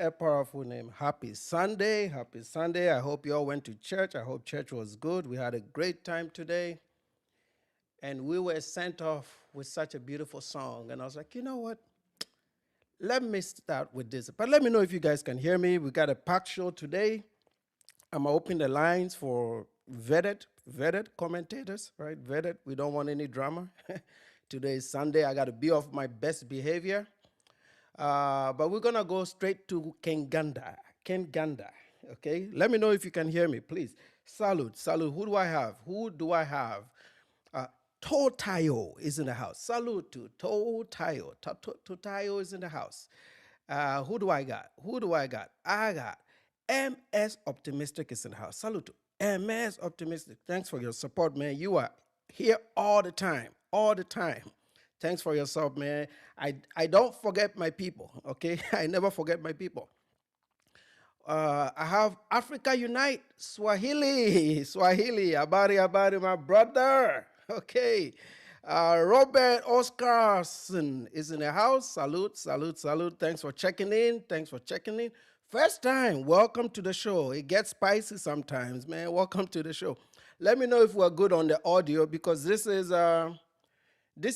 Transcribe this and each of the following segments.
a powerful name. Happy Sunday. Happy Sunday. I hope you all went to church. I hope church was good. We had a great time today. And we were sent off with such a beautiful song. And I was like, you know what? Let me start with this. But let me know if you guys can hear me. We got a packed show today. I'm going to open the lines for vetted commentators, right? Vetted. We don't want any drama. Today is Sunday. I got to be off my best behavior. But we're going to go straight to Kenganda. Kenganda. Okay? Let me know if you can hear me, please. Salute. Who do I have? Uh, Totayo is in the house. Salute to Totayo. Totayo is in the house. Who do I got? I got MS Optimistic is in the house. Salute to MS Optimistic. Thanks for your support, man. You are here all the time. Thanks for your support, man. I don't forget my people, okay? I never forget my people. I have Africa Unite, Swahili, Abari, my brother. Okay. Robert Oscarson is in the house. Salute. Thanks for checking in. First time, welcome to the show. It gets spicy sometimes, man. Welcome to the show. Let me know if we're good on the audio because this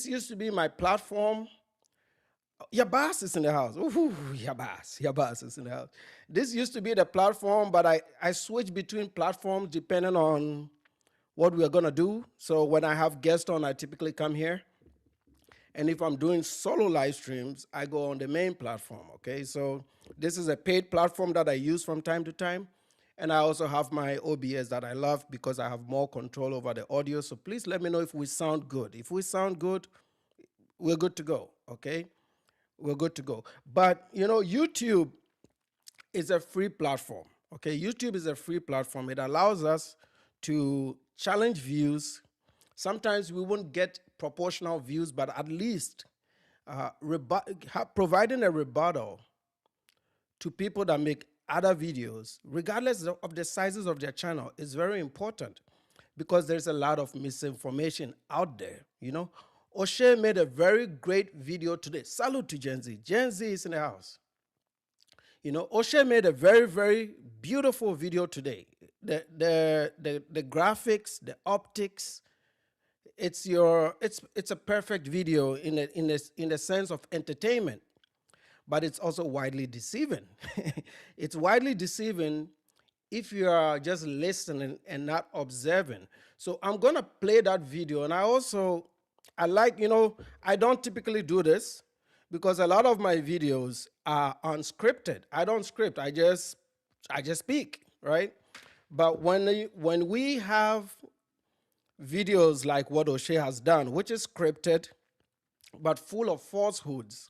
used to be my platform. Yabas is in the house. Ooh, Yabas is in the house. This used to be the platform, but I switch between platforms depending on what we're going to do. So when I have guests on, I typically come here. And if I'm doing solo live streams, I go on the main platform, okay? So this is a paid platform that I use from time to time. And I also have my OBS that I love because I have more control over the audio. So please let me know if we sound good. If we sound good, we're good to go, okay? We're good to go. But, you know, YouTube is a free platform, okay? YouTube is a free platform. It allows us to challenge views. Sometimes we won't get proportional views, but at least providing a rebuttal to people that make other videos, regardless of the sizes of their channel, is very important because there's a lot of misinformation out there, you know? Oshay made a very great video today. Salute to Gen Z. Gen Z is in the house. You know, Oshay made a very, very beautiful video today. The graphics, the optics, it's a perfect video in the sense of entertainment, but it's also widely deceiving. It's widely deceiving if you are just listening and not observing. So I'm gonna play that video, and I like, you know, I don't typically do this because a lot of my videos are unscripted. I don't script. I just speak, right? But when we have videos like what Oshay has done, which is scripted but full of falsehoods,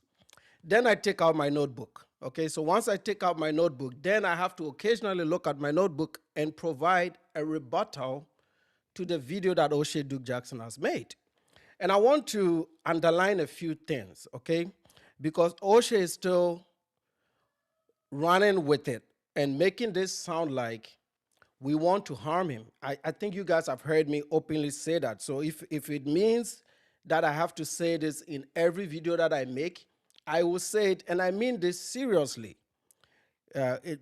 then I take out my notebook. Okay, so once I take out my notebook, then I have to occasionally look at my notebook and provide a rebuttal to the video that Oshay Duke Jackson has made. And I want to underline a few things, okay? Because Oshay is still running with it and making this sound like we want to harm him. I think you guys have heard me openly say that. So if it means that I have to say this in every video that I make, I will say it, and I mean this seriously.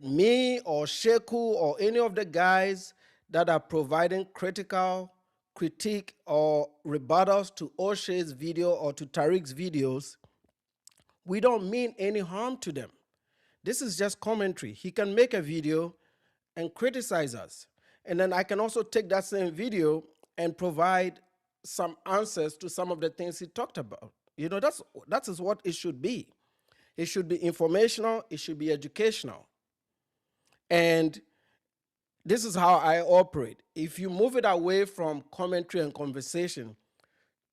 Me or Sheku or any of the guys that are providing critical critique or rebuttals to Oshay's video or to Tariq's videos, we don't mean any harm to them. This is just commentary. He can make a video and criticize us. And then I can also take that same video and provide some answers to some of the things he talked about. You know, that is what it should be. It should be informational, it should be educational. And this is how I operate. If you move it away from commentary and conversation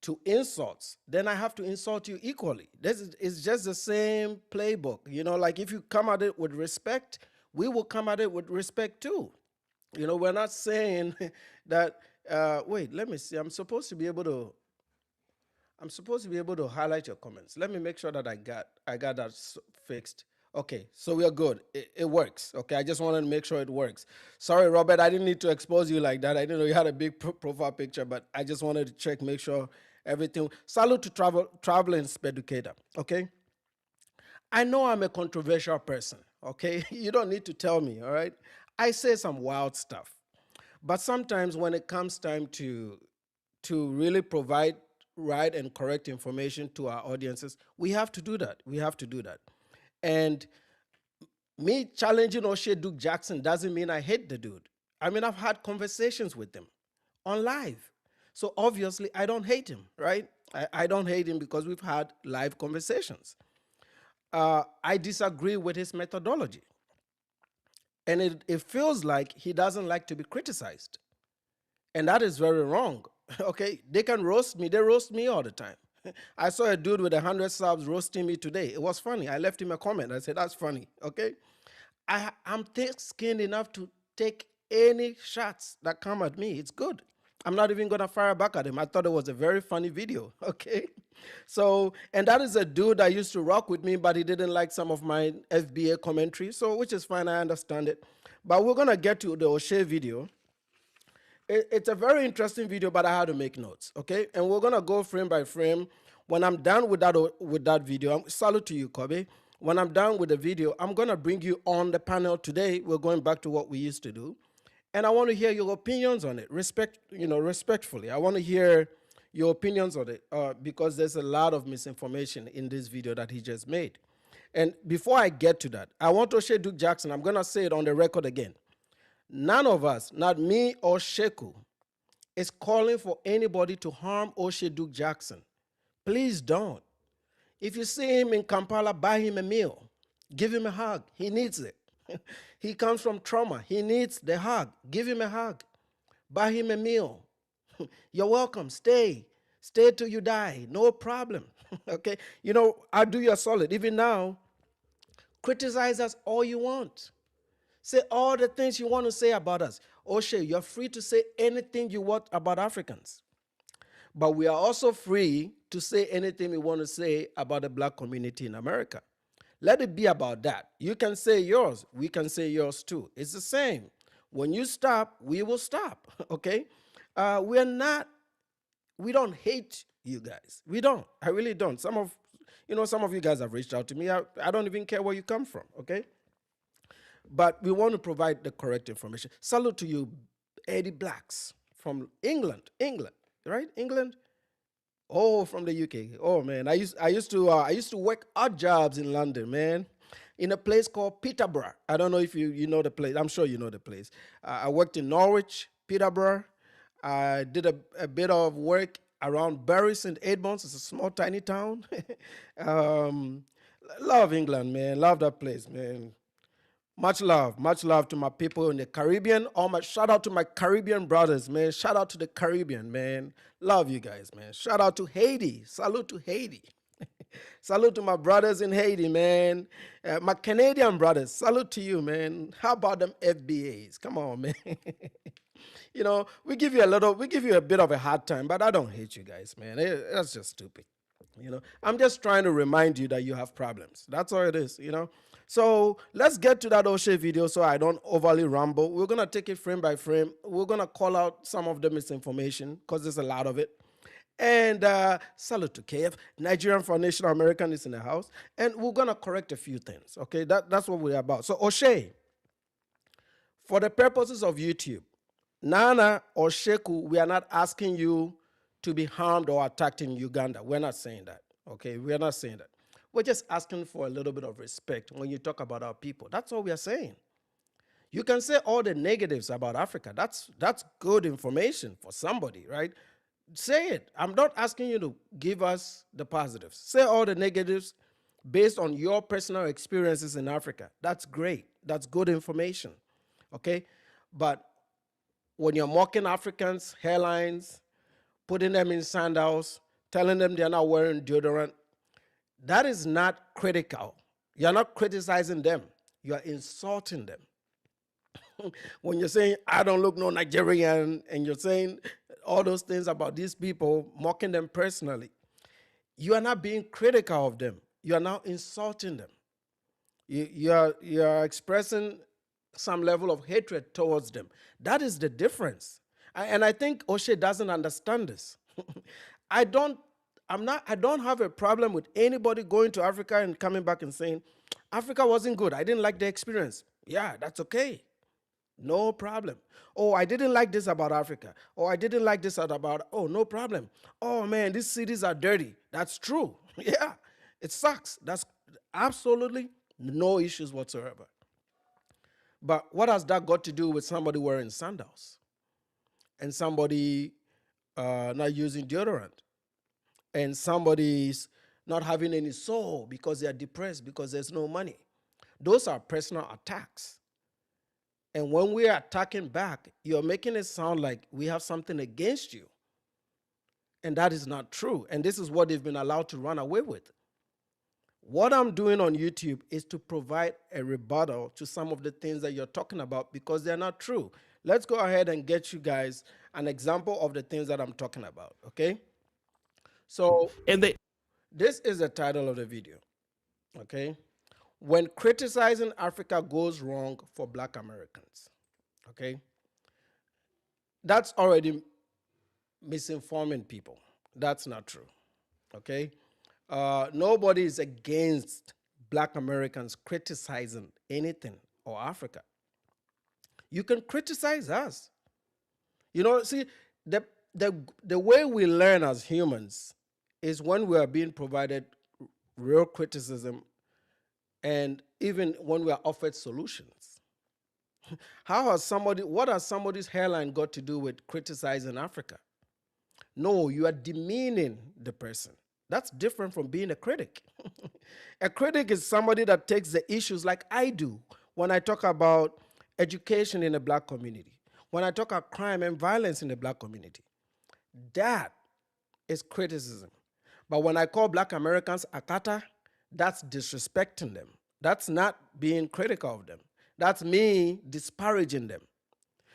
to insults, then I have to insult you equally. It's just the same playbook. You know, like if you come at it with respect, we will come at it with respect too. You know, we're not saying that, wait, let me see. I'm supposed to be able to highlight your comments. Let me make sure that I got that fixed. Okay, so we are good. It works. Okay, I just wanted to make sure it works. Sorry, Robert, I didn't need to expose you like that. I didn't know you had a big profile picture, but I just wanted to check, make sure everything. Salute to traveling speducator. Okay, I know I'm a controversial person. okay? You don't need to tell me, all right? I say some wild stuff. But sometimes when it comes time to really provide right and correct information to our audiences, we have to do that. We have to do that. And me challenging O'Shea Duke Jackson doesn't mean I hate the dude. I mean, I've had conversations with him on live. So obviously, I don't hate him, right? I don't hate him because we've had live conversations. I disagree with his methodology. And it feels like he doesn't like to be criticized. And that is very wrong. Okay, they can roast me. They roast me all the time. I saw a dude with 100 subs roasting me today. It was funny. I left him a comment. I said, that's funny. Okay. I'm thick-skinned enough to take any shots that come at me. It's good. I'm not even going to fire back at him. I thought it was a very funny video. Okay. So, and that is a dude that used to rock with me, but he didn't like some of my FBA commentary. So, which is fine. I understand it. But we're going to get to the Oshay video. It's a very interesting video, but I had to make notes, okay? And we're gonna go frame by frame. When I'm done with that video, salute to you, Kobe. When I'm done with the video, I'm gonna bring you on the panel today. We're going back to what we used to do, and I want to hear your opinions on it. Respectfully, I want to hear your opinions on it because there's a lot of misinformation in this video that he just made. And before I get to that, I want O'Shea Duke Jackson. I'm gonna say it on the record again. None of us, not me or Sheku, is calling for anybody to harm O'Shea Duke Jackson. Please don't. If you see him in Kampala, buy him a meal. Give him a hug. He needs it. He comes from trauma. He needs the hug. Give him a hug. Buy him a meal. You're welcome. Stay. Stay till you die. No problem. Okay? I'll do you a solid. Even now, criticize us all you want. Say all the things you want to say about us. O'Shea, you're free to say anything you want about Africans. But we are also free to say anything we want to say about the black community in America. Let it be about that. You can say yours. We can say yours too. It's the same. When you stop, we will stop. Okay? We don't hate you guys. We don't. I really don't. Some of you guys have reached out to me. I don't even care where you come from. Okay? But we want to provide the correct information. Salute to you, Eddie Blacks from England, right? England. Oh, from the UK. Oh man, I used to work odd jobs in London, man, in a place called Peterborough. I don't know if you know the place. I'm sure you know the place. I worked in Norwich, Peterborough. I did a bit of work around Bury St. Edmunds. It's a small, tiny town. Love England, man. Love that place, man. Much love to my people in the Caribbean. Shout out to my Caribbean brothers, man. Shout out to the Caribbean, man. Love you guys, man. Shout out to Haiti. Salute to Haiti. Salute to my brothers in Haiti, man. My Canadian brothers, salute to you, man. How about them FBAs? Come on, man. We give you a bit of a hard time, but I don't hate you guys, man. That's just stupid. I'm just trying to remind you that you have problems. That's all it is, So let's get to that O'Shea video so I don't overly ramble. We're going to take it frame by frame. We're going to call out some of the misinformation because there's a lot of it. And salute to KF. Nigerian Foundation American is in the house. And we're going to correct a few things, okay? That's what we're about. So O'Shea, for the purposes of YouTube, Nana or Sheku, we are not asking you to be harmed or attacked in Uganda. We're not saying that, okay? We're not saying that. We're just asking for a little bit of respect when you talk about our people. That's all we are saying. You can say all the negatives about Africa. That's good information for somebody, right? Say it. I'm not asking you to give us the positives. Say all the negatives based on your personal experiences in Africa. That's great. That's good information, okay? But when you're mocking Africans, hairlines, putting them in sandals, telling them they're not wearing deodorant, that is not critical. You're not criticizing them. You're insulting them. When you're saying, I don't look no Nigerian, and you're saying all those things about these people, mocking them personally, you are not being critical of them. You are now insulting them. You are expressing some level of hatred towards them. That is the difference. And I think O'Shea doesn't understand this. I don't have a problem with anybody going to Africa and coming back and saying, Africa wasn't good. I didn't like the experience. Yeah, that's okay. No problem. Oh, I didn't like this about Africa. Oh, I didn't like this about, oh, no problem. Oh, man, these cities are dirty. That's true. Yeah, it sucks. That's absolutely no issues whatsoever. But what has that got to do with somebody wearing sandals and somebody not using deodorant and somebody's not having any soul because they're depressed because there's no money? Those are personal attacks. And when we are attacking back, you're making it sound like we have something against you. And that is not true. And this is what they've been allowed to run away with. What I'm doing on YouTube is to provide a rebuttal to some of the things that you're talking about because they're not true. Let's go ahead and get you guys an example of the things that I'm talking about, okay? So, this is the title of the video, okay? When criticizing Africa goes wrong for Black Americans, okay? That's already misinforming people. That's not true, okay? Nobody is against Black Americans criticizing anything or Africa. You can criticize us. You know, see, the, the way we learn as humans is when we are being provided real criticism and even when we are offered solutions. What has somebody's hairline got to do with criticizing Africa? No, you are demeaning the person. That's different from being a critic. A critic is somebody that takes the issues like I do when I talk about education in the Black community, when I talk about crime and violence in the Black community. That is criticism. But when I call Black Americans Akata, that's disrespecting them. That's not being critical of them. That's me disparaging them.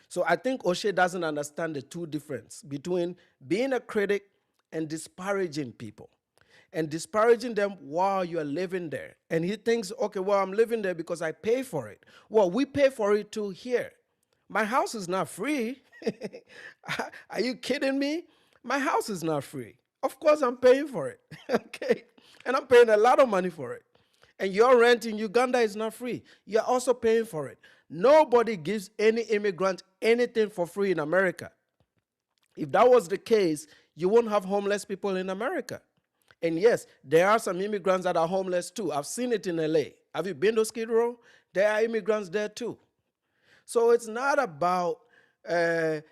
So I think Oshay doesn't understand the two difference between being a critic and disparaging people. And disparaging them while you're living there. And he thinks, okay, well, I'm living there because I pay for it. Well, we pay for it too here. My house is not free. Are you kidding me? My house is not free. Of course, I'm paying for it. Okay? And I'm paying a lot of money for it. And your rent in Uganda is not free. You're also paying for it. Nobody gives any immigrant anything for free in America. If that was the case, you won't have homeless people in America. And yes, there are some immigrants that are homeless too. I've seen it in LA. Have you been to Skid Row? There are immigrants there too. So it's not about, they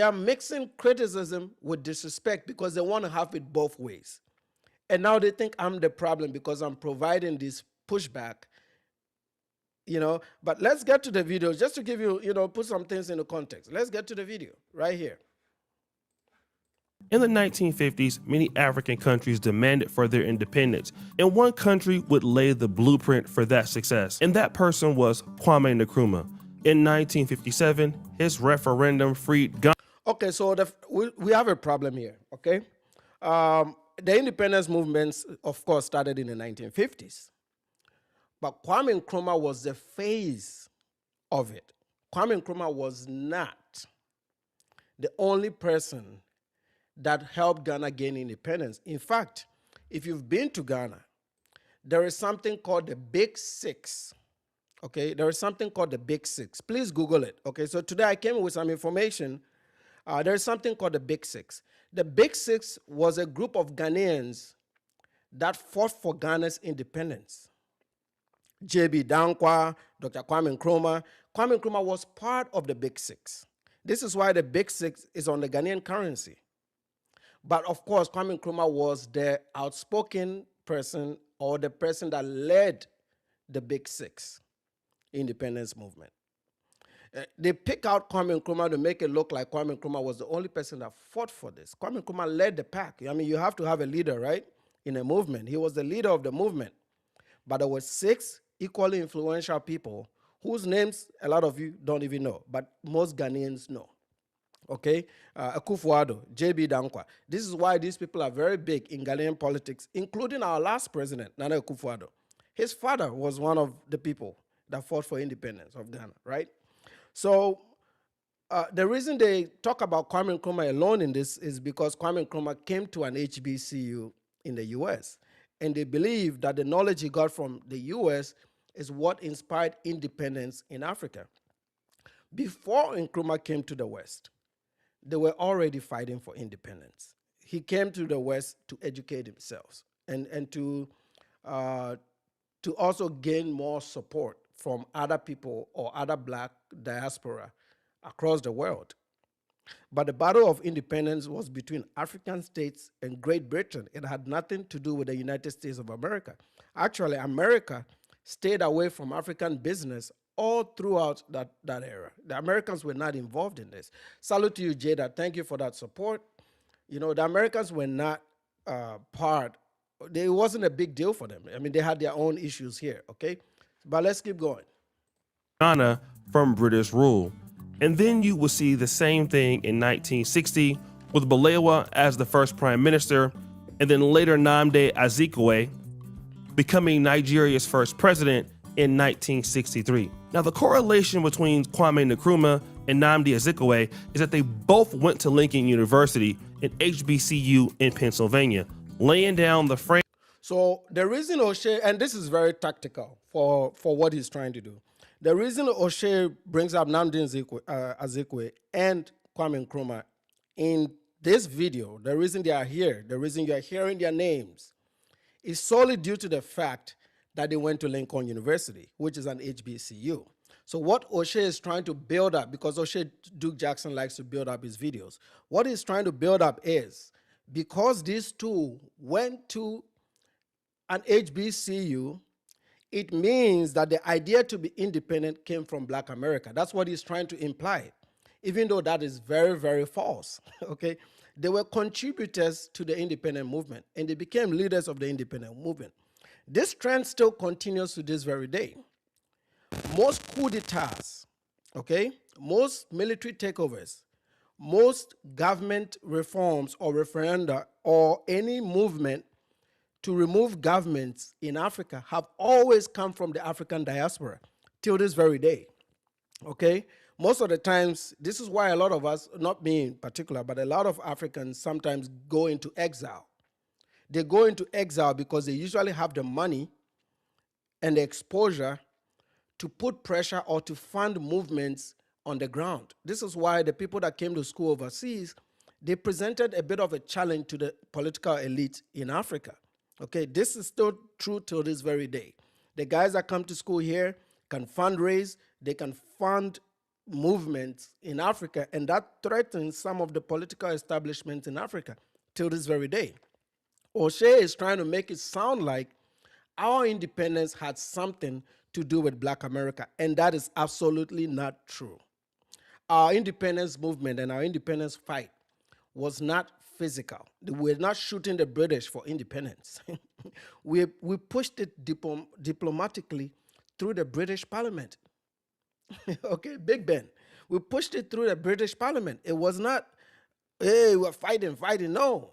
are mixing criticism with disrespect because they want to have it both ways. And now they think I'm the problem because I'm providing this pushback, But let's get to the video just to give you, put some things into context. Let's get to the video right here. In the 1950s, many African countries demanded for their independence, and one country would lay the blueprint for that success, and that person was Kwame Nkrumah. In 1957, his referendum freed Ghana. Okay, so we have a problem here, okay? The independence movements, of course, started in the 1950s. But Kwame Nkrumah was the face of it. Kwame Nkrumah was not the only person that helped Ghana gain independence. In fact, if you've been to Ghana, there is something called the Big Six. Okay, there is something called the Big Six. Please Google it. Okay, so today I came with some information. There is something called the Big Six. The Big Six was a group of Ghanaians that fought for Ghana's independence. J.B. Dankwa, Dr. Kwame Nkrumah. Kwame Nkrumah was part of the Big Six. This is why the Big Six is on the Ghanaian currency. But of course, Kwame Nkrumah was the outspoken person or the person that led the Big Six independence movement. They pick out Kwame Nkrumah to make it look like Kwame Nkrumah was the only person that fought for this. Kwame Nkrumah led the pack. I mean, you have to have a leader, right, in a movement. He was the leader of the movement. But there were 6 equally influential people whose names a lot of you don't even know, but most Ghanaians know. Okay, Akufo-Addo, J.B. Dankwa. This is why these people are very big in Ghanaian politics, including our last president, Nana Akufo-Addo. His father was one of the people that fought for independence of Ghana, right? So the reason they talk about Kwame Nkrumah alone in this is because Kwame Nkrumah came to an HBCU in the U.S., And they believe that the knowledge he got from the US is what inspired independence in Africa. Before Nkrumah came to the West, they were already fighting for independence. He came to the West to educate himself and uh, to also gain more support from other people or other black diaspora across the world. But the battle of independence was between African states and Great Britain. It had nothing to do with the United States of America. Actually, America stayed away from African business all throughout that era. The Americans were not involved in this. Salute to you, Jada. Thank you for that support. You know, the Americans were not part, it wasn't a big deal for them. I mean, they had their own issues here, okay? But let's keep going. Ghana from British rule. And then you will see the same thing in 1960 with Balewa as the first prime minister, and then later Nnamdi Azikiwe becoming Nigeria's first president in 1963. Now, the correlation between Kwame Nkrumah and Nnamdi Azikiwe is that they both went to Lincoln University and HBCU in Pennsylvania, laying down the frame. So the reason Oshay, and this is very tactical for what he's trying to do. The reason Oshay brings up Nnamdi Azikiwe and Kwame Nkrumah in this video, the reason they are here, the reason you are hearing their names, is solely due to the fact that they went to Lincoln University, which is an HBCU. So what Oshay is trying to build up, because Oshay Duke Jackson likes to build up his videos, what he's trying to build up is, because these two went to an HBCU, it means that the idea to be independent came from Black America. That's what he's trying to imply, even though that is very, very false, okay? They were contributors to the independent movement, and they became leaders of the independent movement. This trend still continues to this very day. Most coup d'etats, okay, most military takeovers, most government reforms or referenda or any movement to remove governments in Africa have always come from the African diaspora till this very day, okay? Most of the times, this is why a lot of us, not me in particular, but a lot of Africans sometimes go into exile. They go into exile because they usually have the money and the exposure to put pressure or to fund movements on the ground. This is why the people that came to school overseas, they presented a bit of a challenge to the political elite in Africa. Okay, this is still true till this very day. The guys that come to school here can fundraise, they can fund movements in Africa, and that threatens some of the political establishments in Africa till this very day. Oshay is trying to make it sound like our independence had something to do with Black America, and that is absolutely not true. Our independence movement and our independence fight was not physical. We're not shooting the British for independence. we pushed it diplomatically through the British Parliament. Okay, Big Ben. We pushed it through the British Parliament. It was not, hey, we're fighting. No.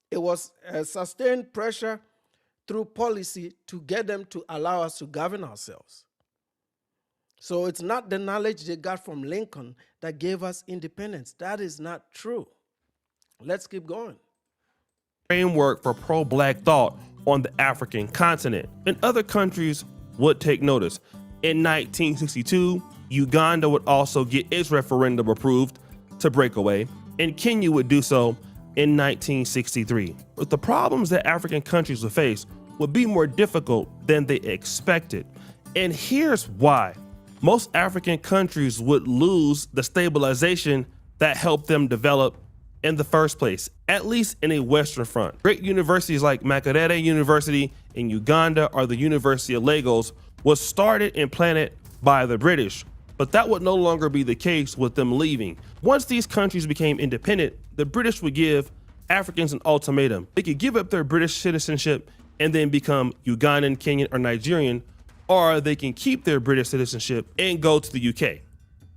It was a sustained pressure through policy to get them to allow us to govern ourselves. So it's not the knowledge they got from Lincoln that gave us independence. That is not true. Let's keep going. Framework for pro-Black thought on the African continent, and other countries would take notice. In 1962, Uganda would also get its referendum approved to break away, and Kenya would do so in 1963. But the problems that African countries would face would be more difficult than they expected. And here's why. Most African countries would lose the stabilization that helped them develop in the first place, at least in a Western front. Great universities like Makerere University in Uganda or the University of Lagos was started and planted by the British, but that would no longer be the case with them leaving. Once these countries became independent, the British would give Africans an ultimatum. They could give up their British citizenship and then become Ugandan, Kenyan, or Nigerian, or they can keep their British citizenship and go to the UK.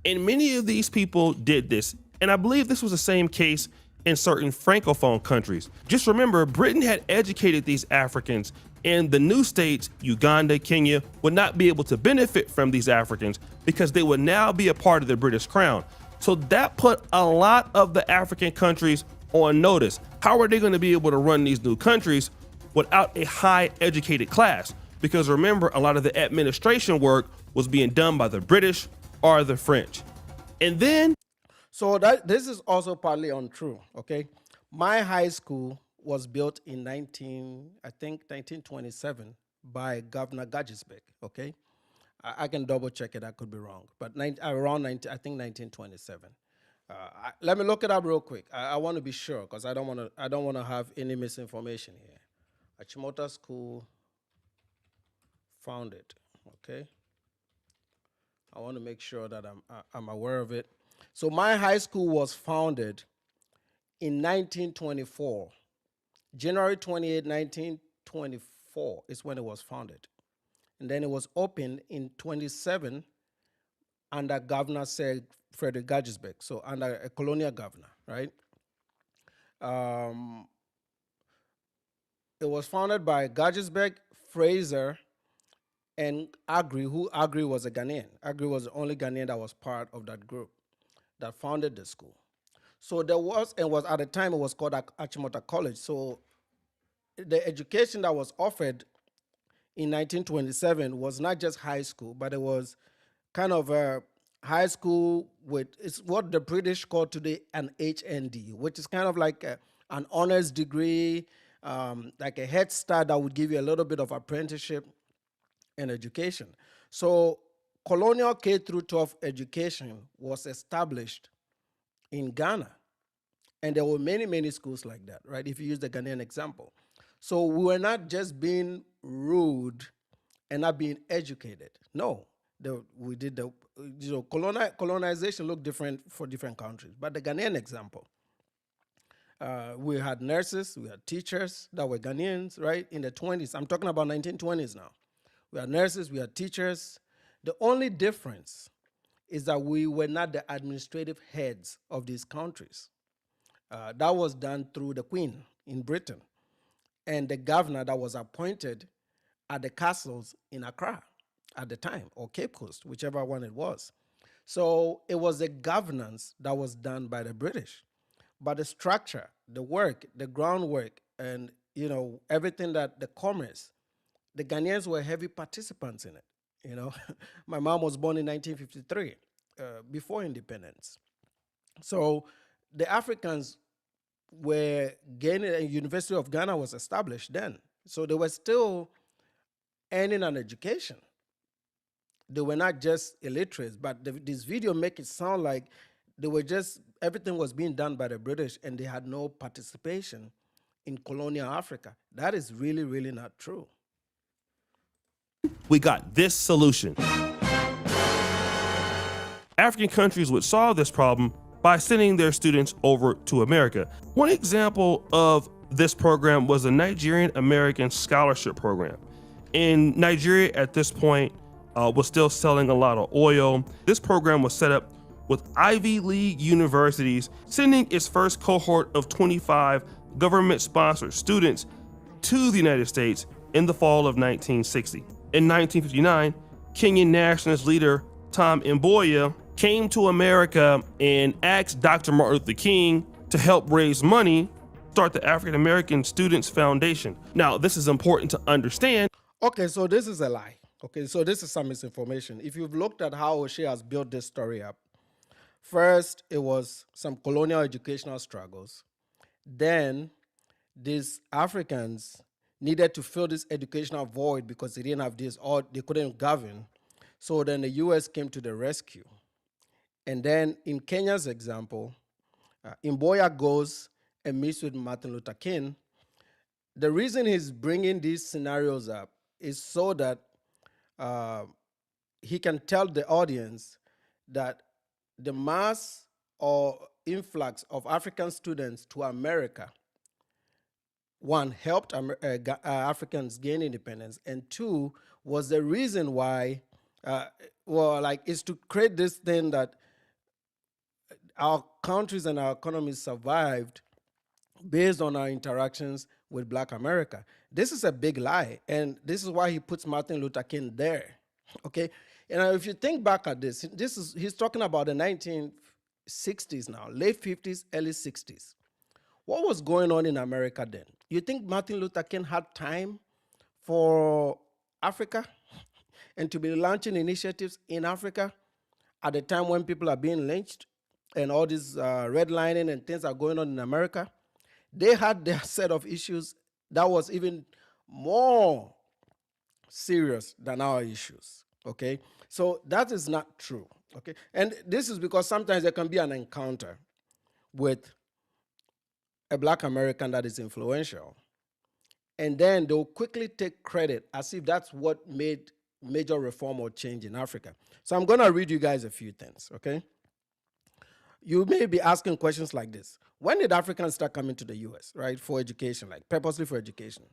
And many of these people did this, and I believe this was the same case in certain Francophone countries. Just remember, Britain had educated these Africans, and the new states, Uganda, Kenya, would not be able to benefit from these Africans because they would now be a part of the British crown. So that put a lot of the African countries on notice. How are they going to be able to run these new countries without a high educated class. Because remember, a lot of the administration work was being done by the British or the French. And then, So that this is also partly untrue. Okay, my high school was built in 1927 by Governor Gagisbek. Okay, I can double check it. I could be wrong, but around 19, I think 1927. Let me look it up real quick. I want to be sure because I don't want to have any misinformation here. Achimota School founded. Okay, I want to make sure that I'm aware of it. So my high school was founded in 1924. January 28, 1924 is when it was founded. And then it was opened in 27 under Governor Sir Frederick Gagisbek, so under a colonial governor, right? Um, it was founded by Gagisbek, Fraser, and Agri, who Agri was a Ghanaian. Agri was the only Ghanaian that was part of that group that founded the school. So there was, and was at the time it was called Achimota College. So the education that was offered in 1927 was not just high school, but it was kind of a high school with, it's what the British call today an HND, which is kind of like an honors degree, like a head start that would give you a little bit of apprenticeship and education. So colonial K through 12 education was established in Ghana. And there were many, many schools like that, right? If you use the Ghanaian example. So we were not just being rude and not being educated. No, we did the, colonization looked different for different countries. But the Ghanaian example, we had nurses, we had teachers that were Ghanaians, right? In the 20s, I'm talking about 1920s now. We had nurses, we had teachers. The only difference is that we were not the administrative heads of these countries. That was done through the Queen in Britain and the governor that was appointed at the castles in Accra at the time, or Cape Coast, whichever one it was. So it was the governance that was done by the British. But the structure, the work, the groundwork, and everything that the commerce, the Ghanaians were heavy participants in it. My mom was born in 1953, before independence. So the Africans were gaining, a University of Ghana was established then. So they were still earning an education. They were not just illiterates, but this video make it sound like they were just, everything was being done by the British and they had no participation in colonial Africa. That is really, really not true. we got this solution. African countries would solve this problem by sending their students over to America. One example of this program was the Nigerian American Scholarship Program. In Nigeria at this point was still selling a lot of oil. This program was set up with Ivy League universities sending its first cohort of 25 government-sponsored students to the United States in the fall of 1960. In 1959, Kenyan nationalist leader Tom Mboya came to America and asked Dr. Martin Luther King to help raise money, start the African American Students Foundation. Now, this is important to understand. Okay, so this is a lie. Okay, so this is some misinformation. If you've looked at how Oshay has built this story up, first it was some colonial educational struggles. Then these Africans needed to fill this educational void because they didn't have this, or they couldn't govern. So then the US came to the rescue. And then in Kenya's example, Mboya goes and meets with Martin Luther King. The reason he's bringing these scenarios up is so that he can tell the audience that the mass or influx of African students to America, one, helped Africans gain independence, and two, was the reason why, is to create this thing that our countries and our economies survived based on our interactions with Black America. This is a big lie, and this is why he puts Martin Luther King there. Okay, and if you think back at this, he's talking about the 1960s now, late 50s, early 60s. What was going on in America then? You think Martin Luther King had time for Africa and to be launching initiatives in Africa at the time when people are being lynched and all this redlining and things are going on in America? They had their set of issues that was even more serious than our issues. Okay, so that is not true. Okay, and this is because sometimes there can be an encounter with a black American that is influential, and then they'll quickly take credit as if that's what made major reform or change in Africa. So I'm going to read you guys a few things. Okay, you may be asking questions like this: when did Africans start coming to the US, right, for education, like purposely for education?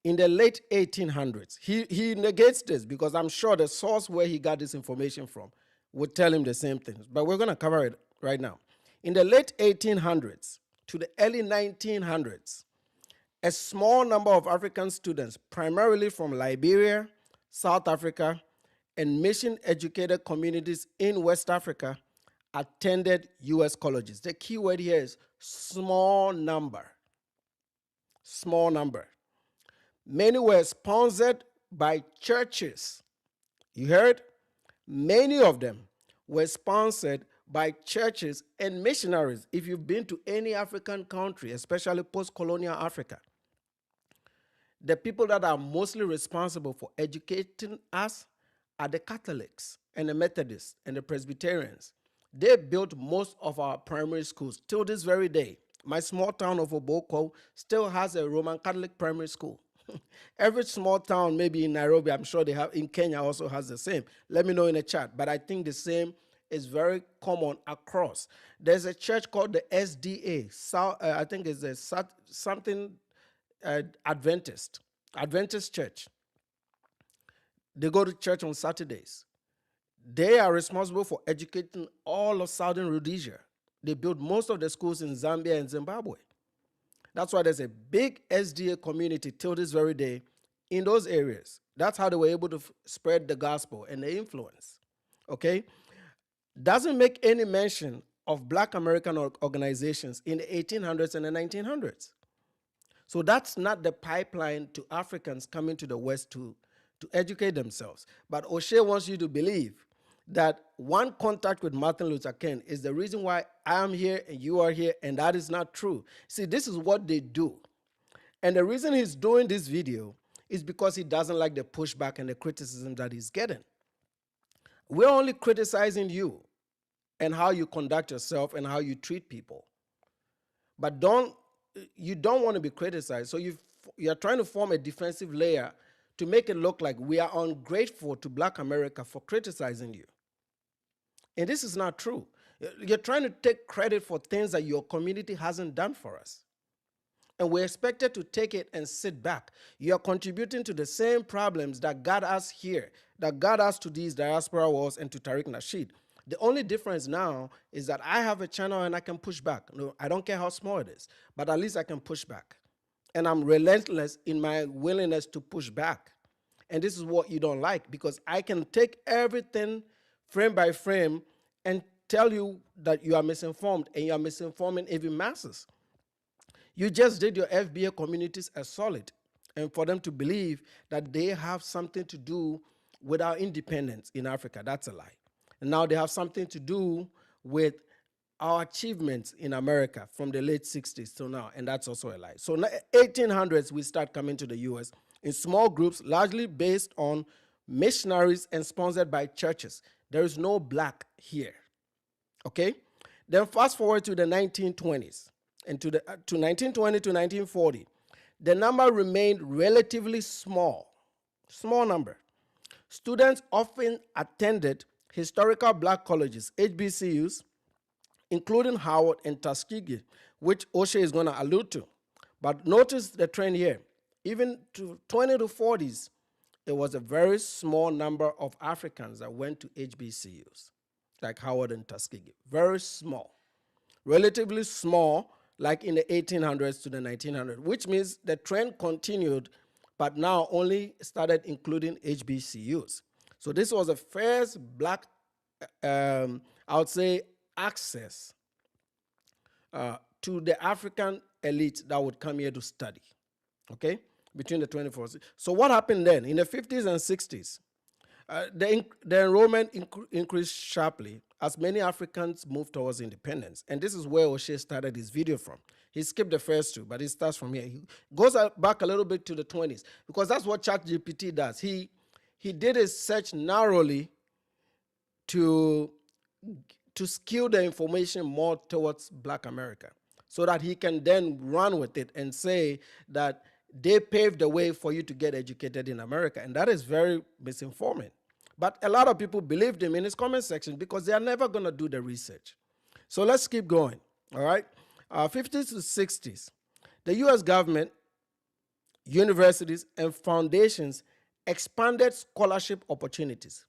In the late 1800s. He negates this because I'm sure the source where he got this information from would tell him the same things, but we're going to cover it right now. In the late 1800s to the early 1900s, a small number of African students, primarily from Liberia, South Africa, and mission-educated communities in West Africa, attended U.S. colleges. The key word here is small number. Small number. Many were sponsored by churches. You heard? Many of them were sponsored by churches and missionaries. If you've been to any African country, especially post-colonial Africa, the people that are mostly responsible for educating us are the Catholics and the Methodists and the Presbyterians. They built most of our primary schools. Till this very day, my small town of Oboko still has a Roman Catholic primary school. Every small town, maybe in Nairobi, I'm sure they have, in Kenya also has the same. Let me know in the chat. But I think the same is very common across. There's a church called the SDA. I think it's a something Adventist church. They go to church on Saturdays. They are responsible for educating all of Southern Rhodesia. They built most of the schools in Zambia and Zimbabwe. That's why there's a big SDA community till this very day in those areas. That's how they were able to spread the gospel and the influence. Okay? Doesn't make any mention of black American organizations in the 1800s and the 1900s. So that's not the pipeline to Africans coming to the West to educate themselves. But Oshay wants you to believe that one contact with Martin Luther King is the reason why I am here and you are here, and that is not true. See, this is what they do. And the reason he's doing this video is because he doesn't like the pushback and the criticism that he's getting. We're only criticizing you and how you conduct yourself and how you treat people. But you don't want to be criticized. So you're trying to form a defensive layer to make it look like we are ungrateful to black America for criticizing you. And this is not true. You're trying to take credit for things that your community hasn't done for us. And we're expected to take it and sit back. You're contributing to the same problems that got us here, that got us to these diaspora wars and to Tariq Nasheed. The only difference now is that I have a channel and I can push back. No, I don't care how small it is, but at least I can push back. And I'm relentless in my willingness to push back. And this is what you don't like, because I can take everything frame by frame and tell you that you are misinformed, and you are misinforming even masses. You just did your FBA communities a solid, and for them to believe that they have something to do with our independence in Africa, that's a lie. And now they have something to do with our achievements in America from the late 60s till now, and that's also a lie. So in the 1800s, we start coming to the US in small groups, largely based on missionaries and sponsored by churches. There is no black here, okay? Then fast forward to the 1920s, and to 1920 to 1940, the number remained relatively small number. Students often attended historical black colleges, HBCUs, including Howard and Tuskegee, which Oshay is going to allude to. But notice the trend here. Even to 20 to 40s, it was a very small number of Africans that went to HBCUs, like Howard and Tuskegee. Very small. Relatively small, like in the 1800s to the 1900s, which means the trend continued, but now only started including HBCUs. So this was the first black, I would say, access to the African elite that would come here to study, okay, between the 24th. So what happened then? In the 50s and 60s, the enrollment increased sharply as many Africans moved towards independence. And this is where Oshay started his video from. He skipped the first two, but he starts from here. He goes back a little bit to the 20s because that's what ChatGPT does. He did his search narrowly to skew the information more towards Black America so that he can then run with it and say that they paved the way for you to get educated in America. And that is very misinforming. But a lot of people believed him in his comment section because they are never going to do the research. So let's keep going, all right? 50s to 60s, the U.S. government, universities, and foundations expanded scholarship opportunities.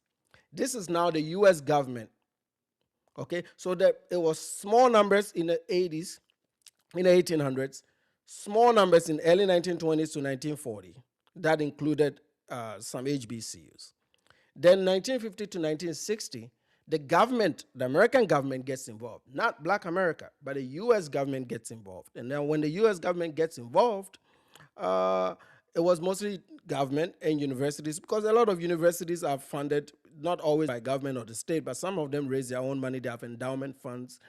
This is now the U.S. government, okay? So that it was small numbers in the 80s, in the 1800s, small numbers in early 1920s to 1940. That included some HBCUs. Then 1950 to 1960, the government, the American government gets involved. Not Black America, but the U.S. government gets involved. And then when the U.S. government gets involved, it was mostly government and universities because a lot of universities are funded not always by government or the state, but some of them raise their own money. They have endowment funds,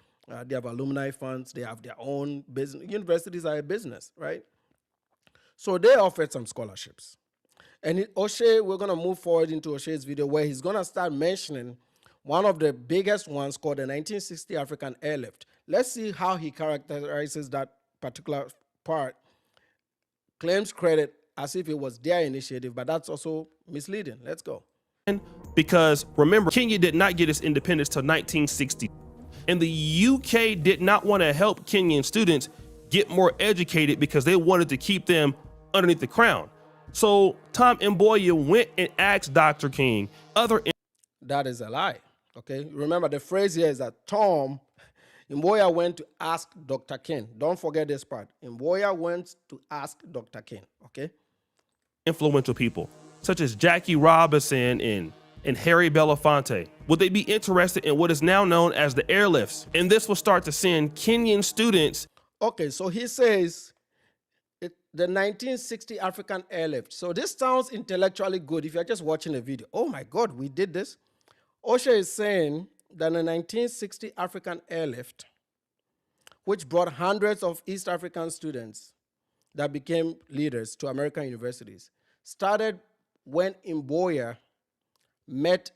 they have alumni funds, they have their own business. Universities are a business, right? So they offered some scholarships. And Oshay, we're going to move forward into Oshay's video where he's going to start mentioning one of the biggest ones called the 1960 African Airlift. Let's see how he characterizes that particular part. Claims credit as if it was their initiative, but that's also misleading. Let's go. Because remember, Kenya did not get its independence till 1960. And the UK did not want to help Kenyan students get more educated because they wanted to keep them underneath the crown. So Tom Mboya went and asked Dr. King That is a lie, okay? Remember, the phrase here is that Tom Mboya went to ask Dr. King. Don't forget this part. Mboya went to ask Dr. King, okay? influential people, such as Jackie Robinson and Harry Belafonte. Would they be interested in what is now known as the airlifts? And this will start to send Kenyan students. Okay, so he says the 1960 African airlift. So this sounds intellectually good if you're just watching the video. Oh my God, we did this. Oshay is saying that the 1960 African airlift, which brought hundreds of East African students that became leaders to American universities, started when Mboya met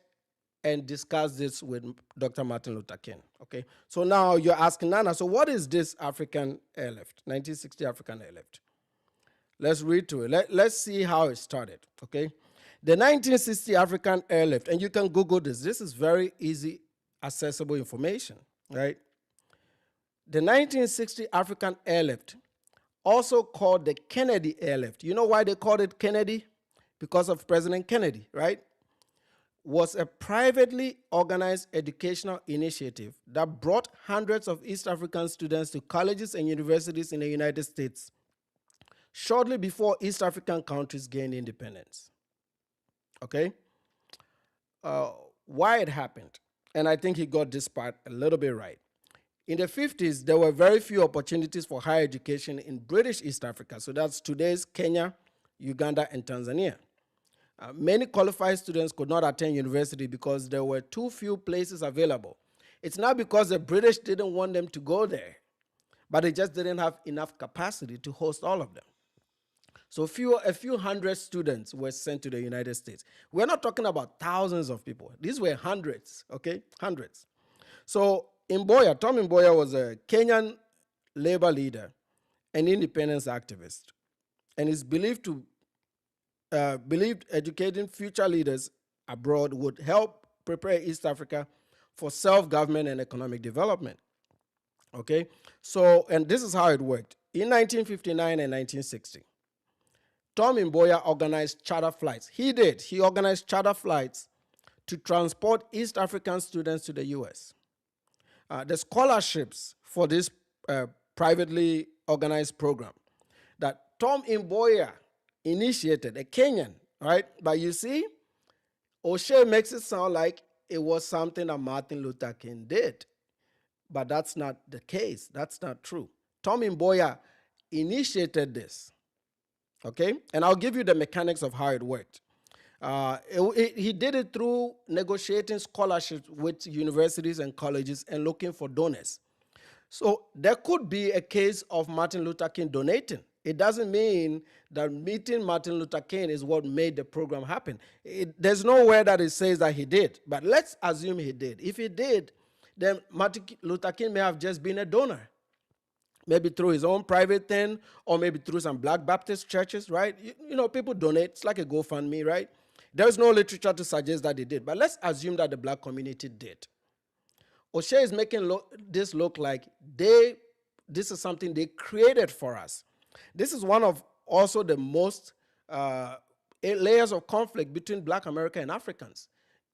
and discussed this with Dr. Martin Luther King, okay? So now you're asking, Nana, so what is this African airlift, 1960 African airlift? Let's read through it. Let's see how it started, okay? The 1960 African airlift, and you can Google this. This is very easy, accessible information, right? The 1960 African airlift, also called the Kennedy airlift. You know why they called it Kennedy? Because of President Kennedy, right? Was a privately organized educational initiative that brought hundreds of East African students to colleges and universities in the United States shortly before East African countries gained independence. Okay? Why it happened, and I think he got this part a little bit right. In the 50s, there were very few opportunities for higher education in British East Africa. So that's today's Kenya, Uganda, and Tanzania. Many qualified students could not attend university because there were too few places available. It's not because the British didn't want them to go there, but they just didn't have enough capacity to host all of them. So a few hundred students were sent to the United States. We're not talking about thousands of people. These were hundreds, okay? Hundreds. So Tom Mboya was a Kenyan labor leader and independence activist, and is believed educating future leaders abroad would help prepare East Africa for self-government and economic development. Okay, so, and this is how it worked. In 1959 and 1960, Tom Mboya organized charter flights. He organized charter flights to transport East African students to the US. The scholarships for this privately organized program that Tom Mboya initiated, a Kenyan, right? But you see, Oshay makes it sound like it was something that Martin Luther King did. But that's not the case. That's not true. Tom Mboya initiated this. Okay? And I'll give you the mechanics of how it worked. He did it through negotiating scholarships with universities and colleges and looking for donors. So there could be a case of Martin Luther King donating. It doesn't mean that meeting Martin Luther King is what made the program happen. There's nowhere that it says that he did, but let's assume he did. If he did, then Martin Luther King may have just been a donor, maybe through his own private thing, or maybe through some Black Baptist churches, right? People donate. It's like a GoFundMe, right? There's no literature to suggest that they did, but let's assume that the Black community did. Oshay is making this look like this is something they created for us. This is one of also the most layers of conflict between Black America and Africans.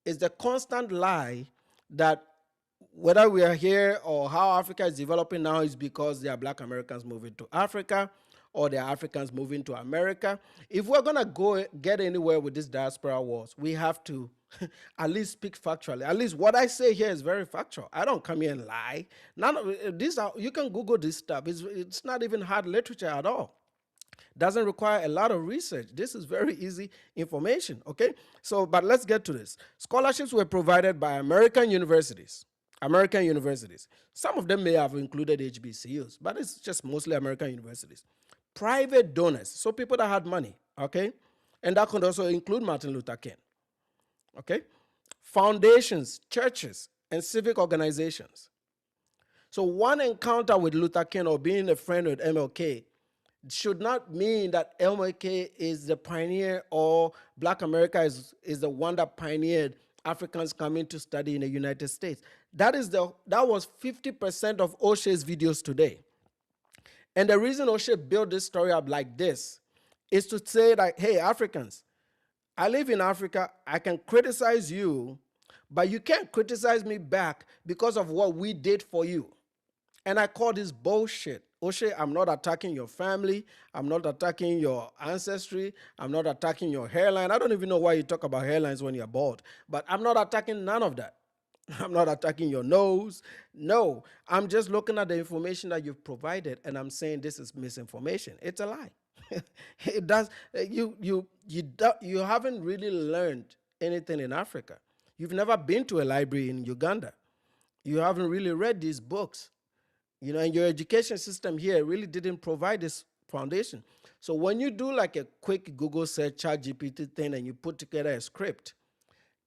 Is the constant lie that whether we are here or how Africa is developing now is because there are Black Americans moving to Africa or there are Africans moving to America. If we're going to get anywhere with this diaspora wars, we have to at least speak factually. At least what I say here is very factual. I don't come here and lie. None of these you can Google this stuff. It's not even hard literature at all. Doesn't require a lot of research. This is very easy information, okay? So, but let's get to this. Scholarships were provided by American universities. Some of them may have included HBCUs, but it's just mostly American universities. Private donors, so people that had money, okay? And that could also include Martin Luther King, okay? Foundations, churches, and civic organizations. So one encounter with Luther King or being a friend with MLK should not mean that MLK is the pioneer or Black America is the one that pioneered Africans coming to study in the United States. That was 50% of Oshay's videos today. And the reason Oshay built this story up like this is to say that, hey, Africans, I live in Africa, I can criticize you, but you can't criticize me back because of what we did for you. And I call this bullshit. Oshay, I'm not attacking your family. I'm not attacking your ancestry. I'm not attacking your hairline. I don't even know why you talk about hairlines when you're bald, but I'm not attacking none of that. I'm not attacking your nose. No, I'm just looking at the information that you've provided and I'm saying this is misinformation. It's a lie. It does. You haven't really learned anything in Africa. You've never been to a library in Uganda. You haven't really read these books. And your education system here really didn't provide this foundation. So when you do like a quick Google search, ChatGPT thing, and you put together a script,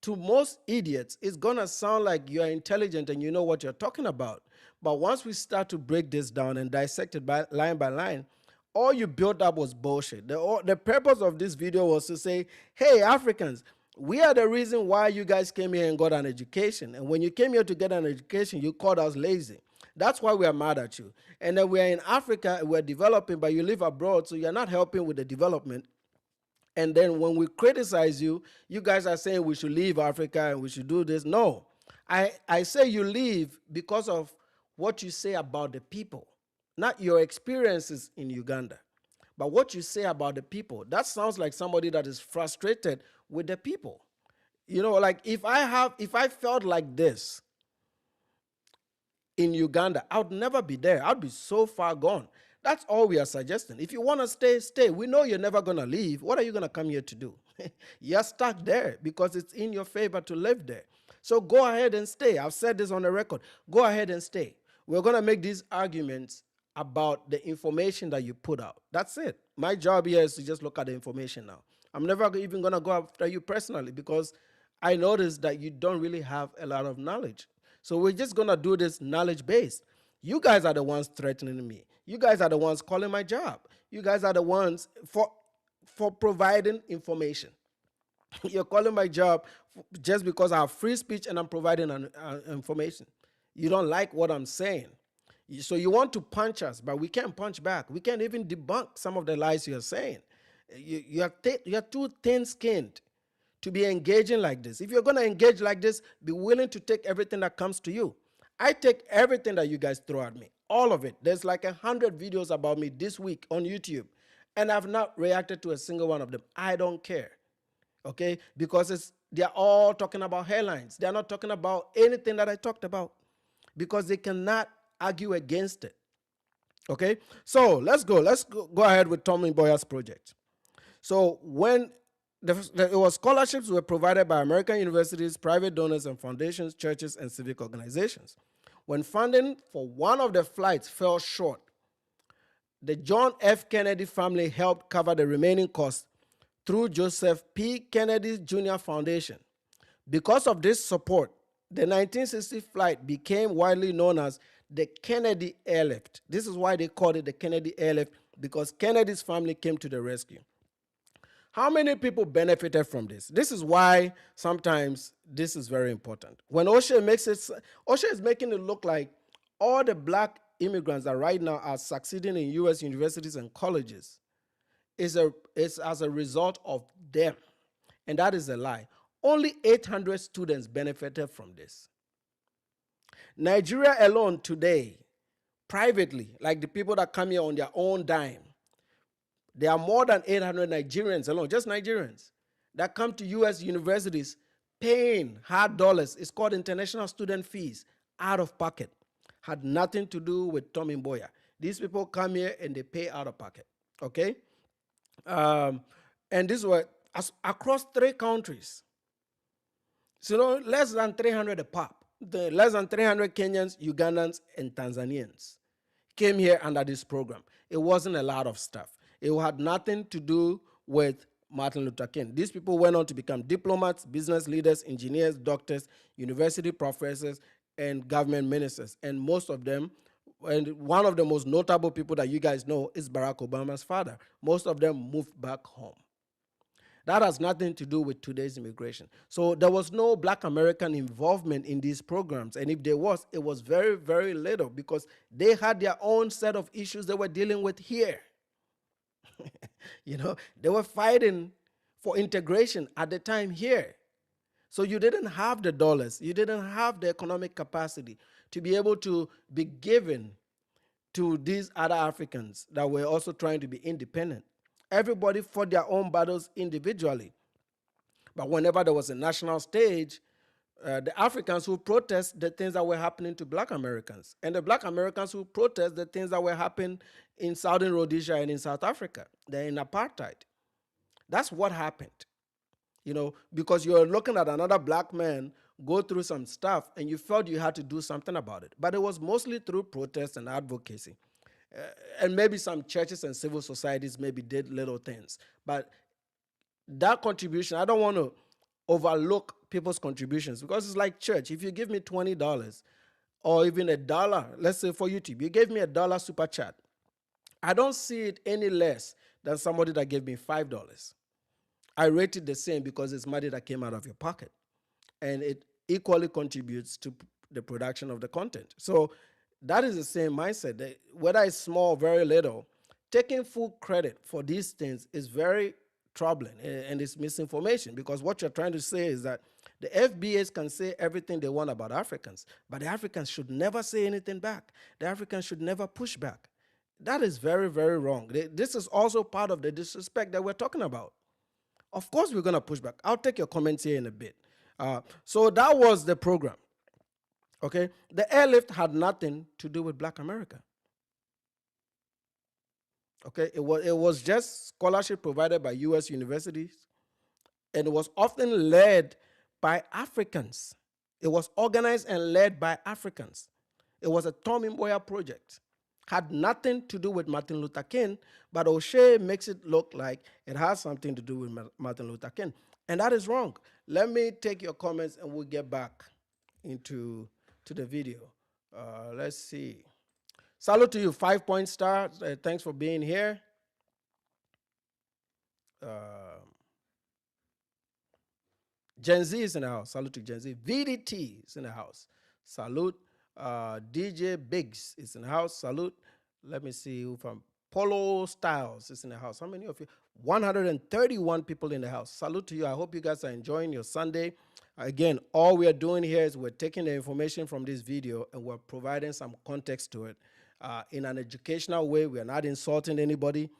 to most idiots, it's gonna sound like you're intelligent and you know what you're talking about. But once we start to break this down and dissect it by line, all you built up was bullshit. The purpose of this video was to say, hey, Africans, we are the reason why you guys came here and got an education. And when you came here to get an education, you called us lazy. That's why we are mad at you. And then we're in Africa, we're developing, but you live abroad, so you're not helping with the development. And then when we criticize you, you guys are saying we should leave Africa and we should do this. No, I say you leave because of what you say about the people, not your experiences in Uganda, but what you say about the people. That sounds like somebody that is frustrated with the people. Like if I felt like this in Uganda, I would never be there. I'd be so far gone. That's all we are suggesting. If you want to stay, stay. We know you're never going to leave. What are you going to come here to do? You're stuck there because it's in your favor to live there. So go ahead and stay. I've said this on the record. Go ahead and stay. We're going to make these arguments about the information that you put out. That's it. My job here is to just look at the information now. I'm never even going to go after you personally because I noticed that you don't really have a lot of knowledge. So we're just going to do this knowledge-based. You guys are the ones threatening me. You guys are the ones calling my job. You guys are the ones for providing information. You're calling my job just because I have free speech and I'm providing information. You don't like what I'm saying. So you want to punch us, but we can't punch back. We can't even debunk some of the lies you're saying. You're too thin-skinned to be engaging like this. If you're going to engage like this, be willing to take everything that comes to you. I take everything that you guys throw at me, all of it. There's like 100 videos about me this week on YouTube, and I've not reacted to a single one of them. I don't care, okay? Because they're all talking about hairlines. They're not talking about anything that I talked about because they cannot argue against it. Okay, so let's go. Go ahead with Tommy Boyer's project. So when it was scholarships were provided by American universities, private donors and foundations, churches, and civic organizations. When funding for one of the flights fell short, the John F. Kennedy family helped cover the remaining costs through Joseph P. Kennedy Jr. Foundation. Because of this support, the 1960 flight became widely known as the Kennedy Airlift. This is why they called it the Kennedy Airlift, because Kennedy's family came to the rescue. How many people benefited from this? This is why sometimes this is very important. When Oshay makes it, Oshay is making it look like all the black immigrants that right now are succeeding in U.S. universities and colleges is as a result of them. And that is a lie. Only 800 students benefited from this. Nigeria alone today, privately, like the people that come here on their own dime, there are more than 800 Nigerians alone, just Nigerians, that come to U.S. universities paying hard dollars. It's called international student fees, out of pocket. Had nothing to do with Tommy Boyer. These people come here and they pay out of pocket, okay? And this was across 3 countries. So less than 300 a pop. Less than 300 Kenyans, Ugandans, and Tanzanians came here under this program. It wasn't a lot of stuff. It had nothing to do with Martin Luther King. These people went on to become diplomats, business leaders, engineers, doctors, university professors, and government ministers. And most of them, and one of the most notable people that you guys know is Barack Obama's father. Most of them moved back home. That has nothing to do with today's immigration. So there was no black American involvement in these programs. And if there was, it was very, very little, because they had their own set of issues they were dealing with here. They were fighting for integration at the time here. So you didn't have the dollars. You didn't have the economic capacity to be able to be given to these other Africans that were also trying to be independent. Everybody fought their own battles individually. But whenever there was a national stage, the Africans who protest the things that were happening to black Americans, and the black Americans who protest the things that were happening in Southern Rhodesia and in South Africa. They're in apartheid. That's what happened. Because you're looking at another black man go through some stuff and you felt you had to do something about it. But it was mostly through protest and advocacy. And maybe some churches and civil societies maybe did little things. But that contribution, I don't want to overlook people's contributions, because it's like church. If you give me $20 or even $1, let's say for YouTube, you gave me $1 super chat, I don't see it any less than somebody that gave me $5. I rate it the same, because it's money that came out of your pocket, and it equally contributes to the production of the content. So that is the same mindset. That whether it's small or very little, taking full credit for these things is very troubling, and it's misinformation, because what you're trying to say is that the FBAs can say everything they want about Africans, but the Africans should never say anything back. The Africans should never push back. That is very, very wrong. This is also part of the disrespect that we're talking about. Of course, we're going to push back. I'll take your comments here in a bit. So that was the program. Okay, the airlift had nothing to do with Black America. Okay, it was just scholarship provided by U.S. universities, and it was often led by Africans. It was organized and led by Africans. It was a Tommy Boyer project. Had nothing to do with Martin Luther King, but Oshay makes it look like it has something to do with Martin Luther King. And that is wrong. Let me take your comments and we'll get back into the video. Let's see. Salute to you, 5-point star. Thanks for being here. Gen Z is in the house. Salute to Gen Z. VDT is in the house. Salute. DJ Biggs is in the house. Salute. Let me see who from Polo Styles is in the house. How many of you? 131 people in the house. Salute to you. I hope you guys are enjoying your Sunday. Again, all we are doing here is we're taking the information from this video and we're providing some context to it in an educational way. We are not insulting anybody.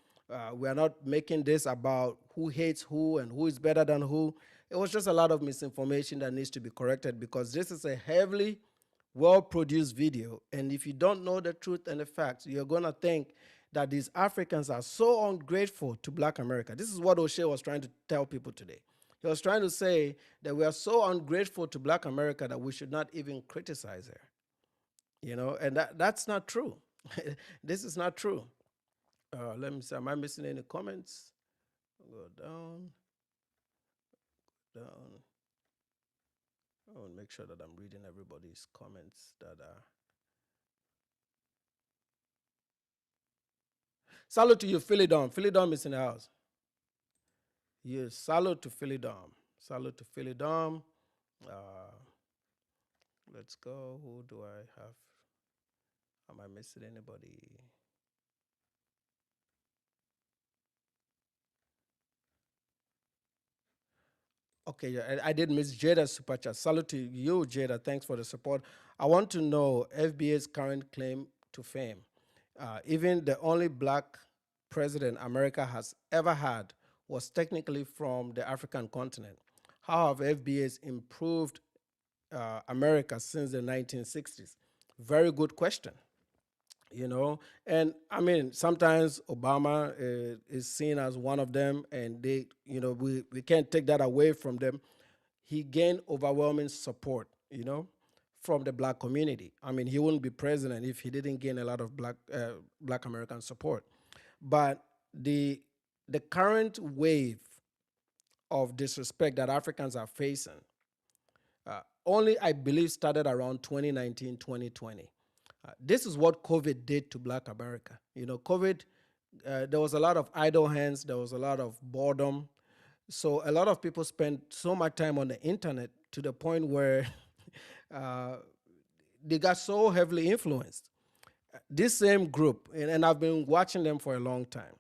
We are not making this about who hates who and who is better than who. It was just a lot of misinformation that needs to be corrected, because this is a heavily well-produced video, and if you don't know the truth and the facts, you're going to think that these Africans are so ungrateful to Black America. This is what Oshay was trying to tell people today. He was trying to say that we are so ungrateful to Black America that we should not even criticize her. And that's not true. This is not true. Let me see, am I missing any comments? Go down, down. I want to make sure that I'm reading everybody's comments that are. Salute to you, Philidom. Philidom is in the house. Yes, salute to Philidom. Salute to Philidom. Let's go. Who do I have? Am I missing anybody? Okay, yeah, I did miss Jada's super chat. Salute to you, Jada. Thanks for the support. I want to know FBA's current claim to fame. Even the only Black president America has ever had was technically from the African continent. How have FBA's improved America since the 1960s? Very good question. And I mean, sometimes Obama is seen as one of them, and we can't take that away from them. He gained overwhelming support, from the Black community. I mean, he wouldn't be president if he didn't gain a lot of Black American support. But the current wave of disrespect that Africans are facing only, I believe, started around 2019, 2020. This is what COVID did to Black America. COVID, there was a lot of idle hands, there was a lot of boredom. So a lot of people spent so much time on the internet to the point where they got so heavily influenced. This same group, and I've been watching them for a long time,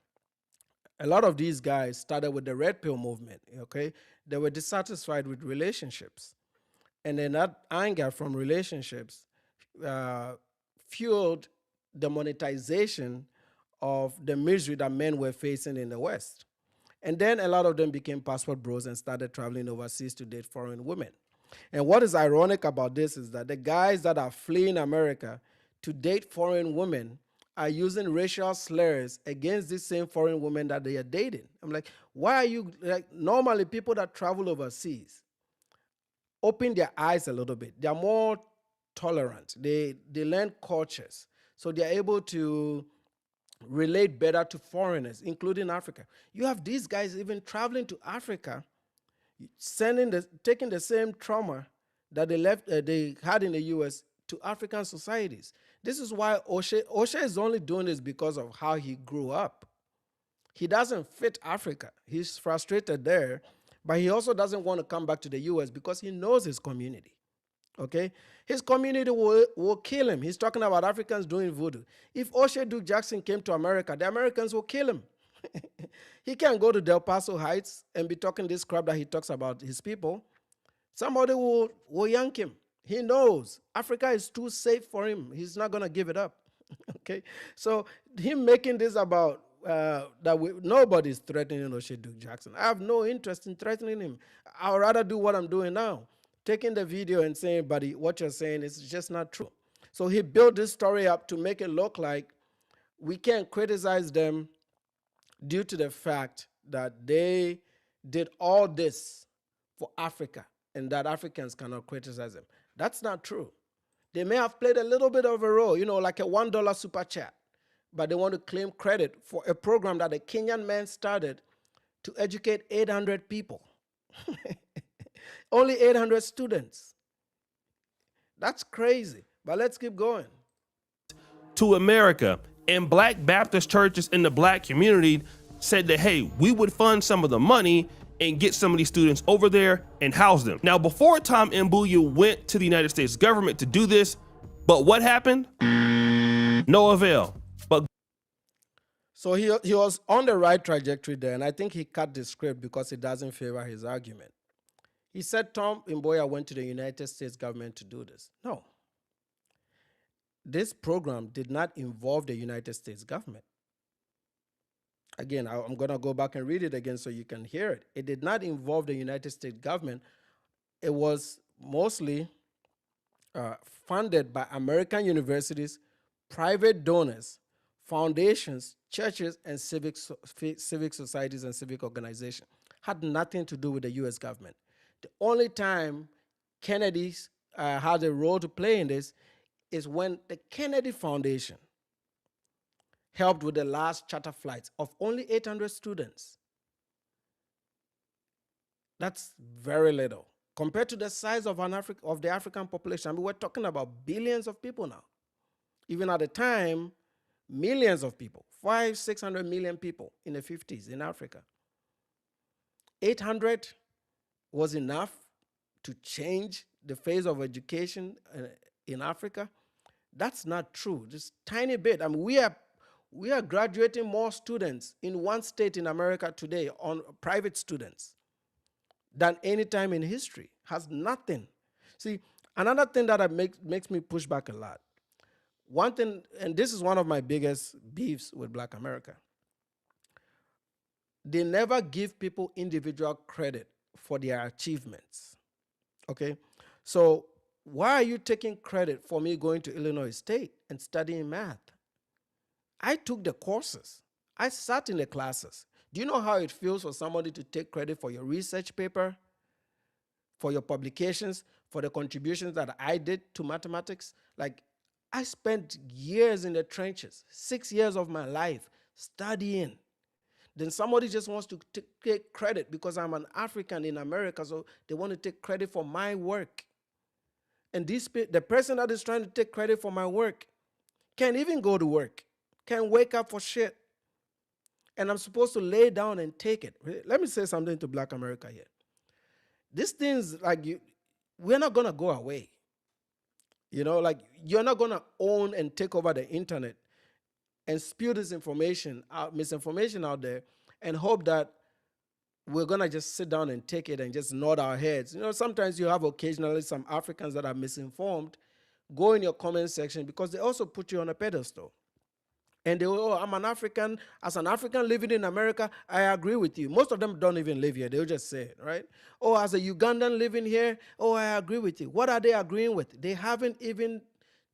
a lot of these guys started with the Red Pill movement, okay? They were dissatisfied with relationships. And then that anger from relationships fueled the monetization of the misery that men were facing in the West. And then a lot of them became passport bros and started traveling overseas to date foreign women. And what is ironic about this is that the guys that are fleeing America to date foreign women are using racial slurs against these same foreign women that they are dating. I'm like, why are you, like, normally people that travel overseas open their eyes a little bit. They are more tolerant. They learn cultures. So they are able to relate better to foreigners, including Africa. You have these guys even traveling to Africa, taking the same trauma that they had in the US to African societies. This is why Oshay is only doing this because of how he grew up. He doesn't fit Africa. He's frustrated there, but he also doesn't want to come back to the US because he knows his community. Okay? His community will kill him. He's talking about Africans doing voodoo. If Oshay Duke Jackson came to America, the Americans will kill him. He can't go to Del Paso Heights and be talking this crap that he talks about his people. Somebody will yank him. He knows Africa is too safe for him. He's not going to give it up. Okay? So him making this about nobody's threatening Oshay Duke Jackson. I have no interest in threatening him. I would rather do what I'm doing now, taking the video and saying, buddy, what you're saying is just not true. So he built this story up to make it look like we can't criticize them due to the fact that they did all this for Africa and that Africans cannot criticize them. That's not true. They may have played a little bit of a role, like a $1 super chat, but they want to claim credit for a program that a Kenyan man started to educate 800 people. Only 800 students. That's crazy, but let's keep going. To America, and Black Baptist churches in the Black community said that, hey, we would fund some of the money and get some of these students over there and house them. Now, before Tom Mbuya went to the United States government to do this, but what happened? No avail. So he was on the right trajectory there, and I think he cut the script because it doesn't favor his argument. He said Tom Mbuya went to the United States government to do this. No. This program did not involve the United States government. Again, I'm going to go back and read it again so you can hear it. It did not involve the United States government. It was mostly funded by American universities, private donors, foundations, churches, and civic societies and civic organizations. Had nothing to do with the U.S. government. The only time Kennedy's had a role to play in this is when the Kennedy Foundation helped with the last charter flights of only 800 students. That's very little compared to the size of of the African population. I mean, we're talking about billions of people now. Even at the time, millions of people, 600 million people in the 50s in Africa. 800 was enough to change the face of education in Africa. That's not true. Just tiny bit. I mean, we are graduating more students in one state in America today on private students than any time in history. Has nothing. See, another thing that makes me push back a lot. One thing, and this is one of my biggest beefs with Black America, they never give people individual credit for their achievements. Okay? So why are you taking credit for me going to Illinois State and studying math? I took the courses. I sat in the classes. Do you know how it feels for somebody to take credit for your research paper, for your publications, for the contributions that I did to mathematics? Like, I spent years in the trenches, 6 years of my life studying. Then somebody just wants to take credit because I'm an African in America, so they want to take credit for my work. And the person that is trying to take credit for my work can't even go to work, can't wake up for shit. And I'm supposed to lay down and take it. Let me say something to Black America here. These things, we're not going to go away. You know, like, you're not going to own and take over the internet and spew this misinformation out there and hope that we're going to just sit down and take it and just nod our heads. You know, sometimes you have occasionally some Africans that are misinformed go in your comment section because they also put you on a pedestal. And they will, oh, I'm an African. As an African living in America, I agree with you. Most of them don't even live here. They'll just say it, right? Oh, as a Ugandan living here, oh, I agree with you. What are they agreeing with? They haven't even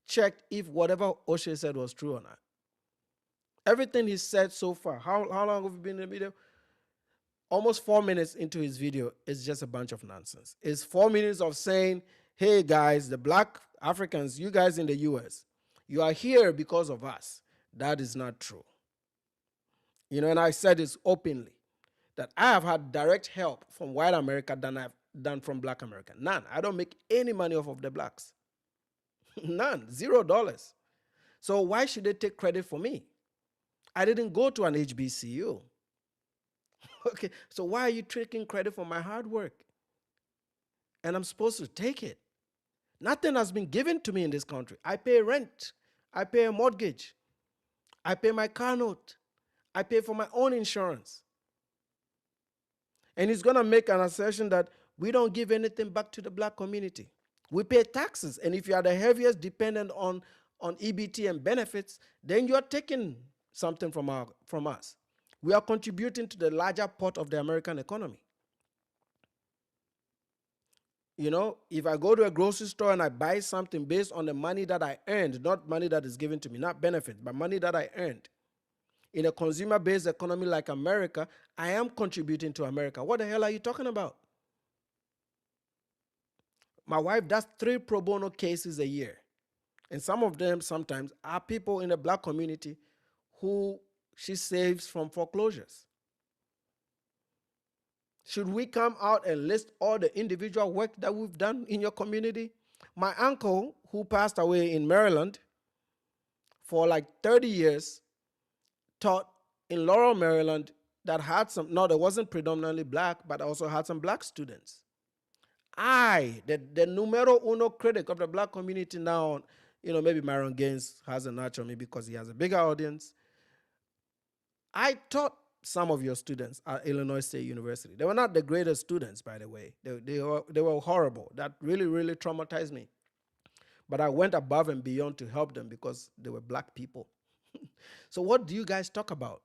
checked if whatever Oshay said was true or not. Everything he said so far, how long have we been in the video? Almost 4 minutes into his video is just a bunch of nonsense. It's 4 minutes of saying, hey guys, the Black Africans, you guys in the US, you are here because of us. That is not true. You know, and I said this openly, that I have had direct help from white America than I've done from Black America. None. I don't make any money off of the blacks. None. $0. So why should they take credit for me? I didn't go to an HBCU. Okay, so why are you taking credit for my hard work? And I'm supposed to take it. Nothing has been given to me in this country. I pay rent. I pay a mortgage. I pay my car note. I pay for my own insurance. And he's going to make an assertion that we don't give anything back to the Black community. We pay taxes. And if you are the heaviest dependent on EBT and benefits, then you are taking something from us. We are contributing to the larger part of the American economy. You know, if I go to a grocery store and I buy something based on the money that I earned, not money that is given to me, not benefits, but money that I earned, in a consumer-based economy like America, I am contributing to America. What the hell are you talking about? My wife does 3 pro bono cases a year. And some of them sometimes are people in the Black community who she saves from foreclosures. Should we come out and list all the individual work that we've done in your community? My uncle, who passed away in Maryland for like 30 years, taught in Laurel, Maryland, that had that wasn't predominantly Black, but also had some Black students. The numero uno critic of the Black community now, you know, maybe Myron Gaines has a notch on me because he has a bigger audience. I taught some of your students at Illinois State University. They were not the greatest students, by the way. They were horrible. That really, really traumatized me. But I went above and beyond to help them because they were Black people. So what do you guys talk about?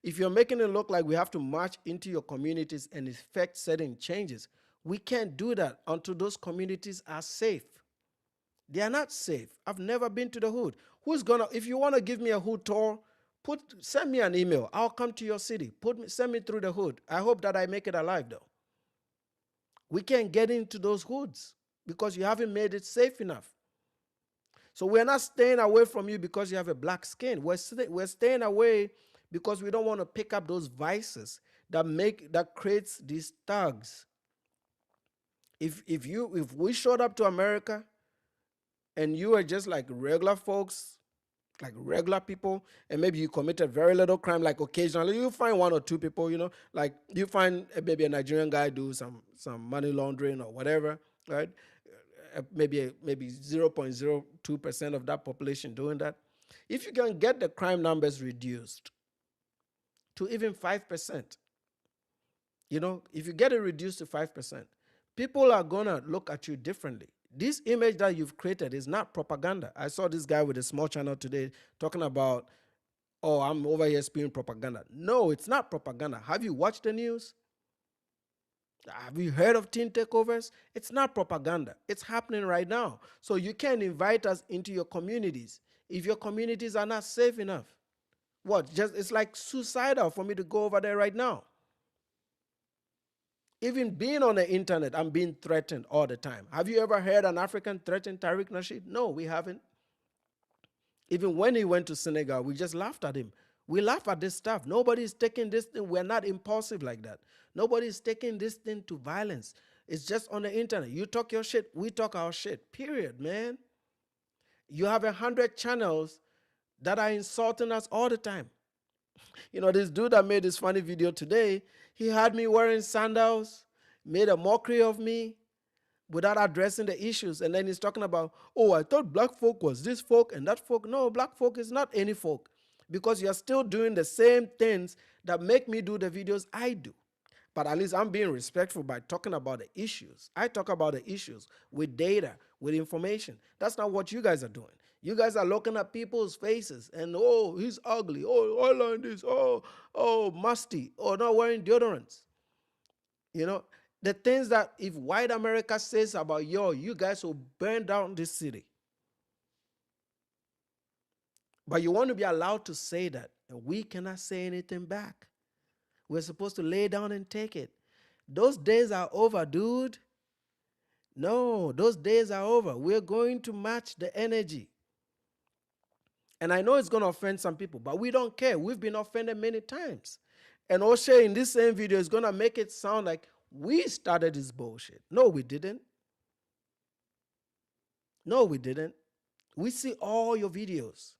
If you're making it look like we have to march into your communities and effect certain changes, we can't do that until those communities are safe. They are not safe. I've never been to the hood. If you want to give me a hood tour, send me an email. I'll come to your city. Send me through the hood. I hope that I make it alive though. We can't get into those hoods because you haven't made it safe enough. So we're not staying away from you because you have a black skin. We're staying away because we don't want to pick up those vices that creates these thugs. If we showed up to America and you were just like regular folks, like regular people, and maybe you committed very little crime, like occasionally you find one or two people, like you find maybe a Nigerian guy do some money laundering or whatever, right? Maybe 0.02% of that population doing that. If you can get the crime numbers reduced to even 5%, if you get it reduced to 5%, people are gonna look at you differently. This image that you've created is not propaganda. I saw this guy with a small channel today talking about, oh, I'm over here spewing propaganda. No, it's not propaganda. Have you watched the news? Have you heard of teen takeovers? It's not propaganda. It's happening right now. So you can't invite us into your communities if your communities are not safe enough. It's like suicidal for me to go over there right now. Even being on the internet, I'm being threatened all the time. Have you ever heard an African threaten Tariq Nasheed? No, we haven't. Even when he went to Senegal, we just laughed at him. We laugh at this stuff. Nobody's taking this thing. We're not impulsive like that. Nobody's taking this thing to violence. It's just on the internet. You talk your shit, we talk our shit. Period, man. You have 100 channels that are insulting us all the time. This dude that made this funny video today, he had me wearing sandals, made a mockery of me without addressing the issues. And then he's talking about, oh, I thought black folk was this folk and that folk. No, black folk is not any folk, because you're still doing the same things that make me do the videos I do. But at least I'm being respectful by talking about the issues. I talk about the issues with data, with information. That's not what you guys are doing. You guys are looking at people's faces and, oh, he's ugly. Oh, I learned this. Oh, musty. Oh, not wearing deodorants. The things that if white America says about you guys will burn down this city. But you want to be allowed to say that, and we cannot say anything back. We're supposed to lay down and take it. Those days are over, dude. No, those days are over. We're going to match the energy. And I know it's going to offend some people, but we don't care. We've been offended many times. And Oshay in this same video is going to make it sound like we started this bullshit. No, we didn't. No, we didn't. We see all your videos.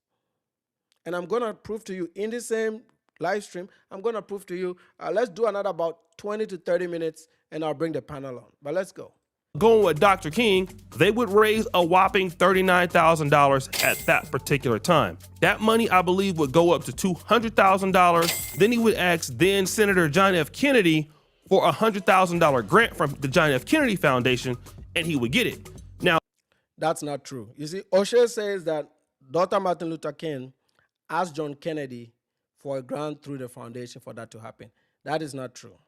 And I'm going to prove to you in the same live stream, I'm going to prove to you, let's do another about 20 to 30 minutes and I'll bring the panel on. But let's go. Going with Dr. King, they would raise a whopping $39,000 at that particular time. That money, I believe, would go up to $200,000. Then he would ask then Senator John F. Kennedy for a $100,000 grant from the John F. Kennedy Foundation, and he would get it. Now, that's not true. You see, Oshay says that Dr. Martin Luther King asked John Kennedy for a grant through the foundation for that to happen. That is not true.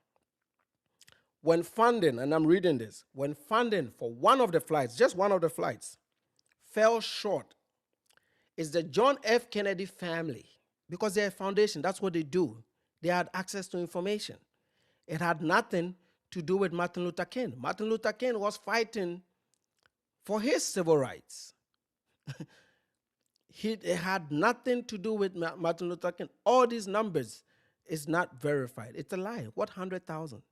When funding, and I'm reading this, when funding for one of the flights, just one of the flights, fell short, it's the John F. Kennedy family, because they're a foundation, that's what they do. They had access to information. It had nothing to do with Martin Luther King. Martin Luther King was fighting for his civil rights. It had nothing to do with Martin Luther King. All these numbers is not verified. It's a lie. What 100,000?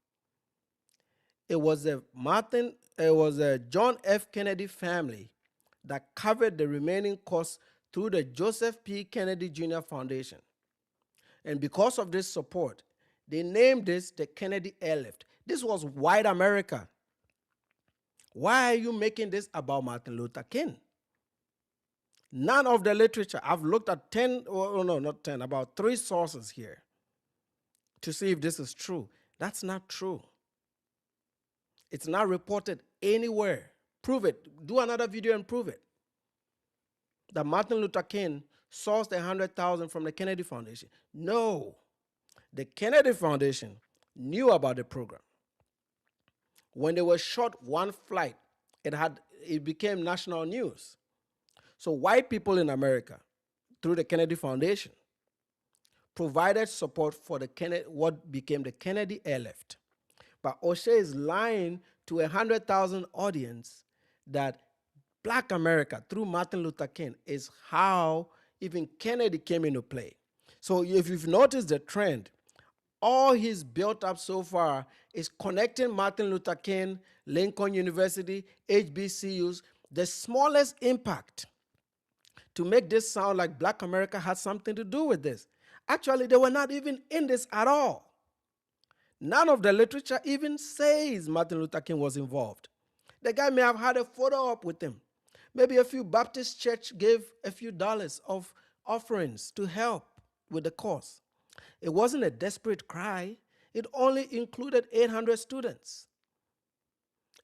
It was a John F. Kennedy family that covered the remaining costs through the Joseph P. Kennedy Jr. Foundation. And because of this support, they named this the Kennedy Airlift. This was white America. Why are you making this about Martin Luther King? None of the literature, I've looked at about 3 sources here to see if this is true. That's not true. It's not reported anywhere. Prove it. Do another video and prove it. That Martin Luther King sourced $100,000 from the Kennedy Foundation. No. The Kennedy Foundation knew about the program. When they were short one flight, it had it became national news. So white people in America, through the Kennedy Foundation, provided support for the what became the Kennedy airlift. But Oshay is lying to 100,000 audience that Black America through Martin Luther King is how even Kennedy came into play. So if you've noticed the trend, all he's built up so far is connecting Martin Luther King, Lincoln University, HBCUs, the smallest impact to make this sound like Black America had something to do with this. Actually, they were not even in this at all. None of the literature even says Martin Luther King was involved. The guy may have had a photo op with him. Maybe a few Baptist church gave a few dollars of offerings to help with the cause. It wasn't a desperate cry. It only included 800 students.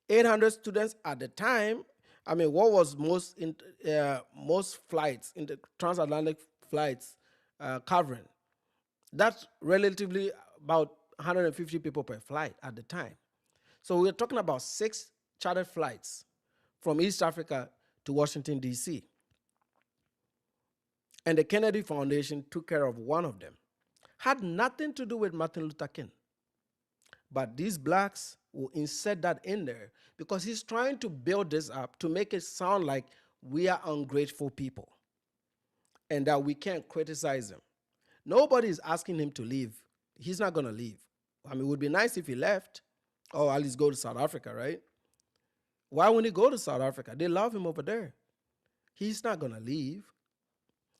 800 students at the time. I mean, what was most flights in the transatlantic flights covering? That's relatively about 150 people per flight at the time. So we're talking about 6 chartered flights from East Africa to Washington, D.C. And the Kennedy Foundation took care of one of them. Had nothing to do with Martin Luther King. But these blacks will insert that in there because he's trying to build this up to make it sound like we are ungrateful people and that we can't criticize him. Nobody is asking him to leave. He's not going to leave. I mean, it would be nice if he left or at least go to South Africa, right? Why wouldn't he go to South Africa? They love him over there. He's not going to leave.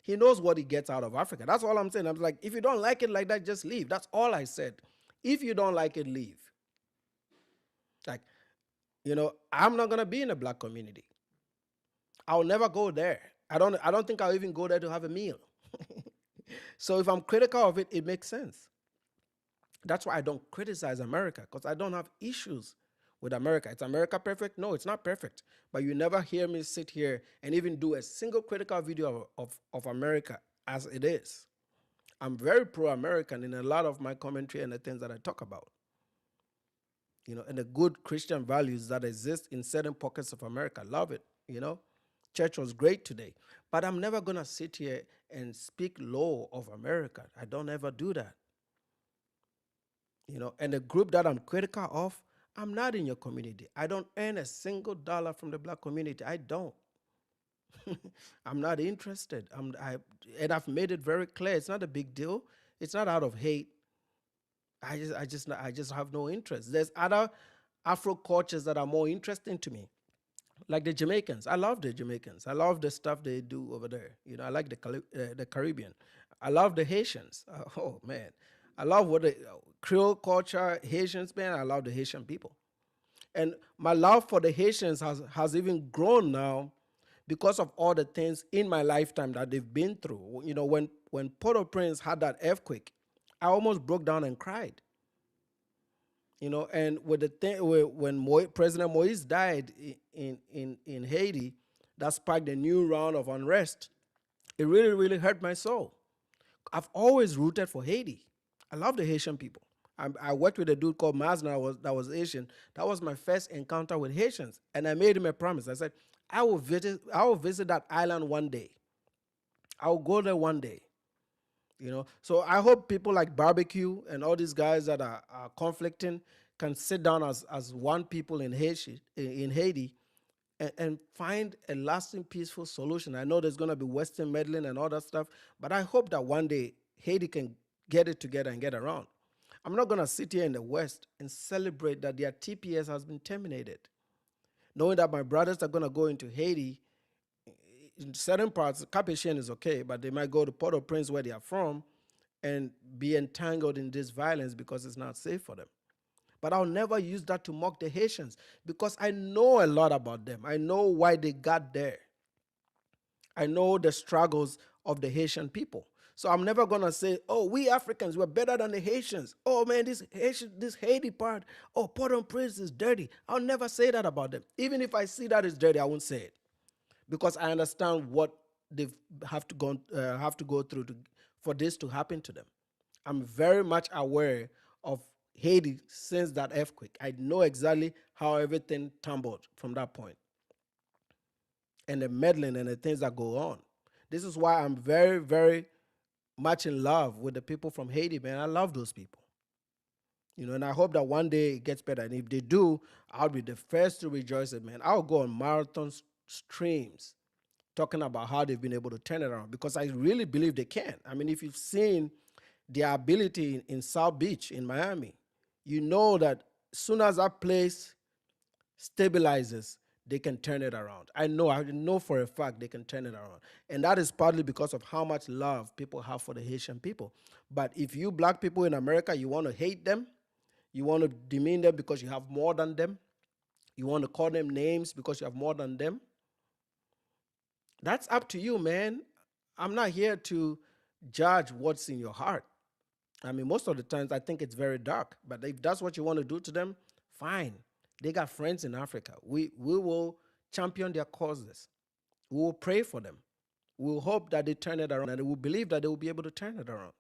He knows what he gets out of Africa. That's all I'm saying. I'm like, if you don't like it like that, just leave. That's all I said. If you don't like it, leave. Like, I'm not going to be in a Black community. I'll never go there. I don't think I'll even go there to have a meal. So if I'm critical of it, it makes sense. That's why I don't criticize America, because I don't have issues with America. Is America perfect? No, it's not perfect. But you never hear me sit here and even do a single critical video of America as it is. I'm very pro-American in a lot of my commentary and the things that I talk about. And the good Christian values that exist in certain pockets of America. Love it, Church was great today. But I'm never going to sit here and speak low of America. I don't ever do that. And the group that I'm critical of, I'm not in your community. I don't earn a single dollar from the Black community. I don't. I'm not interested. And I've made it very clear. It's not a big deal. It's not out of hate. I just have no interest. There's other Afro cultures that are more interesting to me, like the Jamaicans. I love the Jamaicans. I love the stuff they do over there. I like the Caribbean. I love the Haitians. Oh man, I love what the Creole culture, Haitians, man. I love the Haitian people, and my love for the Haitians has even grown now because of all the things in my lifetime that they've been through. When Port-au-Prince had that earthquake, I almost broke down and cried. And with the thing, when President Moise died in Haiti, that sparked a new round of unrest. It really, really hurt my soul. I've always rooted for Haiti. I love the Haitian people. I worked with a dude called Masna that was Asian. That was my first encounter with Haitians, and I made him a promise. I said, I will visit that island one day. I will go there one day. So I hope people like Barbecue and all these guys that are conflicting can sit down as one people in Haiti and find a lasting, peaceful solution. I know there's going to be Western meddling and all that stuff, but I hope that one day Haiti can get it together and get around. I'm not going to sit here in the West and celebrate that their TPS has been terminated, knowing that my brothers are going to go into Haiti. In certain parts, Cap-Haitien is okay, but they might go to Port-au-Prince where they are from and be entangled in this violence because it's not safe for them. But I'll never use that to mock the Haitians because I know a lot about them. I know why they got there. I know the struggles of the Haitian people. So I'm never going to say, oh, we Africans, we're better than the Haitians. Oh, man, this Haiti part, oh, Port-au-Prince is dirty. I'll never say that about them. Even if I see that it's dirty, I won't say it. Because I understand what they have to go through for this to happen to them. I'm very much aware of Haiti since that earthquake. I know exactly how everything tumbled from that point. and the meddling and the things that go on. This is why I'm very, very much in love with the people from Haiti, man. I love those people. And I hope that one day it gets better. And if they do, I'll be the first to rejoice it, man. I'll go on marathon streams talking about how they've been able to turn it around because I really believe they can. I mean, if you've seen their ability in South Beach in Miami, you know that as soon as that place stabilizes, they can turn it around. I know for a fact they can turn it around. And that is partly because of how much love people have for the Haitian people. But if you black people in America, you want to hate them, you want to demean them because you have more than them, you want to call them names because you have more than them, that's up to you, man. I'm not here to judge what's in your heart. I mean, most of the times I think it's very dark. But if that's what you want to do to them, fine. They got friends in Africa. We will champion their causes. We will pray for them. We will hope that they turn it around, and we will believe that they will be able to turn it around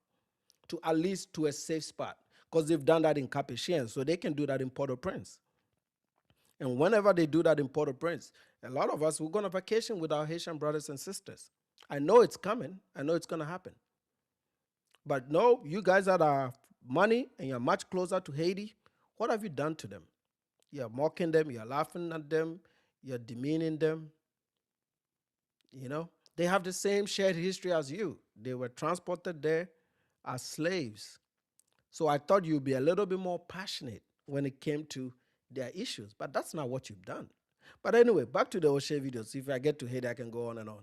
to at least to a safe spot. Because they've done that in Cap-Haitien, so they can do that in Port-au-Prince. And whenever they do that in Port-au-Prince, a lot of us will go on a vacation with our Haitian brothers and sisters. I know it's coming. I know it's going to happen. But no, you guys that are money and you're much closer to Haiti, what have you done to them? You're mocking them, you're laughing at them, you're demeaning them. They have the same shared history as you. They were transported there as slaves. So I thought you'd be a little bit more passionate when it came to their issues, but that's not what you've done. But anyway, back to the Oshay videos. If I get to Haiti, I can go on and on.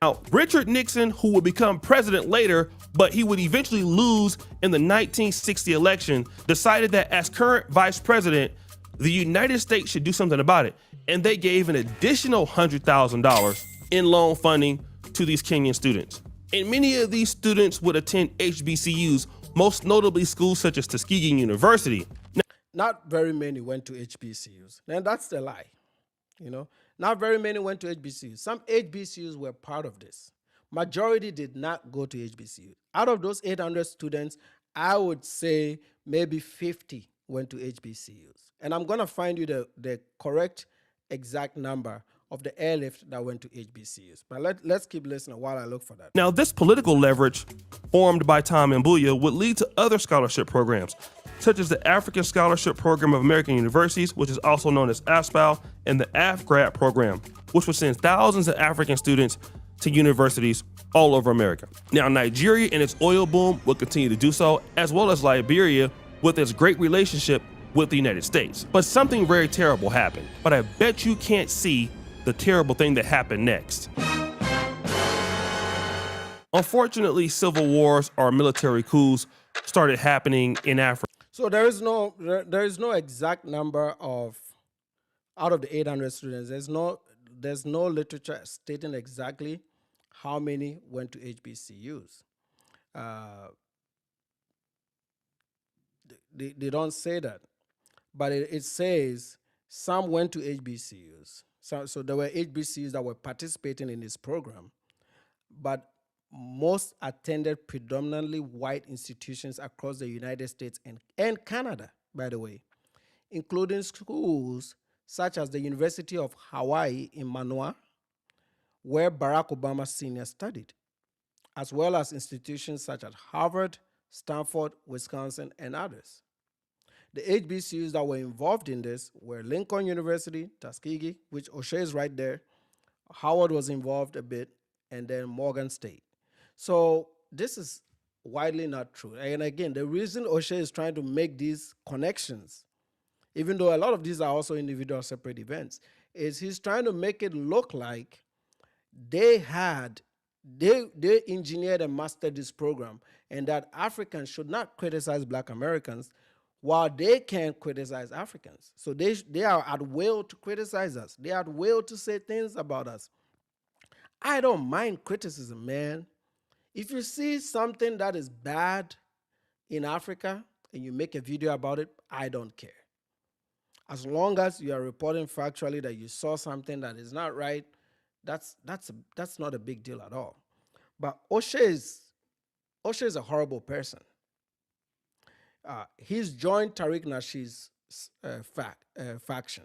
Now, Richard Nixon, who would become president later, but he would eventually lose in the 1960 election, decided that as current vice president, the United States should do something about it. And they gave an additional $100,000 in loan funding to these Kenyan students. And many of these students would attend HBCUs, most notably schools such as Tuskegee University. Not very many went to HBCUs. And that's the lie. Not very many went to HBCUs. Some HBCUs were part of this. Majority did not go to HBCUs. Out of those 800 students, I would say maybe 50 went to HBCUs. And I'm going to find you the correct exact number of the airlift that went to HBCUs. But let's keep listening while I look for that. Now, this political leverage formed by Tom and Mbuya would lead to other scholarship programs, such as the African Scholarship Program of American Universities, which is also known as AFSPAL, and the AFGRAD program, which would send thousands of African students to universities all over America. Now, Nigeria and its oil boom will continue to do so, as well as Liberia with its great relationship with the United States. But something very terrible happened. But I bet you can't see the terrible thing that happened next. Unfortunately, civil wars or military coups started happening in Africa. So there is no exact number of out of the 800 students. There's no literature stating exactly how many went to HBCUs. They don't say that, but it says some went to HBCUs. So there were HBCUs that were participating in this program, but most attended predominantly white institutions across the United States and Canada, by the way, including schools such as the University of Hawaii in Manoa, where Barack Obama Sr. studied, as well as institutions such as Harvard, Stanford, Wisconsin, and others. The HBCUs that were involved in this were Lincoln University, Tuskegee, which Oshay is right there. Howard was involved a bit, and then Morgan State. So this is widely not true. And again, the reason Oshay is trying to make these connections, even though a lot of these are also individual separate events, is he's trying to make it look like they engineered and mastered this program, and that Africans should not criticize Black Americans while they can't criticize Africans. So they are at will to criticize us. They are at will to say things about us. I don't mind criticism, man. If you see something that is bad in Africa and you make a video about it, I don't care. As long as you are reporting factually that you saw something that is not right, that's not a big deal at all. But Oshay is a horrible person. He's joined Tariq Nasheed's faction.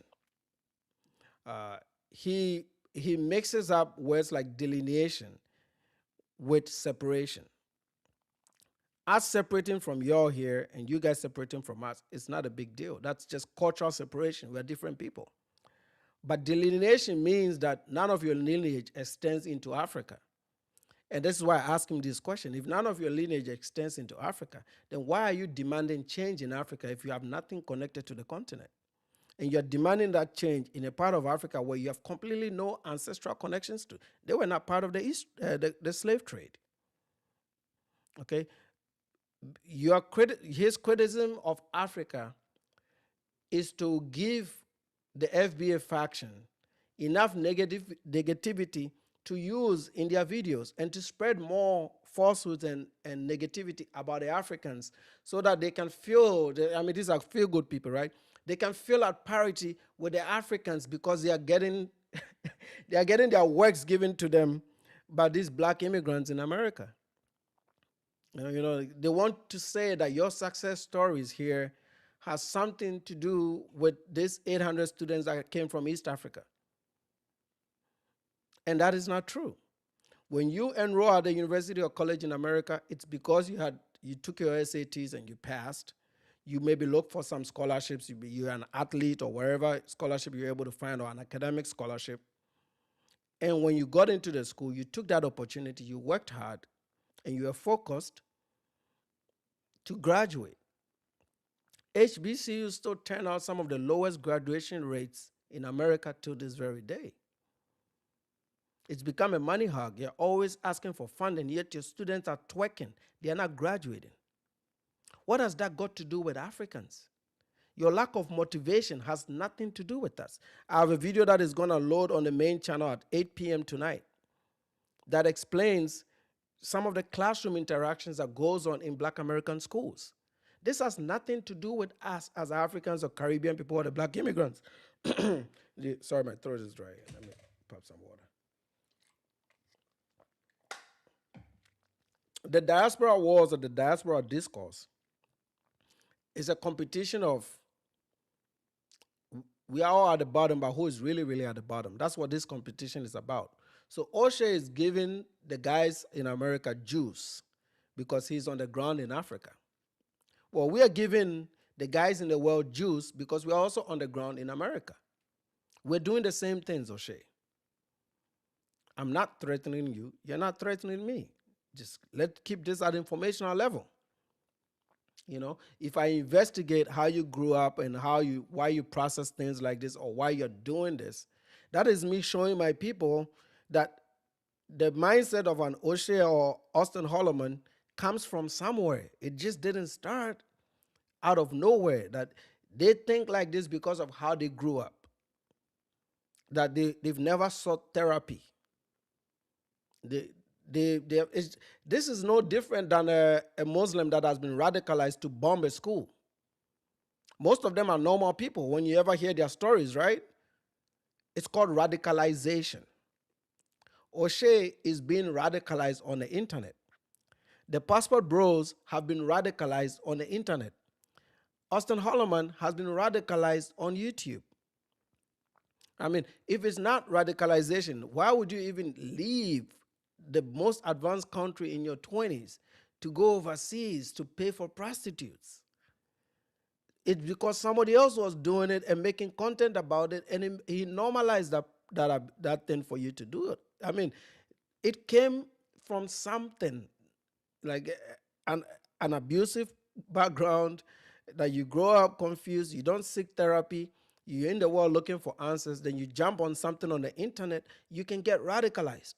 He he mixes up words like delineation with separation. Us separating from y'all here and you guys separating from us, it's not a big deal. That's just cultural separation. We're different people. But delineation means that none of your lineage extends into Africa. And this is why I ask him this question. If none of your lineage extends into Africa, then why are you demanding change in Africa if you have nothing connected to the continent? And you're demanding that change in a part of Africa where you have completely no ancestral connections to. They were not part of the slave trade. Okay? His criticism of Africa is to give the FBA faction enough negativity to use in their videos and to spread more falsehoods and negativity about the Africans so that they can feel, these are feel good people, right? They can feel at parity with the Africans because they are getting they are getting their works given to them by these black immigrants in America. They want to say that your success stories here has something to do with these 800 students that came from East Africa. And that is not true. When you enroll at a university or college in America, it's because you took your SATs and you passed. You maybe look for some scholarships. You're an athlete or wherever scholarship you're able to find, or an academic scholarship. And when you got into the school, you took that opportunity, you worked hard, and you were focused to graduate. HBCUs still turn out some of the lowest graduation rates in America to this very day. It's become a money hog. You're always asking for funding, yet your students are twerking. They are not graduating. What has that got to do with Africans? Your lack of motivation has nothing to do with us. I have a video that is going to load on the main channel at 8 p.m. tonight that explains some of the classroom interactions that goes on in Black American schools. This has nothing to do with us as Africans or Caribbean people or the black immigrants. Sorry, my throat is dry. Let me pop some water. The diaspora wars or the diaspora discourse is a competition of we are all at the bottom, but who is really, really at the bottom? That's what this competition is about. So Oshay is giving the guys in America juice because he's on the ground in Africa. Well, we are giving the guys in the world juice because we're also on the ground in America. We're doing the same things, Oshay. I'm not threatening you. You're not threatening me. Just let's keep this at informational level. If I investigate how you grew up and why you process things like this or why you're doing this, that is me showing my people that the mindset of an Oshay or Auston Holleman comes from somewhere. It just didn't start out of nowhere. That they think like this because of how they grew up. That they've never sought therapy. This is no different than a Muslim that has been radicalized to bomb a school. Most of them are normal people when you ever hear their stories, right? It's called radicalization. Oshay is being radicalized on the internet. The Passport Bros have been radicalized on the internet. Auston Holleman has been radicalized on YouTube. If it's not radicalization, why would you even leave the most advanced country in your 20s to go overseas to pay for prostitutes? It's because somebody else was doing it and making content about it, and he normalized that thing for you to do it. It came from something like an abusive background that you grow up confused, you don't seek therapy, you're in the world looking for answers, then you jump on something on the internet, you can get radicalized.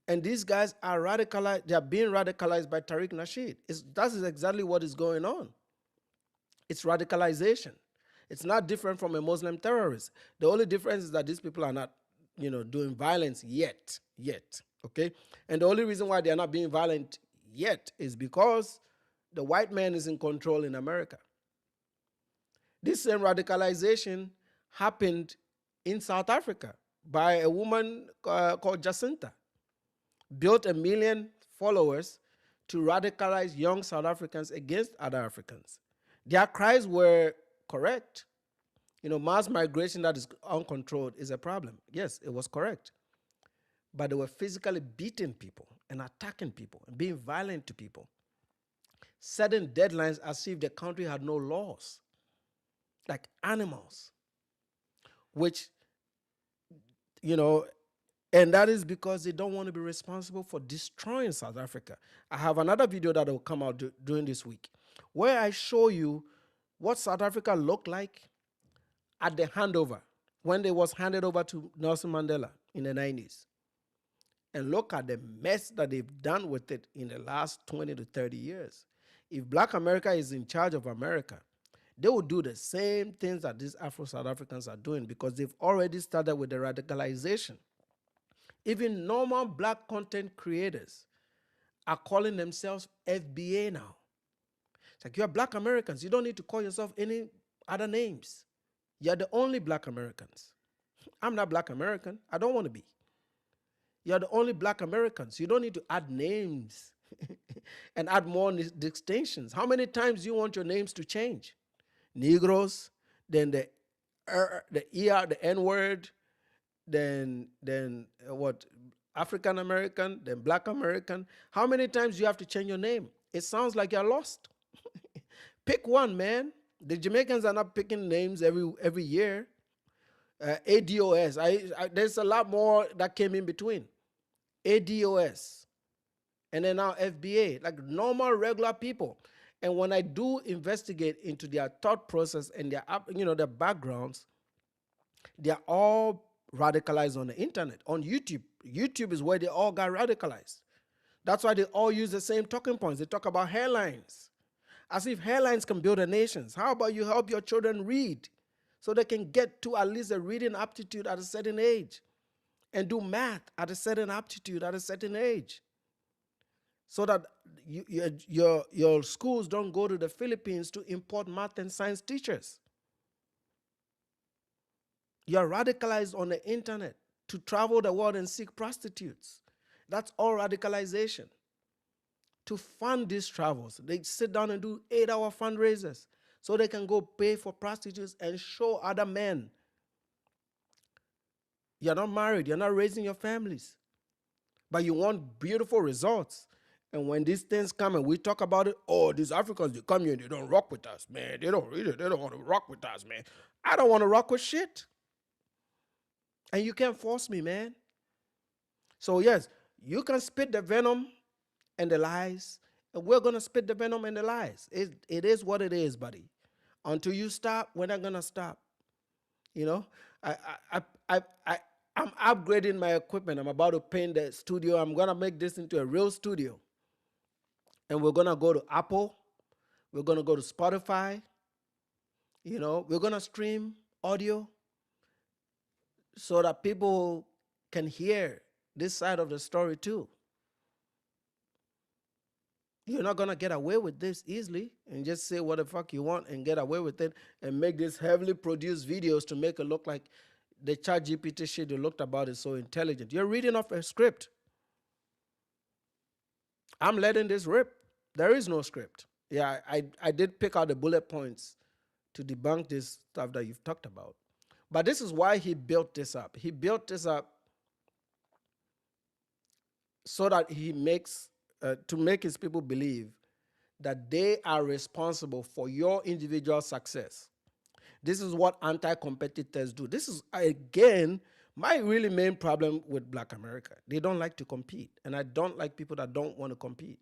And these guys are radicalized, they are being radicalized by Tariq Nasheed. That is exactly what is going on. It's radicalization. It's not different from a Muslim terrorist. The only difference is that these people are not, doing violence yet, okay? And the only reason why they are not being violent yet is because the white man is in control in America. This same radicalization happened in South Africa by a woman called Jacinta. Built 1 million followers to radicalize young South Africans against other Africans. Their cries were correct. Mass migration that is uncontrolled is a problem. Yes, it was correct. But they were physically beating people and attacking people and being violent to people, setting deadlines as if the country had no laws, like animals, which, you know, and that is because they don't want to be responsible for destroying South Africa. I have another video that will come out during this week where I show you what South Africa looked like at the handover when they was handed over to Nelson Mandela in the 90s. And look at the mess that they've done with it in the last 20 to 30 years. If Black America is in charge of America, they will do the same things that these Afro-South Africans are doing because they've already started with the radicalization. Even normal Black content creators are calling themselves FBA now. It's like, you're Black Americans. You don't need to call yourself any other names. You're the only Black Americans. I'm not Black American. I don't want to be. You're the only Black Americans. You don't need to add names and add more distinctions. How many times do you want your names to change? Negroes, then the the N-word, then what? African American, then Black American. How many times do you have to change your name? It sounds like you're lost. Pick one, man. The Jamaicans are not picking names every year. ADOS. There's a lot more that came in between. ADOS. And then now FBA, like normal, regular people. And when I do investigate into their thought process and their backgrounds, they're all radicalized on the internet, on YouTube. YouTube is where they all got radicalized. That's why they all use the same talking points. They talk about hairlines, as if hairlines can build a nation. How about you help your children read so they can get to at least a reading aptitude at a certain age and do math at a certain aptitude at a certain age, so that your schools don't go to the Philippines to import math and science teachers. You're radicalized on the internet to travel the world and seek prostitutes. That's all radicalization. To fund these travels, they sit down and do 8-hour fundraisers so they can go pay for prostitutes and show other men you're not married, you're not raising your families, but you want beautiful results. And when these things come and we talk about it, oh, these Africans, they come here and they don't rock with us, man. They don't want to rock with us, man. I don't want to rock with shit. And you can't force me, man. So yes, you can spit the venom and the lies, and we're gonna spit the venom and the lies. It is what it is, buddy. Until you stop, we're not gonna stop. You know, I I I I I'm upgrading my equipment. I'm about to paint the studio. I'm gonna make this into a real studio. And we're gonna go to Apple, we're gonna go to Spotify, we're gonna stream audio so that people can hear this side of the story too. You're not gonna get away with this easily and just say what the fuck you want and get away with it and make these heavily produced videos to make it look like the ChatGPT shit you looked about is so intelligent. You're reading off a script. I'm letting this rip. There is no script. Yeah, I did pick out the bullet points to debunk this stuff that you've talked about. But this is why he built this up. He built this up so that to make his people believe that they are responsible for your individual success. This is what anti-competitors do. This is, again, my really main problem with Black America. They don't like to compete, and I don't like people that don't want to compete.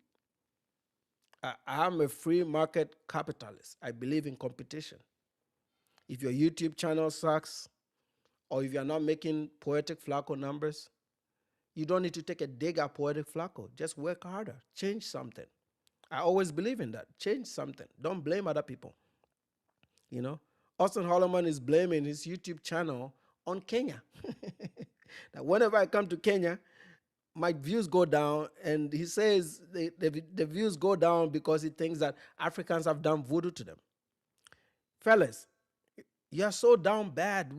I'm a free market capitalist. I believe in competition. If your YouTube channel sucks, or if you're not making Poetic Flacco numbers, you don't need to take a dig at Poetic Flacco. Just work harder. Change something. I always believe in that. Change something. Don't blame other people. Auston Holleman is blaming his YouTube channel on Kenya. That whenever I come to Kenya, my views go down, and he says the views go down because he thinks that Africans have done voodoo to them. Fellas, you're so down bad.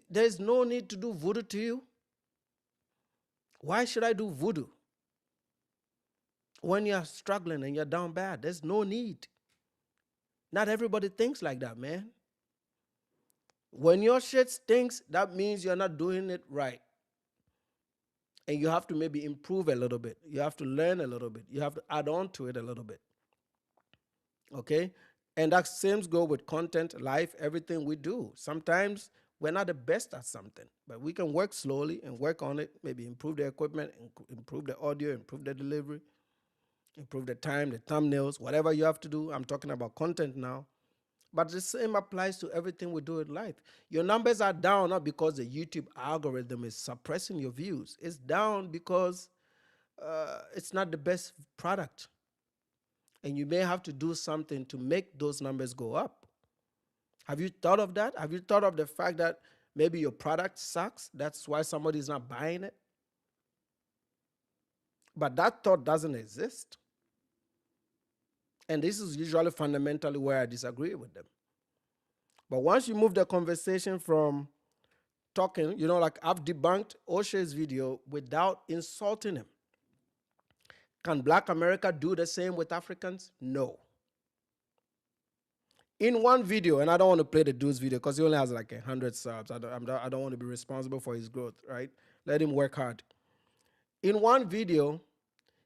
There's no need to do voodoo to you. Why should I do voodoo? When you're struggling and you're down bad, there's no need. Not everybody thinks like that, man. When your shit stinks, that means you're not doing it right. And you have to maybe improve a little bit. You have to learn a little bit. You have to add on to it a little bit. Okay? And that same go with content, life, everything we do. Sometimes we're not the best at something, but we can work slowly and work on it, maybe improve the equipment, improve the audio, improve the delivery, improve the time, the thumbnails, whatever you have to do. I'm talking about content now. But the same applies to everything we do in life. Your numbers are down not because the YouTube algorithm is suppressing your views. It's down because it's not the best product. And you may have to do something to make those numbers go up. Have you thought of that? Have you thought of the fact that maybe your product sucks? That's why somebody's not buying it? But that thought doesn't exist. And this is usually fundamentally where I disagree with them. But once you move the conversation from talking, like I've debunked Oshay's video without insulting him. Can Black America do the same with Africans? No. In one video, and I don't want to play the dude's video because he only has like 100 subs. I don't want to be responsible for his growth, right? Let him work hard. In one video,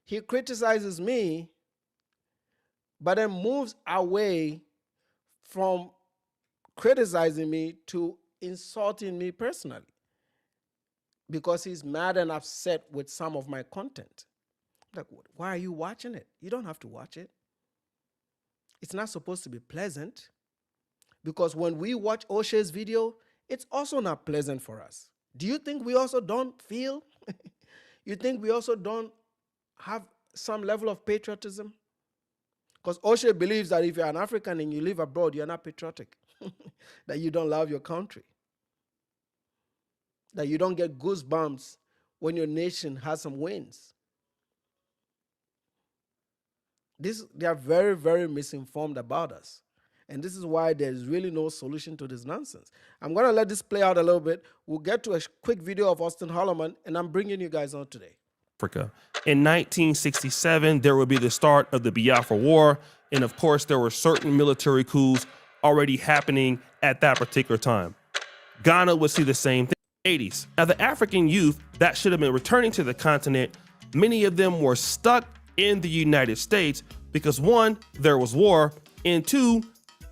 he criticizes me, but then moves away from criticizing me to insulting me personally because he's mad and upset with some of my content. Like, why are you watching it? You don't have to watch it. It's not supposed to be pleasant because when we watch Oshay's video, it's also not pleasant for us. Do you think we also don't feel? You think we also don't have some level of patriotism? Because Oshay believes that if you're an African and you live abroad, you're not patriotic, that you don't love your country, that you don't get goosebumps when your nation has some wins. They are very, very misinformed about us. And this is why there's really no solution to this nonsense. I'm going to let this play out a little bit. We'll get to a quick video of Auston Holleman, and I'm bringing you guys on today. Africa. In 1967, there would be the start of the Biafra War. And of course, there were certain military coups already happening at that particular time. Ghana would see the same thing in the 80s. Now, the African youth that should have been returning to the continent, many of them were stuck in the United States because one, there was war, and two,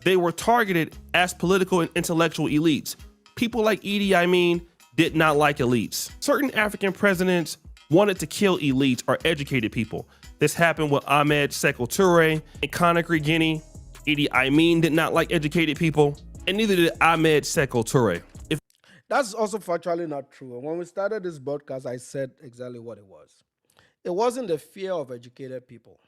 they were targeted as political and intellectual elites. People like Idi Amin did not like elites. Certain African presidents wanted to kill elites or educated people. This happened with Ahmed Sekou Toure in Conakry, Guinea. Idi Amin did not like educated people, and neither did Ahmed Sekou Toure. That's also factually not true. And when we started this broadcast, I said exactly what it was. It wasn't the fear of educated people.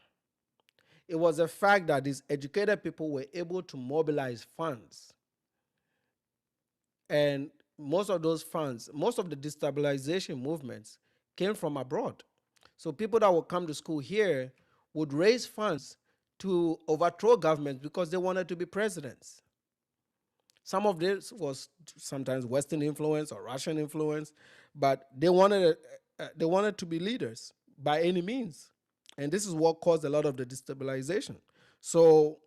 It was the fact that these educated people were able to mobilize funds. And most of those funds, most of the destabilization movements came from abroad. So people that would come to school here would raise funds to overthrow governments because they wanted to be presidents. Some of this was sometimes Western influence or Russian influence, but they wanted to be leaders by any means. And this is what caused a lot of the destabilization. So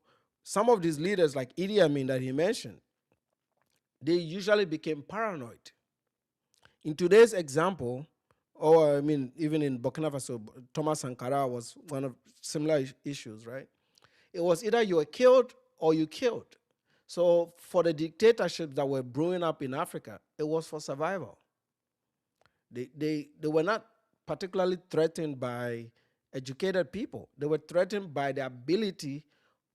some of these leaders like Idi Amin that he mentioned, they usually became paranoid. In today's example, or I mean, even in Burkina Faso, Thomas Sankara was one of similar issues, right? It was either you were killed or you killed. So for the dictatorships that were brewing up in Africa, it was for survival. They were not particularly threatened by educated people. They were threatened by the ability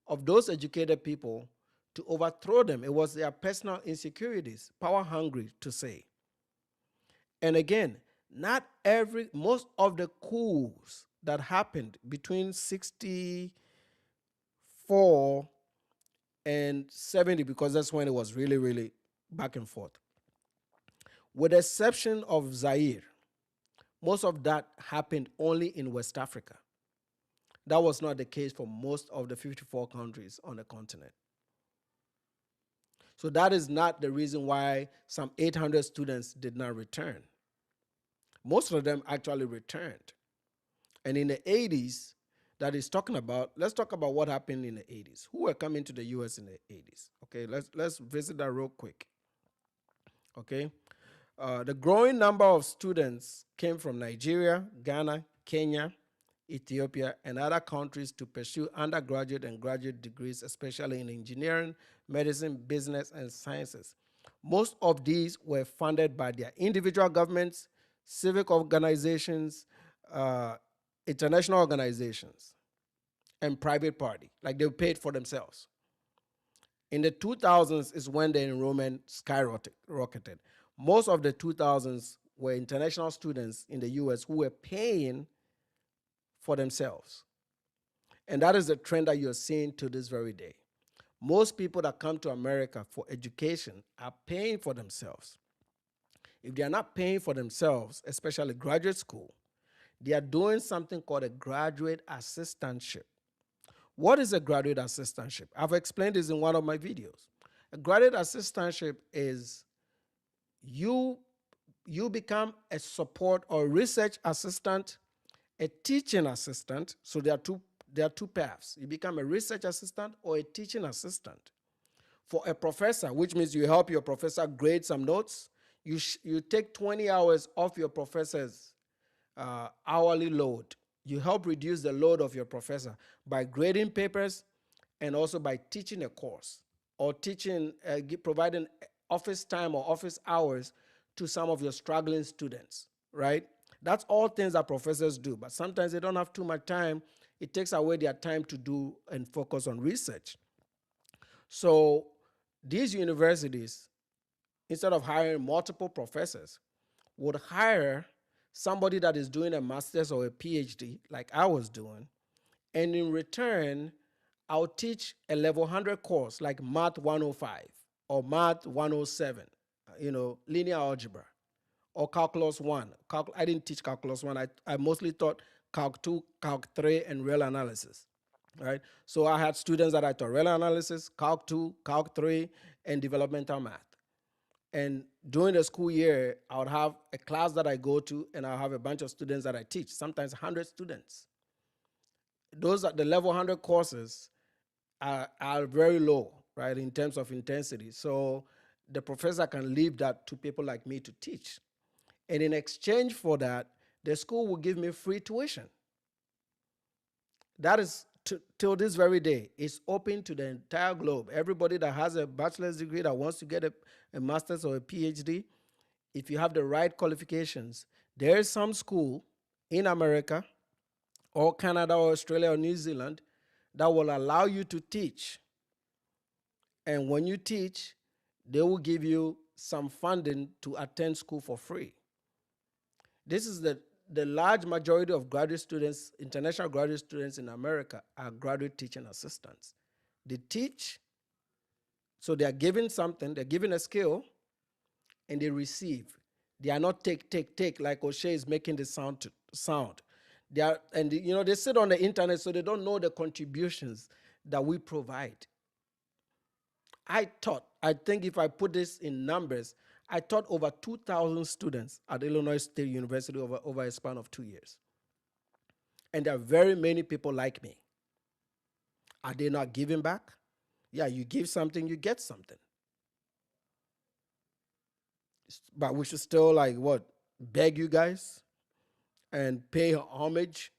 of those educated people to overthrow them. It was their personal insecurities, power hungry to say. And again, most of the coups that happened between 64 and 70, because that's when it was really, really back and forth. With the exception of Zaire, most of that happened only in West Africa. That was not the case for most of the 54 countries on the continent. So that is not the reason why some 800 students did not return. Most of them actually returned. And in the 80s, that is talking about, let's talk about what happened in the 80s. Who were coming to the US in the 80s? Okay, let's visit that real quick. Okay. The growing number of students came from Nigeria, Ghana, Kenya, Ethiopia, and other countries to pursue undergraduate and graduate degrees, especially in engineering, medicine, business, and sciences. Most of these were funded by their individual governments, civic organizations, uh, international organizations, and private party. Like they paid for themselves. In the 2000s is when the enrollment skyrocketed. Most of the 2000s were international students in the US who were paying for themselves. And that is the trend that you're seeing to this very day. Most people that come to America for education are paying for themselves. If they are not paying for themselves, especially graduate school, they are doing something called a graduate assistantship. What is a graduate assistantship? I've explained this in one of my videos. A graduate assistantship is you you become a support or research assistant, a teaching assistant. So there are two paths. You become a research assistant or a teaching assistant. For a professor, which means you help your professor grade some notes, you take 20 hours off your professor's hourly load. You help reduce the load of your professor by grading papers and also by teaching a course or providing office time or office hours to some of your struggling students, right? That's all things that professors do, but sometimes they don't have too much time. It takes away their time to do and focus on research. So these universities, instead of hiring multiple professors, would hire somebody that is doing a master's or a PhD, like I was doing, and in return, I'll teach a level 100 course like Math 105 or Math 107, linear algebra, or Calculus 1. I didn't teach Calculus 1. I mostly taught Calc 2, Calc 3, and real analysis, right? So I had students that I taught real analysis, Calc 2, Calc 3, and developmental math. And during the school year, I would have a class that I go to, and I'll have a bunch of students that I teach, sometimes 100 students. Those are the level 100 courses are very low, right, in terms of intensity. So the professor can leave that to people like me to teach. And in exchange for that, the school will give me free tuition. That is till this very day. It's open to the entire globe. Everybody that has a bachelor's degree that wants to get a master's or a PhD, if you have the right qualifications, there is some school in America or Canada or Australia or New Zealand that will allow you to teach. And when you teach, they will give you some funding to attend school for free. This is the large majority of graduate students, international graduate students in America, are graduate teaching assistants. They teach, so they are given something, they're given a skill, and they receive. They are not take like Oshay is making the sound. They are, and they sit on the internet, so they don't know the contributions that we provide. I think if I put this in numbers, I taught over 2,000 students at Illinois State University over a span of 2 years. And there are very many people like me. Are they not giving back? Yeah, you give something, you get something. But we should still beg you guys and pay homage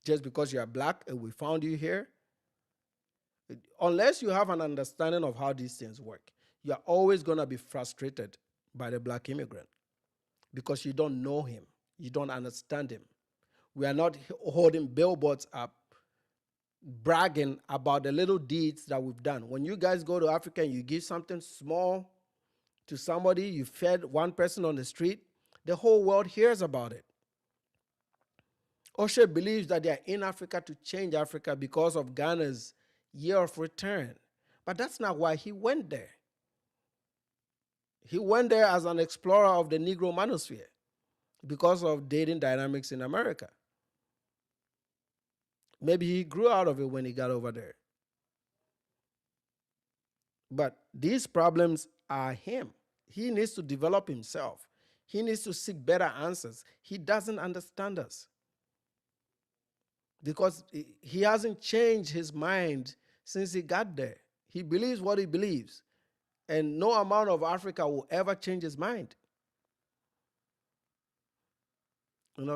just because you are black and we found you here. Unless you have an understanding of how these things work, you are always going to be frustrated by the black immigrant because you don't know him. You don't understand him. We are not holding billboards up bragging about the little deeds that we've done. When you guys go to Africa and you give something small to somebody, you fed one person on the street, the whole world hears about it. Oshay believes that they are in Africa to change Africa because of Ghana's year of return. But that's not why he went there. He went there as an explorer of the Negro manosphere because of dating dynamics in America. Maybe he grew out of it when he got over there. But these problems are him. He needs to develop himself. He needs to seek better answers. He doesn't understand us because he hasn't changed his mind since he got there. He believes what he believes. And no amount of Africa will ever change his mind.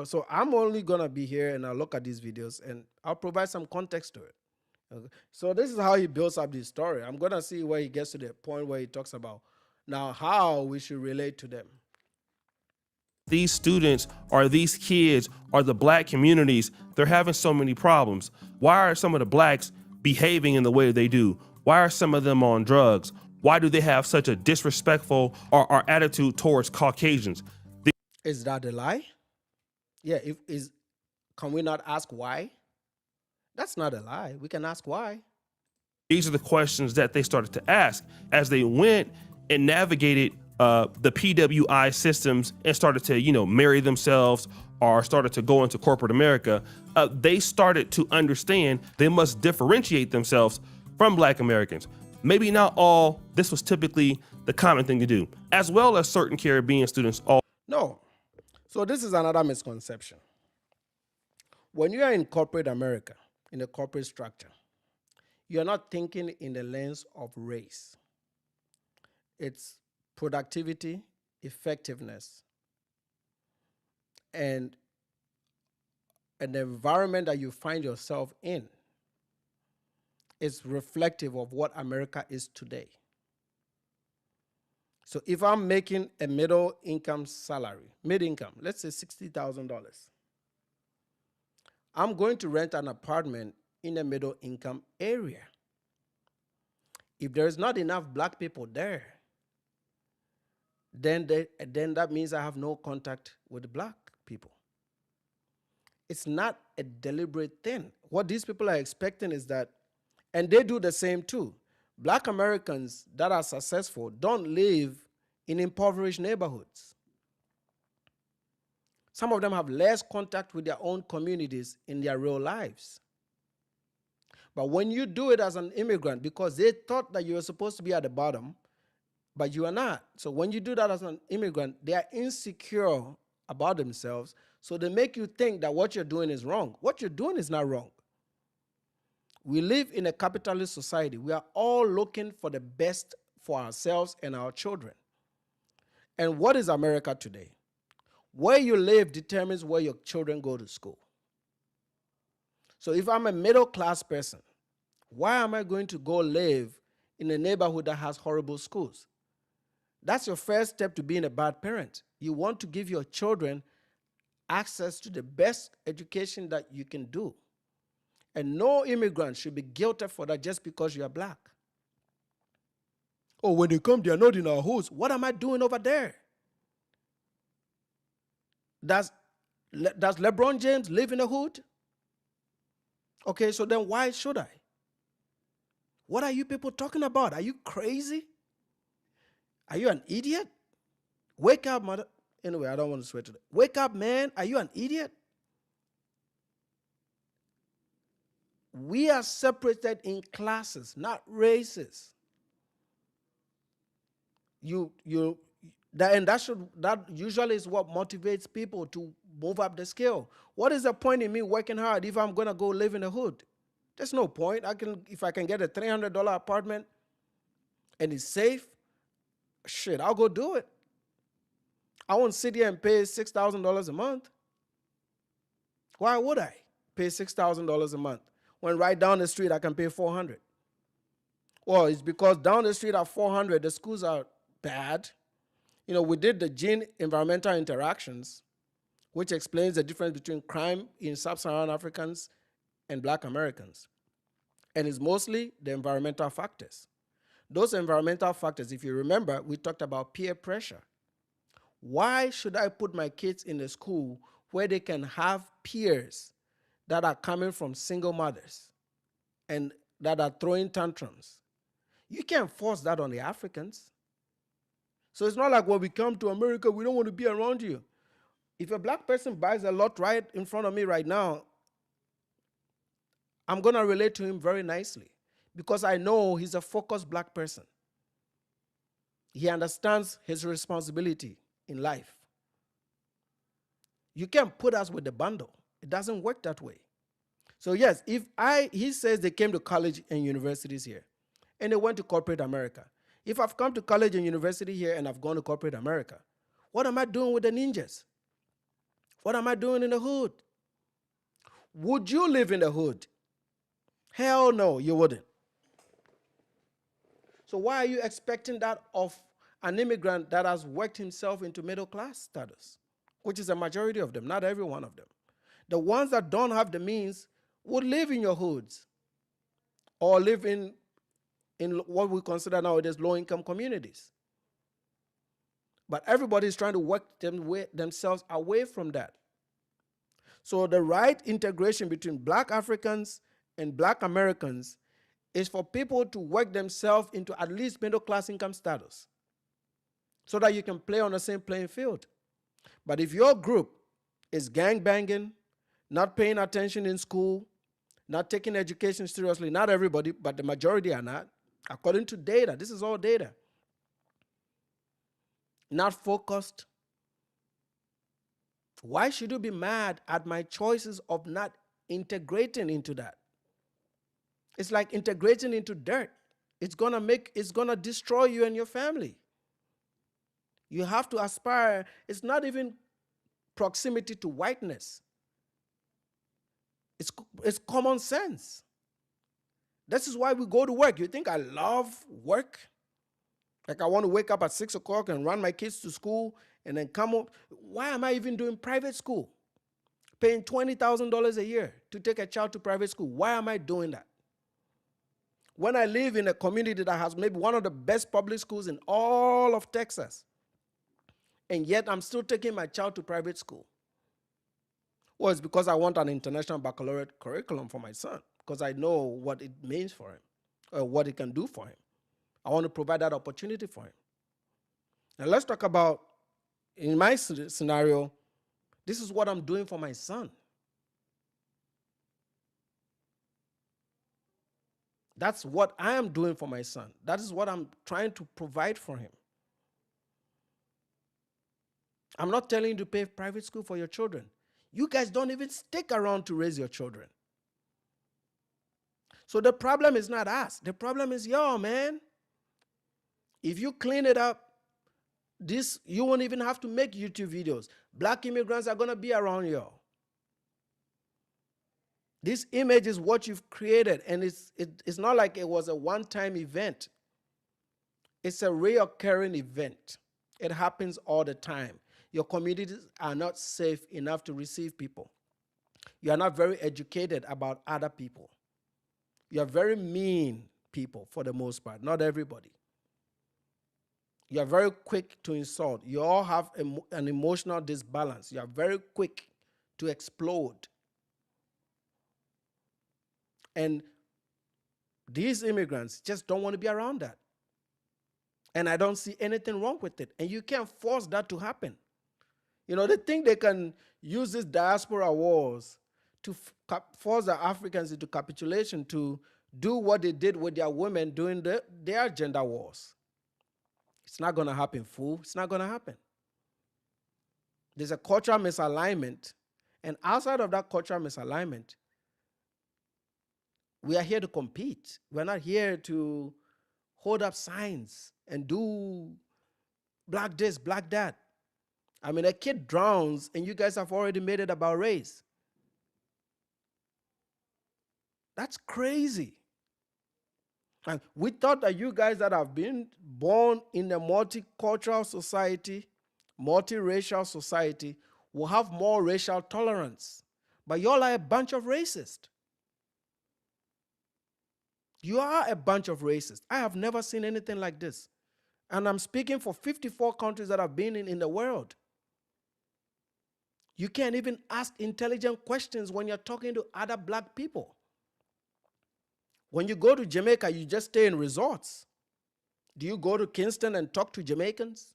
So I'm only gonna be here and I'll look at these videos and I'll provide some context to it. Okay. So this is how he builds up this story. I'm gonna see where he gets to the point where he talks about now how we should relate to them. These students or these kids or the black communities, they're having so many problems. Why are some of the blacks behaving in the way they do? Why are some of them on drugs? Why do they have such a disrespectful or attitude towards Caucasians? Is that a lie? Yeah, can we not ask why? That's not a lie. We can ask why. These are the questions that they started to ask as they went and navigated the PWI systems and started to, marry themselves or started to go into corporate America. They started to understand they must differentiate themselves from Black Americans. Maybe not all, this was typically the common thing to do, as well as certain Caribbean students. No. So this is another misconception. When you are in corporate America, in a corporate structure, you're not thinking in the lens of race. It's productivity, effectiveness, and the environment that you find yourself in is reflective of what America is today. So if I'm making a middle income salary, mid-income, let's say $60,000, I'm going to rent an apartment in a middle income area. If there's not enough black people there, then that means I have no contact with the black people. It's not a deliberate thing. What these people are expecting is that, and they do the same too. Black Americans that are successful don't live in impoverished neighborhoods. Some of them have less contact with their own communities in their real lives. But when you do it as an immigrant, because they thought that you were supposed to be at the bottom, but you are not. So when you do that as an immigrant, they are insecure about themselves. So they make you think that what you're doing is wrong. What you're doing is not wrong. We live in a capitalist society. We are all looking for the best for ourselves and our children. And what is America today? Where you live determines where your children go to school. So if I'm a middle-class person, why am I going to go live in a neighborhood that has horrible schools? That's your first step to being a bad parent. You want to give your children access to the best education that you can do. And no immigrant should be guilty for that just because you are black. Oh, when they come, they are not in our hoods. What am I doing over there? Does LeBron James live in a hood? Okay, so then why should I? What are you people talking about? Are you crazy? Are you an idiot? Wake up, mother. Anyway, I don't want to swear today. Wake up, man. Are you an idiot? We are separated in classes, not races. That usually is what motivates people to move up the scale. What is the point in me working hard if I'm gonna go live in the hood? There's no point. If I can get a $300 apartment and it's safe, shit, I'll go do it. I won't sit here and pay $6,000 a month. Why would I pay $6,000 a month when right down the street I can pay $400? Well, it's because down the street at $400, the schools are bad. We did the gene environmental interactions, which explains the difference between crime in sub-Saharan Africans and black Americans. And it's mostly the environmental factors. Those environmental factors, if you remember, we talked about peer pressure. Why should I put my kids in a school where they can have peers that are coming from single mothers and that are throwing tantrums? You can't force that on the Africans. So it's not like when we come to America, we don't want to be around you. If a black person buys a lot right in front of me right now, I'm going to relate to him very nicely because I know he's a focused black person. He understands his responsibility in life. You can't put us with the bundle. It doesn't work that way. So yes, he says they came to college and universities here and they went to corporate America. If I've come to college and university here and I've gone to corporate America, what am I doing with the ninjas? What am I doing in the hood? Would you live in the hood? Hell no, you wouldn't. So why are you expecting that of an immigrant that has worked himself into middle class status, which is a majority of them, not every one of them? The ones that don't have the means would live in your hoods or live in what we consider nowadays low-income communities. But everybody is trying to work themselves away from that. So the right integration between black Africans and black Americans is for people to work themselves into at least middle-class income status so that you can play on the same playing field. But if your group is gang-banging, not paying attention in school, not taking education seriously, not everybody, but the majority are not, according to data, this is all data, not focused, why should you be mad at my choices of not integrating into that? It's like integrating into dirt. It's gonna destroy you and your family. You have to aspire. It's not even proximity to whiteness. It's common sense. This is why we go to work. You think I love work? Like I want to wake up at 6 o'clock and run my kids to school and then come up. Why am I even doing private school? Paying $20,000 a year to take a child to private school. Why am I doing that? When I live in a community that has maybe one of the best public schools in all of Texas, and yet I'm still taking my child to private school. Well, it's because I want an international baccalaureate curriculum for my son, because I know what it means for him, or what it can do for him. I want to provide that opportunity for him. Now let's talk about, in my scenario, this is what I'm doing for my son. That's what I am doing for my son. That is what I'm trying to provide for him. I'm not telling you to pay private school for your children. You guys don't even stick around to raise your children. So the problem is not us. The problem is y'all, man. If you clean it up, you won't even have to make YouTube videos. Black immigrants are going to be around y'all. This image is what you've created, and it's not like it was a one-time event. It's a reoccurring event. It happens all the time. Your communities are not safe enough to receive people. You are not very educated about other people. You are very mean people for the most part, not everybody. You are very quick to insult. You all have an emotional disbalance. You are very quick to explode. And these immigrants just don't want to be around that. And I don't see anything wrong with it. And you can't force that to happen. You know, they think they can use these diaspora wars to force the Africans into capitulation to do what they did with their women during their gender wars. It's not going to happen, fool. It's not going to happen. There's a cultural misalignment. And outside of that cultural misalignment, we are here to compete. We're not here to hold up signs and do black this, black that. I mean, a kid drowns and you guys have already made it about race. That's crazy. And we thought that you guys that have been born in a multicultural society, multiracial society, will have more racial tolerance. But y'all are a bunch of racists. You are a bunch of racists. I have never seen anything like this. And I'm speaking for 54 countries that I've been in the world. You can't even ask intelligent questions when you're talking to other black people. When you go to Jamaica, you just stay in resorts. Do you go to Kingston and talk to Jamaicans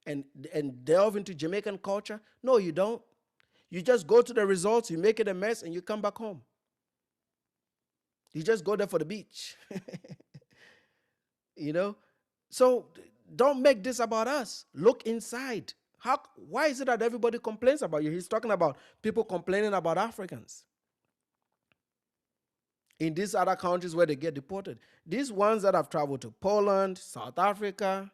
and delve into Jamaican culture? No, you don't. You just go to the resorts, you make it a mess, and you come back home. You just go there for the beach. You know? So don't make this about us. Look inside. Why is it that everybody complains about you? He's talking about people complaining about Africans. in these other countries where they get deported. These ones that have traveled to Poland, South Africa,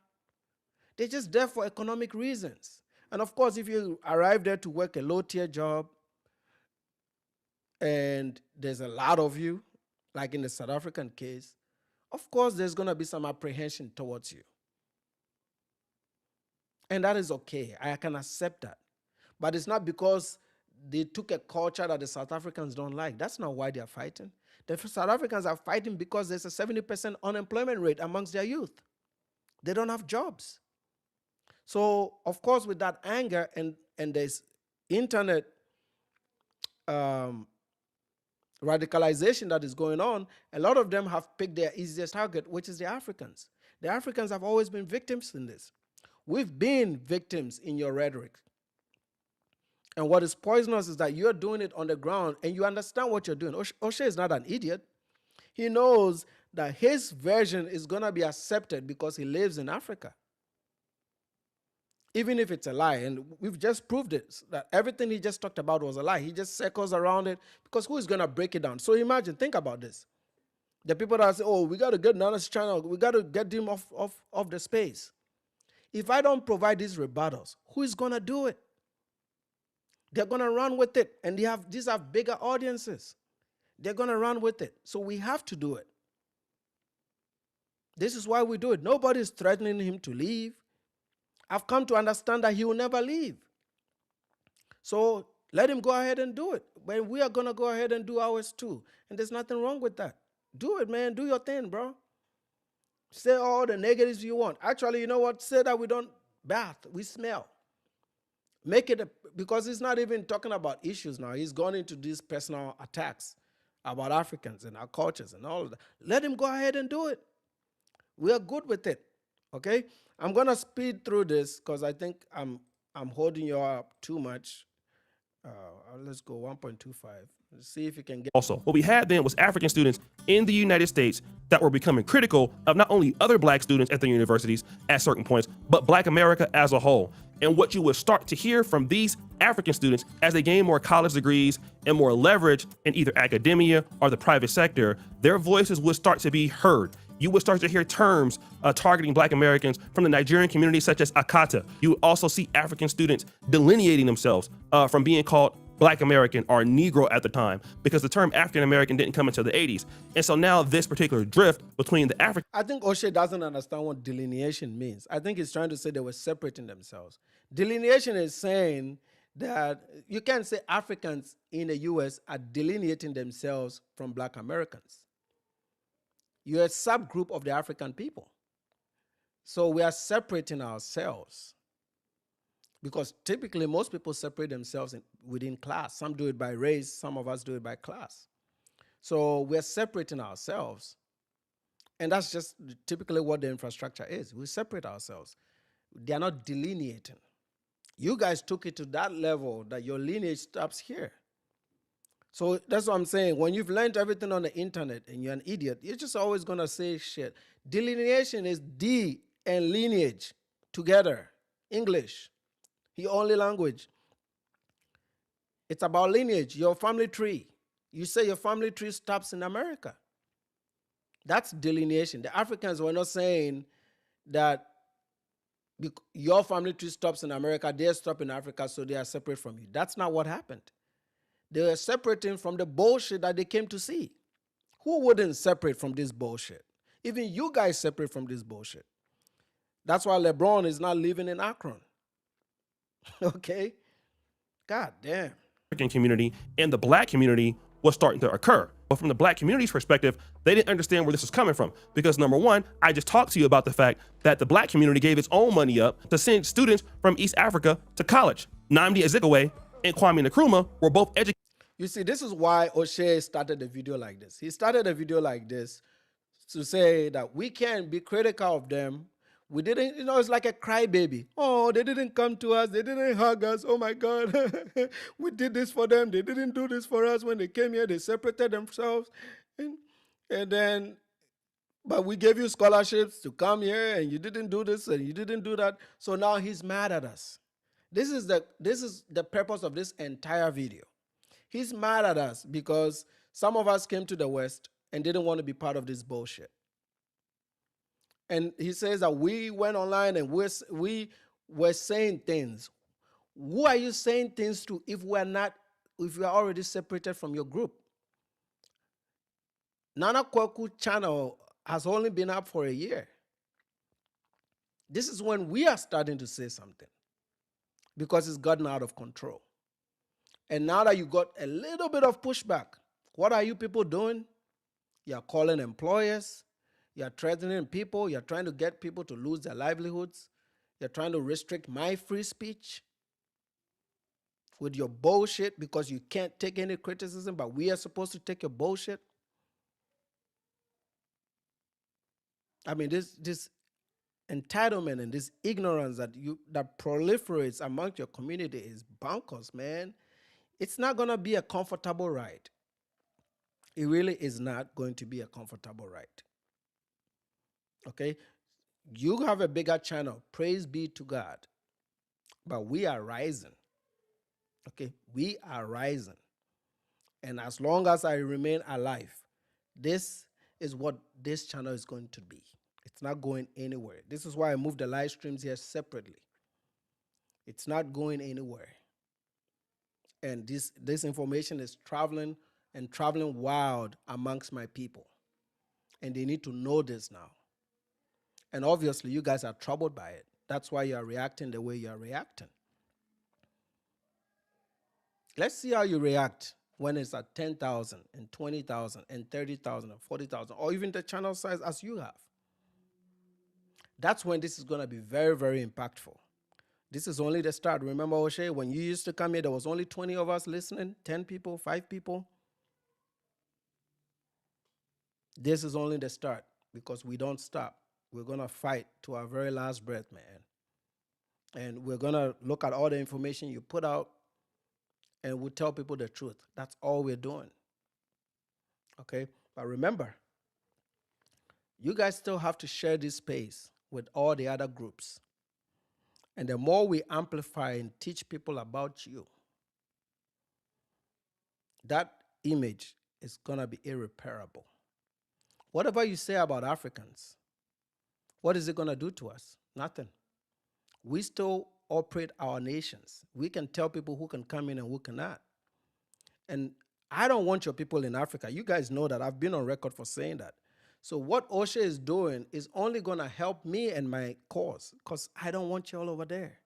they're just there for economic reasons. And of course, if you arrive there to work a low-tier job and there's a lot of you, like in the South African case, of course, there's going to be some apprehension towards you. And that is okay. I can accept that. But it's not because they took a culture that the South Africans don't like. That's not why they're fighting. The South Africans are fighting because there's a 70% unemployment rate amongst their youth. They don't have jobs. So, of course, with that anger and there's internet radicalization that is going on, a lot of them have picked their easiest target, which is the Africans. The Africans have always been victims in this. We've been victims in your rhetoric. And what is poisonous is that you're doing it on the ground and you understand what you're doing. Oshay is not an idiot. He knows that his version is going to be accepted because he lives in Africa. Even if it's a lie, and we've just proved it, that everything he just talked about was a lie. He just circles around it because who is going to break it down? So imagine, think about this. The people that say, oh, we got to get Nana's channel, we got to get him off the space. If I don't provide these rebuttals, who is going to do it? They're going to run with it, and these have bigger audiences. They're going to run with it. So we have to do it. This is why we do it. Nobody is threatening him to leave. I've come to understand that he will never leave. So let him go ahead and do it. But we are going to go ahead and do ours too. And there's nothing wrong with that. Do it, man. Do your thing, bro. Say all the negatives you want. Actually, you know what? Say that we don't bath, we smell. Make it, because he's not even talking about issues now. He's gone into these personal attacks about Africans and our cultures and all of that. Let him go ahead and do it. We are good with it, okay? I'm going to speed through this because I think I'm holding you up too much. Let's go 1.25. Let's see if you can get. Also, what we had then was African students in the United States that were becoming critical of not only other black students at the universities at certain points, but black America as a whole. And what you would start to hear from these African students as they gain more college degrees and more leverage in either academia or the private sector, their voices would start to be heard. You would start to hear terms targeting black Americans from the Nigerian community, such as Akata. You would also see African students delineating themselves from being called Black American or Negro at the time, because the term African American didn't come until the 80s. And so now this particular drift between the African. I think Oshay doesn't understand what delineation means. I think he's trying to say they were separating themselves. Delineation is saying that you can't say Africans in the US are delineating themselves from Black Americans. You're a subgroup of the African people. So we are separating ourselves. Because typically most people separate themselves within class. Some do it by race, some of us do it by class. So we're separating ourselves. And that's just typically what the infrastructure is. We separate ourselves. They are not delineating. You guys took it to that level that your lineage stops here. So that's what I'm saying. When you've learned everything on the internet and you're an idiot, you're just always going to say shit. Delineation is D and lineage together. English. The only language. It's about lineage, your family tree. You say your family tree stops in America. That's delineation. The Africans were not saying that your family tree stops in America, they stop in Africa, so they are separate from you. That's not what happened. They were separating from the bullshit that they came to see. Who wouldn't separate from this bullshit? Even you guys separate from this bullshit. That's why LeBron is not living in Akron. Okay? God damn. African community and the black community was starting to occur. But from the black community's perspective, they didn't understand where this was coming from. Because number one, I just talked to you about the fact that the black community gave its own money up to send students from East Africa to college. Nnamdi Azikiwe and Kwame Nkrumah were both educated. You see, this is why Oshay started a video like this. He started a video like this to say that we can't be critical of them. We didn't, it's like a crybaby. Oh, they didn't come to us. They didn't hug us. Oh my God. We did this for them. They didn't do this for us. When they came here, they separated themselves. And then, but we gave you scholarships to come here and you didn't do this and you didn't do that. So now he's mad at us. This is the purpose of this entire video. He's mad at us because Some of us came to the West and didn't want to be part of this bullshit. And he says that we went online and we were saying things. Who are you saying things to if we're not, if we are already separated from your group? Nana Kwaku channel has only been up for a year. This is when we are starting to say something because it's gotten out of control. And now that you got a little bit of pushback, what are you people doing? You're calling employers, you're threatening people, you're trying to get people to lose their livelihoods, you're trying to restrict my free speech with your bullshit because you can't take any criticism, but we are supposed to take your bullshit. I mean, this entitlement and this ignorance that proliferates among your community is bonkers, man. It's not gonna be a comfortable ride. It really is not going to be a comfortable ride. Okay? You have a bigger channel. Praise be to God. But we are rising. Okay? We are rising. And as long as I remain alive, this is what this channel is going to be. It's not going anywhere. This is why I moved the live streams here separately. It's not going anywhere. And this information is traveling and traveling wild amongst my people. And they need to know this now. And obviously, you guys are troubled by it. That's why you are reacting the way you are reacting. Let's see how you react when it's at 10,000 and 20,000 and 30,000 and 40,000, or even the channel size as you have. That's when this is going to be very, very impactful. This is only the start. Remember, Oshay, when you used to come here, there was only 20 of us listening, 10 people, 5 people. This is only the start because we don't stop. We're going to fight to our very last breath, man. And we're going to look at all the information you put out and we'll tell people the truth. That's all we're doing. Okay? But remember, you guys still have to share this space with all the other groups. And the more we amplify and teach people about you, that image is going to be irreparable. Whatever you say about Africans, what is it going to do to us? Nothing. We still operate our nations. We can tell people who can come in and who cannot. And I don't want your people in Africa. You guys know that. I've been on record for saying that. So what Oshay is doing is only going to help me and my cause because I don't want you all over there.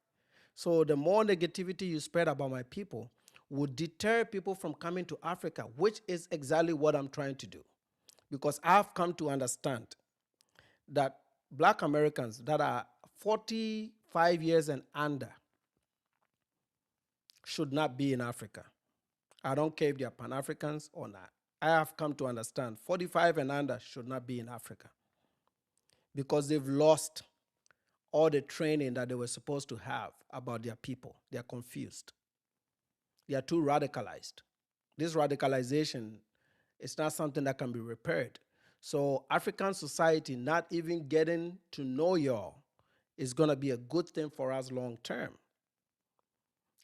So the more negativity you spread about my people would deter people from coming to Africa, which is exactly what I'm trying to do. Because I've come to understand that Black Americans that are 45 years and under should not be in Africa. I don't care if they are Pan-Africans or not. I have come to understand 45 and under should not be in Africa because they've lost all the training that they were supposed to have about their people. They are confused. They are too radicalized. This radicalization is not something that can be repaired. So African society not even getting to know y'all is going to be a good thing for us long term.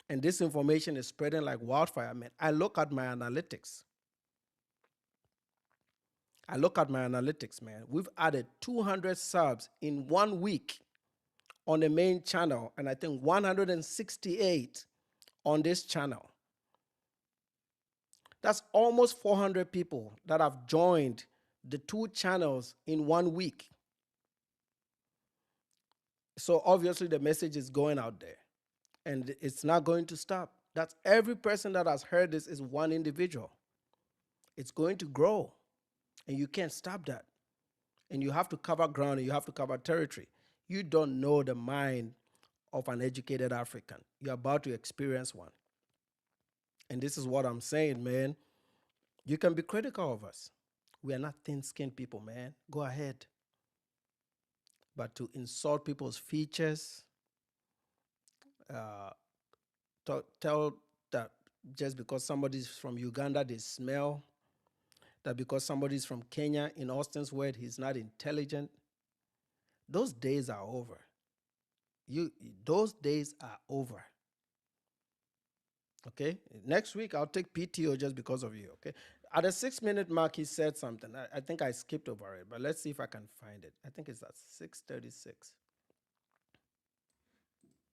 And this information is spreading like wildfire, man. I look at my analytics. Man. We've added 200 subs in 1 week on the main channel, and I think 168 on this channel. That's almost 400 people that have joined the 2 channels in 1 week. So obviously the message is going out there and it's not going to stop. That's every person that has heard this is one individual. It's going to grow and you can't stop that. And you have to cover ground and you have to cover territory. You don't know the mind of an educated African. You're about to experience one. And this is what I'm saying, man. You can be critical of us. We are not thin-skinned people, man. Go ahead. But to insult people's features, tell that just because somebody's from Uganda, they smell, that because somebody's from Kenya, in Austin's word, he's not intelligent. Those days are over. Those days are over. Okay. Next week, I'll take PTO just because of you. Okay. At the 6 minute mark, he said something. I think I skipped over it, but let's see if I can find it. I think it's at 6:36.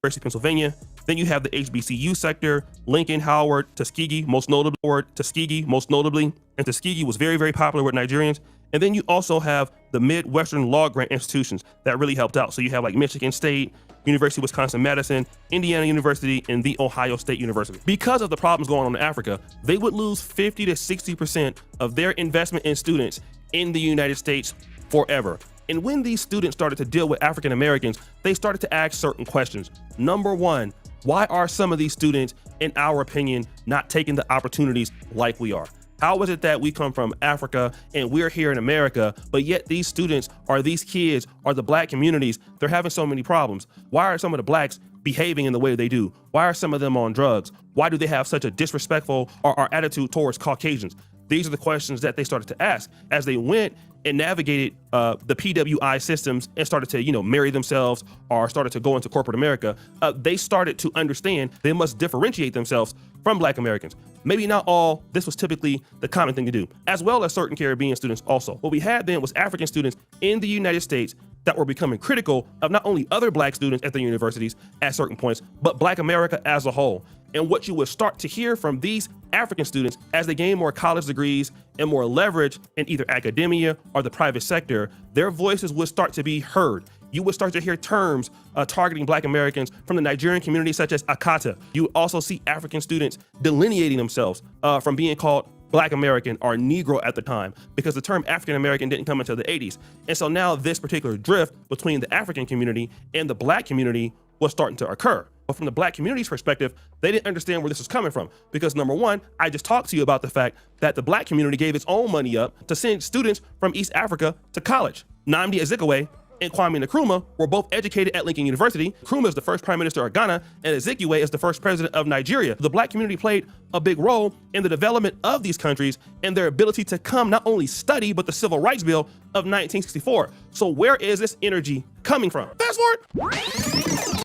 University of Pennsylvania. Then you have the HBCU sector, Lincoln, Howard, Tuskegee, most notably, and Tuskegee was very, very popular with Nigerians. And then you also have the Midwestern law grant institutions that really helped out. So you have like Michigan State, University of Wisconsin-Madison, Indiana University, and the Ohio State University. Because of the problems going on in Africa, they would lose 50 to 60% of their investment in students in the United States forever. And when these students started to deal with African Americans, they started to ask certain questions. Number one, why are some of these students, in our opinion, not taking the opportunities like we are? How is it that we come from Africa and we're here in America, but yet these students or these kids or the black communities, they're having so many problems? Why are some of the blacks behaving in the way they do? Why are some of them on drugs? Why do they have such a disrespectful or attitude towards Caucasians? These are the questions that they started to ask as they went and navigated the PWI systems and started to, marry themselves or started to go into corporate America. They started to understand they must differentiate themselves from Black Americans. Maybe not all, this was typically the common thing to do, as well as certain Caribbean students also. What we had then was African students in the United States that were becoming critical of not only other black students at the universities at certain points, but Black America as a whole. And what you would start to hear from these African students as they gain more college degrees and more leverage in either academia or the private sector, their voices would start to be heard. You would start to hear terms targeting Black Americans from the Nigerian community, such as Akata. You would also see African students delineating themselves from being called Black American or Negro at the time, because the term African American didn't come until the 80s. And so now this particular drift between the African community and the Black community was starting to occur. But from the Black community's perspective, they didn't understand where this was coming from. Because number one, I just talked to you about the fact that the Black community gave its own money up to send students from East Africa to college. Nnamdi Azikiwe and Kwame Nkrumah were both educated at Lincoln University. Nkrumah is the first prime minister of Ghana, and Azikiwe is the first president of Nigeria. The Black community played a big role in the development of these countries and their ability to come not only study, but the Civil Rights Bill of 1964. So where is this energy coming from? Fast forward.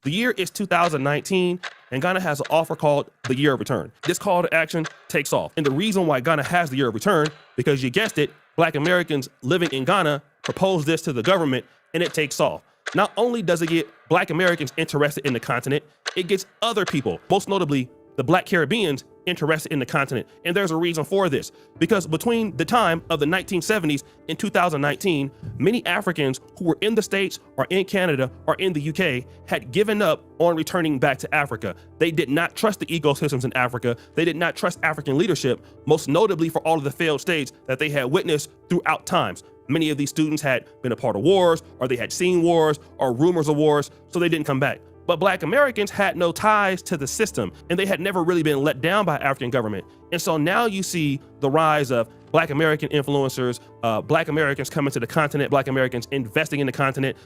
The year is 2019, and Ghana has an offer called the Year of Return. This call to action takes off. And the reason why Ghana has the Year of Return, because you guessed it, Black Americans living in Ghana propose this to the government, and it takes off. Not only does it get Black Americans interested in the continent, it gets other people, most notably the Black Caribbeans, interested in the continent. And there's a reason for this, because between the time of the 1970s and 2019, many Africans who were in the States or in Canada or in the UK had given up on returning back to Africa. They did not trust the ecosystems in Africa. They did not trust African leadership, most notably for all of the failed states that they had witnessed throughout times. Many of these students had been a part of wars, or they had seen wars or rumors of wars, so they didn't come back. But Black Americans had no ties to the system, and they had never really been let down by African government. And so now you see the rise of Black American influencers, Black Americans coming to the continent, Black Americans investing in the continent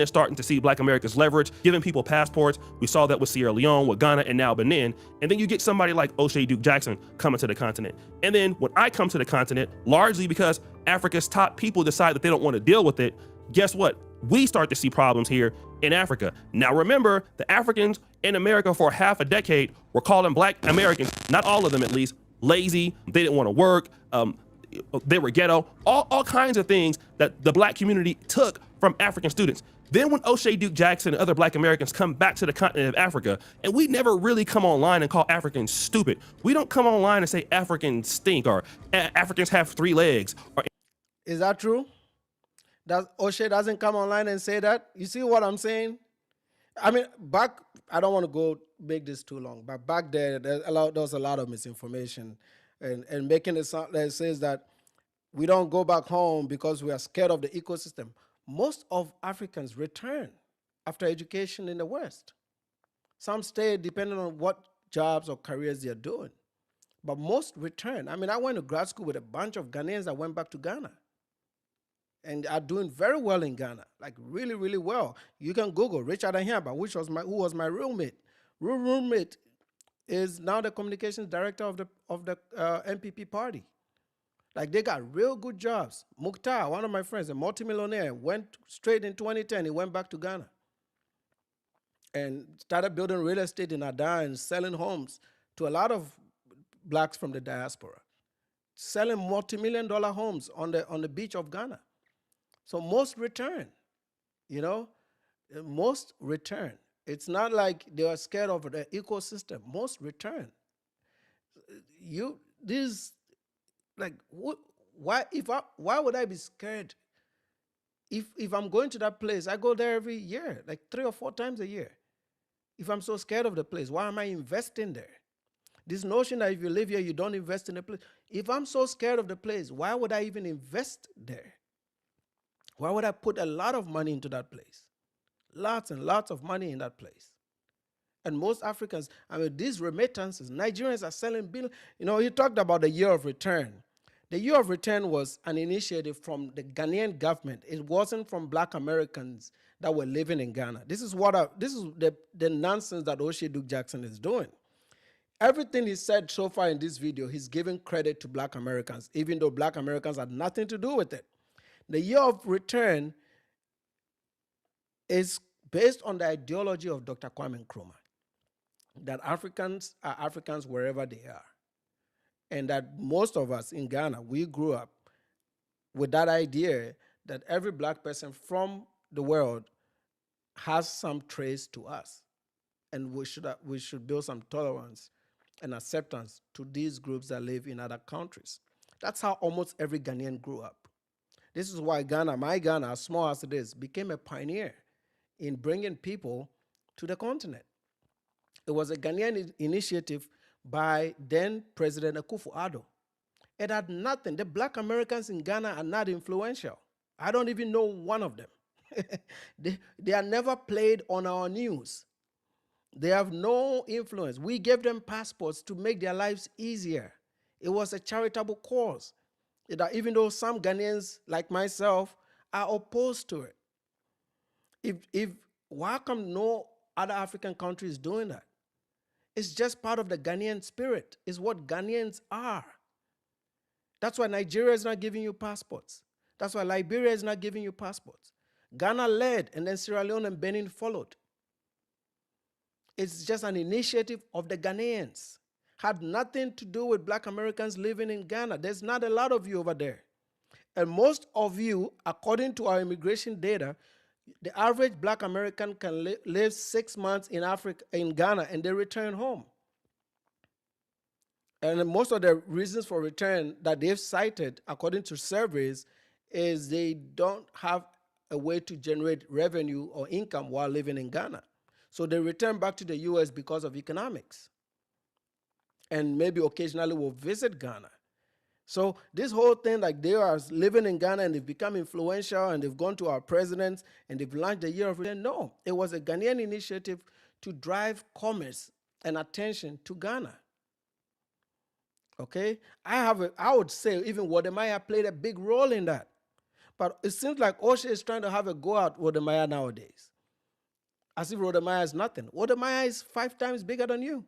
starting to see Black Americans leverage, giving people passports. We saw that with Sierra Leone, with Ghana, and now Benin. And then you get somebody like Oshay Duke Jackson coming to the continent. And then when I come to the continent, largely because Africa's top people decide that they don't want to deal with it, guess what? We start to see problems here in Africa. Now remember, the Africans in America for half a decade were calling Black Americans, not all of them at least, lazy. They didn't want to work. They were ghetto, all kinds of things that the Black community took from African students. Then when Oshay Duke Jackson and other Black Americans come back to the continent of Africa, and we never really come online and call Africans stupid. We don't come online and say Africans stink or Africans have 3 legs. Is that true? Does Oshay doesn't come online and say that? You see what I'm saying? I mean, I don't want to make this too long, but back there was a lot of misinformation and making it sound that says that we don't go back home because we are scared of the ecosystem. Most of Africans return after education in the West. Some stay depending on what jobs or careers they're doing, but most return. I mean, I went to grad school with a bunch of Ghanaians that went back to Ghana and are doing very well in Ghana, like really, really well. You can Google Richard Ahiamba, who was my roommate. Roommate is now the communications director of the MPP party. Like, they got real good jobs. Mukhtar, one of my friends, a multimillionaire, went straight in 2010. He went back to Ghana and started building real estate in Ada and selling homes to a lot of blacks from the diaspora, selling multi-million-dollar homes on the beach of Ghana. So most return, you know, most return. It's not like they are scared of the ecosystem. Most return. You this like why why would I be scared if I'm going to that place? I go there every year, like 3 or 4 times a year. If I'm so scared of the place, why am I investing there? This notion that if you live here, you don't invest in the place. If I'm so scared of the place, why would I even invest there? Why would I put a lot of money into that place? Lots and lots of money in that place. And most Africans, I mean, these remittances, Nigerians are selling billions. You know, you talked about the year of return. The year of return was an initiative from the Ghanaian government. It wasn't from black Americans that were living in Ghana. This is the nonsense that Oshay Duke Jackson is doing. Everything he said so far in this video, he's giving credit to black Americans, even though black Americans had nothing to do with it. The year of return is based on the ideology of Dr. Kwame Nkrumah, that Africans are Africans wherever they are. And that most of us in Ghana, we grew up with that idea that every black person from the world has some trace to us. And we should build some tolerance and acceptance to these groups that live in other countries. That's how almost every Ghanaian grew up. This is why Ghana, my Ghana, as small as it is, became a pioneer in bringing people to the continent. It was a Ghanaian initiative by then President Akufo-Addo. It had nothing. The black Americans in Ghana are not influential. I don't even know one of them. They are never played on our news. They have no influence. We gave them passports to make their lives easier. It was a charitable cause. Even though some Ghanaians, like myself, are opposed to it. Why come no other African country is doing that? It's just part of the Ghanaian spirit. It's what Ghanaians are. That's why Nigeria is not giving you passports. That's why Liberia is not giving you passports. Ghana led, and then Sierra Leone and Benin followed. It's just an initiative of the Ghanaians. Had nothing to do with black Americans living in Ghana. There's not a lot of you over there. And most of you, according to our immigration data, the average black American can live 6 months in Ghana, and they return home. And most of the reasons for return that they've cited, according to surveys, is they don't have a way to generate revenue or income while living in Ghana. So they return back to the US because of economics. And maybe occasionally will visit Ghana. So this whole thing, like they are living in Ghana and they've become influential and they've gone to our presidents and they've launched the year of return. No, it was a Ghanaian initiative to drive commerce and attention to Ghana. Okay, I would say even Wodemaya played a big role in that. But it seems like Oshay is trying to have a go at Wodemaya nowadays. As if Wodemaya is nothing. Wodemaya is 5 times bigger than you.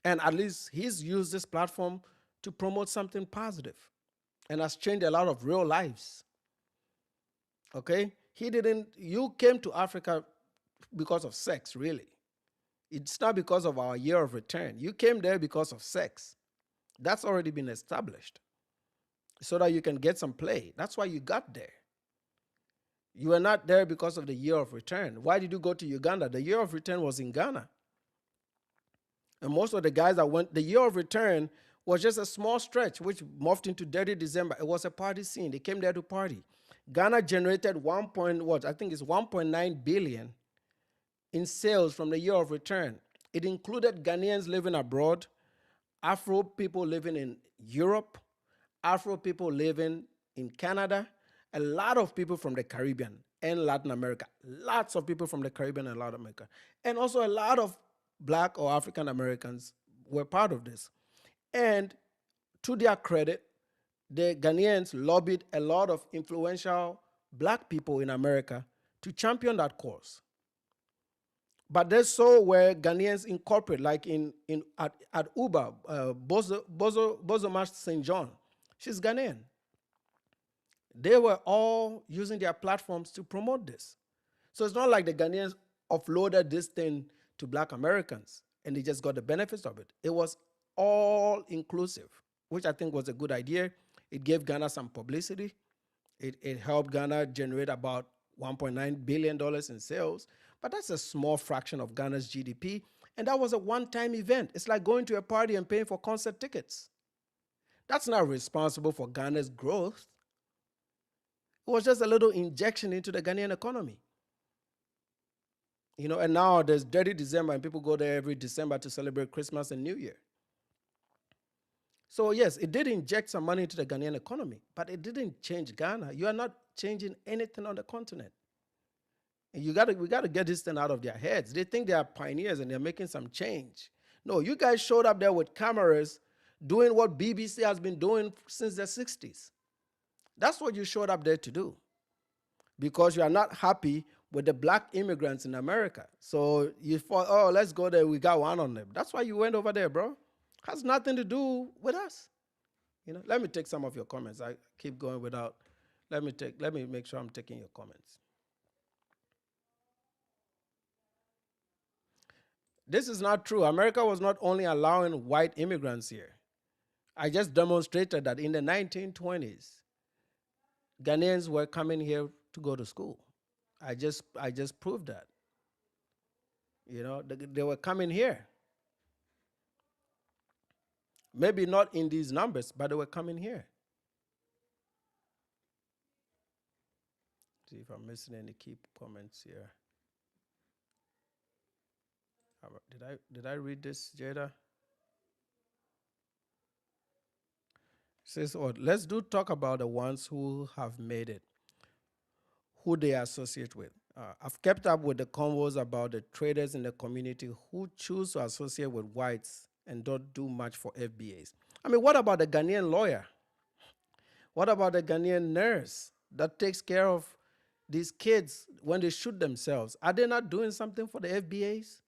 And at least he's used this platform to promote something positive and has changed a lot of real lives. Okay? You came to Africa because of sex, really. It's not because of our year of return. You came there because of sex. That's already been established so that you can get some play. That's why you got there. You were not there because of the year of return. Why did you go to Uganda? The year of return was in Ghana. And most of the guys that went, the year of return was just a small stretch, which morphed into Dirty December. It was a party scene. They came there to party. Ghana generated 1.9 billion in sales from the year of return. It included Ghanaians living abroad, Afro people living in Europe, Afro people living in Canada, a lot of people from the Caribbean and Latin America. Lots of people from the Caribbean and Latin America. And also a lot of black or African Americans were part of this. And to their credit, the Ghanaians lobbied a lot of influential black people in America to champion that cause. But there's so where Ghanaians incorporate, like at Uber, Bozoma St. John, she's Ghanaian. They were all using their platforms to promote this. So it's not like the Ghanaians offloaded this thing to black Americans, and they just got the benefits of it. It was all inclusive, which I think was a good idea. It gave Ghana some publicity. It helped Ghana generate about $1.9 billion in sales, but that's a small fraction of Ghana's GDP. And that was a one-time event. It's like going to a party and paying for concert tickets. That's not responsible for Ghana's growth. It was just a little injection into the Ghanaian economy. And now there's Dirty December, and people go there every December to celebrate Christmas and New Year. So yes, it did inject some money into the Ghanaian economy, but it didn't change Ghana. You are not changing anything on the continent. And we got to get this thing out of their heads. They think they are pioneers and they're making some change. No, you guys showed up there with cameras doing what BBC has been doing since the 60s. That's what you showed up there to do, because you are not happy with the black immigrants in America. So you thought, oh, let's go there. We got one on them. That's why you went over there, bro. Has nothing to do with us. Let me take some of your comments. I keep going without. Let me make sure I'm taking your comments. This is not true. America was not only allowing white immigrants here. I just demonstrated that in the 1920s, Ghanaians were coming here to go to school. I just proved that. They were coming here. Maybe not in these numbers, but they were coming here. See if I'm missing any key comments here. Did I read this, Jada? Says, let's talk about the ones who have made it, who they associate with. I've kept up with the convos about the traders in the community who choose to associate with whites and don't do much for FBAs. I mean, what about the Ghanaian lawyer? What about the Ghanaian nurse that takes care of these kids when they shoot themselves? Are they not doing something for the FBAs?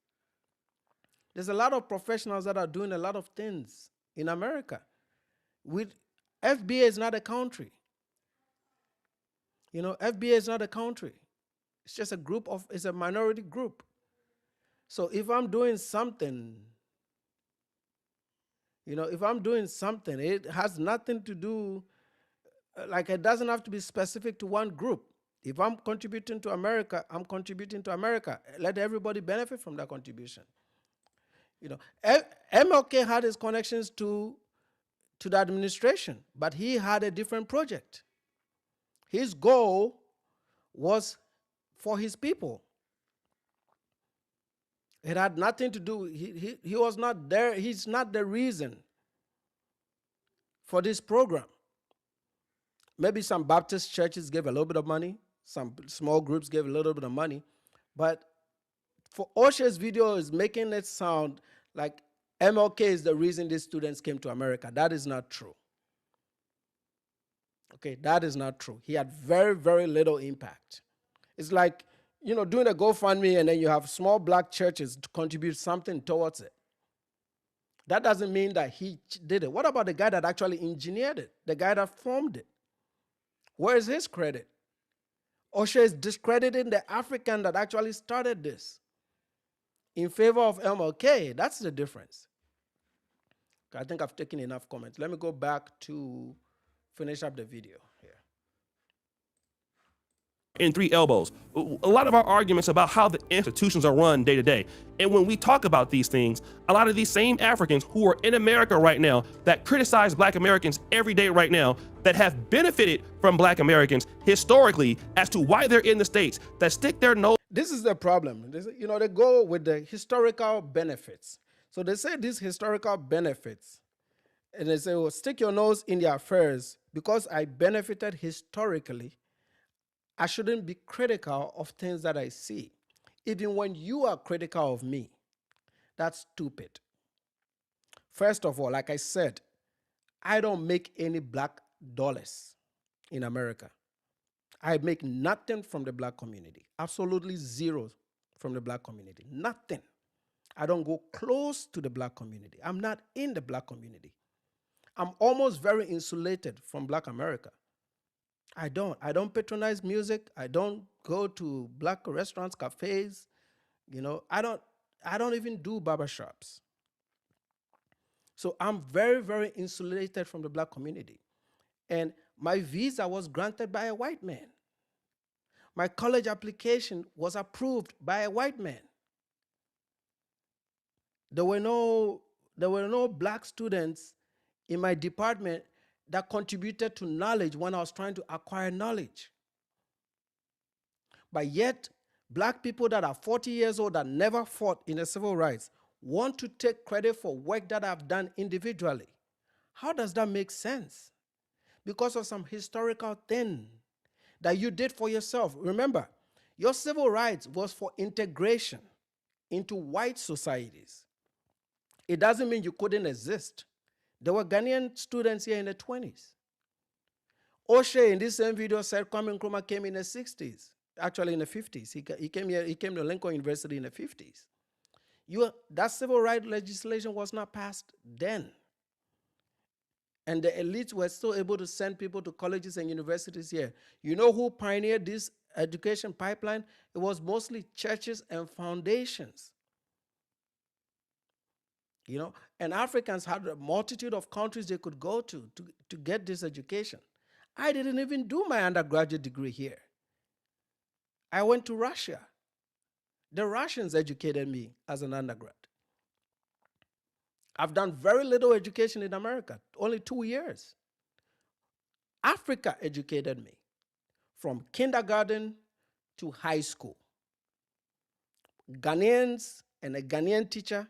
There's a lot of professionals that are doing a lot of things in America. FBA is not a country. FBA is not a country. It's just it's a minority group. So if I'm doing something, it has nothing to do, it doesn't have to be specific to one group. If I'm contributing to America, I'm contributing to America. Let everybody benefit from that contribution. MLK had his connections to the administration, but he had a different project. His goal was for his people. It had nothing to do, he was not there, he's not the reason for this program. Maybe some Baptist churches gave a little bit of money, some small groups gave a little bit of money, but for Oshay's video is making it sound like MLK is the reason these students came to America. That is not true. Okay, that is not true. He had very, very little impact. It's like, doing a GoFundMe and then you have small black churches to contribute something towards it. That doesn't mean that he did it. What about the guy that actually engineered it? The guy that formed it? Where is his credit? Oshay is discrediting the African that actually started this in favor of MLK. That's the difference. I think I've taken enough comments. Let me go back to finish up the video here. In three elbows. A lot of our arguments about how the institutions are run day to day. And when we talk about these things, a lot of these same Africans who are in America right now that criticize black Americans every day right now, that have benefited from black Americans historically as to why they're in the States, that stick their nose. This is the problem. They go with the historical benefits. So they say these historical benefits, and they say, well, stick your nose in their affairs. Because I benefited historically, I shouldn't be critical of things that I see. Even when you are critical of me, that's stupid. First of all, like I said, I don't make any black dollars in America. I make nothing from the black community. Absolutely zero from the black community. Nothing. I don't go close to the black community. I'm not in the black community. I'm almost very insulated from black America. I don't patronize music. I don't go to black restaurants, cafes. I don't I don't even do barbershops. So I'm very, very insulated from the black community. And my visa was granted by a white man. My college application was approved by a white man. There were no, there were no black students in my department that contributed to knowledge when I was trying to acquire knowledge. But yet, black people that are 40 years old that never fought in the civil rights want to take credit for work that I've done individually. How does that make sense? Because of some historical thing that you did for yourself. Remember, your civil rights was for integration into white societies. It doesn't mean you couldn't exist. There were Ghanaian students here in the 20s. Oshay in this same video said Kwame Nkrumah came in the 60s, actually in the 50s. He came here, he came to Lincoln University in the 50s. That civil rights legislation was not passed then. And the elites were still able to send people to colleges and universities here. You know who pioneered this education pipeline? It was mostly churches and foundations. You know, and Africans had a multitude of countries they could go to get this education. I didn't even do my undergraduate degree here. I went to Russia. The Russians educated me as an undergrad. I've done very little education in America, only 2 years. Africa educated me from kindergarten to high school. Ghanaians and a Ghanaian teacher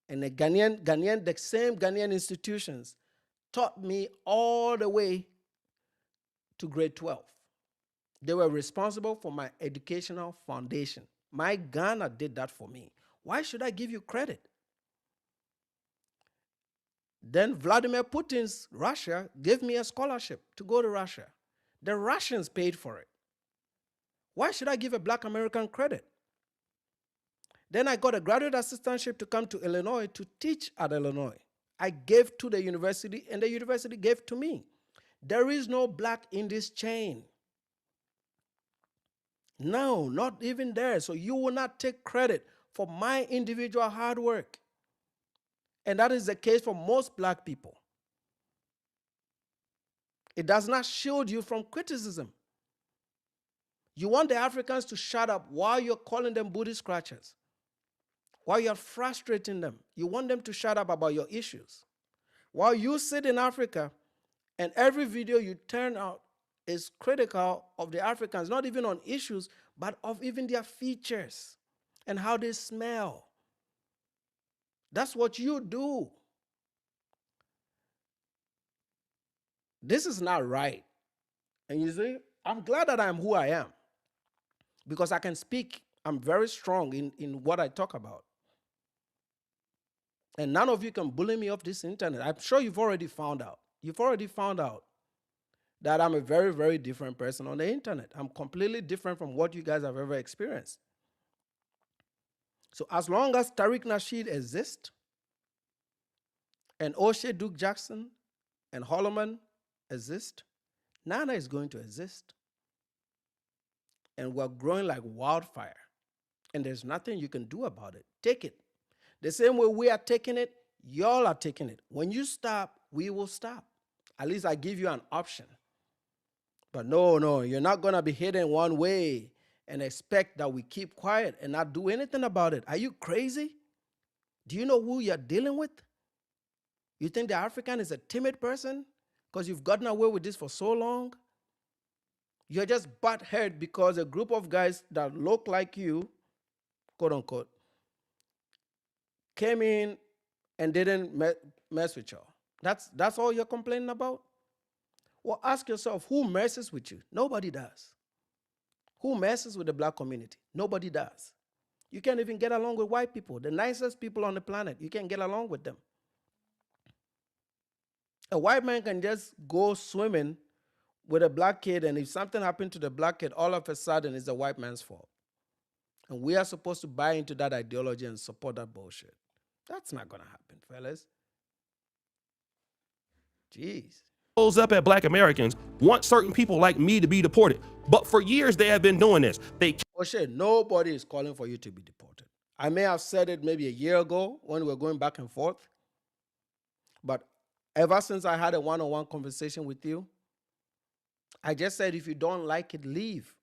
and the same Ghanaian institutions taught me all the way to grade 12. They were responsible for my educational foundation. My Ghana did that for me. Why should I give you credit? Then Vladimir Putin's Russia gave me a scholarship to go to Russia. The Russians paid for it. Why should I give a black American credit? Then I got a graduate assistantship to come to Illinois to teach at Illinois. I gave to the university, and the university gave to me. There is no black in this chain. No, not even there. So you will not take credit for my individual hard work. And that is the case for most black people. It does not shield you from criticism. You want the Africans to shut up while you're calling them booty scratchers, while you're frustrating them. You want them to shut up about your issues. While you sit in Africa and every video you turn out is critical of the Africans, not even on issues, but of even their features and how they smell. That's what you do. This is not right. And you see, I'm glad that I'm who I am because I can speak. I'm very strong in what I talk about. And none of you can bully me off this internet. I'm sure you've already found out. You've already found out that I'm a very, very different person on the internet. I'm completely different from what you guys have ever experienced. So as long as Tariq Nasheed exists, and Oshay Duke Jackson and Holleman exist, Nana is going to exist. And we're growing like wildfire. And there's nothing you can do about it. Take it. The same way we are taking it, y'all are taking it. When you stop, we will stop. At least I give you an option. But no, you're not going to be hidden one way and expect that we keep quiet and not do anything about it. Are you crazy? Do you know who you're dealing with? You think the African is a timid person because you've gotten away with this for so long? You're just butthurt because a group of guys that look like you, quote unquote, came in and didn't mess with y'all. That's all you're complaining about? Well, ask yourself, who messes with you? Nobody does. Who messes with the black community? Nobody does. You can't even get along with white people, the nicest people on the planet. You can't get along with them. A white man can just go swimming with a black kid, and if something happened to the black kid, all of a sudden it's the white man's fault. And we are supposed to buy into that ideology and support that bullshit. That's not going to happen, fellas. Jeez. Up at black Americans want certain people like me to be deported. But for years, they have been doing this. Oshay, nobody is calling for you to be deported. I may have said it maybe a year ago when we were going back and forth, but ever since I had a one-on-one conversation with you, I just said, if you don't like it, leave.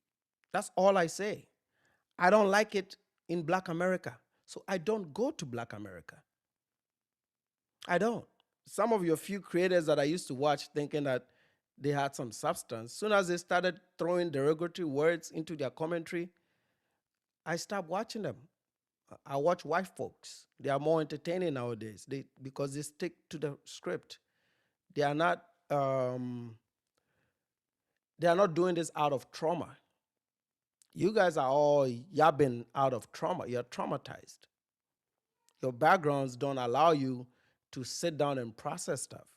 That's all I say. I don't like it in Black America, so I don't go to Black America. I don't. Some of your few creators that I used to watch thinking that they had some substance, soon as they started throwing derogatory words into their commentary, I stopped watching them. I watch white folks. They are more entertaining nowadays because they stick to the script. They are not um, they are not doing this out of trauma. You guys are all yabbing out of trauma. You're traumatized. Your backgrounds don't allow you to sit down and process stuff.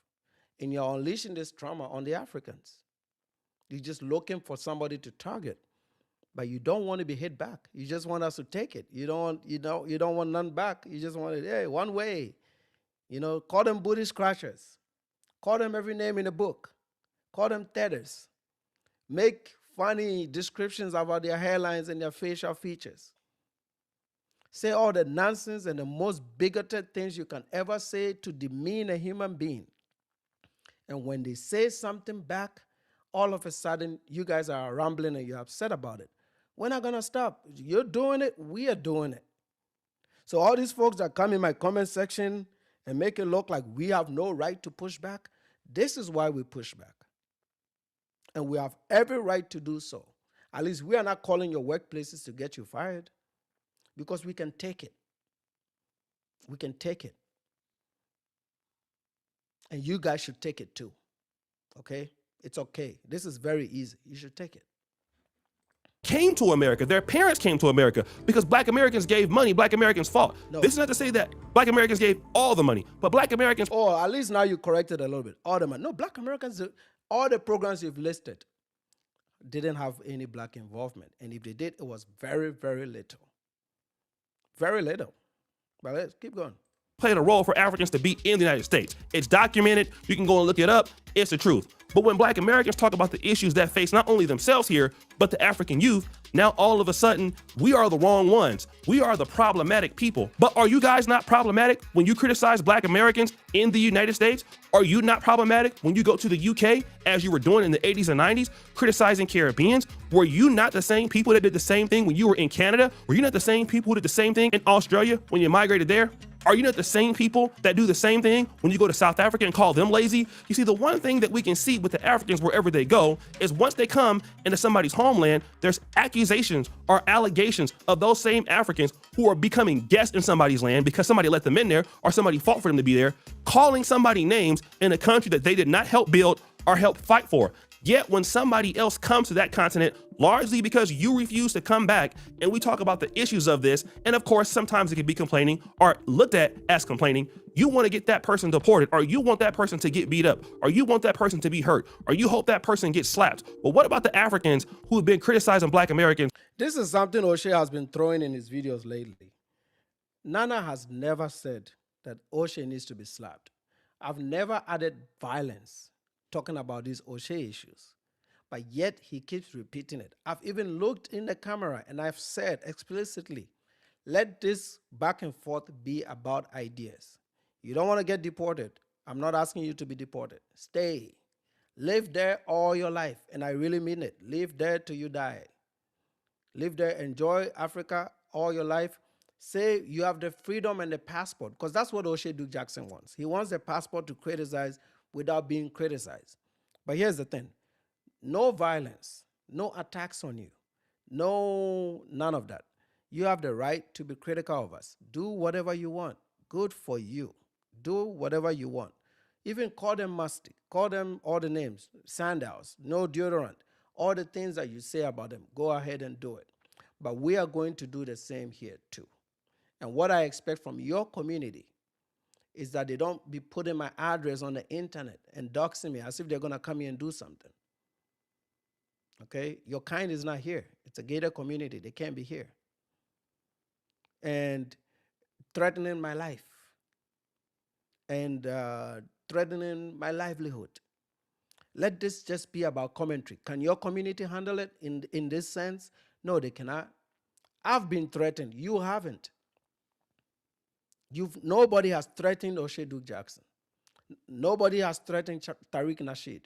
And you're unleashing this trauma on the Africans. You're just looking for somebody to target, but you don't want to be hit back. You just want us to take it. You don't want none back. You just want it, hey, one way. Call them booty scratchers. Call them every name in the book. Call them tethers. Make funny descriptions about their hairlines and their facial features. Say all the nonsense and the most bigoted things you can ever say to demean a human being. And when they say something back, all of a sudden, you guys are rambling and you're upset about it. We're not going to stop. You're doing it. We are doing it. So all these folks that come in my comment section and make it look like we have no right to push back, this is why we push back. And we have every right to do so. At least we are not calling your workplaces to get you fired because we can take it. We can take it. And you guys should take it too. Okay? It's okay. This is very easy. You should take it. Came to America. Their parents came to America because Black Americans gave money. Black Americans fought. No. This is not to say that Black Americans gave all the money, but Black Americans. Oh, at least now you corrected a little bit. All the money. No, Black Americans, all the programs you've listed didn't have any Black involvement. And if they did, it was very, very little. Very little. But let's keep going. Played a role for Africans to be in the United States. It's documented. You can go and look it up. It's the truth. But when Black Americans talk about the issues that face not only themselves here, but the African youth, now all of a sudden, we are the wrong ones. We are the problematic people. But are you guys not problematic when you criticize Black Americans in the United States? Are you not problematic when you go to the UK, as you were doing in the 80s and 90s, criticizing Caribbeans? Were you not the same people that did the same thing when you were in Canada? Were you not the same people who did the same thing in Australia when you migrated there? Are you not the same people that do the same thing when you go to South Africa and call them lazy? You see, the one thing that we can see with the Africans wherever they go is once they come into somebody's homeland, there's accusations or allegations of those same Africans who are becoming guests in somebody's land because somebody let them in there or somebody fought for them to be there, calling somebody names in a country that they did not help build or help fight for. Yet when somebody else comes to that continent, largely because you refuse to come back, and we talk about the issues of this, and of course, sometimes it can be complaining or looked at as complaining, you want to get that person deported, or you want that person to get beat up, or you want that person to be hurt, or you hope that person gets slapped. But what about the Africans who have been criticizing Black Americans? This is something Oshay has been throwing in his videos lately. Nana has never said that Oshay needs to be slapped. I've never added violence talking about these Oshay issues, but yet he keeps repeating it. I've even looked in the camera and I've said explicitly, let this back and forth be about ideas. You don't want to get deported. I'm not asking you to be deported. Stay. Live there all your life, and I really mean it. Live there till you die. Live there, enjoy Africa all your life. Say you have the freedom and the passport, because that's what Oshay Duke Jackson wants. He wants the passport to criticize without being criticized. But here's the thing. No violence, no attacks on you, none of that. You have the right to be critical of us. Do whatever you want. Good for you. Do whatever you want. Even call them musty. Call them all the names. Sandals, no deodorant. All the things that you say about them, go ahead and do it. But we are going to do the same here too. And what I expect from your community is that they don't be putting my address on the internet and doxing me as if they're going to come here and do something. Okay? Your kind is not here. It's a gated community. They can't be here. And threatening my life. And threatening my livelihood. Let this just be about commentary. Can your community handle it in this sense? No, they cannot. I've been threatened. You haven't. Nobody has threatened Oshay Duke Jackson. Nobody has threatened Tariq Nasheed.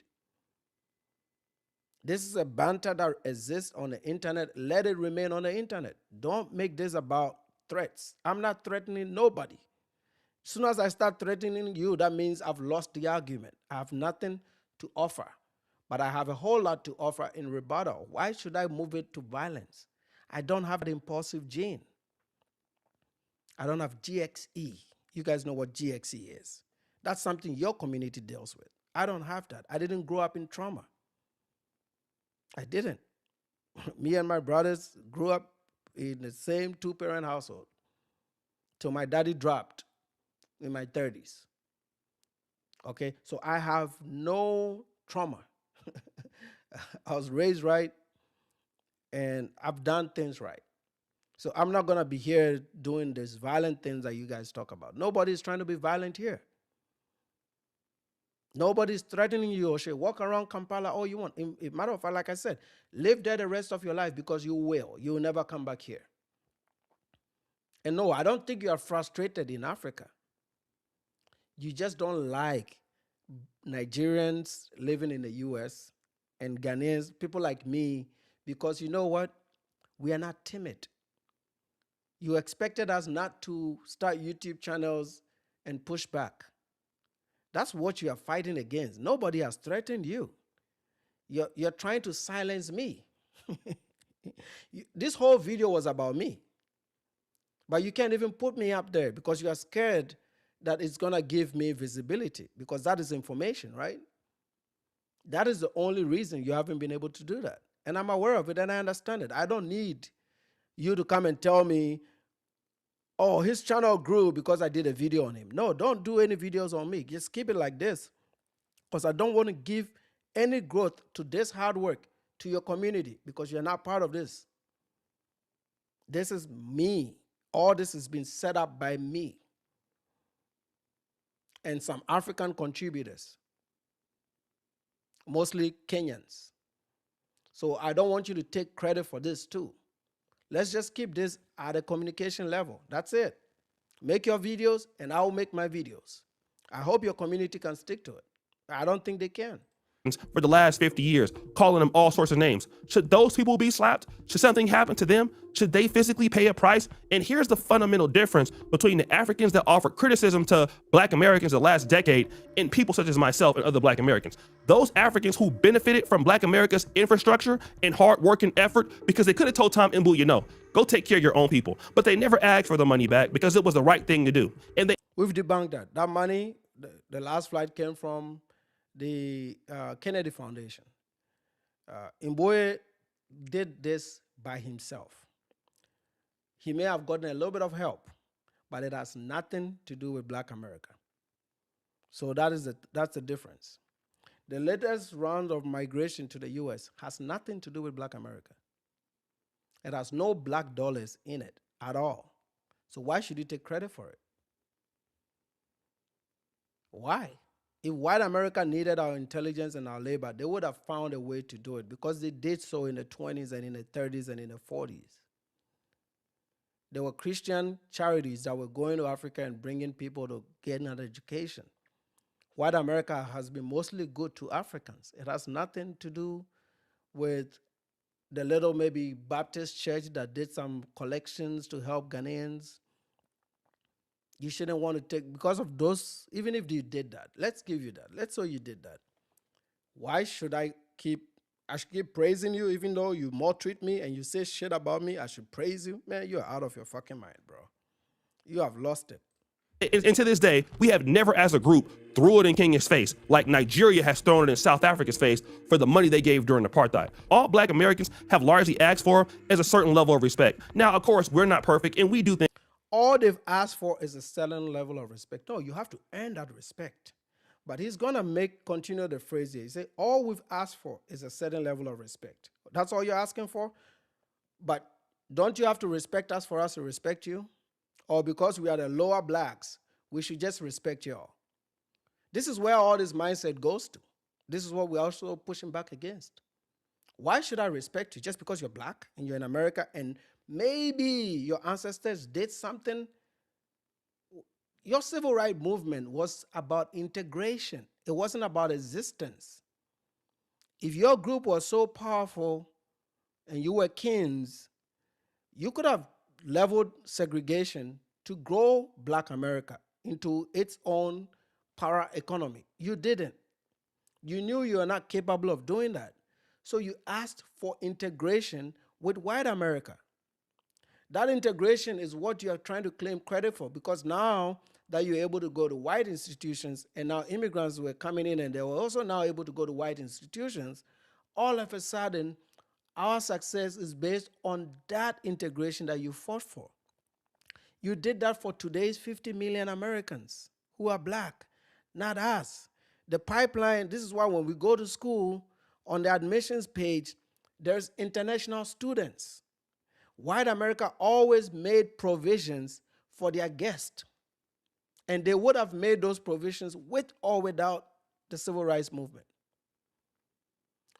This is a banter that exists on the internet. Let it remain on the internet. Don't make this about threats. I'm not threatening nobody. As soon as I start threatening you, that means I've lost the argument. I have nothing to offer, but I have a whole lot to offer in rebuttal. Why should I move it to violence? I don't have the impulsive gene. I don't have GXE. You guys know what GXE is. That's something your community deals with. I don't have that. I didn't grow up in trauma. I didn't. Me and my brothers grew up in the same two-parent household till my daddy dropped in my 30s. Okay, so I have no trauma. I was raised right, and I've done things right. So I'm not gonna be here doing these violent things that you guys talk about. Nobody's trying to be violent here. Nobody's threatening you, Oshay. Walk around Kampala all you want. Matter of fact, like I said, live there the rest of your life because you will. You will never come back here. And no, I don't think you are frustrated in Africa. You just don't like Nigerians living in the US and Ghanaians, people like me, because you know what? We are not timid. You expected us not to start YouTube channels and push back. That's what you are fighting against. Nobody has threatened you. You're trying to silence me. This whole video was about me. But you can't even put me up there because you are scared that it's going to give me visibility, because that is information, right? That is the only reason you haven't been able to do that. And I'm aware of it and I understand it. I don't need you to come and tell me, oh, his channel grew because I did a video on him. No, don't do any videos on me. Just keep it like this, because I don't want to give any growth to this hard work to your community, because you're not part of this. This is me. All this has been set up by me and some African contributors, mostly Kenyans. So I don't want you to take credit for this too. Let's just keep this at a communication level. That's it. Make your videos and I'll make my videos. I hope your community can stick to it. I don't think they can. For the last 50 years, calling them all sorts of names. Should those people be slapped? Should something happen to them? Should they physically pay a price? And here's the fundamental difference between the Africans that offer criticism to Black Americans the last decade and people such as myself and other Black Americans. Those Africans who benefited from Black America's infrastructure and hard work and effort because they could have told Tom Mbu, you know, go take care of your own people. But they never asked for the money back because it was the right thing to do. And we've debunked that. That money, the last flight came from the Kennedy Foundation. Mbowe did this by himself. He may have gotten a little bit of help, but it has nothing to do with Black America. So that's the difference. The latest round of migration to the US has nothing to do with Black America. It has no black dollars in it at all. So why should you take credit for it? Why? If white America needed our intelligence and our labor, they would have found a way to do it, because they did so in the 20s and in the 30s and in the 40s. There were Christian charities that were going to Africa and bringing people to get an education. White America has been mostly good to Africans. It has nothing to do with the little maybe Baptist church that did some collections to help Ghanaians. You shouldn't want to take, because of those, even if you did that, let's give you that. Let's say you did that. Why should I keep praising you even though you maltreat me and you say shit about me? I should praise you? Man, you're out of your fucking mind, bro. You have lost it. And to this day, we have never as a group threw it in Kenya's face like Nigeria has thrown it in South Africa's face for the money they gave during apartheid. All Black Americans have largely asked for is a certain level of respect. Now, of course, we're not perfect and we do things. All they've asked for is a certain level of respect. No, you have to earn that respect. But he's going to continue the phrase here. He said, all we've asked for is a certain level of respect. That's all you're asking for? But don't you have to respect us for us to respect you? Or because we are the lower blacks, we should just respect y'all? This is where all this mindset goes to. This is what we're also pushing back against. Why should I respect you just because you're black and you're in America and maybe your ancestors did something Your civil rights movement was about integration. It wasn't about existence. If your group was so powerful and you were kings, you could have leveled segregation to grow Black America into its own para economy. You didn't. You knew you were not capable of doing that. So you asked for integration with white America. That integration is what you are trying to claim credit for, because now that you're able to go to white institutions and now immigrants were coming in and they were also now able to go to white institutions, all of a sudden our success is based on that integration that you fought for. You did that for today's 50 million Americans who are Black, not us. The pipeline, this is why when we go to school, on the admissions page, there's international students. White America always made provisions for their guests. And they would have made those provisions with or without the civil rights movement.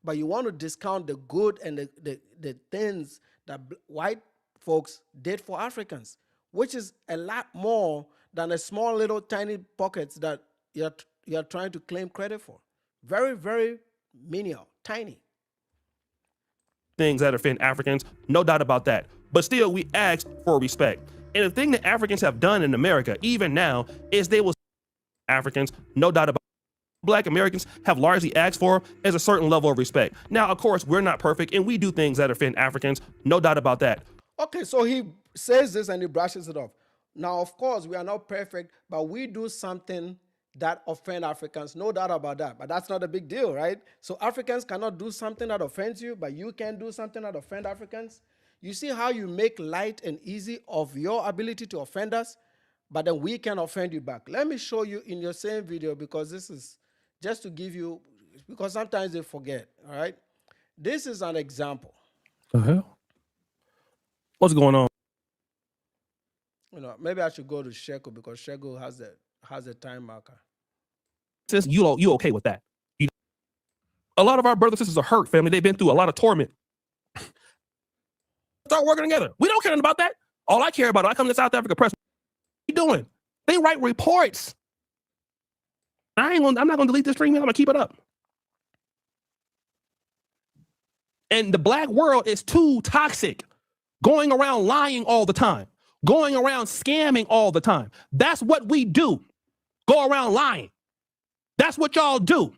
But you want to discount the good and the things that white folks did for Africans, which is a lot more than a small little tiny pockets that you're trying to claim credit for. Very, very menial, tiny. Things that offend Africans, no doubt about that. But still, we ask for respect. And the thing that Africans have done in America, even now, is they will Africans, no doubt about it. Black Americans have largely asked for is a certain level of respect. Now, of course, we're not perfect and we do things that offend Africans, no doubt about that. Okay, so he says this and he brushes it off. Now, of course, we are not perfect, but we do something that offend Africans, no doubt about that. But that's not a big deal, right? So Africans cannot do something that offends you, but you can do something that offend Africans. You see how you make light and easy of your ability to offend us, but then we can offend you back. Let me show you in your same video, because this is just to give you, because sometimes they forget, all right? This is an example. The hell? What's going on? You know, maybe I should go to Sheko, because Sheko has a time marker. Since you okay with that? A lot of our brothers and sisters are hurt, family. They've been through a lot of torment. Start working together. We don't care about that. All I care about, I come to South Africa press. What are you doing? They write reports. I'm not gonna delete this stream. I'm gonna keep it up. And the Black world is too toxic, going around lying all the time, going around scamming all the time. That's what we do. Go around lying. That's what y'all do.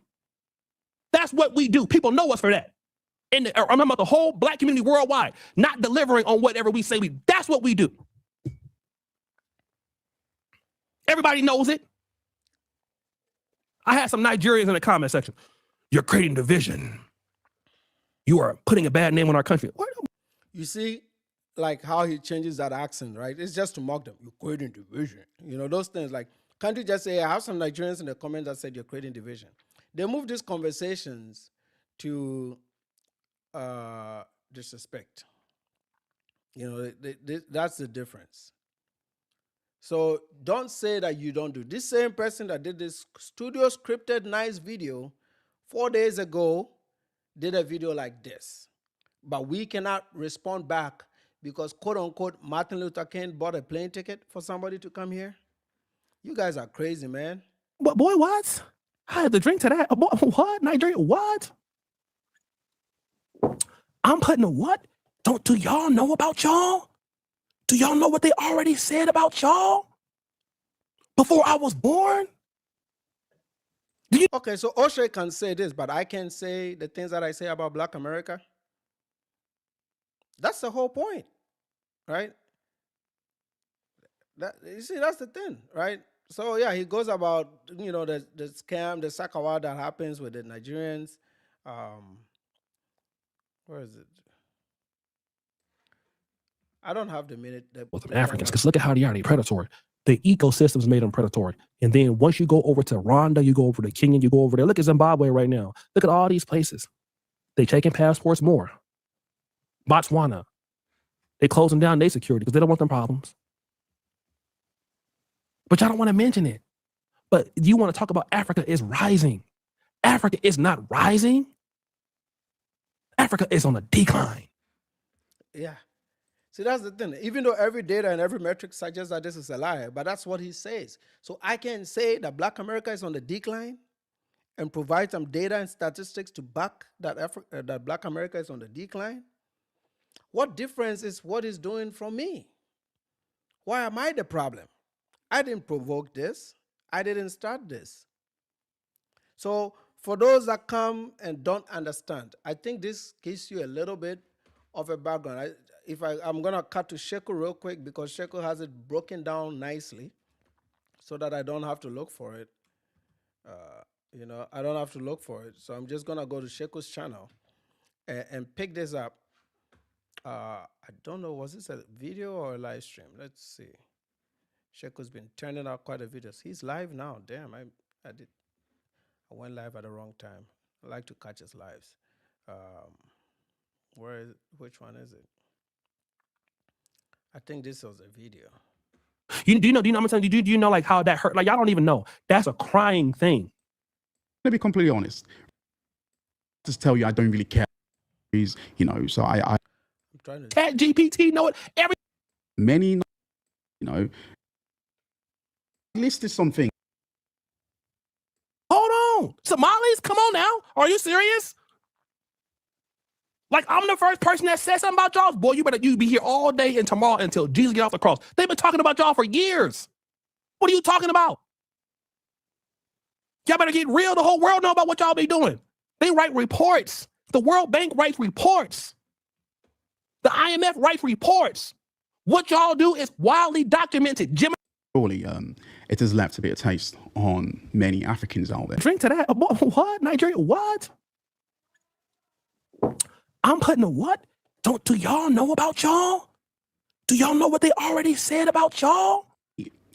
That's what we do. People know us for that. And I remember the whole Black community worldwide, not delivering on whatever we say that's what we do. Everybody knows it. I had some Nigerians in the comment section. You're creating division. You are putting a bad name on our country. What? You see, like how he changes that accent, right? It's just to mock them. You're creating division. You know, those things. Like, can't you just say, I have some Nigerians in the comments that said you're creating division. They move these conversations to disrespect. You know, that's the difference. So don't say that you don't do. This same person that did this studio scripted nice video 4 days ago did a video like this. But we cannot respond back because, quote unquote, Martin Luther King bought a plane ticket for somebody to come here. You guys are crazy, man. But boy, what? I had to drink to that. What? Nigeria? What? I'm putting a what? Do y'all know about y'all? Do y'all know what they already said about y'all before I was born? Okay, so Oshay can say this, but I can say the things that I say about Black America. That's the whole point, right? You see, that's the thing, right? So yeah, he goes about, you know, the scam, the sakawa that happens with the Nigerians. Where is it? I don't have the minute. With them Africans, because look at how they are. They're predatory. The ecosystems made them predatory. And then once you go over to Rwanda, you go over to Kenya, you go over there. Look at Zimbabwe right now. Look at all these places. They taking passports more. Botswana. They closing down their security because they don't want them problems. But y'all don't want to mention it. But you want to talk about Africa is rising. Africa is not rising. Africa is on a decline. Yeah. See, that's the thing. Even though every data and every metric suggests that this is a lie, but that's what he says. So I can say that Black America is on the decline and provide some data and statistics to back that that Black America is on the decline. What difference is what he's doing from me? Why am I the problem? I didn't provoke this. I didn't start this. So for those that come and don't understand, I think this gives you a little bit of a background. I'm gonna cut to Sheku real quick because Sheku has it broken down nicely, so that I don't have to look for it. I don't have to look for it. So I'm just gonna go to Sheku's channel and pick this up. I don't know, was this a video or a live stream? Let's see. Sheku's been turning out quite a videos. He's live now. Damn, I went live at the wrong time. I like to catch his lives. Um, which one is it? I think this was a video. Do you know I'm saying? Do you know like how that hurt? Like y'all don't even know. That's a crying thing. To be completely honest, just tell you I don't really care. So I'm trying to Chat GPT know it. Many, listed something. Hold on, Somalis, come on now. Are you serious? Like I'm the first person that said something about y'all. Boy, you be here all day and tomorrow until Jesus get off the cross. They've been talking about y'all for years. What are you talking about? Y'all better get real. The whole world know about what y'all be doing. They write reports. The World Bank writes reports. The IMF writes reports. What y'all do is wildly documented. Surely, it has left a bit of taste on many Africans out there. Drink to that. What? Nigeria? What? I'm putting a what? Do y'all know about y'all? Do y'all know what they already said about y'all?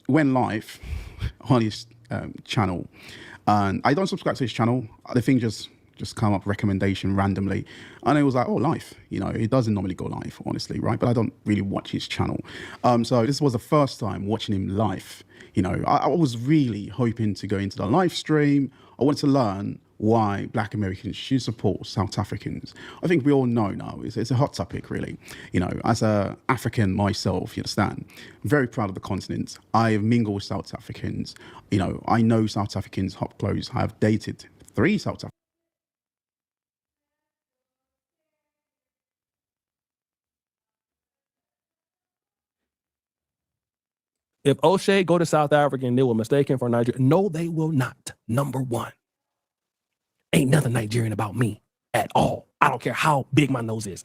Went live on his channel, and I don't subscribe to his channel. The thing just come up recommendation randomly, and it was like, oh, live. It doesn't normally go live, honestly, right? But I don't really watch his channel. So this was the first time watching him live. I was really hoping to go into the live stream. I wanted to learn why Black Americans should support South Africans. I think we all know now, it's a hot topic, really. As an African myself, you understand, I'm very proud of the continent. I have mingled with South Africans. I know South Africans up close. I have dated 3 South Africans. If Oshay go to South Africa and they will mistake him for Nigerian, no, they will not. Number one, ain't nothing Nigerian about me at all. I don't care how big my nose is.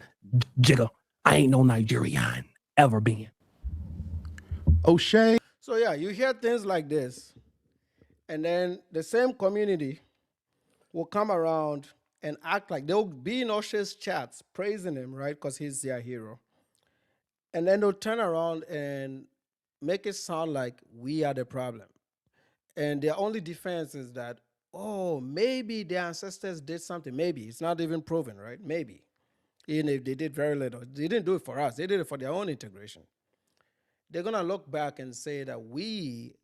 Jigga, I ain't no Nigerian ever been. Oshay. So yeah, you hear things like this, and then the same community will come around and act like they'll be in Oshay's chats praising him, right? Because he's their hero. And then they'll turn around and make it sound like we are the problem. And their only defense is that, oh, maybe their ancestors did something. Maybe. It's not even proven, right? Maybe. Even if they did very little. They didn't do it for us. They did it for their own integration. They're going to look back and say that we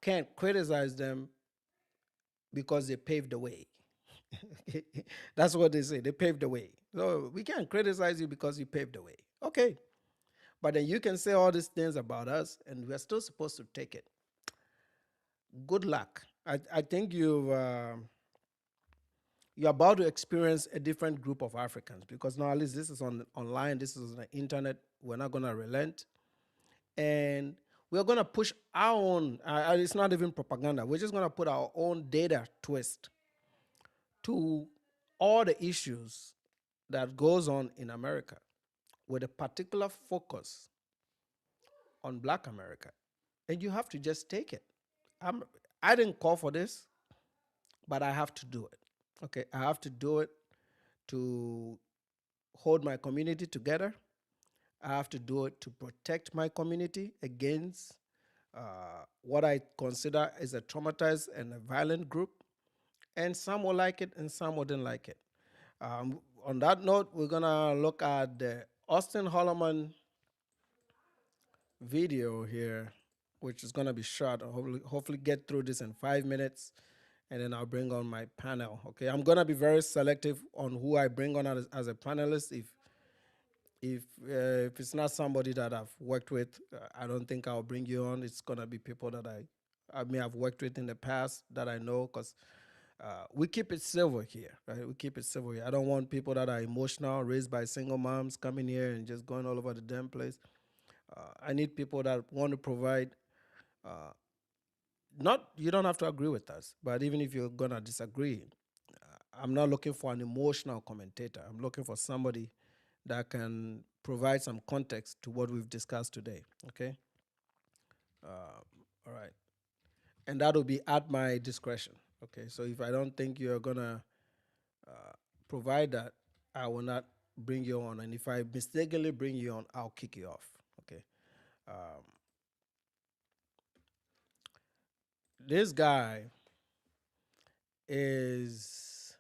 can't criticize them because they paved the way. That's what they say. They paved the way. So we can't criticize you because you paved the way. Okay. But then you can say all these things about us, and we're still supposed to take it. Good luck. I think you're about to experience a different group of Africans, because now at least this is online, this is on the internet. We're not going to relent. And we're going to push our own, it's not even propaganda. We're just going to put our own data twist to all the issues that goes on in America, with a particular focus on Black America. And you have to just take it. I didn't call for this, but I have to do it. Okay, I have to do it to hold my community together. I have to do it to protect my community against what I consider is a traumatized and a violent group. And some will like it and some wouldn't like it. On that note, we're gonna look at the Auston Holleman video here, which is gonna be short. Hopefully get through this in 5 minutes, and then I'll bring on my panel. Okay, I'm gonna be very selective on who I bring on as a panelist. If it's not somebody that I've worked with, I don't think I'll bring you on. It's gonna be people that I may have worked with in the past that I know, because we keep it civil here, right? We keep it civil here. I don't want people that are emotional, raised by single moms, coming here and just going all over the damn place. I need people that want to provide. Uh, Not, you don't have to agree with us, but even if you're gonna disagree, I'm not looking for an emotional commentator. I'm looking for somebody that can provide some context to what we've discussed today. Okay. All right. And that'll be at my discretion. Okay. So if I don't think you're gonna provide that, I will not bring you on. And if I mistakenly bring you on, I'll kick you off. Okay. Um, this guy is.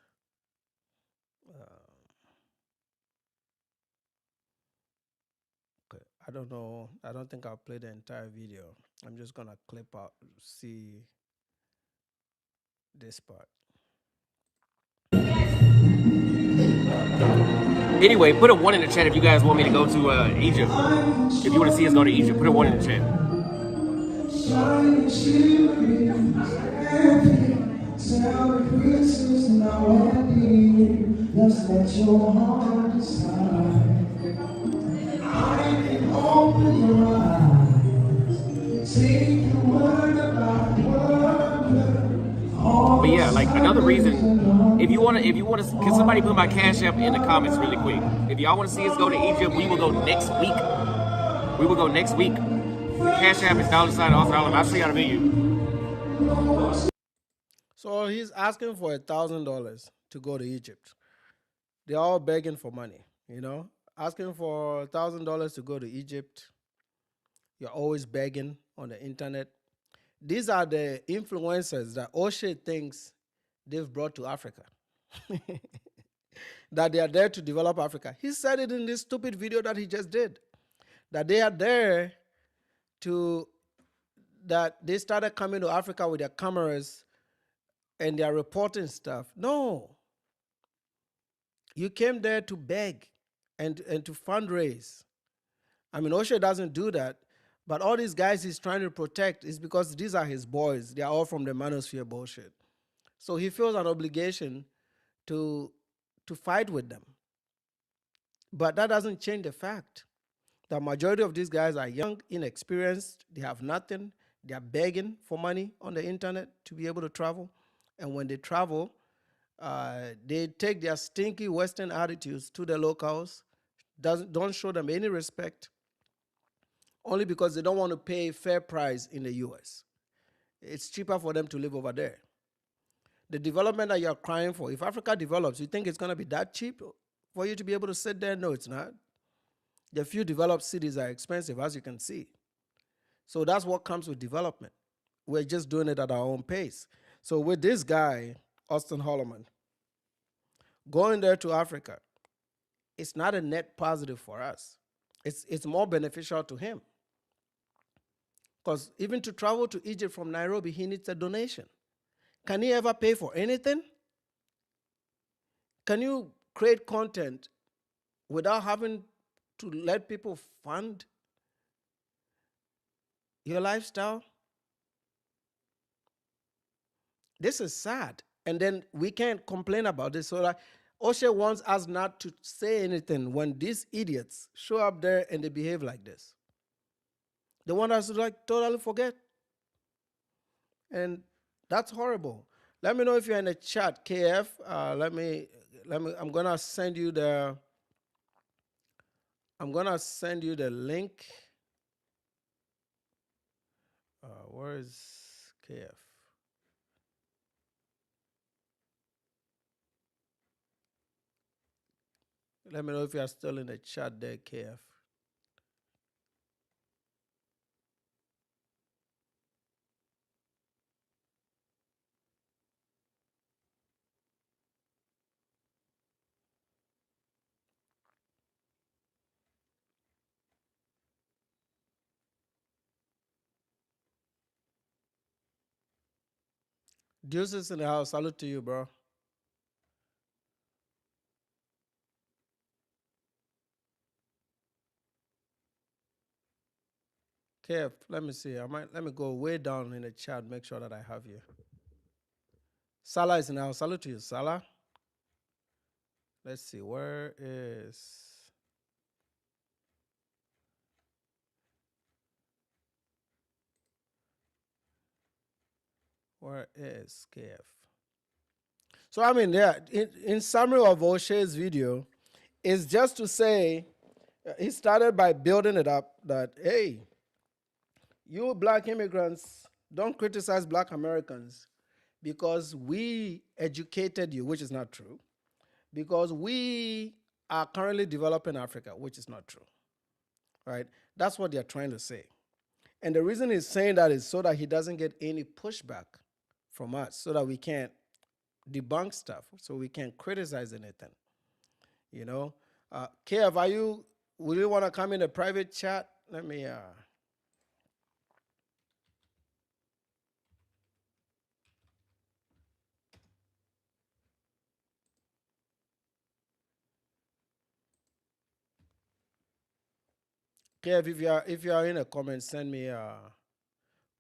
Okay. I don't know. I don't think I'll play the entire video. I'm just gonna clip out, see this part. Anyway, put a 1 in the chat if you guys want me to go to Egypt. If you want to see us go to Egypt, put a 1 in the chat. Just let your heart decide. I can open your eyes. Take the word about word. But yeah, like another reason, if you wanna, can somebody put my Cash App in the comments really quick? If y'all want to see us go to Egypt, we will go next week. We will go next week. The Cash App is $$ Auston Holleman. I'll show you how to video. So he's asking for $1,000 to go to Egypt. They're all begging for money, asking for $1,000 to go to Egypt. You're always begging on the internet. These are the influencers that Oshay thinks they've brought to Africa. That they are there to develop Africa. He said it in this stupid video that he just did. That they are there that they started coming to Africa with their cameras and they are reporting stuff. No. You came there to beg and to fundraise. I mean, Oshay doesn't do that, but all these guys he's trying to protect is because these are his boys. They are all from the manosphere bullshit. So he feels an obligation to fight with them. But that doesn't change the fact the majority of these guys are young, inexperienced, they have nothing, they are begging for money on the internet to be able to travel. And when they travel, they take their stinky Western attitudes to the locals, don't show them any respect, only because they don't want to pay fair price in the US. It's cheaper for them to live over there. The development that you're crying for, if Africa develops, you think it's going to be that cheap for you to be able to sit there? No, it's not. The few developed cities are expensive, as you can see. So that's what comes with development. We're just doing it at our own pace. So with this guy, Auston Holleman, going there to Africa, it's not a net positive for us. It's more beneficial to him. Because even to travel to Egypt from Nairobi, he needs a donation. Can he ever pay for anything? Can you create content without having to let people fund your lifestyle? This is sad. And then we can't complain about this. So like, Oshay wants us not to say anything when these idiots show up there and they behave like this. They want us to totally forget. And that's horrible. Let me know if you're in the chat, KF. I'm gonna send you the link. Where is KF? Let me know if you are still in the chat there, KF. Deuces in the house. Salute to you, bro. Kev, let me see. Let me go way down in the chat, make sure that I have you. Salah is now. Salute to you, Salah. Let's see. Where is Kev? So I mean, yeah, in summary of Oshay's video, is just to say he started by building it up that, hey, you black immigrants, don't criticize black Americans because we educated you, which is not true, because we are currently developing Africa, which is not true, right? That's what they're trying to say. And the reason he's saying that is so that he doesn't get any pushback from us, so that we can't debunk stuff, so we can't criticize anything, you know? Kev, will you want to come in a private chat? Let me, Kev, if you are in a comment, send me,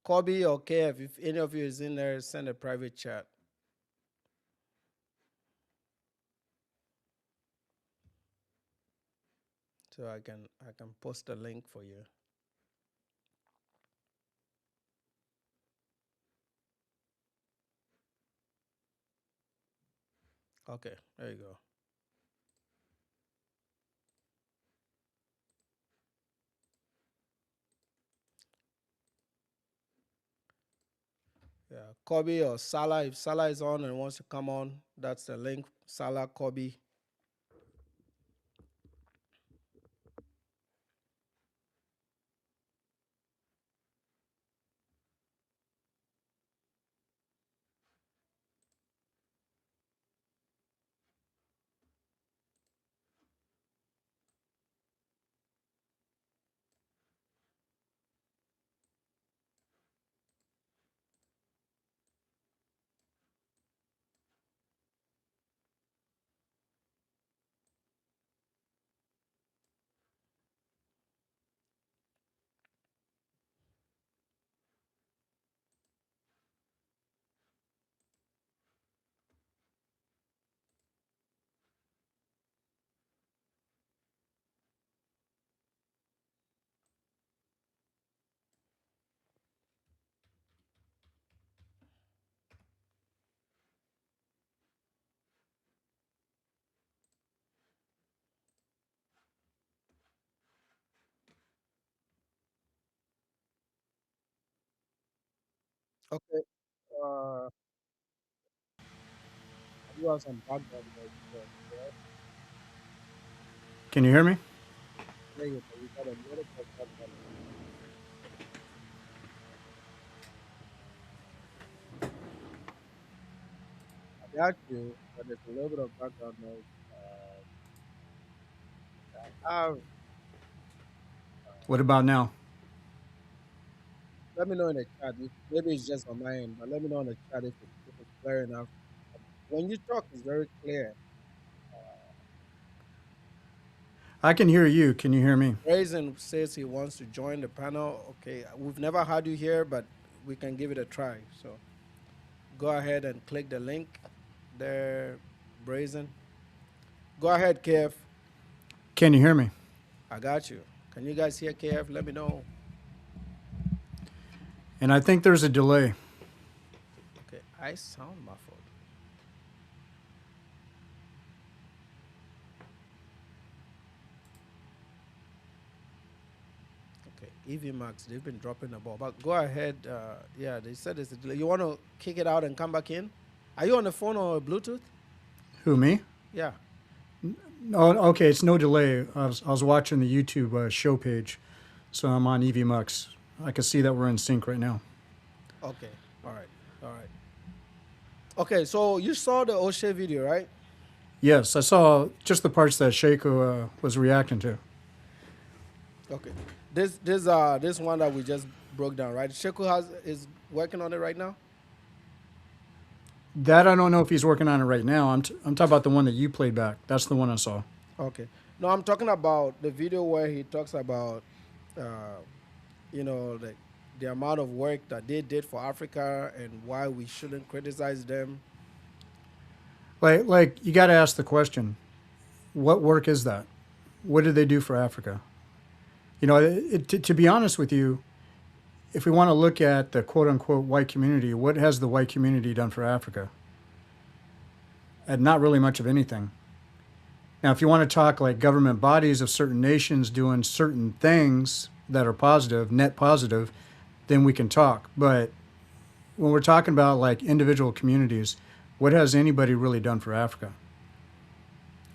Kobe or Kev, if any of you is in there, send a private chat. So I can post a link for you. Okay, there you go. Yeah, Kobe or Salah. If Salah is on and wants to come on, that's the link. Salah, Kobe. Okay. You have some background noise. Yeah, Can you hear me? there you go. You got a little bit of background noise. I got you, but there's a little bit of background noise. Uh, What about now? Let me know in the chat. Maybe it's just on my end, but let me know in the chat if it's clear enough. When you talk, it's very clear. I can hear you. Can you hear me? Brazen says he wants to join the panel. Okay, we've never had you here, but we can give it a try. So go ahead and click the link there, Brazen. Go ahead, KF. Can you hear me? I got you. Can you guys hear KF? Let me know. And I think there's a delay. Okay, I sound muffled. Okay, EV Max, they've been dropping the ball. But go ahead. Yeah, they said it's a delay. You want to kick it out and come back in? Are you on the phone or Bluetooth? Who, me? Yeah. Oh, okay. It's no delay. I was watching the YouTube show page, so I'm on EVMux. I can see that we're in sync right now. Okay. All right. All right. Okay, so you saw the Oshay video, right? Yes, I saw just the parts that Sheiko was reacting to. Okay. This one that we just broke down, right? Sheku is working on it right now. That I don't know if he's working on it right now. I'm talking about the one that you played back. That's the one I saw. Okay. No, I'm talking about the video where he talks about the amount of work that they did for Africa and why we shouldn't criticize them. Like you got to ask the question, what work is that? What did they do for Africa? To be honest with you, if we want to look at the quote unquote white community, what has the white community done for Africa? And not really much of anything. Now, if you want to talk like government bodies of certain nations doing certain things that are positive, net positive, then we can talk. But when we're talking about like individual communities, what has anybody really done for Africa?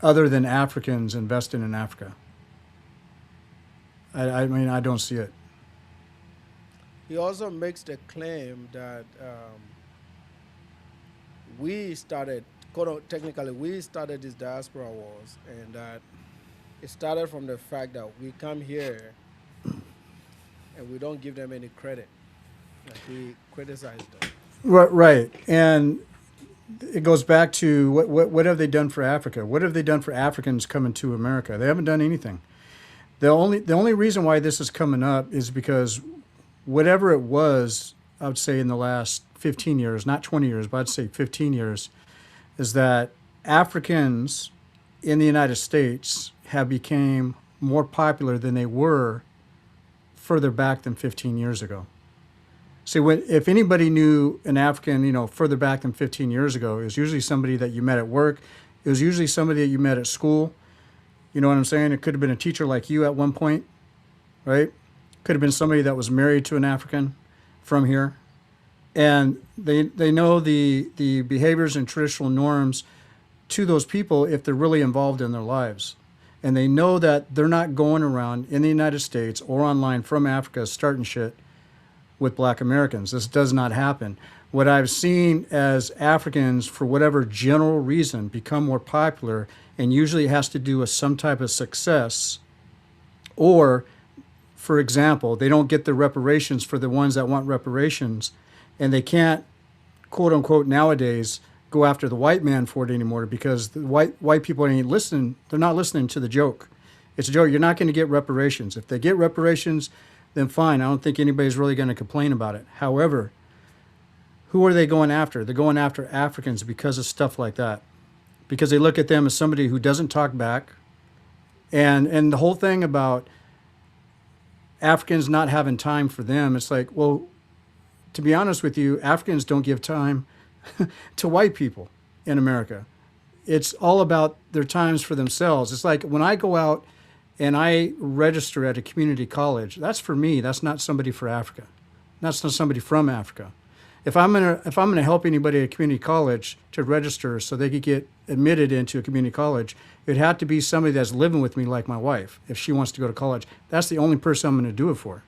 Other than Africans investing in Africa? I mean, I don't see it. He also makes the claim that we started, technically, we started these diaspora wars, and that it started from the fact that we come here and we don't give them any credit. Like we criticize them. Right. And it goes back to what have they done for Africa? What have they done for Africans coming to America? They haven't done anything. The only reason why this is coming up is because whatever it was, I would say in the last 15 years, not 20 years, but I'd say 15 years, is that Africans in the United States have become more popular than they were further back than 15 years ago. See, if anybody knew an African, further back than 15 years ago, it was usually somebody that you met at work. It was usually somebody that you met at school. You know what I'm saying? It could have been a teacher like you at one point, right? Could have been somebody that was married to an African from here. And they know the behaviors and traditional norms to those people if they're really involved in their lives. And they know that they're not going around in the United States or online from Africa starting shit with black Americans. This does not happen. What I've seen as Africans, for whatever general reason, become more popular, and usually it has to do with some type of success, or, for example, they don't get the reparations for the ones that want reparations, and they can't, quote unquote, nowadays go after the white man for it anymore because the white people ain't listening. They're not listening to the joke. It's a joke. You're not going to get reparations. If they get reparations, then fine. I don't think anybody's really going to complain about it. However, who are they going after? They're going after Africans because of stuff like that. Because they look at them as somebody who doesn't talk back. And the whole thing about Africans not having time for them, it's like, well, to be honest with you, Africans don't give time to white people in America. It's all about their times for themselves. It's like when I go out and I register at a community college, that's for me. That's not somebody for Africa. That's not somebody from Africa. If I'm gonna help anybody at a community college to register so they could get admitted into a community college, it'd have to be somebody that's living with me, like my wife, if she wants to go to college. That's the only person I'm gonna do it for,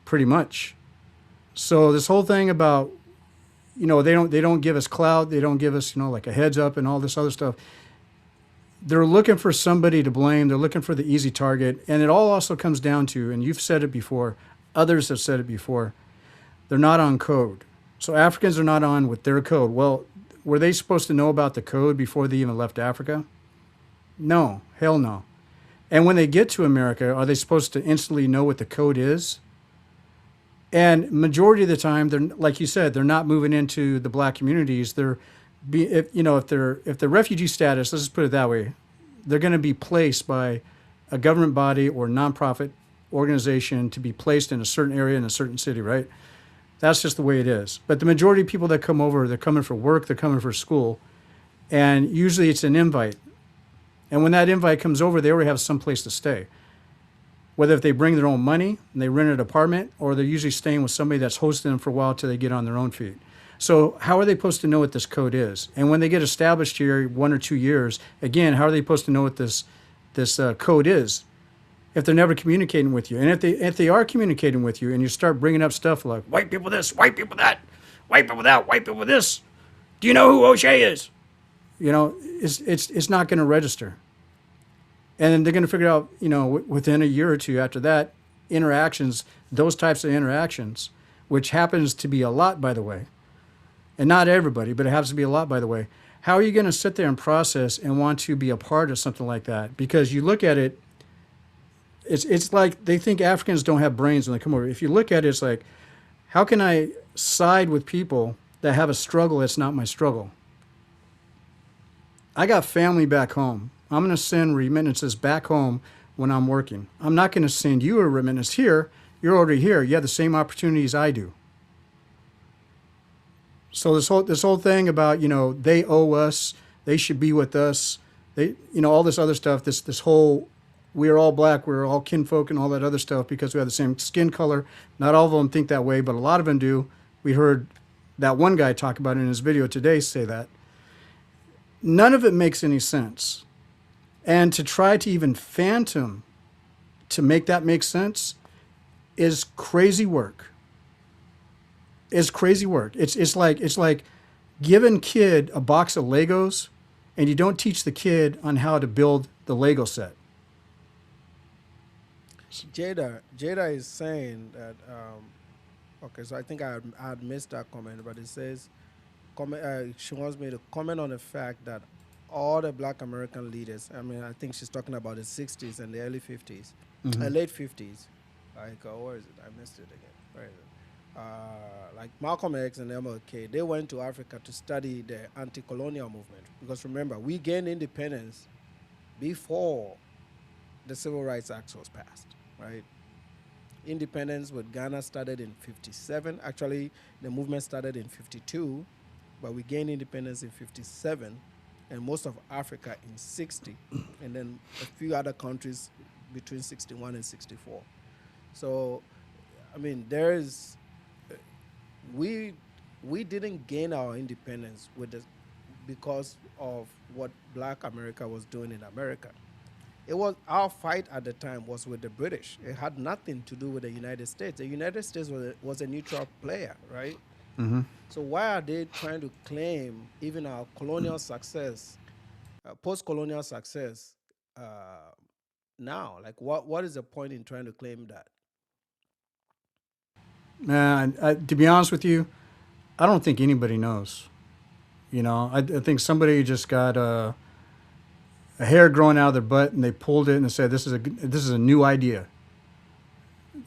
pretty much. So this whole thing about, they don't give us clout, they don't give us, like a heads up and all this other stuff. They're looking for somebody to blame. They're looking for the easy target. And it all also comes down to, and you've said it before, others have said it before, they're not on code. So Africans are not on with their code. Well, were they supposed to know about the code before they even left Africa? No, hell no. And when they get to America, are they supposed to instantly know what the code is? And majority of the time, they're, like you said, they're not moving into the black communities. If they're refugee status, let's just put it that way, they're going to be placed by a government body or nonprofit organization to be placed in a certain area in a certain city, right? That's just the way it is. But the majority of people that come over, they're coming for work, they're coming for school, and usually it's an invite. And when that invite comes over, they already have some place to stay. Whether if they bring their own money and they rent an apartment, or they're usually staying with somebody that's hosting them for a while till they get on their own feet. So how are they supposed to know what this code is? And when they get established here 1 or 2 years, again, how are they supposed to know what this code is if they're never communicating with you? And if they are communicating with you and you start bringing up stuff like white people this, white people that, white people that, white people this, do you know who Oshay is? It's not going to register. And then they're going to figure out, within a year or two after that, those types of interactions, which happens to be a lot, by the way, and not everybody, but it happens to be a lot, by the way. How are you going to sit there and process and want to be a part of something like that? Because you look at it, it's like they think Africans don't have brains when they come over. If you look at it, it's like, how can I side with people that have a struggle that's not my struggle? I got family back home. I'm going to send remittances back home when I'm working. I'm not going to send you a remittance here. You're already here. You have the same opportunities I do. So this whole thing about, they owe us, they should be with us, they, all this other stuff, this whole, we're all black, we're all kinfolk and all that other stuff because we have the same skin color. Not all of them think that way, but a lot of them do. We heard that one guy talk about it in his video today say that. None of it makes any sense. And to try to even phantom to make that make sense is crazy work. It's crazy work. It's like giving kid a box of Legos and you don't teach the kid on how to build the Lego set. Jada is saying that. Okay, so I think I had missed that comment, but it says, she wants me to comment on the fact that all the Black American leaders. I mean, I think she's talking about the '60s and the early '50s, late '50s. Like, where is it? I missed it again. Where is it? Like Malcolm X and MLK, they went to Africa to study the anti-colonial movement. Because remember, we gained independence before the Civil Rights Act was passed, right? Independence with Ghana started in '57. Actually, the movement started in '52, but we gained independence in '57, and most of Africa in '60, and then a few other countries between '61 and '64. So, I mean, we didn't gain our independence because of what Black America was doing in America. It was our fight at the time was with the British. It had nothing to do with the United States. The United States was a neutral player, right? So why are they trying to claim even our colonial success, post-colonial success, now? Like, what is the point in trying to claim that? Man, to be honest with you, I don't think anybody knows. I think somebody just got a hair growing out of their butt and they pulled it and they said, this is a new idea.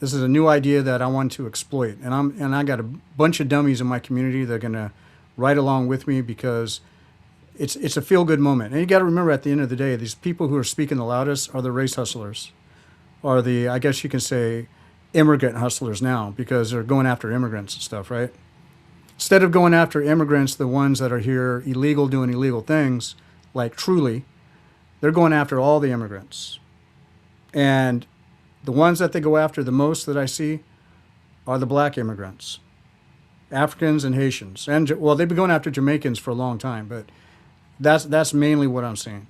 This is a new idea that I want to exploit. And I got a bunch of dummies in my community that are going to ride along with me because it's a feel-good moment. And you got to remember, at the end of the day, these people who are speaking the loudest are the race hustlers, or the, I guess you can say, immigrant hustlers now, because they're going after immigrants and stuff, right? Instead of going after immigrants, the ones that are here illegal, doing illegal things, like Truly, they're going after all the immigrants. And the ones that they go after the most that I see are the black immigrants, Africans and Haitians. And, well, they've been going after Jamaicans for a long time, but that's mainly what I'm seeing.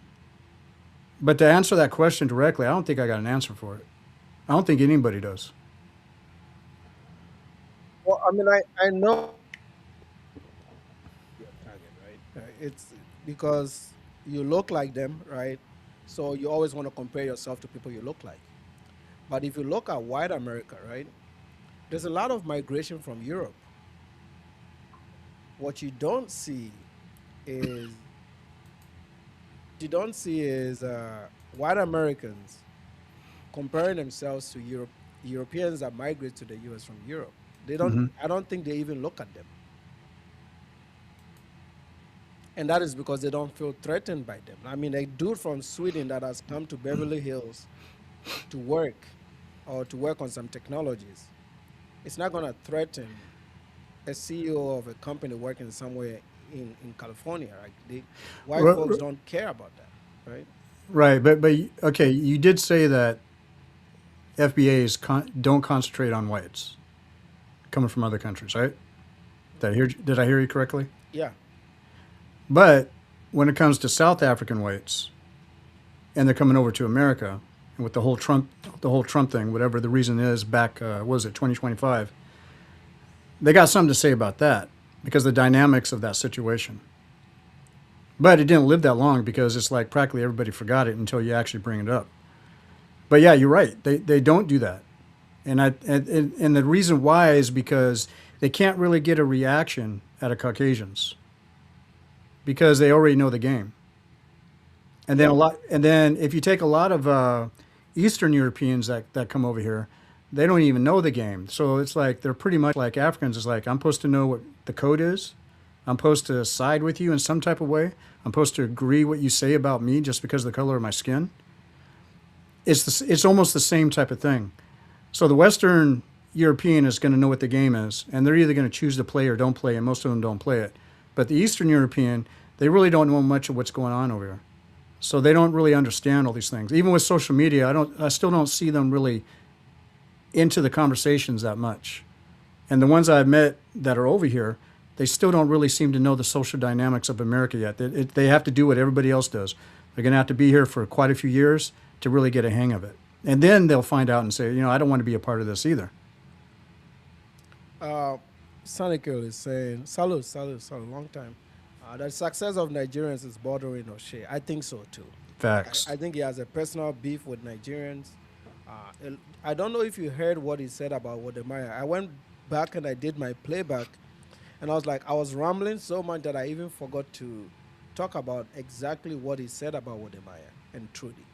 But to answer that question directly, I don't think I got an answer for it. I don't think anybody does. Well, I mean, I know your target, right? It's because you look like them, right? So you always want to compare yourself to people you look like. But if you look at white America, right, there's a lot of migration from Europe. What is you don't see is white Americans comparing themselves to Europeans that migrate to the U.S. from Europe. They don't. I don't think they even look at them, and that is because they don't feel threatened by them. I mean, a dude from Sweden that has come to Beverly Hills to work or to work on some technologies, it's not going to threaten a CEO of a company working somewhere in California. Right? White folks don't care about that, right? Right, but okay, you did say that FBAs don't concentrate on whites coming from other countries, right? Did I hear you correctly? Yeah. But when it comes to South African whites, and they're coming over to America, and with the whole Trump thing, whatever the reason is, back what was it 2025? They got something to say about that because of the dynamics of that situation. But it didn't live that long because it's like practically everybody forgot it until you actually bring it up. But yeah, you're right. They don't do that. And the reason why is because they can't really get a reaction out of Caucasians because they already know the game. And then and then if you take a lot of Eastern Europeans that come over here, they don't even know the game. So it's like they're pretty much like Africans. It's like I'm supposed to know what the code is. I'm supposed to side with you in some type of way. I'm supposed to agree what you say about me just because of the color of my skin. It's almost the same type of thing. So the Western European is going to know what the game is, and they're either going to choose to play or don't play, and most of them don't play it. But the Eastern European, they really don't know much of what's going on over here. So they don't really understand all these things. Even with social media, I still don't see them really into the conversations that much. And the ones I've met that are over here, they still don't really seem to know the social dynamics of America yet. They have to do what everybody else does. They're going to have to be here for quite a few years to really get a hang of it. And then they'll find out and say, I don't want to be a part of this either. Sonic Girl is saying, salute, long time. The success of Nigerians is bordering Oshay. I think so too. Facts. I think he has a personal beef with Nigerians. I don't know if you heard what he said about Wodemaya. I went back and I did my playback, and I was rambling so much that I even forgot to talk about exactly what he said about Wodemaya and Trudy.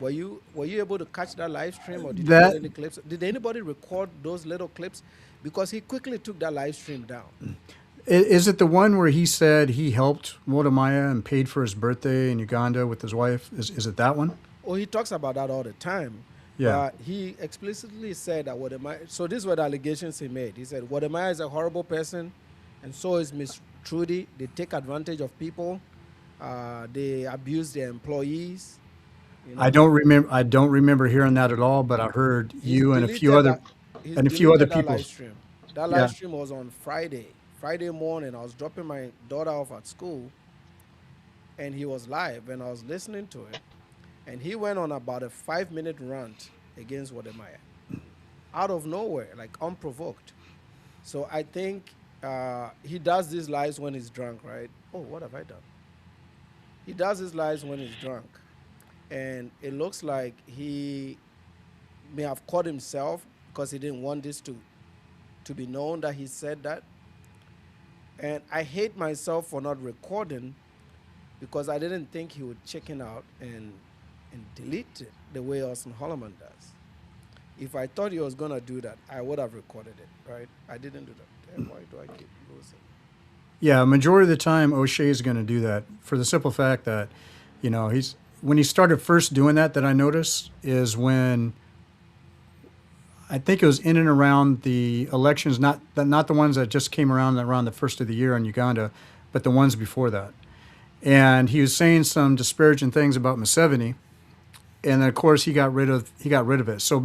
Were you able to catch that live stream, or did you get any clips? Did anybody record those little clips? Because he quickly took that live stream down. Is it the one where he said he helped Wodemaya and paid for his birthday in Uganda with his wife? Is it that one? Oh, he talks about that all the time. Yeah. He explicitly said that Wodemaya, so these were the allegations he made. He said Wodemaya is a horrible person, and so is Miss Trudy. They take advantage of people. They abuse their employees. I don't remember hearing that at all, but I heard you and a few other people. Live stream. That live stream was on Friday morning. I was dropping my daughter off at school, and he was live, and I was listening to it, and he went on about a 5-minute rant against Wodemaya, out of nowhere, like unprovoked. So I think he does these lives when he's drunk, right? Oh, what have I done? He does his lives when he's drunk. And it looks like he may have caught himself because he didn't want this to be known that he said that. And I hate myself for not recording, because I didn't think he would chicken out and delete it the way Auston Holleman does. If I thought he was going to do that, I would have recorded it, right? I didn't do that. Damn, why do I keep losing? Yeah, majority of the time, Oshay is going to do that for the simple fact that, when he started first doing that I noticed is when I think it was in and around the elections, not the ones that just came around the first of the year in Uganda, but the ones before that. And he was saying some disparaging things about Museveni, and then of course he got rid of it. So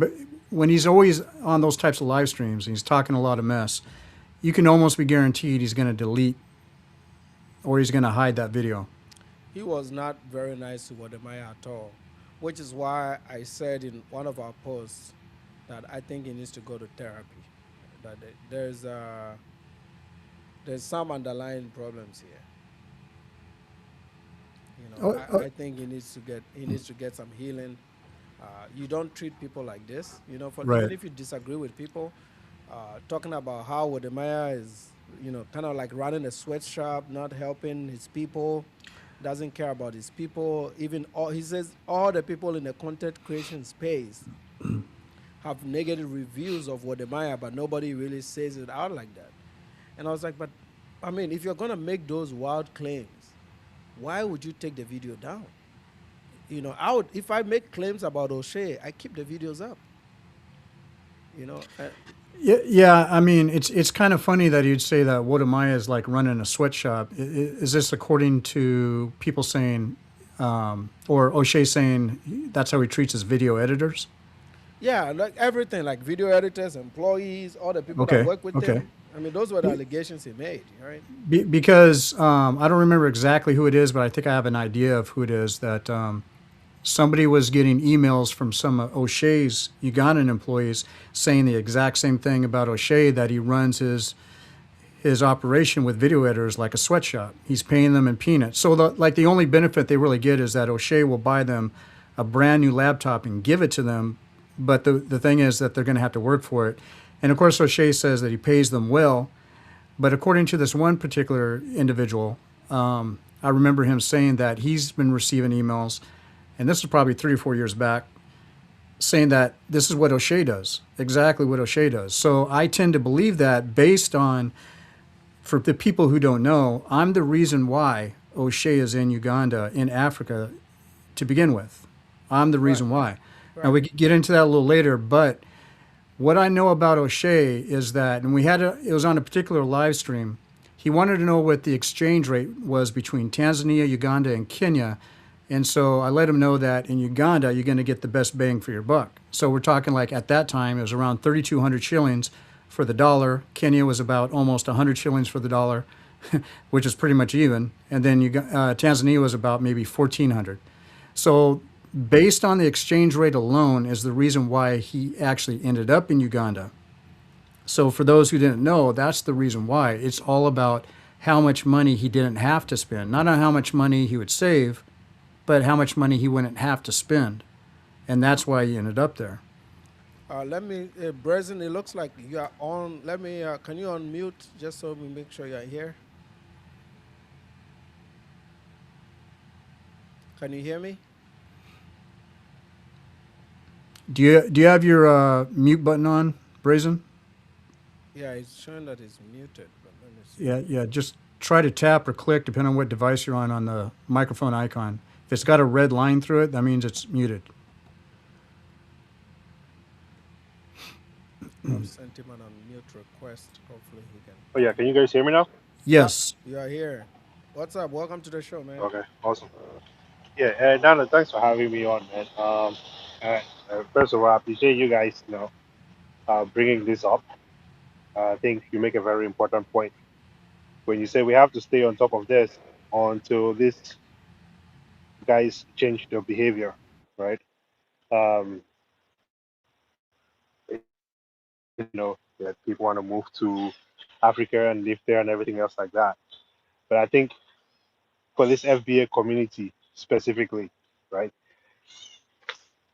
when he's always on those types of live streams and he's talking a lot of mess, you can almost be guaranteed he's going to delete or he's going to hide that video. He was not very nice to Wodemaya at all, which is why I said in one of our posts that I think he needs to go to therapy. That there's some underlying problems here. I think he needs to get some healing. You don't treat people like this. Right. Even if you disagree with people, talking about how Wodemaya is, kind of like running a sweatshop, not helping his people. Doesn't care about his people. He says all the people in the content creation space have negative reviews of Wodemaya, but nobody really says it out like that. And I was like, but I mean, if you're gonna make those wild claims, why would you take the video down? If I make claims about Oshay, I keep the videos up. Yeah. I mean, it's kind of funny that you'd say that Wodemaya is like running a sweatshop. Is this according to people saying, or Oshay saying that's how he treats his video editors? Yeah, like everything, like video editors, employees, all the people that work with him. I mean, those were the allegations he made, right? Because I don't remember exactly who it is, but I think I have an idea of who it is. That somebody was getting emails from some of Oshay's Ugandan employees saying the exact same thing about Oshay, that he runs his operation with video editors like a sweatshop. He's paying them in peanuts. So the only benefit they really get is that Oshay will buy them a brand new laptop and give it to them. But the thing is that they're going to have to work for it. And of course, Oshay says that he pays them well. But according to this one particular individual, I remember him saying that he's been receiving emails and this was probably 3 or 4 years back, saying that this is what Oshay does, exactly what Oshay does. So I tend to believe that based on, for the people who don't know, I'm the reason why Oshay is in Uganda, in Africa, to begin with. I'm the Right. reason why. Now Right. we could get into that a little later, but what I know about Oshay is that, and it was on a particular live stream. He wanted to know what the exchange rate was between Tanzania, Uganda, and Kenya. And so I let him know that in Uganda, you're going to get the best bang for your buck. So we're talking like at that time, it was around 3,200 shillings for the dollar. Kenya was about almost 100 shillings for the dollar, which is pretty much even. And then Tanzania was about maybe 1,400. So based on the exchange rate alone is the reason why he actually ended up in Uganda. So for those who didn't know, that's the reason why. It's all about how much money he didn't have to spend, not on how much money he would save, but how much money he wouldn't have to spend. And that's why he ended up there. Let me, Brazen, it looks like you are on. Let me, can you unmute just so we make sure you're here? Can you hear me? Do you have your mute button on, Brazen? Yeah, it's showing that it's muted, but let me see. Yeah. Just try to tap or click, depending on what device you're on the microphone icon. If it's got a red line through it, that means it's muted. I've sent him an unmute request. Hopefully he can Oh yeah, come can you up. guys hear me now? Yep, Yes. you are here. What's up? Welcome to the show, man. Okay, awesome. Yeah, Dana, thanks for having me on, man. First of all, I appreciate you guys, bringing this up. I think you make a very important point when you say we have to stay on top of this until these guys change their behavior, right? Um, that people want to move to Africa and live there and everything else like that. But I think for this FBA community specifically, right?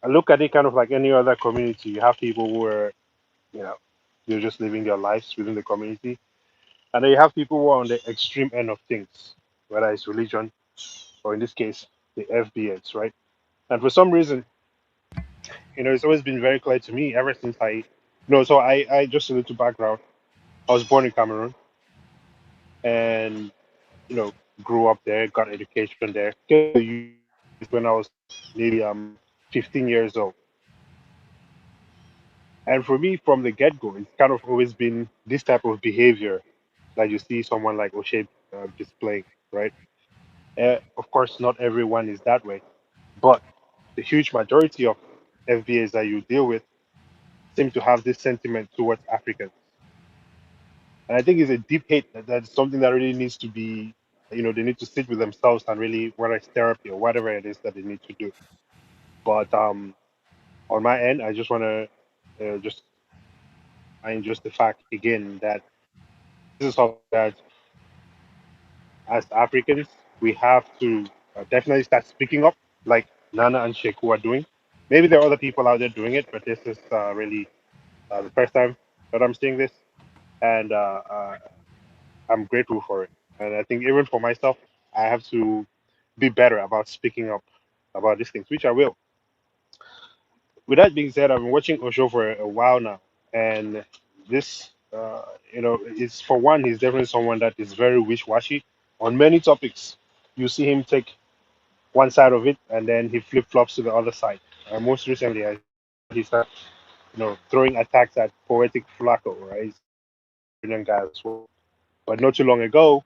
I look at it kind of like any other community. You have people who are, you know, they're just living their lives within the community. And then you have people who are on the extreme end of things, whether it's religion or in this case, the FBS, right? And for some reason, it's always been very clear to me ever since so I just a little background. I was born in Cameroon and, you know, grew up there, got education there. Came to the US when I was maybe 15 years old. And for me, from the get go, it's kind of always been this type of behavior that you see someone like Oshay displaying, right? Of course, not everyone is that way, but the huge majority of FBAs that you deal with seem to have this sentiment towards Africans. And I think it's a deep hate that's something that really needs to be, they need to sit with themselves and really, whether it's therapy or whatever it is that they need to do. But on my end, I just want to just find just the fact again that this is something that as Africans, we have to definitely start speaking up, like Nana and Sheku are doing. Maybe there are other people out there doing it, but this is really the first time that I'm seeing this, and I'm grateful for it. And I think even for myself, I have to be better about speaking up about these things, which I will. With that being said, I've been watching Osho for a while now, and this, is for one, he's definitely someone that is very wish-washy on many topics. You see him take one side of it, and then he flip-flops to the other side. Most recently, I he started, throwing attacks at Poetic Flacco, right? He's a brilliant guy as well. But not too long ago,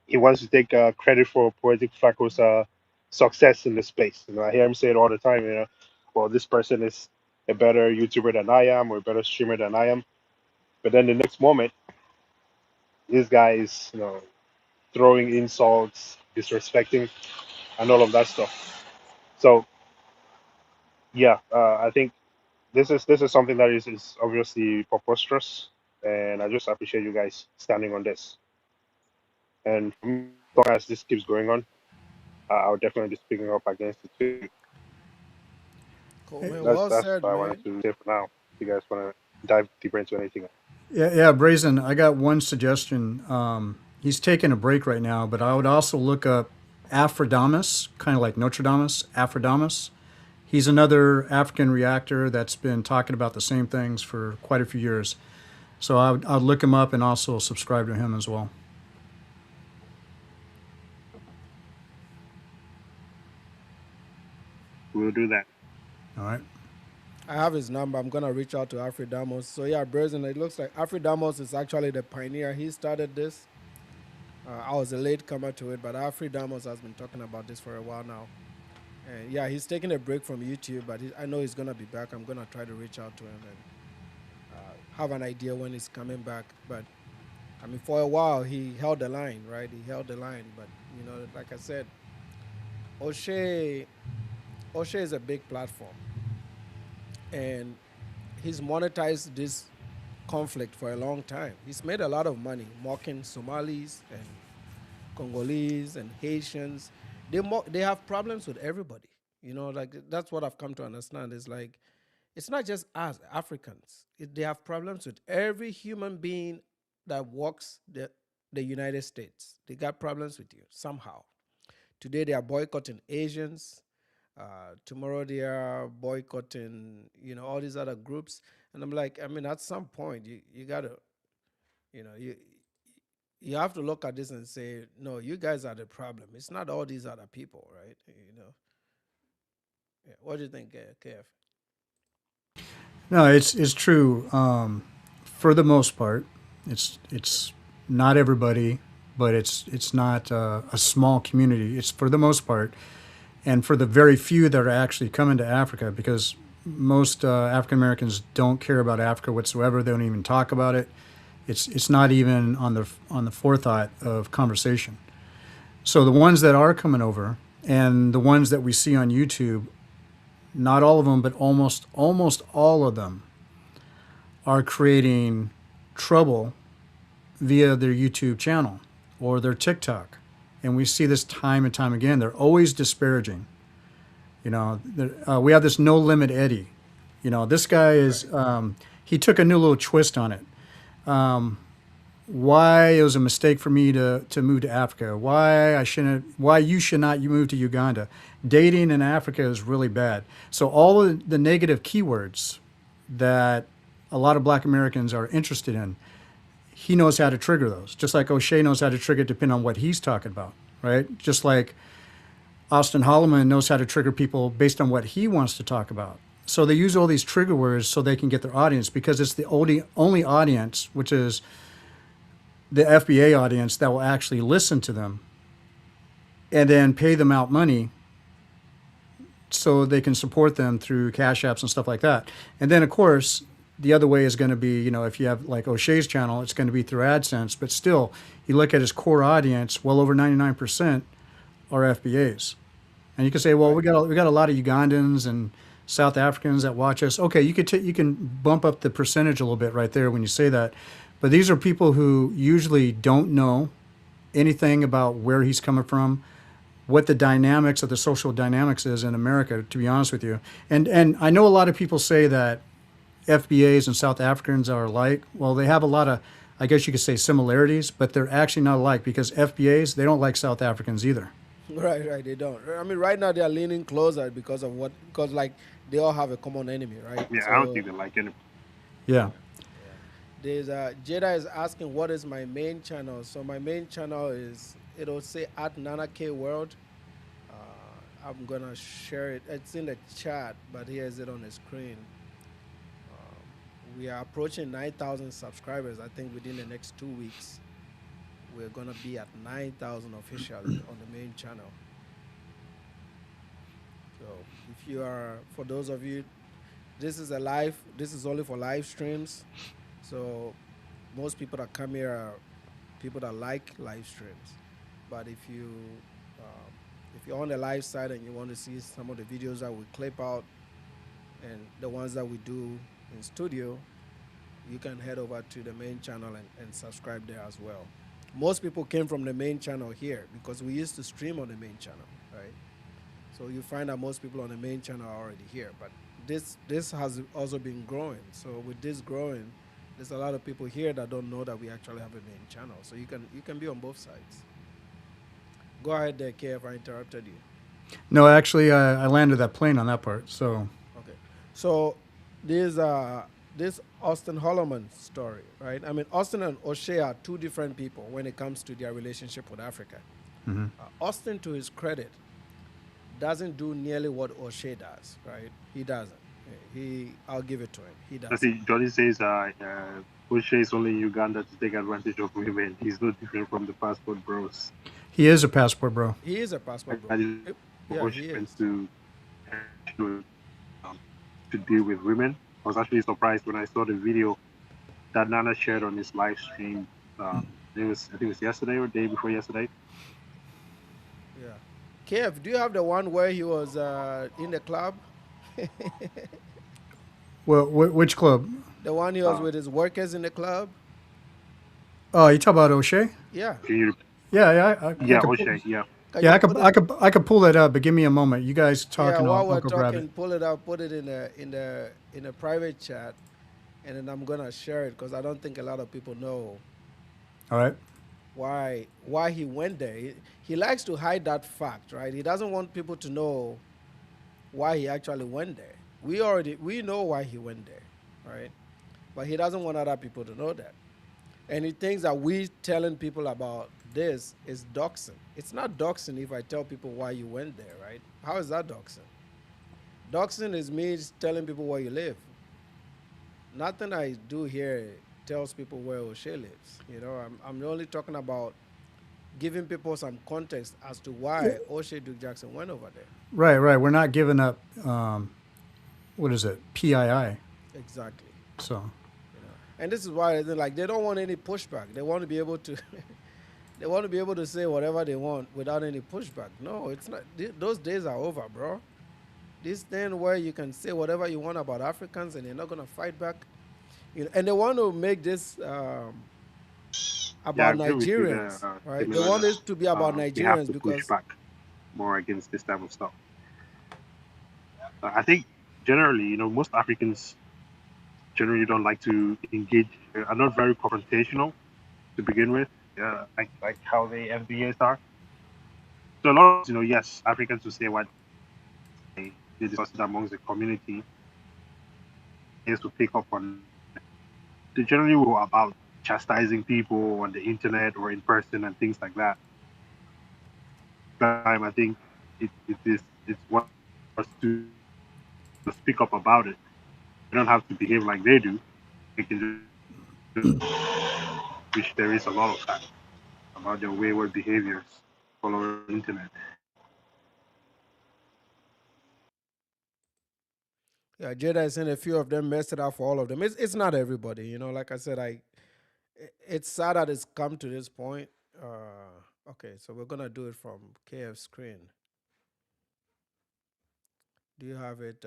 he wants to take credit for Poetic Flacco's success in the space. I hear him say it all the time. Well, this person is a better YouTuber than I am, or a better streamer than I am. But then the next moment, this guy is, throwing insults, disrespecting, and all of that stuff. So yeah, I think this is something that is obviously preposterous, and I just appreciate you guys standing on this. And for me, as long as this keeps going on, I'll definitely be speaking up against it too. Cool, man. That's Well that's said, what I wanted man. to say for now. If you guys want to dive deeper into anything. Yeah, Brazen, I got one suggestion. He's taking a break right now, but I would also look up Afrodamus, kind of like Notre Dame, Afrodamus. He's another African reactor that's been talking about the same things for quite a few years. So I'd look him up and also subscribe to him as well. We'll do that. All right. I have his number. I'm gonna reach out to Afridamos. So yeah, Brazen. It looks like Afridamos is actually the pioneer. He started this. I was a late comer to it, but Afridamos has been talking about this for a while now. And yeah, he's taking a break from YouTube, but I know he's gonna be back. I'm gonna try to reach out to him and have an idea when he's coming back. But I mean, for a while he held the line, right? He held the line, but you know, like I said, Oshay is a big platform, and he's monetized this conflict for a long time. He's made a lot of money mocking Somalis and Congolese and Haitians. They have problems with everybody. You know, like that's what I've come to understand. Is like it's not just us Africans. They have problems with every human being that walks the United States. They got problems with you somehow. Today they are boycotting Asians. Tomorrow they are boycotting, you know, all these other groups. And I'm like, I mean, at some point you gotta, you know, you have to look at this and say, no, you guys are the problem. It's not all these other people, right? You know. Yeah. What do you think, KF? No, it's true. For the most part, it's not everybody, but it's not a small community. It's for the most part, and for the very few that are actually coming to Africa, because most African Americans don't care about Africa whatsoever. They don't even talk about it. It's not even on the forethought of conversation. So the ones that are coming over, and the ones that we see on YouTube, not all of them, but almost all of them are creating trouble via their YouTube channel or their TikTok. And we see this time and time again. They're always disparaging. You know, we have this No Limit Eddie. You know, this guy is, he took a new little twist on it. Why it was a mistake for me to move to Africa. Why you should not move to Uganda. Dating in Africa is really bad. So all of the negative keywords that a lot of Black Americans are interested in, he knows how to trigger those. Just like Oshay knows how to trigger depending on what he's talking about, right? Just like Auston Holleman knows how to trigger people based on what he wants to talk about. So they use all these trigger words so they can get their audience, because it's the only audience, which is the FBA audience, that will actually listen to them and then pay them out money so they can support them through Cash Apps and stuff like that. And then, of course, the other way is going to be, you know, if you have like Oshay's channel, it's going to be through AdSense. But still, you look at his core audience, well over 99% are FBAs. And you can say, well, we got a lot of Ugandans and South Africans that watch us. Okay, you can bump up the percentage a little bit right there when you say that. But these are people who usually don't know anything about where he's coming from, what the dynamics of the social dynamics is in America, to be honest with you. And I know a lot of people say that FBAs and South Africans are alike. Well, they have a lot of, I guess you could say, similarities, but they're actually not alike, because FBAs, they don't like South Africans either. Right, they don't. I mean, right now they are leaning closer because like they all have a common enemy, right? Yeah, I don't think they like it. Yeah. There's Jada is asking what is my main channel. So my main channel it'll say at Nana K World. I'm gonna share it. It's in the chat, but here's it on the screen. We are approaching 9,000 subscribers. I think within the next 2 weeks, we're gonna be at 9,000 officially on the main channel. So if you are, for those of you, this is only for live streams. So most people that come here are people that like live streams. But if you're on the live side and you want to see some of the videos that we clip out and the ones that we do in studio, you can head over to the main channel and subscribe there as well. Most people came from the main channel here because we used to stream on the main channel, right? So you find that most people on the main channel are already here. But this has also been growing. So with this growing, there's a lot of people here that don't know that we actually have a main channel. So you can be on both sides. Go ahead there, KF. I interrupted you. No, actually, I landed that plane on that part. So Okay. So this Auston Holleman story, right? I mean, Austin and Oshay are two different people when it comes to their relationship with Africa. Austin, to his credit, doesn't do nearly what Oshay does, right? He doesn't. I'll give it to him. He I doesn't. see Johnny says Oshay is only in Uganda to take advantage of women. He's no different from the passport bros. he is a passport bro. He is a passport bro. I just Yeah, he Oshay is. to deal with women. I was actually surprised when I saw the video that Nana shared on his live stream. I think it was yesterday or day before yesterday. Yeah. Kev, do you have the one where he was in the club? Well, which club? The one he was with his workers in the club? Oh, you talk about O'Shea? Yeah. Can you? Yeah, Yeah, could, Oshay. Yeah. Can yeah, you put it- I could pull that up, but give me a moment. You guys talk, Yeah, and while I'll we're go grab talking, it. pull it up, put it in a private chat, and then I'm gonna share it because I don't think a lot of people know All right. why he went there. He likes to hide that fact, right? He doesn't want people to know why he actually went there. We know why he went there, right? But he doesn't want other people to know that. And he thinks that we telling people about this is doxing. It's not doxing if I tell people why you went there, right? How is that doxing? Doxing is me just telling people where you live. Nothing I do here tells people where O'Shea lives. You know, I'm only talking about giving people some context as to why O'Shea Duke Jackson went over there. Right. We're not giving up. What is it? PII. Exactly. So And this is why they don't want any pushback. They want to be able to they want to be able to say whatever they want without any pushback. No, it's not. Those days are over, bro. This thing where you can say whatever you want about Africans and they're not gonna fight back. You know, and they want to make this about I agree with you there, Nigerians, right? They Timmy. want it to be about We have Nigerians to push because back more against this type of stuff. I think generally, most Africans generally don't like to engage, are not very confrontational to begin with, like how the FBAs are. So a lot of, yes, Africans will say what they discuss it amongst the community. Is to pick up on. They generally go about chastising people on the internet or in person and things like that. Time, I think it's what us to speak up about it. They don't have to behave like they do. They can just, which there is a lot of that about their wayward behaviors all over the internet. yeah, Jada is saying a few of them messed it up for all of them. It's not everybody, you know. Like I said, it's sad that it's come to this point. Okay, so we're gonna do it from KF screen. Do you have it?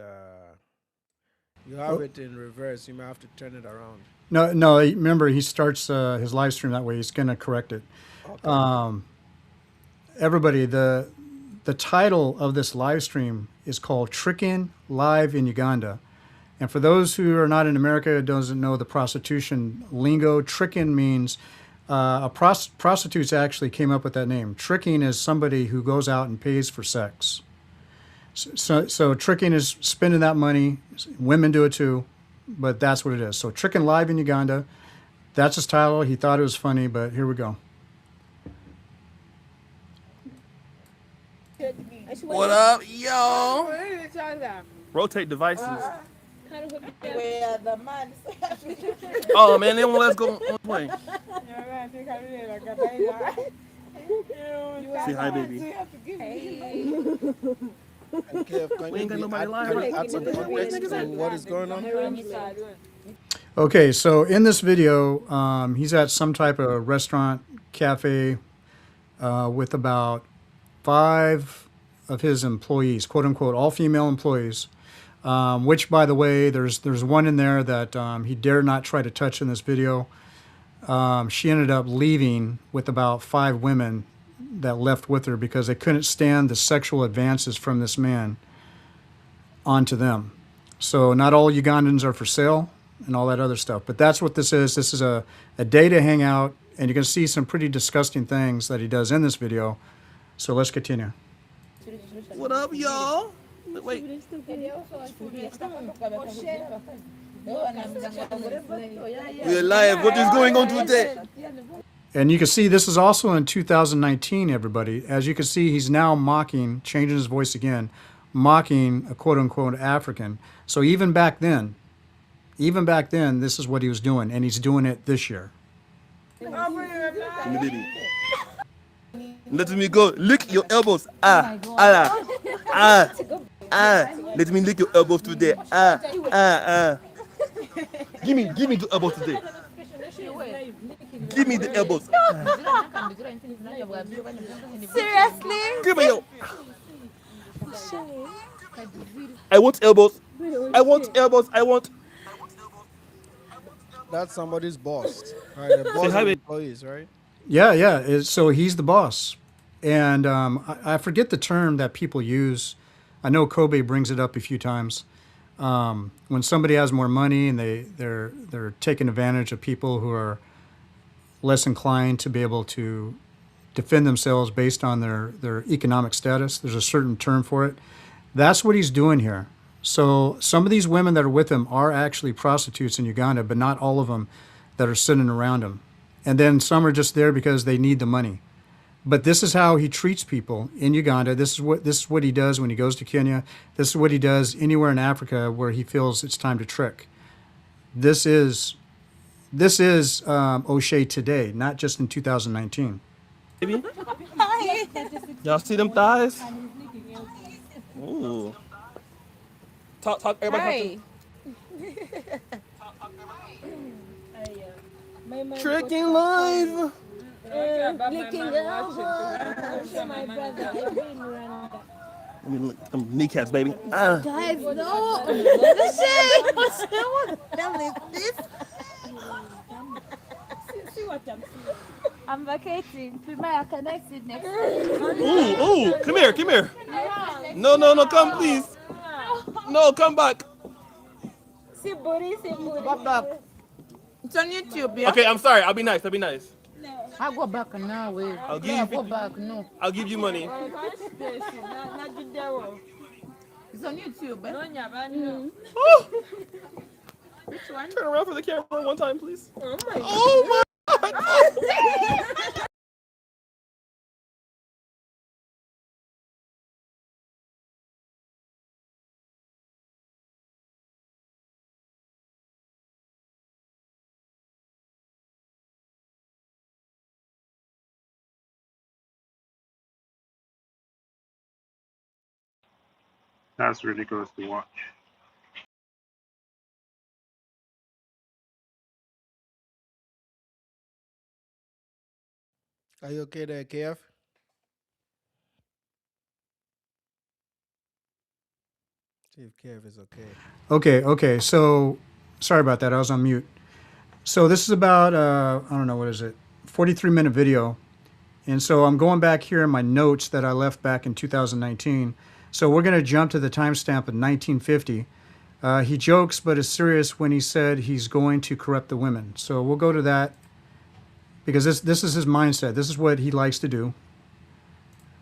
You have it in reverse. You may have to turn it around. no. Remember, he starts his live stream that way. He's gonna correct it. Okay. Everybody, the title of this live stream is called "Tricking Live in Uganda." And for those who are not in America, doesn't know the prostitution lingo, tricking means prostitutes actually came up with that name. Tricking is somebody who goes out and pays for sex. So tricking is spending that money. Women do it too, but that's what it is. So Tricking Live in Uganda, that's his title. He thought it was funny, but here we go. What up, yo? Rotate devices. Where the man Oh man, then let's go on play. Say hi, baby. And KF, can We ain't got you nobody live, add right? some context to what is going on? Okay, so in this video, he's at some type of restaurant, cafe, with about 5 of his employees, quote unquote, all female employees. Which, by the way, there's one in there that he dare not try to touch in this video. She ended up leaving with about 5 women that left with her because they couldn't stand the sexual advances from this man onto them. So not all Ugandans are for sale and all that other stuff. But that's what this is. This is a day to hang out, and you're going to see some pretty disgusting things that he does in this video. So let's continue. What up, y'all? Wait. We're live. What is going on today? And you can see this is also in 2019, everybody. As you can see, he's now mocking, changing his voice again, mocking a quote unquote African. So even back then, this is what he was doing, and he's doing it this year. Let me go. Lick your elbows. Ah, ah, ah, ah. Let me lick your elbows today. Ah, ah, ah. Give me the elbows today. Give me the elbows. Seriously? Give me your. I want elbows. I want elbows. I want. That's somebody's boss. Right? The boss hi, of babe. employees, right? Yeah. So he's the boss. And I forget the term that people use. I know Kobe brings it up a few times. When somebody has more money and they're taking advantage of people who are less inclined to be able to defend themselves based on their economic status, there's a certain term for it. That's what he's doing here. So some of these women that are with him are actually prostitutes in Uganda, but not all of them that are sitting around him. And then some are just there because they need the money. But this is how he treats people in Uganda. This is what he does when he goes to Kenya. This is what he does anywhere in Africa where he feels it's time to trick. This is Oshay today, not just in 2019. Baby. Y'all see them thighs? Ooh. Talk. Everybody. Talk. Tricking live. Licking elbows. My brother. I've been around. Let me look at them kneecaps, baby. Guys, no. Oshay. Tell me this. See what I'm seeing. I'm vacating. We are connected next week. Ooh. Come here. No, come please. No, come back. See booty. Go back. It's on YouTube, yeah? Okay, I'm sorry. I'll be nice. I go back now. Wait. I'll give Yeah, you go 50. back. No. I'll give you money. It's on YouTube. Eh? Which one? Turn around for the camera one time, please. Oh my God. That's ridiculous to watch. Are you okay there, KF? See if KF is okay. Okay. So sorry about that. I was on mute. So this is about, I don't know, what is it? 43-minute video. And so I'm going back here in my notes that I left back in 2019. So we're going to jump to the timestamp of 1950. He jokes, but is serious when he said he's going to corrupt the women. So we'll go to that because this is his mindset. This is what he likes to do.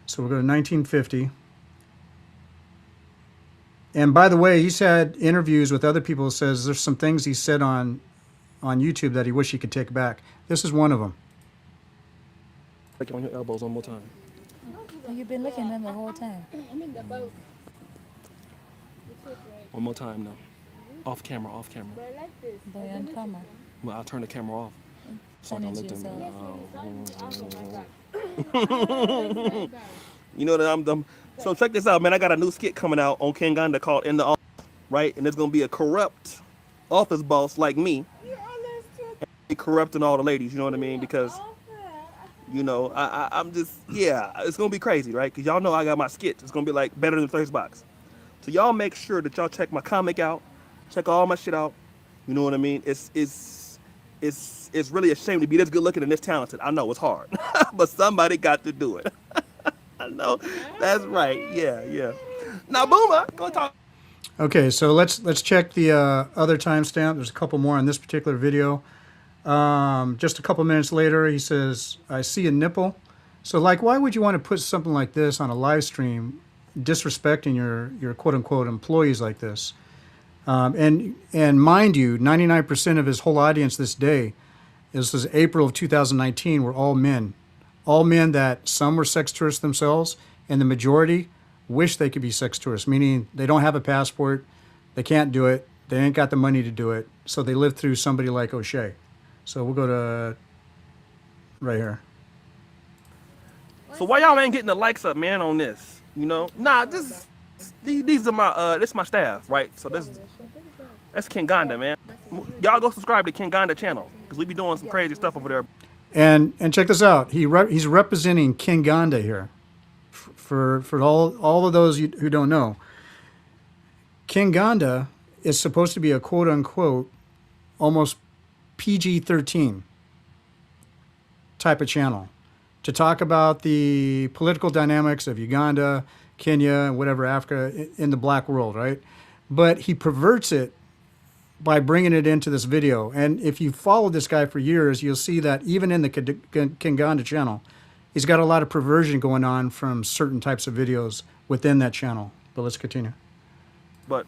So we'll go to 1950. And by the way, he's had interviews with other people who says there's some things he said on YouTube that he wish he could take back. This is one of them. Like on your elbows one more time. You've been looking at them the whole time. One more time now. Off camera. Boy, on camera. Well, I'll turn the camera off. So I Turn can it look yourself. them. You know that I'm dumb. So check this out, man. I got a new skit coming out on Kinganda called In the Office, right? And it's gonna be a corrupt office boss like me, and corrupting all the ladies. You know what I mean? Because you know, I'm just it's gonna be crazy, right? Because y'all know I got my skits. It's gonna be like better than Thirst Box. So y'all make sure that y'all check my comic out, check all my shit out. You know what I mean? It's really a shame to be this good looking and this talented. I know it's hard, but somebody got to do it. I know that's right. Yeah. Now, Boomer, go talk. Okay, so let's check the other timestamp. There's a couple more on this particular video. Just a couple minutes later, he says, "I see a nipple." So, like, why would you want to put something like this on a live stream, disrespecting your quote unquote employees like this? And mind you, 99% of his whole audience this day, this is April of 2019, were all men that some were sex tourists themselves, and the majority wish they could be sex tourists, meaning they don't have a passport, they can't do it, they ain't got the money to do it, so they live through somebody like Oshay. So we'll go to right here. So why y'all ain't getting the likes up, man, on this? You know, nah, these are my this is my staff, right? So that's King Ganda, man. Y'all go subscribe to King Ganda channel because we be doing some crazy stuff over there. And check this out. He's representing King Ganda here. For all of those who don't know, King Ganda is supposed to be a quote unquote almost PG-13 type of channel to talk about the political dynamics of Uganda, Kenya, and whatever Africa in the black world, right? But he perverts it by bringing it into this video. And if you follow this guy for years, you'll see that even in the Kinganda channel, he's got a lot of perversion going on from certain types of videos within that channel. But let's continue. But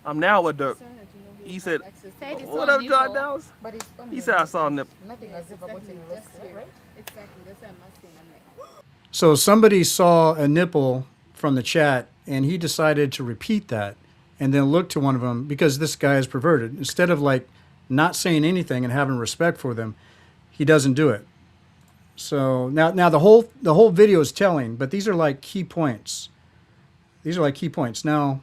I'm now with the. He said, "What up, John Downs?" He said, "I saw him." So somebody saw a nipple from the chat, and he decided to repeat that, and then look to one of them because this guy is perverted. Instead of like not saying anything and having respect for them, he doesn't do it. So now the whole video is telling, but these are like key points. Now,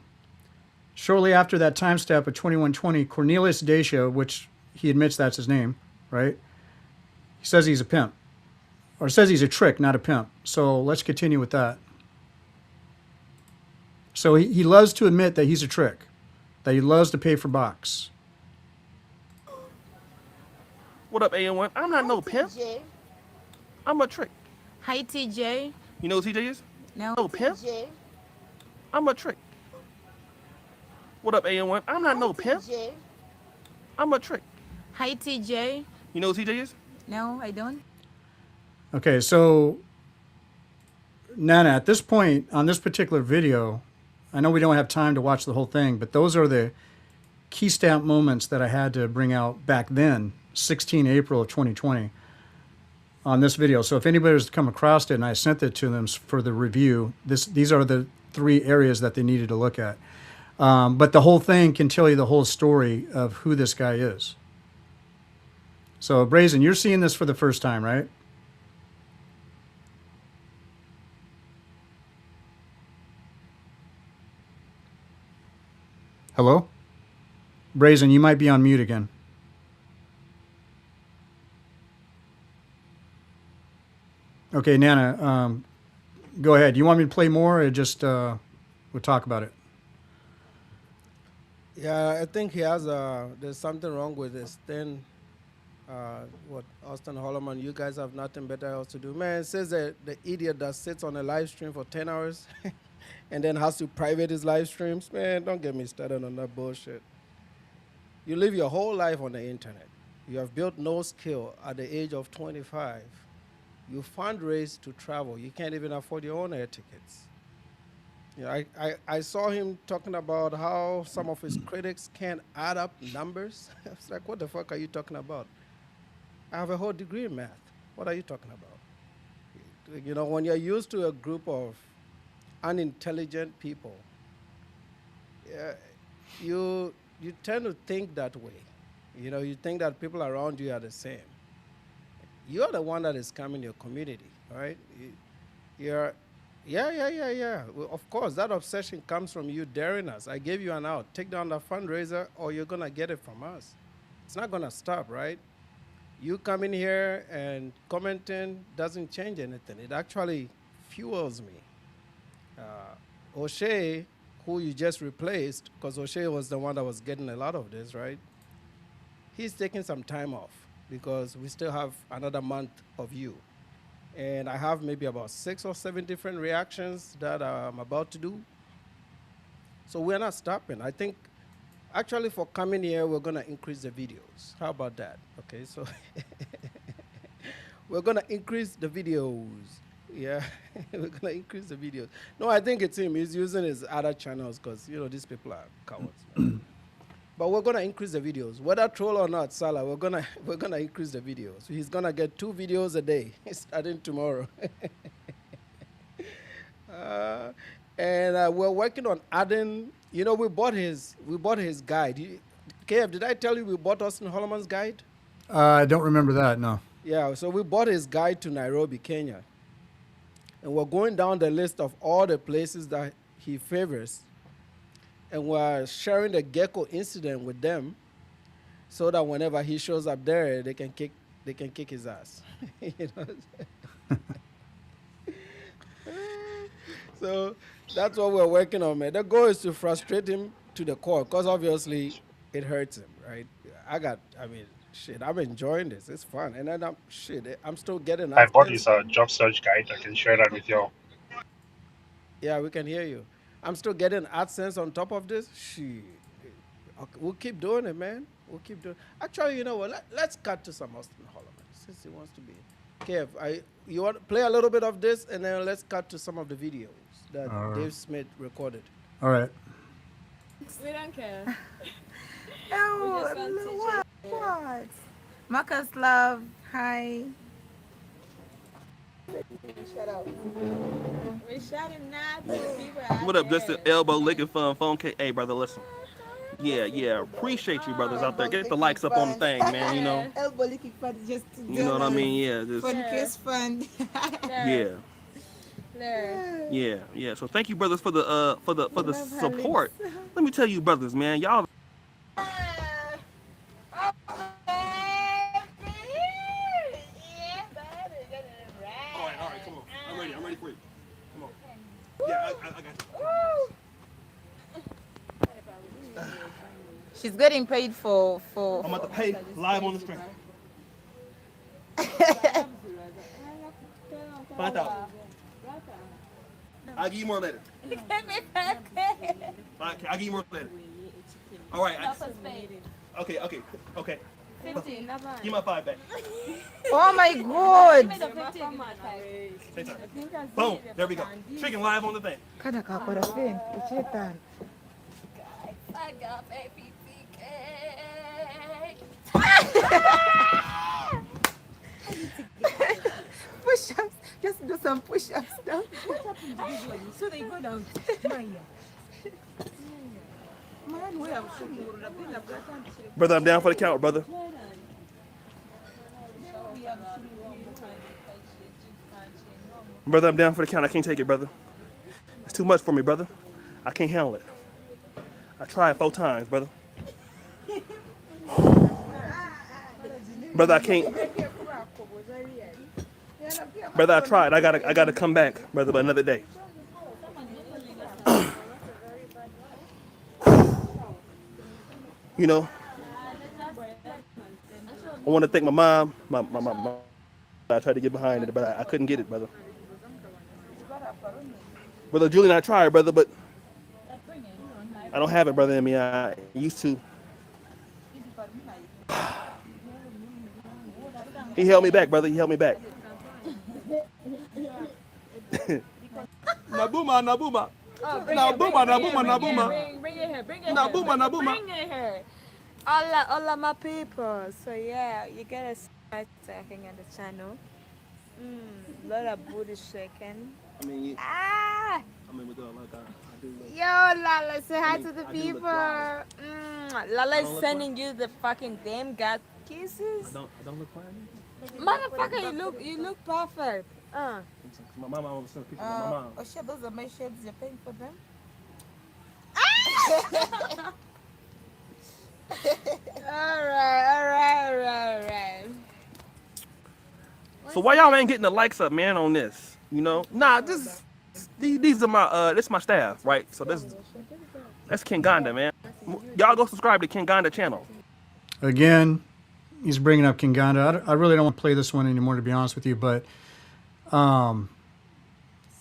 shortly after that time step of 2120, Cornelius Dacia, which he admits that's his name, right? He says he's a pimp, or says he's a trick, not a pimp. So let's continue with that. So he loves to admit that he's a trick, that he loves to pay for box. What up, AN1? I'm not no pimp. I'm a trick. Hi, TJ. You know who TJ is? No. No pimp. I'm a trick. What up, AN1? I'm not no pimp. I'm a trick. Hi, TJ. You know who TJ is? No, I don't. Okay, so Nana, at this point on this particular video, I know we don't have time to watch the whole thing, but those are the key stamp moments that I had to bring out back then, 16 April of 2020, on this video. So if anybody's come across it and I sent it to them for the review, these are the 3 areas that they needed to look at. But the whole thing can tell you the whole story of who this guy is. So Brazen, you're seeing this for the first time, right? Hello? Brazen, you might be on mute again. Okay, Nana, go ahead. You want me to play more or just we'll talk about it? Yeah, I think he has there's something wrong with this thing. What Auston Holleman, you guys have nothing better else to do. Man, it says that the idiot that sits on a live stream for 10 hours and then has to private his live streams. Man, don't get me started on that bullshit. You live your whole life on the internet. You have built no skill at the age of 25. You fundraise to travel. You can't even afford your own air tickets. You know, I saw him talking about how some of his critics can't add up numbers. I was like, what the fuck are you talking about? I have a whole degree in math. What are you talking about? You know, when you're used to a group of unintelligent people, you tend to think that way. You know, you think that people around you are the same. You're the one that is coming your community, right? Yeah. Well, of course, that obsession comes from you daring us. I gave you an out. Take down the fundraiser or you're going to get it from us. It's not going to stop, right? You coming here and commenting doesn't change anything. It actually fuels me. Oshay, who you just replaced, because Oshay was the one that was getting a lot of this, right? He's taking some time off because we still have another month of you. And I have maybe about 6 or 7 different reactions that I'm about to do. So we're not stopping. I think, actually, for coming here, we're going to increase the videos. How about that? Okay, so we're going to increase the videos. Yeah, we're gonna increase the videos. No, I think it's him. He's using his other channels because these people are cowards. Man. But we're gonna increase the videos, whether troll or not, Salah. We're gonna increase the videos. He's gonna get 2 videos a day starting tomorrow. uh, and we're working on adding. We bought his guide. KF, did I tell you we bought Auston Holleman's guide? I don't remember that. No. Yeah, so we bought his guide to Nairobi, Kenya. And we're going down the list of all the places that he favors. And we're sharing the gecko incident with them so that whenever he shows up there, they can kick his ass. You know? So that's what we're working on, man. The goal is to frustrate him to the core, because obviously it hurts him, right? Shit, I'm enjoying this. It's fun. And then I'm still getting I bought AdSense. his job search guide. I can share that with you. Yeah, we can hear you. I'm still getting AdSense on top of this. Shit. Okay, we'll keep doing it, man. We'll keep doing it. Actually, you know what? Let's cut to some Auston Holleman since he wants to be. Kev, you want to play a little bit of this, and then let's cut to some of the videos that Dave Smith recorded. All right. We don't care. Oh, what? Marcus Love, hi. Shut up. We shot him now. What up, just the elbow licking fun phone case? Hey, brother, listen. Yeah. Appreciate you, brothers out there. Get the likes up on the thing, man. You know. Elbow licking fun, just You know what I mean? Yeah. Just fun case fun. yeah. There. Yeah. So thank you, brothers, for the support. Let me tell you, brothers, man, y'all. All right, come on. I'm ready for you. Come on. Yeah, I got you. She's getting paid for. I'm about to pay live on the stream. 5,000. I'll give you more later. I'll give you more later. All right. Okay. 15. Give my 5 back. Oh my God! Boom. There we go. Freaking live on the thing. Kada kakora fin, ichetan. I got baby PK. Push-ups, just do some push-ups now. So they go down. Man, we have Brother, I'm down for the count, brother. Brother, I'm down for the count. I can't take it, brother. It's too much for me, brother. I can't handle it. I tried 4 times, brother. Brother, I can't. Brother, I tried. I gotta come back, brother, but another day. You know, I want to thank my mom. My I tried to get behind it, but I couldn't get it, brother. Brother Julian, I tried, brother, but I don't have it, brother, in me. I used to. He held me back, brother. He held me back. Nabuma. Oh, bring it here. Bring it here. All of my people. So yeah, you gotta start talking on the channel. Lot of booty shaking. I mean, Ah! we do a lot of time. I do. Yo, Lala, say hi to the I do look people. fly. Lala I is don't look sending you the fucking damn god kisses. I don't look fine. Motherfucker, you look perfect. My mom always sent a picture of my mom. Oh shit, those are my shades. You're paying for them? Alright. So why y'all ain't getting the likes up, man, on this? You know? Nah, these are my this my staff, right? So that's Kinganda, man. Y'all go subscribe to Kinganda channel. Again, he's bringing up Kinganda. I really don't want to play this one anymore, to be honest with you, but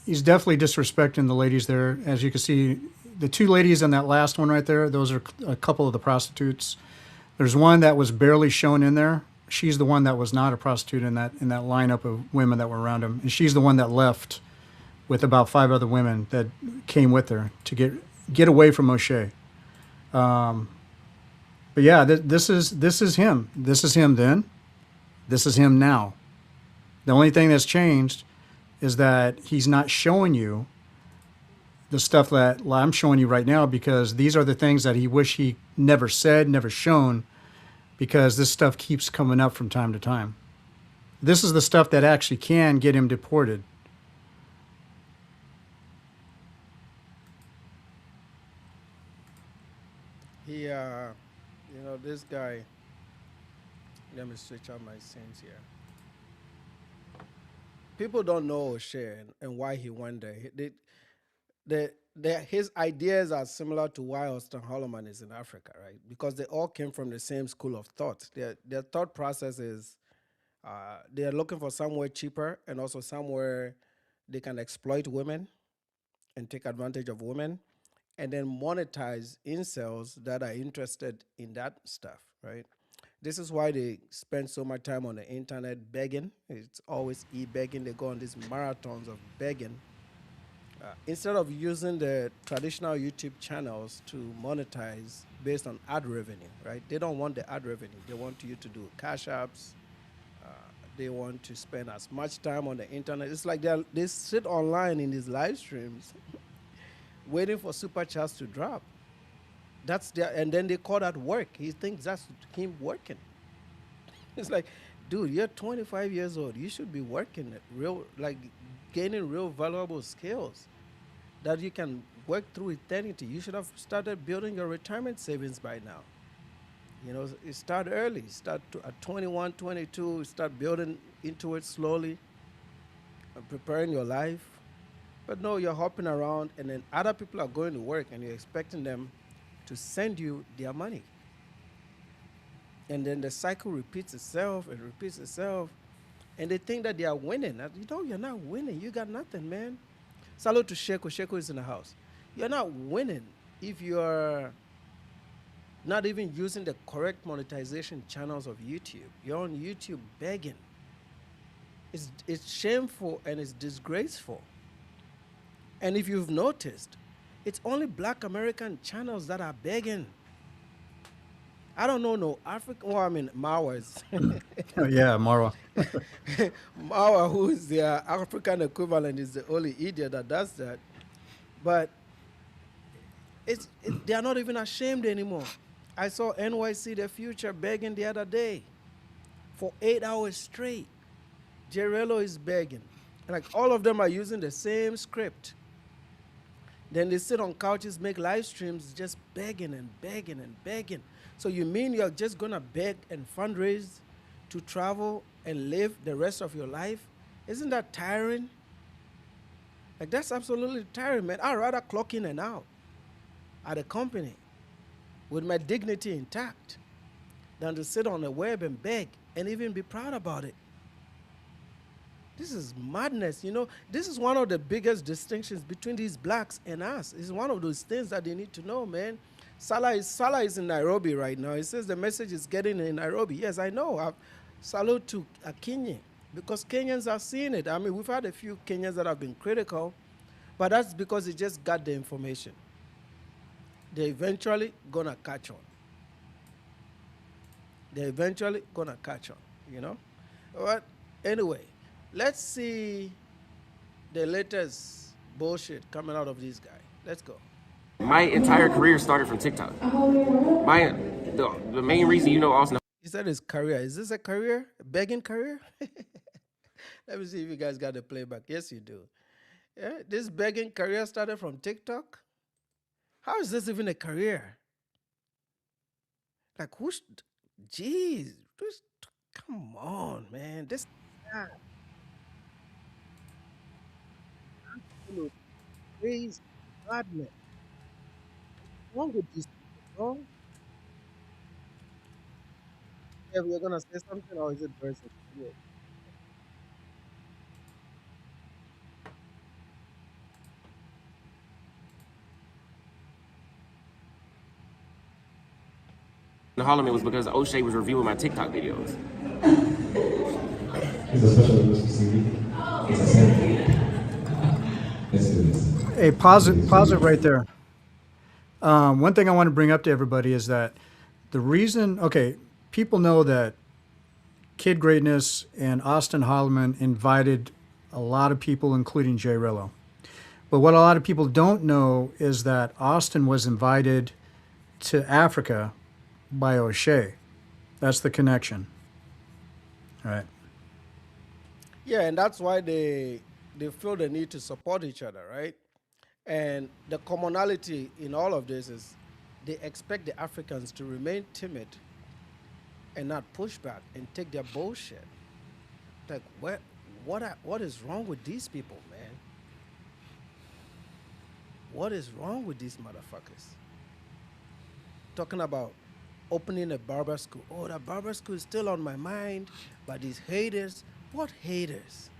he's definitely disrespecting the ladies there. As you can see, the 2 ladies in that last one right there, those are a couple of the prostitutes. There's one that was barely shown in there, she's the one that was not a prostitute in that lineup of women that were around him, and she's the one that left with about 5 other women that came with her to get away from Oshay. But yeah, this is him. This is him then. This is him now. The only thing that's changed is that he's not showing you the stuff that I'm showing you right now, because these are the things that he wish he never said, never shown, because this stuff keeps coming up from time to time. This is the stuff that actually can get him deported. He, this guy. Let me switch out my scenes here. People don't know Oshay and why he went there. His ideas are similar to why Auston Holleman is in Africa, right? Because they all came from the same school of thought. Their thought process is they are looking for somewhere cheaper and also somewhere they can exploit women and take advantage of women and then monetize incels that are interested in that stuff, right? This is why they spend so much time on the internet begging. It's always e-begging. They go on these marathons of begging. Instead of using the traditional YouTube channels to monetize based on ad revenue, right? They don't want the ad revenue. They want you to do cash apps. They want to spend as much time on the internet. It's like they sit online in these live streams waiting for super chats to drop. And then they call that work. He thinks that's him working. It's like, dude, you're 25 years old. You should be working at gaining real valuable skills that you can work through eternity. You should have started building your retirement savings by now. You start early. At 21, 22, start building into it slowly, and preparing your life. But no, you're hopping around, and then other people are going to work, and you're expecting them to send you their money. And then the cycle repeats itself and repeats itself. And they think that they are winning. You're not winning. You got nothing, man. Salute to Sheko. Sheko is in the house. You're not winning if you're not even using the correct monetization channels of YouTube. You're on YouTube begging. It's shameful and it's disgraceful. And if you've noticed, it's only Black American channels that are begging. I don't know no African. Well, I mean Mawas. Yeah, Marwa. Mawa, who is their African equivalent, is the only idiot that does that. But they are not even ashamed anymore. I saw NYC The Future begging the other day for 8 hours straight. Jerello is begging. Like all of them are using the same script. Then they sit on couches, make live streams, just begging and begging and begging. So you mean you're just gonna beg and fundraise to travel and live the rest of your life? Isn't that tiring? Like that's absolutely tiring, man. I'd rather clock in and out at a company with my dignity intact than to sit on the web and beg and even be proud about it. This is madness, This is one of the biggest distinctions between these blacks and us. It's one of those things that they need to know, man. Salah is in Nairobi right now. He says the message is getting in Nairobi. Yes, I know. Salute to a Kenyan, because Kenyans are seeing it. I mean, we've had a few Kenyans that have been critical, but that's because they just got the information. They're eventually gonna catch on. But anyway, let's see the latest bullshit coming out of this guy. Let's go. My entire career started from TikTok. The main reason Auston. He said his career. Is this a career? A begging career? Let me see if you guys got the playback. Yes, you do. Yeah, this begging career started from TikTok? How is this even a career? Like, jeez, come on, man. This absolute crazy madness. What's wrong with these people, bro? Yeah, we're gonna say something, or is it person? Yeah. Holleman was because Oshay was reviewing my TikTok videos. It's a special responsibility. It's a self. Let's do this. Hey, pause it right there. One thing I want to bring up to everybody is that the reason, okay, people know that Kid Greatness and Auston Holleman invited a lot of people, including Jay Rillo. But what a lot of people don't know is that Auston was invited to Africa by Oshay. That's the connection. All right. Yeah, and that's why they feel the need to support each other, right? And the commonality in all of this is they expect the Africans to remain timid and not push back and take their bullshit. Like, what is wrong with these people, man? What is wrong with these motherfuckers? Talking about opening a barber school. Oh, that barber school is still on my mind, but these haters. What haters?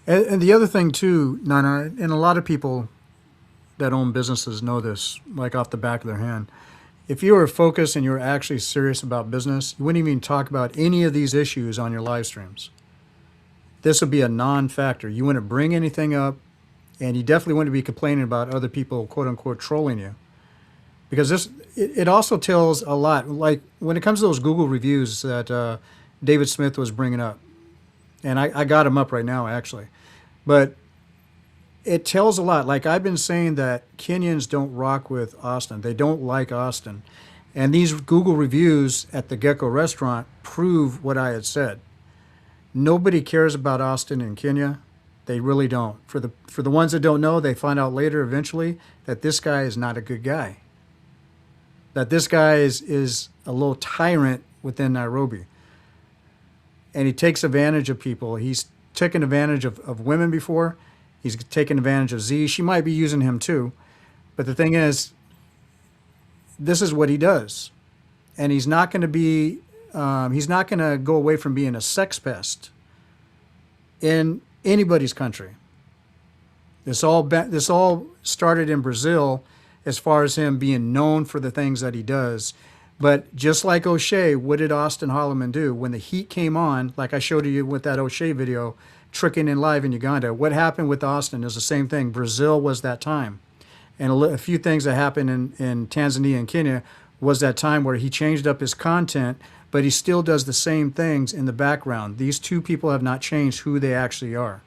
And the other thing too, Nana, and a lot of people that own businesses know this, like off the back of their hand. If you were focused and you were actually serious about business, you wouldn't even talk about any of these issues on your live streams. This would be a non-factor. You wouldn't bring anything up, and you definitely wouldn't be complaining about other people, quote unquote, trolling you. Because it also tells a lot. Like when it comes to those Google reviews that David Smith was bringing up, and I got him up right now actually, but it tells a lot. Like I've been saying that Kenyans don't rock with Auston. They don't like Auston. And these Google reviews at the Gecko restaurant prove what I had said. Nobody cares about Auston in Kenya. They really don't. For the ones that don't know, they find out later eventually that this guy is not a good guy. That this guy is a little tyrant within Nairobi. And he takes advantage of people. He's taken advantage of women before. He's taken advantage of Z. She might be using him too. But the thing is, this is what he does. And he's not going to be, he's not going to go away from being a sex pest in anybody's country. This all started in Brazil as far as him being known for the things that he does. But just like Oshay, what did Auston Holleman do? When the heat came on, like I showed you with that Oshay video, tricking in live in Uganda, what happened with Auston is the same thing. Brazil was that time. And a few things that happened in Tanzania and Kenya was that time where he changed up his content, but he still does the same things in the background. These two people have not changed who they actually are.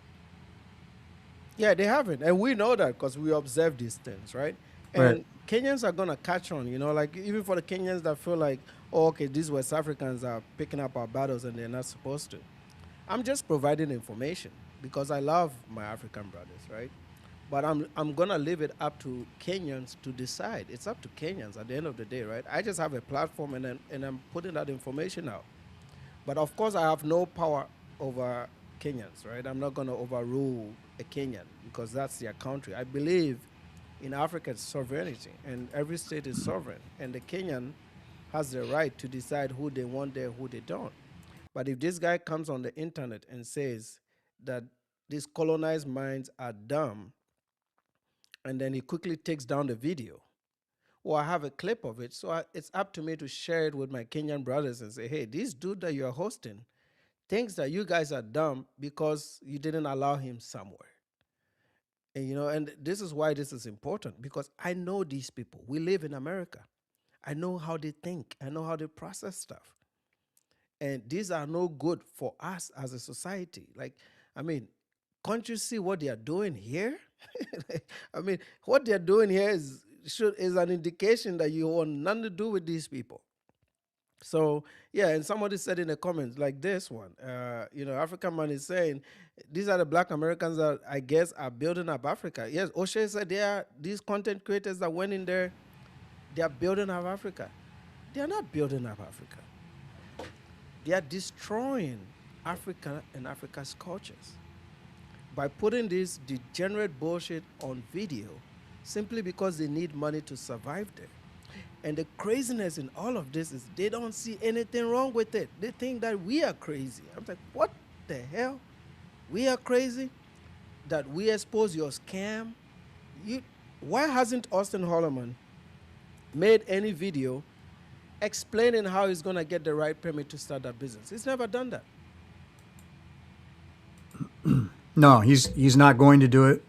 Yeah, they haven't. And we know that because we observe these things, right? And Right. Kenyans are going to catch on, like even for the Kenyans that feel like, oh, okay, these West Africans are picking up our battles and they're not supposed to. I'm just providing information because I love my African brothers, right? But I'm going to leave it up to Kenyans to decide. It's up to Kenyans at the end of the day, right? I just have a platform and I'm putting that information out. But of course, I have no power over Kenyans, right? I'm not going to overrule a Kenyan because that's their country. I believe in Africa's sovereignty, and every state is sovereign, and the Kenyan has the right to decide who they want there, who they don't. But if this guy comes on the internet and says that these colonized minds are dumb, and then he quickly takes down the video, or I have a clip of it, so it's up to me to share it with my Kenyan brothers and say, hey, this dude that you're hosting thinks that you guys are dumb because you didn't allow him somewhere. And this is why this is important, because I know these people. We live in America. I know how they think. I know how they process stuff. And these are no good for us as a society. Can't you see what they are doing here? What they're doing here is an indication that you want nothing to do with these people. So, yeah, and somebody said in the comments, like this one, African man is saying, these are the black Americans that I guess are building up Africa. Yes, Oshay said they are these content creators that went in there, they are building up Africa. They are not building up Africa. They are destroying Africa and Africa's cultures by putting this degenerate bullshit on video simply because they need money to survive there. And the craziness in all of this is they don't see anything wrong with it. They think that we are crazy. I'm like, what the hell? We are crazy? That we expose your scam? Why hasn't Auston Holleman made any video explaining how he's going to get the right permit to start that business. He's never done that. No, he's not going to do it.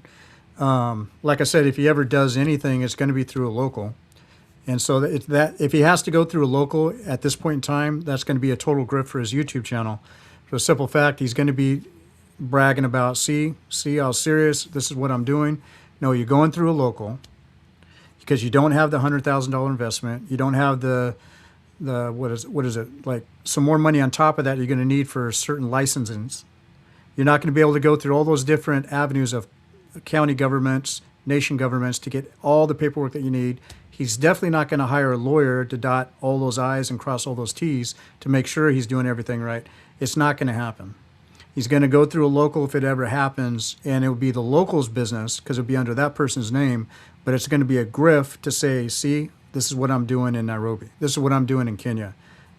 Like I said, if he ever does anything, it's going to be through a local. And so that if he has to go through a local at this point in time, that's going to be a total grift for his YouTube channel. For the simple fact, he's going to be bragging about, see how serious, this is what I'm doing. No, you're going through a local because you don't have the $100,000 investment. You don't have the what is it, like some more money on top of that you're going to need for certain licensings. You're not going to be able to go through all those different avenues of county governments, nation governments to get all the paperwork that you need. He's definitely not going to hire a lawyer to dot all those I's and cross all those T's to make sure he's doing everything right. It's not going to happen. He's going to go through a local if it ever happens, and it will be the local's business because it'll be under that person's name, but it's going to be a grift to say, see, this is what I'm doing in Nairobi. This is what I'm doing in Kenya.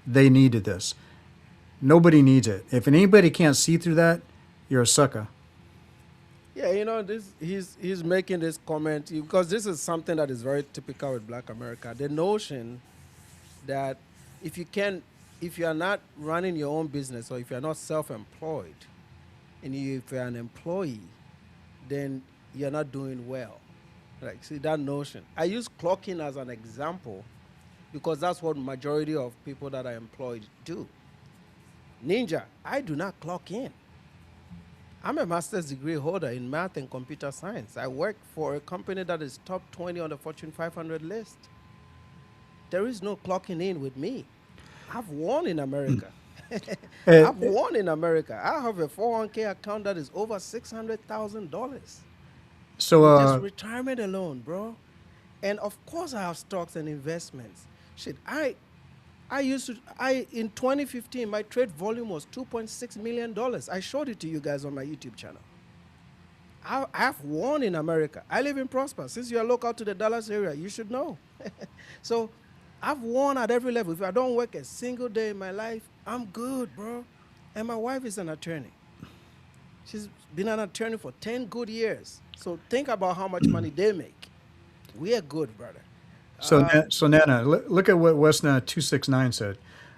They needed this. Nobody needs it. If anybody can't see through that, you're a sucker. Yeah, you know, he's making this comment because this is something that is very typical with Black America. The notion that if you are not running your own business or if you're not self-employed and if you're an employee, then you're not doing well. Like, see that notion. I use clocking as an example because that's what majority of people that are employed do. Ninja, I do not clock in. I'm a master's degree holder in math and computer science. I work for a company that is top 20 on the Fortune 500 list. There is no clocking in with me. I've won in America. I've won in America. I have a 401k account that is over $600,000. So Just retirement alone, bro. And of course I have stocks and investments. Shit, in 2015, my trade volume was $2.6 million. I showed it to you guys on my YouTube channel. I have won in America. I live in Prosper. Since you're local to the Dallas area, you should know. So I've won at every level. If I don't work a single day in my life, I'm good, bro. And my wife is an attorney. She's been an attorney for 10 good years. So think about how much money they make. We are good, brother. So Nana, look at what Westna 269 said.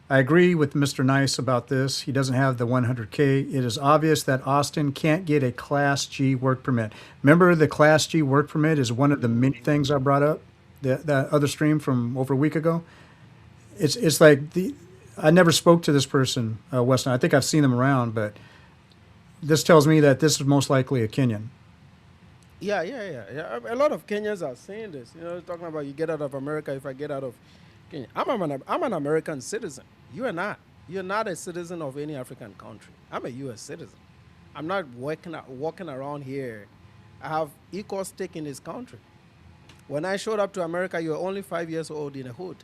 I agree with Mr. Nice about this. He doesn't have the 100K. It is obvious that Auston can't get a Class G work permit. Remember, the Class G work permit is one of the many things I brought up, that other stream from over a week ago. It's like I never spoke to this person, Westna. I think I've seen him around, but this tells me that this is most likely a Kenyan. Yeah. A lot of Kenyans are saying this. You know, talking about you get out of America if I get out of Kenya. I'm an American citizen. You are not. You're not a citizen of any African country. I'm a U.S. citizen. I'm not walking around here. I have equal stake in this country. When I showed up to America, you were only 5 years old in a hood.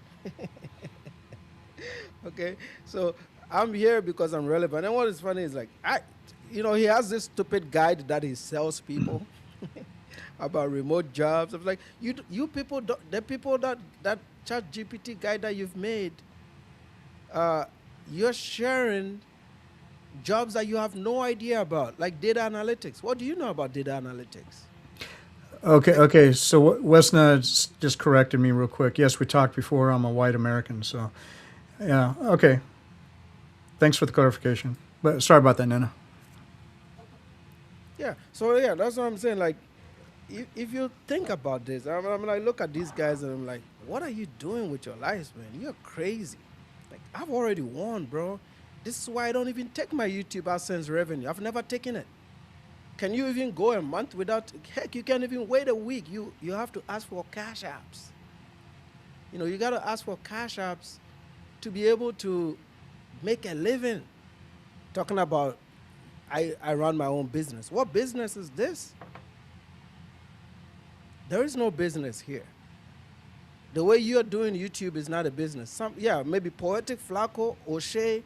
Okay, so I'm here because I'm relevant. And what is funny is like, he has this stupid guide that he sells people. About remote jobs. I'm like, you people, the people that ChatGPT guide that you've made, you're sharing jobs that you have no idea about, like data analytics. What do you know about data analytics? Okay. So Westna just corrected me real quick. Yes, we talked before. I'm a white American. So, yeah. Okay. Thanks for the clarification. But sorry about that, Nana. Yeah. So yeah, that's what I'm saying. Like, if you think about this, I'm like, look at these guys and I'm like, what are you doing with your lives, man? You're crazy. Like, I've already won, bro. This is why I don't even take my YouTube AdSense revenue. I've never taken it. Can you even go a month without, heck, you can't even wait a week. You have to ask for cash apps. You know, you got to ask for cash apps to be able to make a living. Talking about, I run my own business. What business is this? There is no business here. The way you're doing YouTube is not a business. Maybe Poetic, Flacco, Oshay,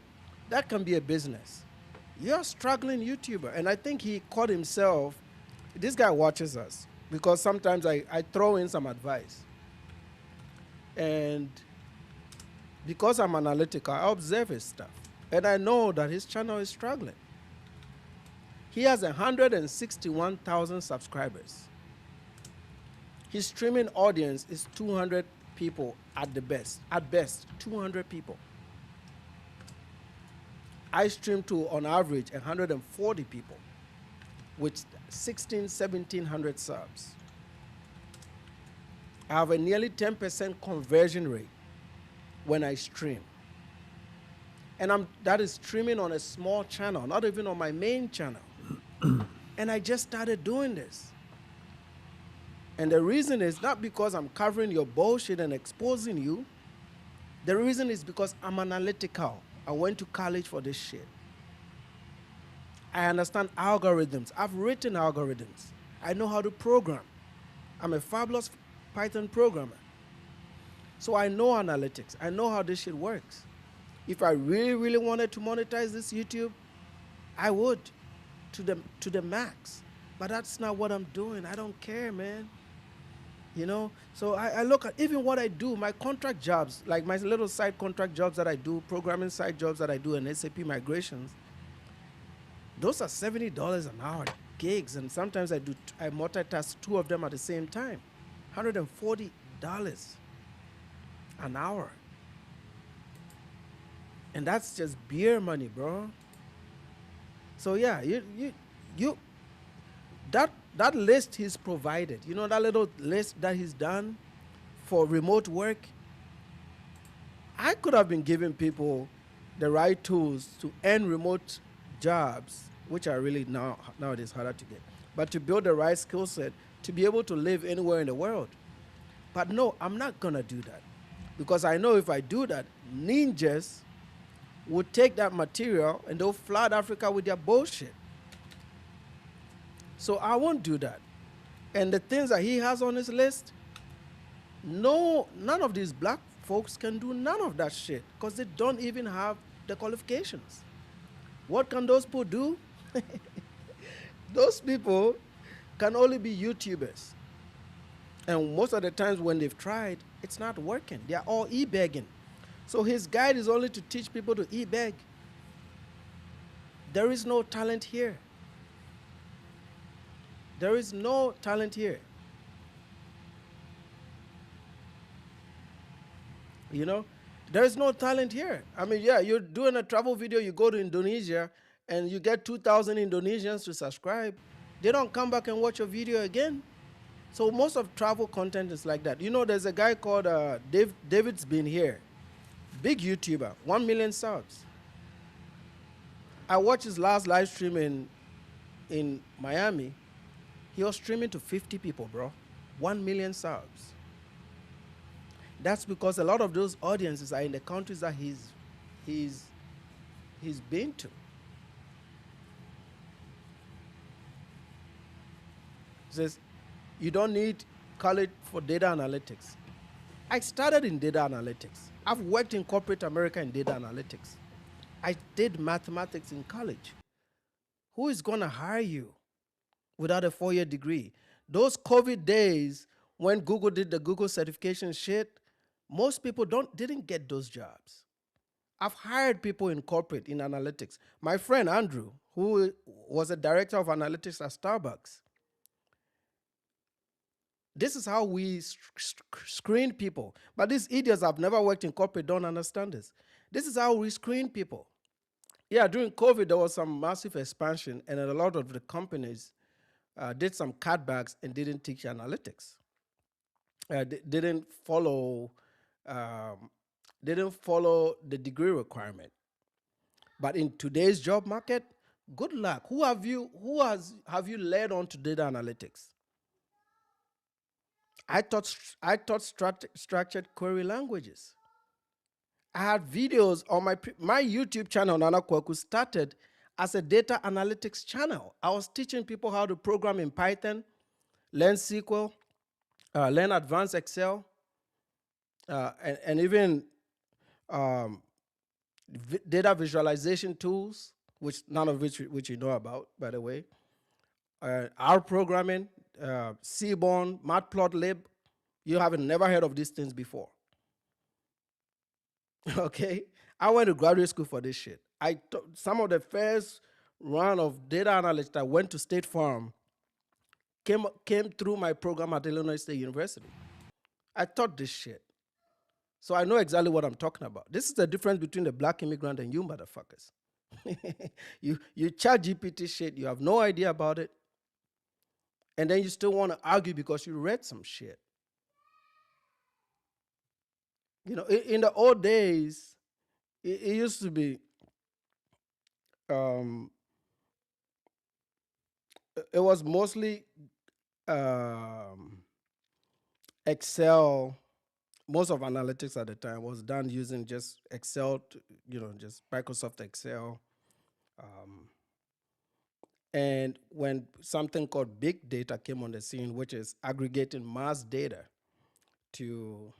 that can be a business. You're a struggling YouTuber. And I think he caught himself, this guy watches us because sometimes I throw in some advice. And because I'm analytical, I observe his stuff. And I know that his channel is struggling. He has 161,000 subscribers. His streaming audience is people at the best. At best, 200 people. I stream to, on average, 140 people with 1700 subs. I have a nearly 10% conversion rate when I stream. And that is streaming on a small channel, not even on my main channel. And I just started doing this. And the reason is not because I'm covering your bullshit and exposing you. The reason is because I'm analytical. I went to college for this shit. I understand algorithms. I've written algorithms. I know how to program. I'm a fabulous Python programmer. So I know analytics. I know how this shit works. If I really, really wanted to monetize this YouTube, I would to the max. But that's not what I'm doing. I don't care, man. You know? So I look at even what I do, my contract jobs, like my little side contract jobs that I do, programming side jobs that I do in SAP migrations, those are $70 an hour gigs. And sometimes I multitask two of them at the same time. $140 an hour. And that's just beer money, bro. So yeah, that list he's provided, you know, that little list that he's done for remote work, I could have been giving people the right tools to earn remote jobs, which are really nowadays harder to get, but to build the right skill set to be able to live anywhere in the world. But no, I'm not gonna do that, because I know if I do that, ninjas would take that material and they'll flood Africa with their bullshit. So I won't do that. And the things that he has on his list, no, none of these black folks can do none of that shit because they don't even have the qualifications. What can those people do? Those people can only be YouTubers. And most of the times when they've tried, it's not working. They're all e-begging. So his guide is only to teach people to e-beg. There is no talent here. There is no talent here. You know, there is no talent here. I mean, yeah, you're doing a travel video, you go to Indonesia, and you get 2,000 Indonesians to subscribe. They don't come back and watch your video again. So most of travel content is like that. You know, there's a guy called David's Been Here. Big YouTuber, 1 million subs. I watched his last live stream in Miami. He was streaming to 50 people, bro. 1 million subs. That's because a lot of those audiences are in the countries that he's been to. He says, you don't need college for data analytics. I started in data analytics. I've worked in corporate America in data analytics. I did mathematics in college. Who is going to hire you without a 4-year degree? Those COVID days when Google did the Google certification shit, most people didn't get those jobs. I've hired people in corporate, in analytics. My friend Andrew, who was a director of analytics at Starbucks, this is how we screen people. But these idiots have never worked in corporate don't understand this. This is how we screen people. Yeah, during COVID, there was some massive expansion, and a lot of the companies did some cutbacks and didn't teach analytics. Didn't follow the degree requirement. But in today's job market, good luck. Who have you led on to data analytics? I taught structured query languages. I had videos on my YouTube channel, Nana Kwaku, started as a data analytics channel. I was teaching people how to program in Python, learn SQL, learn advanced Excel, and even data visualization tools, which none of which you know about, by the way. R programming, Seaborn, Matplotlib. You haven't never heard of these things before. Okay? I went to graduate school for this shit. Some of the first run of data analysts that went to State Farm came through my program at Illinois State University. I taught this shit. So I know exactly what I'm talking about. This is the difference between the black immigrant and you motherfuckers. you chat GPT shit, you have no idea about it, and then you still want to argue because you read some shit. You know, in the old days, it used to be um, it was mostly um, Excel. Most of analytics at the time was done using just Excel, just Microsoft Excel. Um, and when something called big data came on the scene, which is aggregating mass data to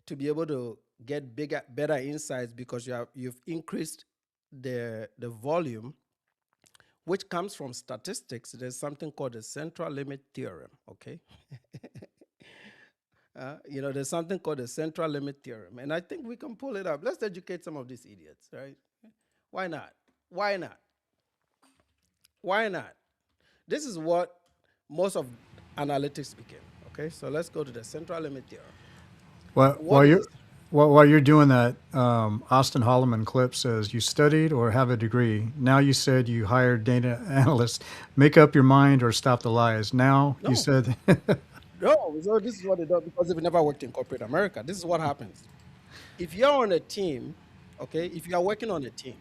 to be able to get better insights because you've increased the volume, which comes from statistics. There's something called the central limit theorem. Okay, there's something called the central limit theorem, and I think we can pull it up. Let's educate some of these idiots, right? Why not? Why not? Why not? This is what most of analytics became. Okay, so let's go to the central limit theorem. While, What while is you're this? while you're doing that, Auston Holleman clip says you studied or have a degree. Now you said you hired data analysts. Make up your mind or stop the lies. Now you No, said no. So this is what they do because they've never worked in corporate America. This is what happens. If you're on a team, okay, if you are working on a team,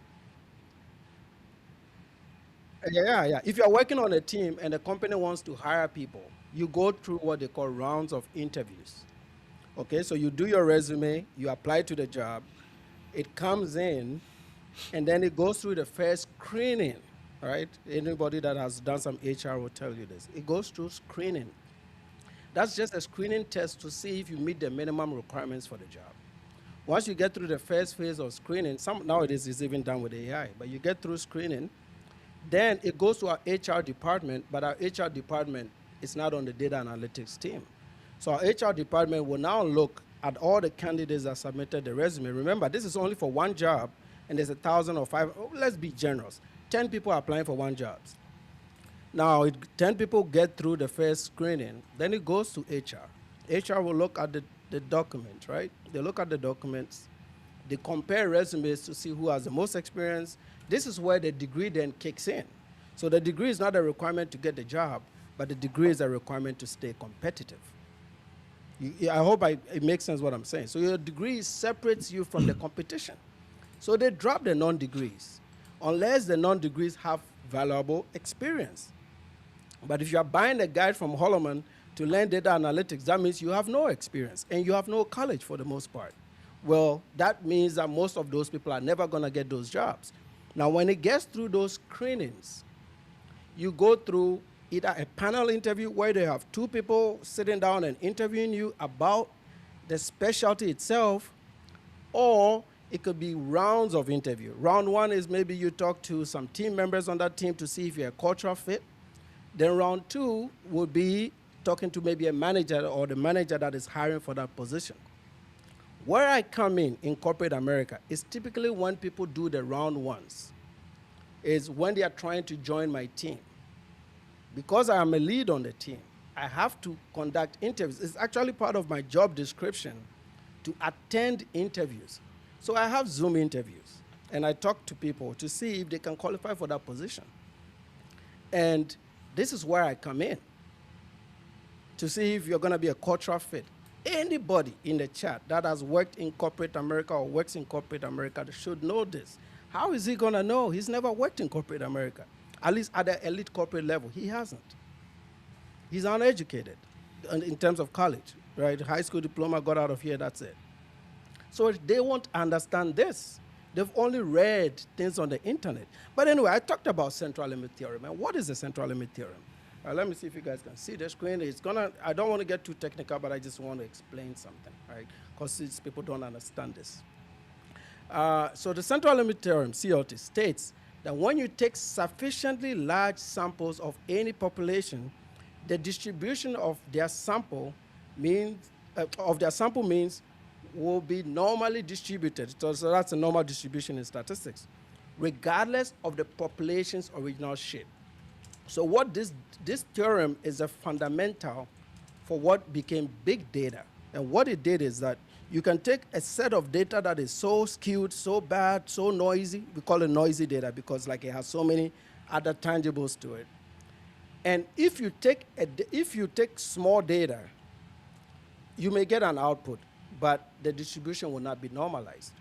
yeah. If you are working on a team and the company wants to hire people, you go through what they call rounds of interviews. Okay, so you do your resume, you apply to the job, it comes in, and then it goes through the first screening. All right, anybody that has done some HR will tell you this. It goes through screening. That's just a screening test to see if you meet the minimum requirements for the job. Once you get through the first phase of screening, some nowadays it's even done with AI, but you get through screening, then it goes to our HR department, but our HR department is not on the data analytics team. So our HR department will now look at all the candidates that submitted the resume. Remember, this is only for one job, and there's 1,000 or five. Oh, let's be generous. 10 people are applying for one job. Now, 10 people get through the first screening, then it goes to HR. HR will look at the document, right? They look at the documents, they compare resumes to see who has the most experience. This is where the degree then kicks in. So the degree is not a requirement to get the job, but the degree is a requirement to stay competitive. I hope it makes sense what I'm saying. So your degree separates you from the competition. So they drop the non-degrees, unless the non-degrees have valuable experience. But if you are buying a guide from Holleman to learn data analytics, that means you have no experience and you have no college for the most part. Well, that means that most of those people are never going to get those jobs. Now, when it gets through those screenings, you go through either a panel interview where they have two people sitting down and interviewing you about the specialty itself, or it could be rounds of interview. Round one is maybe you talk to some team members on that team to see if you're a cultural fit. Then round two would be talking to maybe a manager or the manager that is hiring for that position. Where I come in corporate America is typically when people do the round ones, is when they are trying to join my team. Because I am a lead on the team, I have to conduct interviews. It's actually part of my job description to attend interviews. So I have Zoom interviews, and I talk to people to see if they can qualify for that position. And this is where I come in, to see if you're going to be a cultural fit. Anybody in the chat that has worked in corporate America or works in corporate America should know this. How is he going to know? He's never worked in corporate America. At least at the elite corporate level, he hasn't. He's uneducated in terms of college, right? High school diploma, got out of here, that's it. So they won't understand this. They've only read things on the internet. But anyway, I talked about central limit theorem. And what is the central limit theorem? Let me see if you guys can see the screen. I don't want to get too technical, but I just want to explain something, right? Because people don't understand this. So the central limit theorem, CLT, states that when you take sufficiently large samples of any population, the distribution of their sample means will be normally distributed. So that's a normal distribution in statistics, regardless of the population's original shape. So what this theorem is a fundamental for what became big data. And what it did is that you can take a set of data that is so skewed, so bad, so noisy. We call it noisy data because like it has so many other tangibles to it. And if you take small data, you may get an output, but the distribution will not be normalized.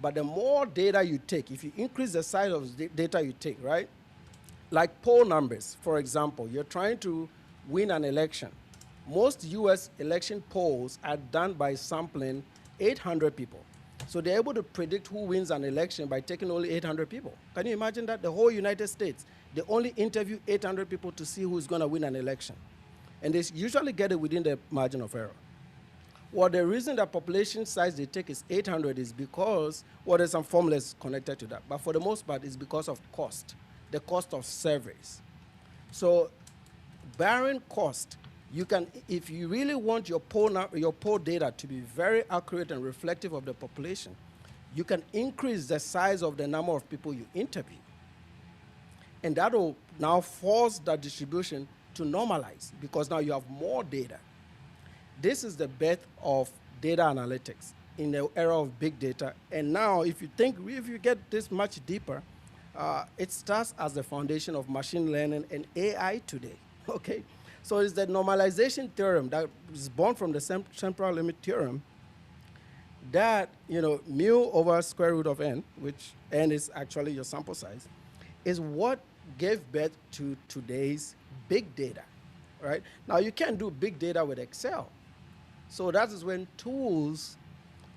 But the more data you take, if you increase the size of the data you take, right? Like poll numbers, for example, you're trying to win an election. Most US election polls are done by sampling 800 people. So they're able to predict who wins an election by taking only 800 people. Can you imagine that? The whole United States, they only interview 800 people to see who's going to win an election. And they usually get it within the margin of error. Well, the reason the population size they take is 800 is because, well, there's some formulas connected to that, but for the most part, it's because of cost, the cost of surveys. So, barring cost, you can, if you really want your poll data to be very accurate and reflective of the population, you can increase the size of the number of people you interview. And that will now force that distribution to normalize because now you have more data. This is the birth of data analytics in the era of big data. And now, if you get this much deeper, it starts as the foundation of machine learning and AI today. Okay, so it's the normalization theorem that is born from the central limit theorem. That mu over square root of n, which n is actually your sample size, is what gave birth to today's big data. Right now, you can't do big data with Excel. So that is when tools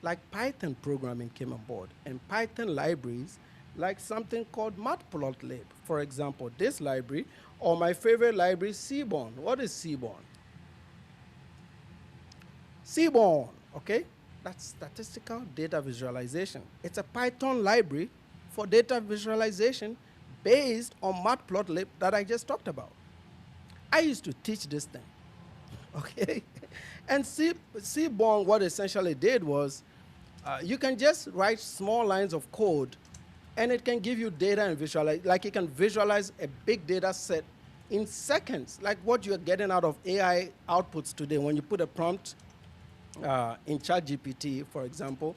like Python programming came on board, and Python libraries like something called matplotlib. For example, this library, or my favorite library, Seaborn. What is Seaborn? Seaborn, okay? That's statistical data visualization. It's a Python library for data visualization based on matplotlib that I just talked about. I used to teach this thing. Okay, and Seaborn, what essentially did was, you can just write small lines of code, and it can give you data and visualize. Like it can visualize a big data set in seconds, like what you're getting out of AI outputs today. When you put a prompt in ChatGPT, for example,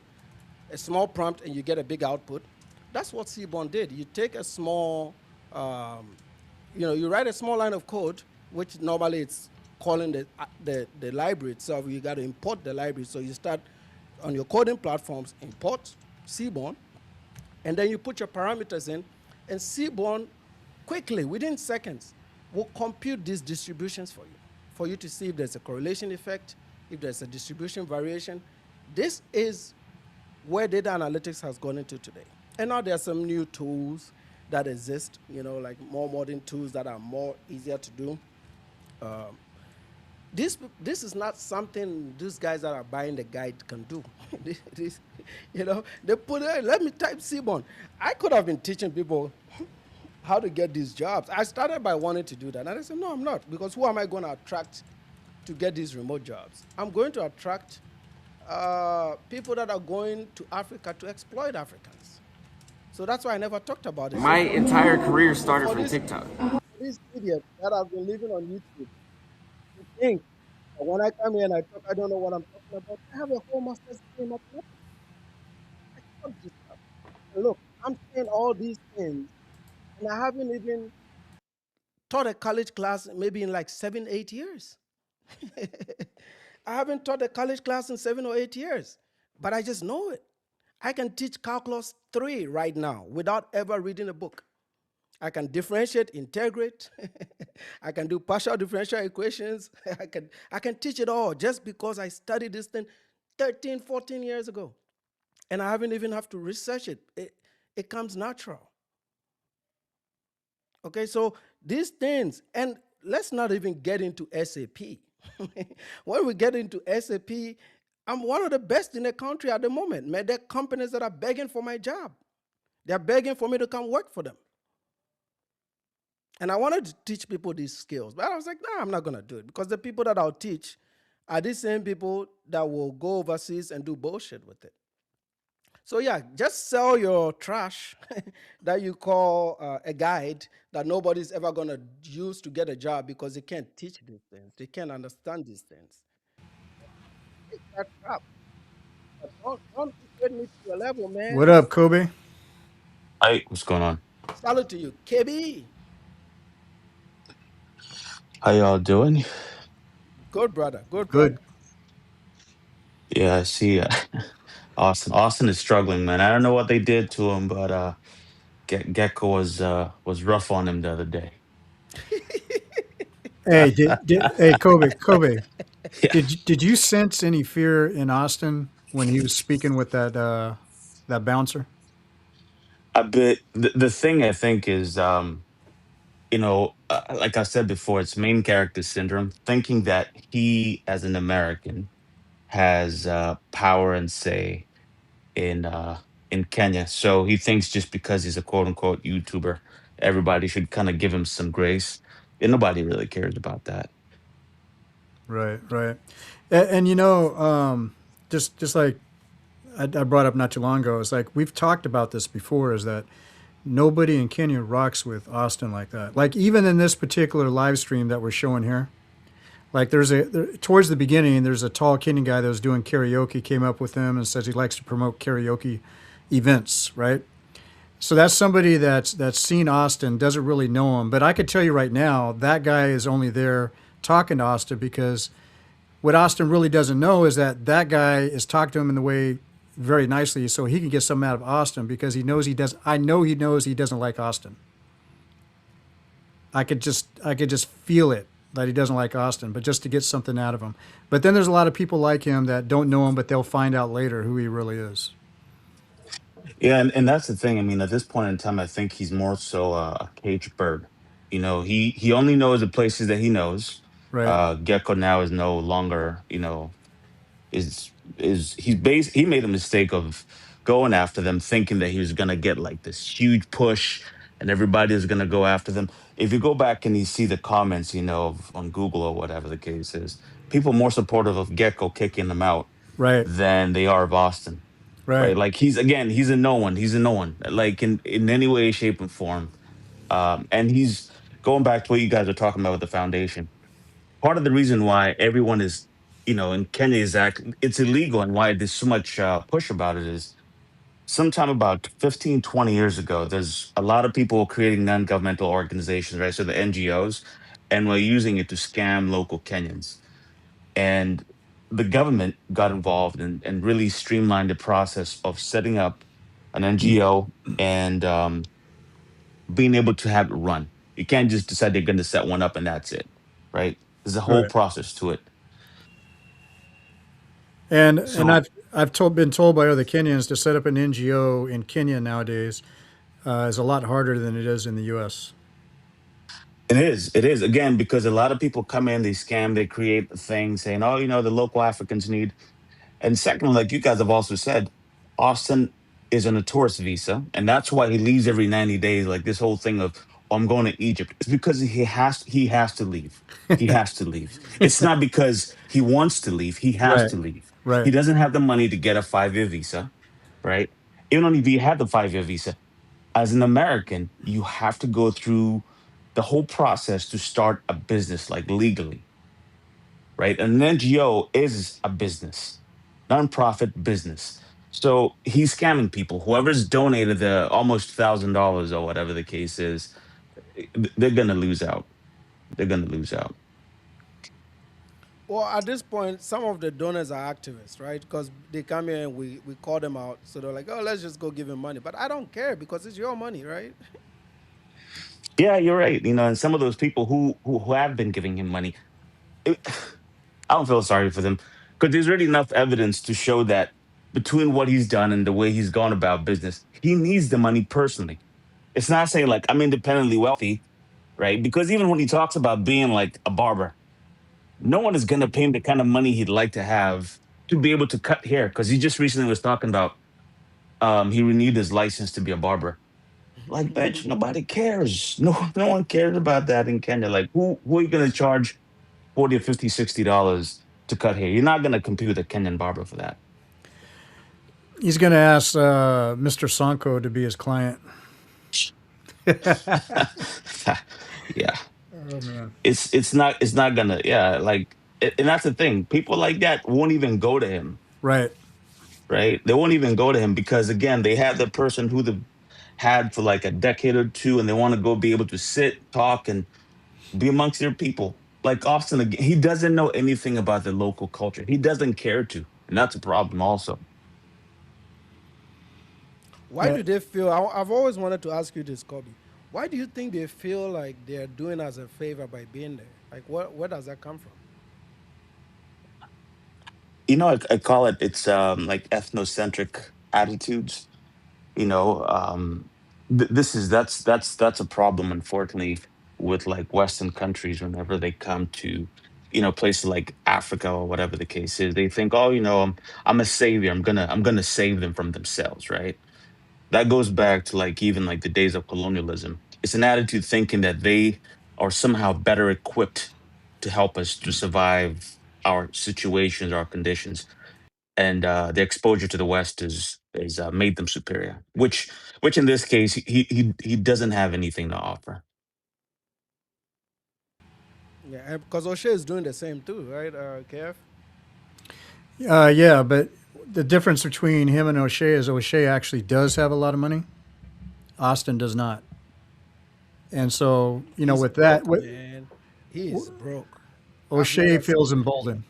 a small prompt and you get a big output. That's what Seaborn did. You take a small, you write a small line of code, which normally it's calling the library itself. You got to import the library. So you start on your coding platforms, import Seaborn, and then you put your parameters in, and Seaborn quickly, within seconds, will compute these distributions for you to see if there's a correlation effect, if there's a distribution variation. This is where data analytics has gone into today. And now there are some new tools that exist, like more modern tools that are more easier to do. This is not something these guys that are buying the guide can do. They put it, let me type Seaborn. I could have been teaching people how to get these jobs. I started by wanting to do that. And I said, no, I'm not, because who am I going to attract to get these remote jobs? I'm going to attract people that are going to Africa to exploit Africans. So that's why I never talked about it. My entire career started from TikTok. These idiots that have been living on YouTube, you think that when I come here and I talk, I don't know what I'm talking about. I have a whole master's degree in mathematics. I taught this stuff. And look, I'm saying all these things, and I haven't even taught a college class maybe in like 7, 8 years. I haven't taught a college class in 7 or 8 years, but I just know it. I can teach calculus 3 right now without ever reading a book. I can differentiate, integrate. I can do partial differential equations. I can teach it all just because I studied this thing 13, 14 years ago. And I haven't even have to research it. It comes natural. Okay, so these things, and let's not even get into SAP. When we get into SAP, I'm one of the best in the country at the moment. Man, there are companies that are begging for my job. They're begging for me to come work for them. And I wanted to teach people these skills, but I was like, nah, I'm not going to do it, because the people that I'll teach are the same people that will go overseas and do bullshit with it. So yeah, just sell your trash that you call a guide that nobody's ever going to use to get a job, because they can't teach these things. They can't understand these things. That crap. But don't equate me to your level, What man. up, Kobe? Hi, what's going on? Salute to you, KB. How y'all doing? Good brother, good Good. brother. Yeah, I see. Austin. Austin is struggling, man. I don't know what they did to him, but Gecko was rough on him the other day. Hey, hey, Kobe, Yeah, did you sense any fear in Austin when he was speaking with that bouncer? a bit. The thing I think is, like I said before, it's main character syndrome. Thinking that he, as an American, has power and say in Kenya. So he thinks just because he's a quote unquote YouTuber, everybody should kind of give him some grace. And nobody really cares about that. Right, right. And just like I brought up not too long ago, it's like we've talked about this before. Is that nobody in Kenya rocks with Austin like that? Like even in this particular live stream that we're showing here, like towards the beginning, there's a tall Kenyan guy that was doing karaoke, came up with him and says he likes to promote karaoke events, right? So that's somebody that's seen Austin, doesn't really know him, but I could tell you right now that guy is only there talking to Austin because what Austin really doesn't know is that guy is talking to him in the way very nicely, so he can get something out of Austin because he knows he does. I know he knows he doesn't like Austin. I could just feel it that he doesn't like Austin, but just to get something out of him. But then there's a lot of people like him that don't know him, but they'll find out later who he really is. Yeah, and that's the thing. I mean, at this point in time, I think he's more so a caged bird. He only knows the places that he knows. Right, Gecko now is no longer, he made a mistake of going after them, thinking that he was gonna get like this huge push and everybody is gonna go after them. If you go back and you see the comments, on Google or whatever the case is, people more supportive of Gecko kicking them out right, than they are of Austin, right, right? Like he's a no one. He's a no one, like in any way, shape, and form. And he's going back to what you guys are talking about with the foundation. Part of the reason why everyone is, in Kenya is it's illegal, and why there's so much push about it is sometime about 15, 20 years ago, there's a lot of people creating non-governmental organizations, right? So the NGOs, and we're using it to scam local Kenyans. And the government got involved and really streamlined the process of setting up an NGO and being able to have it run. You can't just decide they're going to set one up and that's it, right? There's a whole right. process to it. And So I've been told by other Kenyans to set up an NGO in Kenya nowadays is a lot harder than it is in the U.S. it is again because a lot of people come in, they scam, they create a thing saying, "Oh, the local Africans need." And second, like you guys have also said, Austin is on a tourist visa, and that's why he leaves every 90 days. Like this whole thing of, "Oh, I'm going to Egypt." It's because he has to leave. He has to leave. It's not because he wants to leave. He has Right, to leave. He right. doesn't have the money to get a 5-year visa, right? Even if he had the 5-year visa, as an American, you have to go through the whole process to start a business, like legally, right? An NGO is a business, nonprofit business. So he's scamming people. Whoever's donated the almost $1,000 or whatever the case is, they're gonna lose out. They're gonna lose out. Well, at this point, some of the donors are activists, right? Because they come here and we call them out. So they're like, oh, let's just go give him money. But I don't care because it's your money, right? Yeah, you're right. And some of those people who have been giving him money, it, I don't feel sorry for them because there's already enough evidence to show that between what he's done and the way he's gone about business, he needs the money personally. It's not saying like I'm independently wealthy, right? Because even when he talks about being like a barber, no one is going to pay him the kind of money he'd like to have to be able to cut hair. Because he just recently was talking about he renewed his license to be a barber. Like, bitch, nobody cares. No one cares about that in Kenya. Like, who are you going to charge 40 or 50, $60 to cut hair? You're not going to compete with a Kenyan barber for that. He's going to ask Mr. Sonko to be his client. Yeah, Oh man. it's not gonna, yeah, like. And that's the thing. People like that won't even go to him, Right. right? They won't even go to him because again, they have the person who they had for like a decade or two, and they want to go be able to sit, talk, and be amongst their people. Like Austin, again, he doesn't know anything about the local culture. He doesn't care to, and that's a problem also. Why Yeah. do they feel? I've always wanted to ask you this, Kobe. Why do you think they feel like they're doing us a favor by being there? Like, where does that come from? I call it it's like ethnocentric attitudes. You know, this is that's a problem, unfortunately, with like Western countries whenever they come to places like Africa or whatever the case is. They think, oh, I'm a savior. I'm gonna save them from themselves, right? That goes back to like even like the days of colonialism. It's an attitude thinking that they are somehow better equipped to help us to survive our situations, our conditions, and the exposure to the West is made them superior. Which in this case he doesn't have anything to offer. Yeah, because O'Shea is doing the same too, right, KF? Yeah, but the difference between him and O'Shea is O'Shea actually does have a lot of money. Austin does not. And so, He's with that, broke, man. He is broke. I've O'Shea never seen feels him emboldened.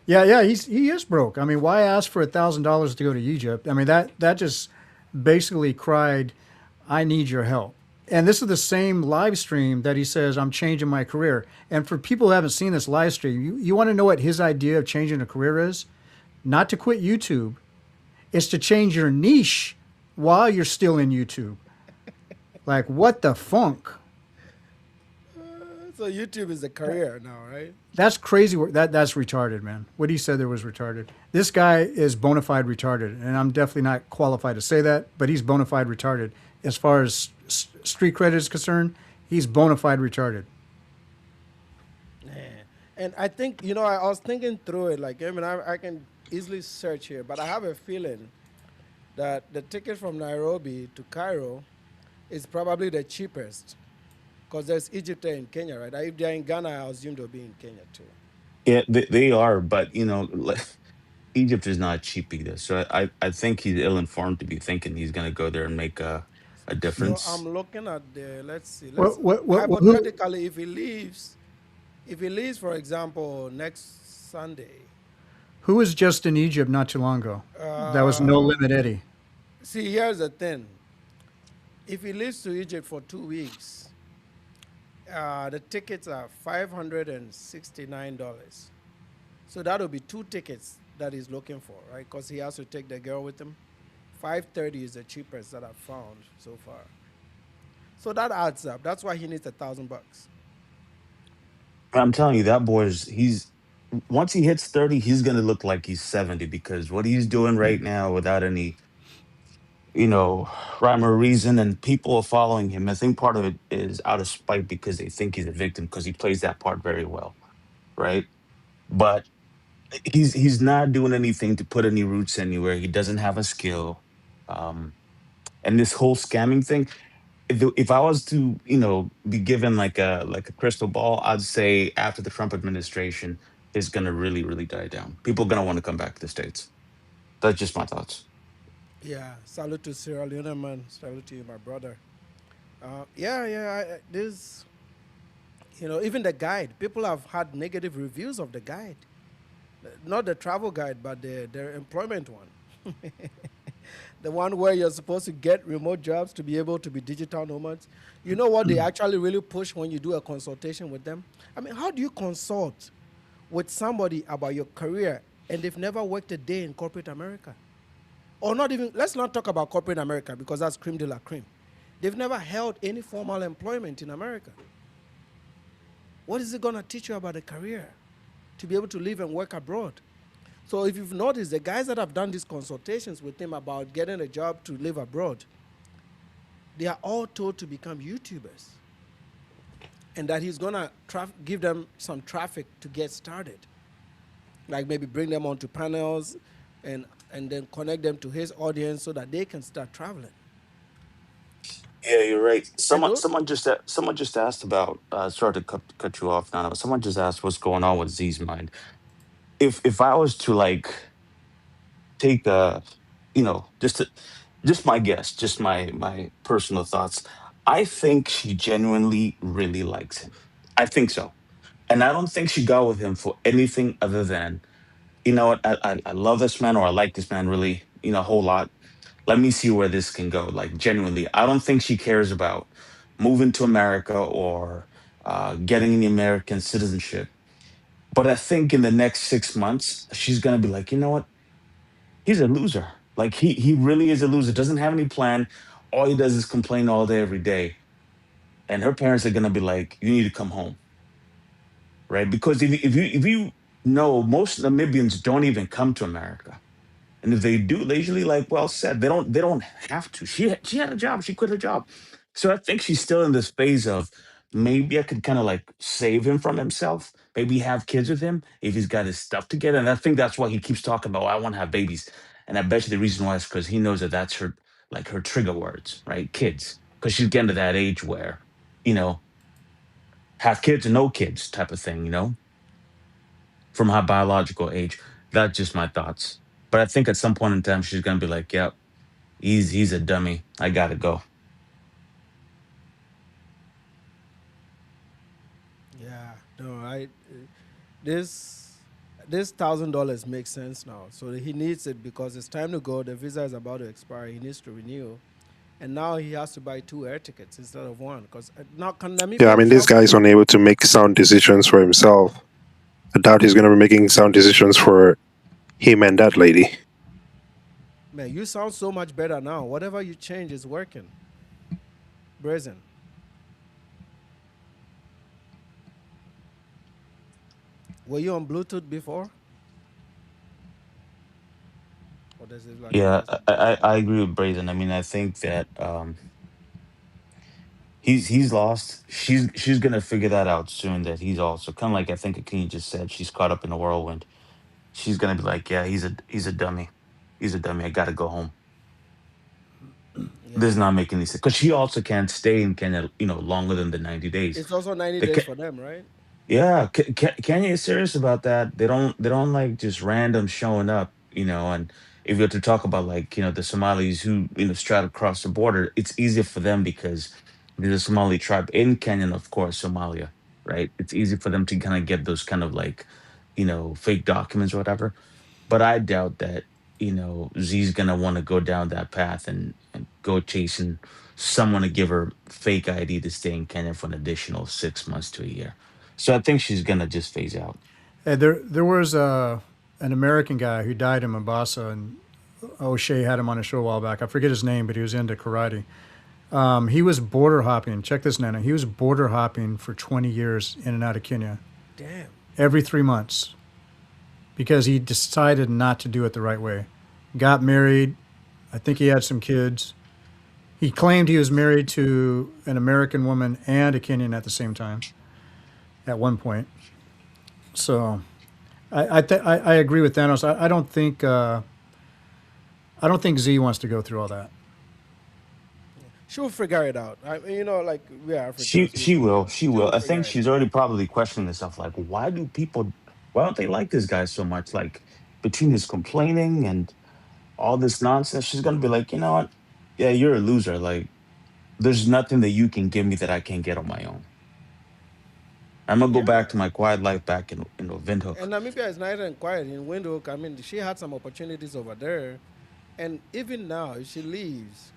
Yeah, yeah, he is broke. I mean, why ask for $1,000 to go to Egypt? I mean, that just basically cried, "I need your help." And this is the same live stream that he says, "I'm changing my career." And for people who haven't seen this live stream, you want to know what his idea of changing a career is? Not to quit YouTube, it's to change your niche while you're still in YouTube. Like, what the funk? So YouTube is a career now, right? That's crazy. That's retarded, man. What he said there was retarded. This guy is bona fide retarded, and I'm definitely not qualified to say that, but he's bona fide retarded. As far as street credit is concerned, he's bona fide retarded. Yeah. And I think, I was thinking through it. Like, I mean, I can easily search here, but I have a feeling that the ticket from Nairobi to Cairo is probably the cheapest because there's Egypt there in Kenya, right? If they're in Ghana, I assume they'll be in Kenya too. Yeah, they are, but Egypt is not cheap either. So I think he's ill informed to be thinking he's gonna go there and make a So difference. I'm looking at let's see, Who, hypothetically, if he leaves, for example, next Sunday, who was just in Egypt not too long ago? That was No uh, Limit Eddie. see, here's the thing. If he leaves to Egypt for 2 weeks, the tickets are $569. So that'll be two tickets that he's looking for, right? Because he has to take the girl with him. 530 is the cheapest that I've found so far. So that adds up. That's why he needs $1,000. I'm telling you, that boy's he's once he hits 30, he's gonna look like he's 70 because what he's doing right now without any you know, rhyme or reason, and people are following him. I think part of it is out of spite because they think he's a victim because he plays that part very well, right? But he's not doing anything to put any roots anywhere. He doesn't have a skill, um, and this whole scamming thing. If I was to be given like a crystal ball, I'd say after the Trump administration is gonna really die down. People are gonna want to come back to the states. That's just my thoughts. Yeah, salute to Sierra Leone, man. Salute to you, my brother. Yeah, yeah. This, even the guide. People have had negative reviews of the guide, not the travel guide, but the employment one. The one where you're supposed to get remote jobs to be able to be digital nomads. You know what they actually really push when you do a consultation with them? I mean, how do you consult with somebody about your career and they've never worked a day in corporate America? Or not even, let's not talk about corporate America because that's creme de la creme. They've never held any formal employment in America. What is it going to teach you about a career to be able to live and work abroad? So if you've noticed, the guys that have done these consultations with him about getting a job to live abroad, they are all told to become YouTubers and that he's going to give them some traffic to get started. Like maybe bring them onto panels and then connect them to his audience so that they can start traveling. Yeah, you're right. And Someone, those, someone just asked about. Sorry to cut you off, Nana. But someone just asked what's going on with Z's mind. If I was to like take just my guess, just my personal thoughts, I think she genuinely really likes him. I think so, and I don't think she got with him for anything other than what I love this man or I like this man really a whole lot. Let me see where this can go. Like genuinely, I don't think she cares about moving to America or getting the American citizenship. But I think in the next 6 months, she's gonna be like, you know what? He's a loser. Like he really is a loser. Doesn't have any plan. All he does is complain all day, every day. And her parents are gonna be like, you need to come home, right? Because if you know, most Namibians don't even come to America. And if they do, they usually like well said. They don't have to. She had a job. She quit her job. So I think she's still in this phase of maybe I could kind of like save him from himself. Maybe have kids with him if he's got his stuff together. And I think that's why he keeps talking about I want to have babies. And I bet you the reason why is because he knows that that's her like her trigger words, right? Kids, because she's getting to that age where you know have kids or no kids type of thing. From her biological age. That's just my thoughts. But I think at some point in time she's gonna be like, "Yep, he's a dummy. I gotta go." yeah, no, this this $1,000 makes sense now. So he needs it because it's time to go. The visa is about to expire. He needs to renew, and now he has to buy two air tickets instead of one because now Yeah, I Namibia mean, is this also. guy is unable to make sound decisions for himself. I doubt he's going to be making sound decisions for him and that lady. Man, you sound so much better now. Whatever you change is working. Brazen. Were you on Bluetooth before? Or does it like Yeah, just I agree with Braden. I mean, I think that he's lost. She's gonna figure that out soon. That he's also kind of like I think Akin just said. She's caught up in a whirlwind. She's gonna be like, yeah, he's a dummy. He's a dummy. I gotta go home. This is yeah? not making any sense because she also can't stay in Kenya, longer than the 90 days. It's also 90 The, days for them, right? Yeah, Kenya is serious about that. They don't like just random showing up, And if you're to talk about like the Somalis who strut across the border, it's easier for them because there's a Somali tribe in Kenya, and of course Somalia, right? It's easy for them to kind of get those kind of like fake documents or whatever. But I doubt that Z's gonna want to go down that path and go chasing someone to give her fake ID to stay in Kenya for an additional 6 months to a year. So I think she's gonna just phase out. Hey, there was an American guy who died in Mombasa, and O'Shea had him on a show a while back. I forget his name, but he was into karate. He was border hopping. Check this, Nana. He was border hopping for 20 years in and out of Kenya Damn. every 3 months because he decided not to do it the right way. Got married. I think he had some kids. He claimed he was married to an American woman and a Kenyan at the same time at one point. So I agree with Thanos. I don't think Z wants to go through all that. She'll figure it out. Like we are She Africans, she will she she will. will I figure think it out. she's already probably questioning herself, like, why don't they like this guy so much? Like between his complaining and all this nonsense, she's gonna be like, you know what? Yeah, you're a loser. Like there's nothing that you can give me that I can't get on my own. I'm gonna go Yeah. back to my quiet life back in And Windhoek. Namibia is nice and quiet in Windhoek. I mean, she had some opportunities over there, and even now, if she leaves,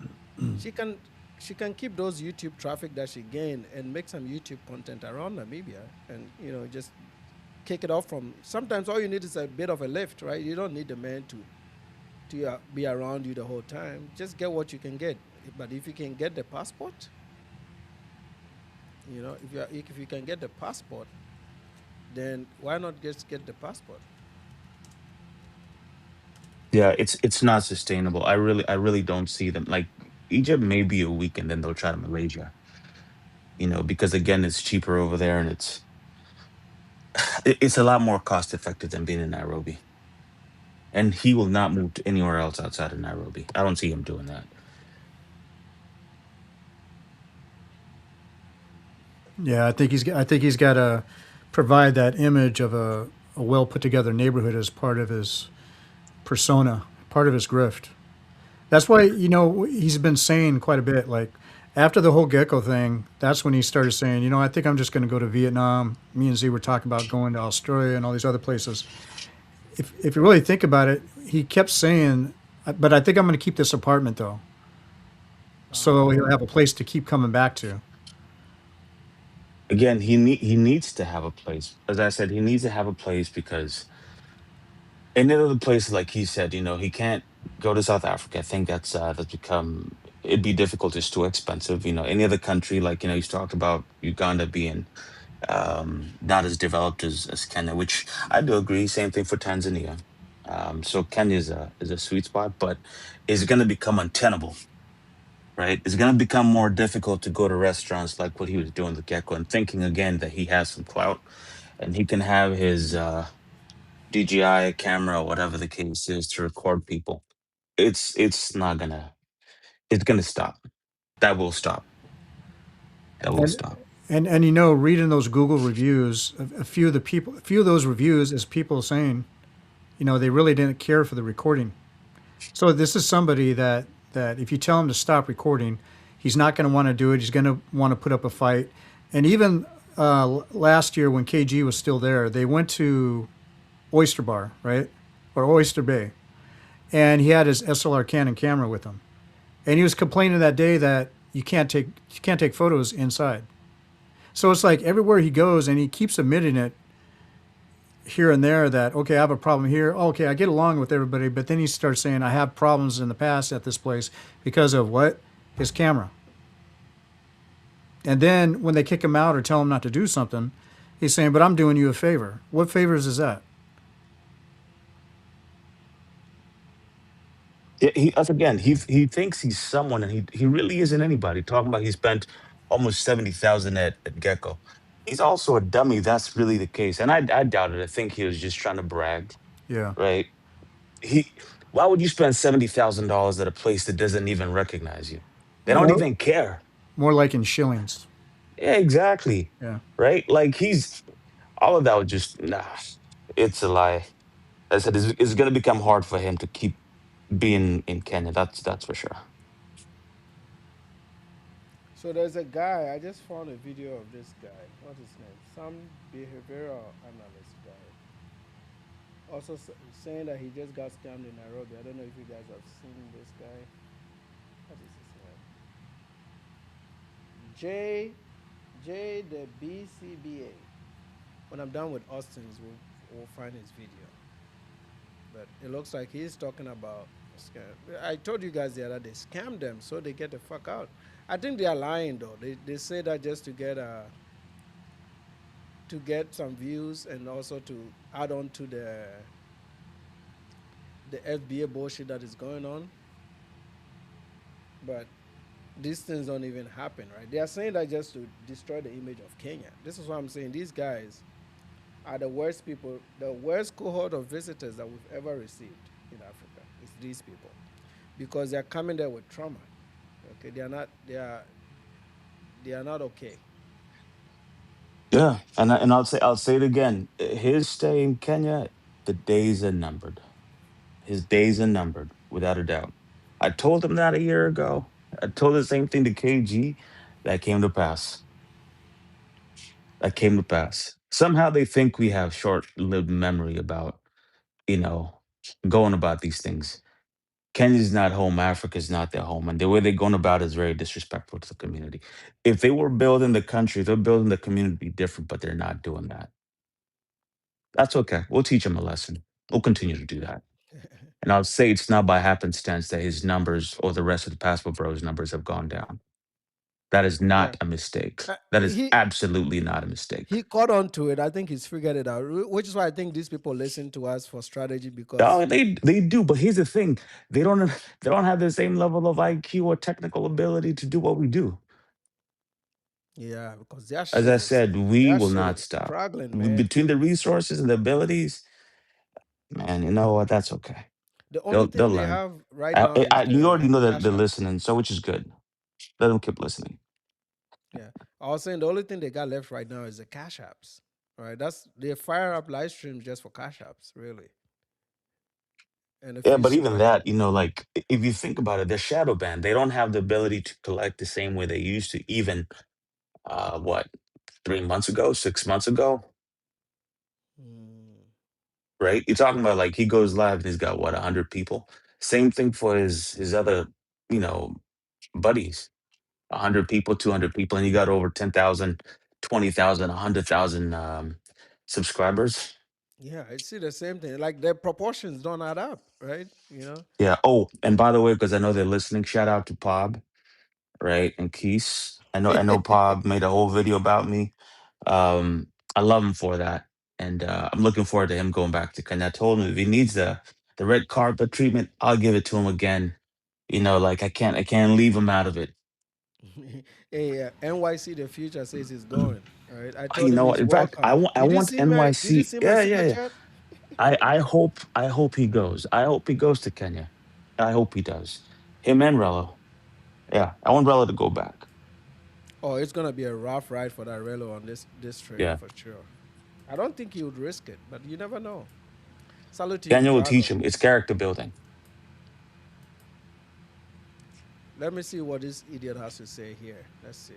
she can she can keep those YouTube traffic that she gained and make some YouTube content around Namibia, and just kick it off from. Sometimes all you need is a bit of a lift, right? You don't need the man to be around you the whole time. Just get what you can get. But if you can get the passport, if you can get the passport, then why not just get the passport? Yeah, it's not sustainable. I really don't see them like Egypt may be a week and then they'll try to Malaysia. Because again, it's cheaper over there and it's a lot more cost effective than being in Nairobi. And he will not move to anywhere else outside of Nairobi. I don't see him doing that. Yeah, I think he's got to provide that image of a well put together neighborhood as part of his persona, part of his grift. That's why he's been saying quite a bit. Like after the whole gecko thing, that's when he started saying, I think I'm just going to go to Vietnam. Me and Z were talking about going to Australia and all these other places. If you really think about it, he kept saying, "But I think I'm going to keep this apartment though, so he'll have a place to keep coming back to." Again, he needs to have a place. As I said, he needs to have a place because any other place, like he said, he can't go to South Africa. I think that's become it'd be difficult. It's too expensive. Any other country, like he's talked about Uganda being not as developed as Kenya, which I do agree. Same thing for Tanzania. So Kenya is a sweet spot, but it's going to become untenable, right? It's going to become more difficult to go to restaurants like what he was doing with Gecko and thinking again that he has some clout and he can have his DJI camera or whatever the case is to record people. It's not gonna. It's gonna stop. That will stop. That will And stop. reading those Google reviews, a few of those reviews is people saying, they really didn't care for the recording. So this is somebody that if you tell him to stop recording, he's not going to want to do it. He's going to want to put up a fight. And even last year when KG was still there, they went to Oyster Bar, right, or Oyster Bay, and he had his SLR Canon camera with him, and he was complaining that day that you can't take photos inside. So it's like everywhere he goes, and he keeps admitting it here and there that okay, I have a problem here. Okay, I get along with everybody, but then he starts saying I have problems in the past at this place because of what his camera. And then when they kick him out or tell him not to do something, he's saying, "But I'm doing you a favor." What favors is that? Yeah, again, he thinks he's someone, and he really isn't anybody. Talking about he spent almost 70,000 at Gecko. He's also a dummy. That's really the case, and I doubt it. I think he was just trying to brag, Yeah, right? He Why would you spend $70,000 at a place that doesn't even recognize you? They don't more even care. more like in shillings. Yeah, exactly. Yeah. Right? Like he's all of that was just nah. It's a lie. I said it's going to become hard for him to keep being in Kenya. That's for sure. So there's a guy, I just found a video of this guy. What's his name? Some behavioral analyst guy. Also saying that he just got scammed in Nairobi. I don't know if you guys have seen this guy. What is his name? J J the BCBA. When I'm done with Austin's, we'll find his video. But it looks like he's talking about scam. I told you guys the other day, scam them so they get the fuck out. I think they are lying though. They say that just to get some views and also to add on to the FBA bullshit that is going on. But these things don't even happen, right? They are saying that just to destroy the image of Kenya. This is what I'm saying. These guys are the worst people, the worst cohort of visitors that we've ever received in Africa. It's these people because they're coming there with trauma. Okay, they are not okay. Yeah, and I'll say it again. His stay in Kenya, the days are numbered. His days are numbered, without a doubt. I told him that a year ago. I told the same thing to KG. That came to pass. That came to pass. Somehow they think we have short-lived memory about, you know, going about these things. Kenya's not home. Africa's not their home. And the way they're going about it is very disrespectful to the community. If they were building the country, they're building the community different, but they're not doing that. That's okay. We'll teach them a lesson. We'll continue to do that. And I'll say it's not by happenstance that his numbers or the rest of the Passport Bros numbers have gone down. That is Yeah. not a mistake. That is He absolutely not a mistake. he caught on to it. I think he's figured it out, which is why I think these people listen to us for strategy because Oh, they do, but here's the thing: they don't have the same level of IQ or technical ability to do what we do. yeah, because their As shit I is said, we their will shit not is stop. struggling, man. Between the resources and the abilities, man, you know what? That's okay. The only They'll thing they learn. have right now is You already the know that cash they're app. listening, so which is good. Let them keep listening. Yeah. I was saying the only thing they got left right now is the cash apps. Right? That's they fire up live streams just for cash apps, really. And a Yeah, few but even super that, like if you think about it, they're shadow banned. They don't have the ability to collect the same way they used to. Even what 3 months ago, 6 months ago, mm, right? You're talking about like he goes live and he's got what 100 people. Same thing for his other you know buddies. 100 people, 200 people, and he got over 10,000, 20,000, 100,000 subscribers. yeah, I see the same thing. Like their proportions don't add up, right? Yeah. Oh, and by the way, because I know they're listening, shout out to Pob, right, and Keys. I know Pob made a whole video about me. I love him for that, and I'm looking forward to him going back to Kenya. I told him if he needs the red carpet treatment, I'll give it to him again. Like I can't leave him out of it. Hey, NYC, the future says he's going. All right, I You told him know what? he's In fact, welcome. I Did you want see my Did you NYC. see my Yeah, super yeah, yeah. chat? I hope he goes. I hope he goes to Kenya. I hope he does. Him and Rello. Yeah, I want Rello to go back. Oh, it's gonna be a rough ride for that Relo on this trip Yeah, for sure. I don't think he would risk it, but you never know. Salute to you, Kenya will teach Drago. him. It's character building. Let me see what this idiot has to say here. Let's see.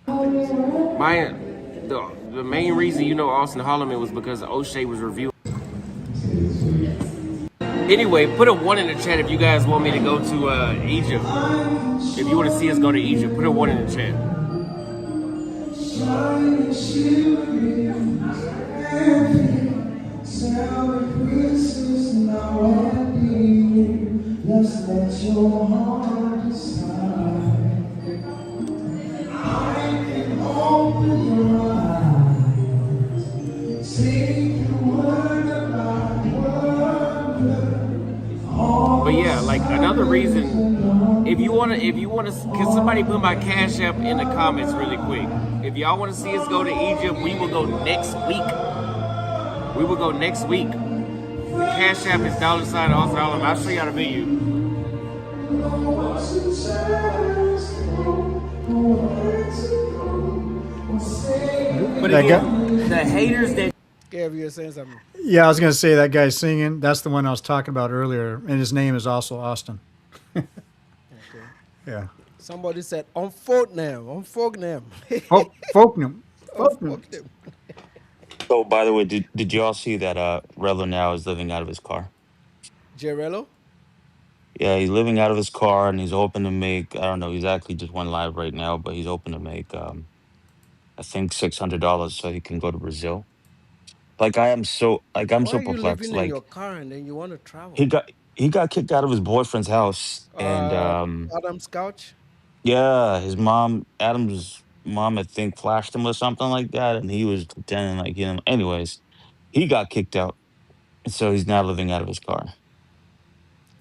I think it's good. My the main reason Auston Holleman was because Oshay was reviewing. Anyway, put a 1 in the chat if you guys want me to go to Egypt. If you want to see us go to Egypt, put a 1 in the chat. But yeah, like another reason, if you wanna, can somebody put my cash app in the comments really quick? If y'all want to see us go to Egypt, we will go next week. We will go next week. The cash app is $Auston Holleman. I'll show y'all the video. But That guy, again, the haters that Kev, you were saying something. yeah, I was going to say that guy singing. That's the one I was talking about earlier, and his name is also Austin. Okay. Yeah, Somebody said on folk name. Folknum, On Folknum. folk name. Oh, by the way, did y'all see that Rello now is living out of his car? Jerello? Yeah, he's living out of his car and he's hoping to make, I don't know, he's actually just went live right now, but he's hoping to make I think $600 so he can go to Brazil. I'm Why so are you perplexed. living in your Like car and then you want to he travel? got he got kicked out of his boyfriend's house and Uh, Adam's couch? yeah, his mom, Adam's mom, I think flashed him or something like that, and he was pretending like anyways, he got kicked out. So he's now living out of his car.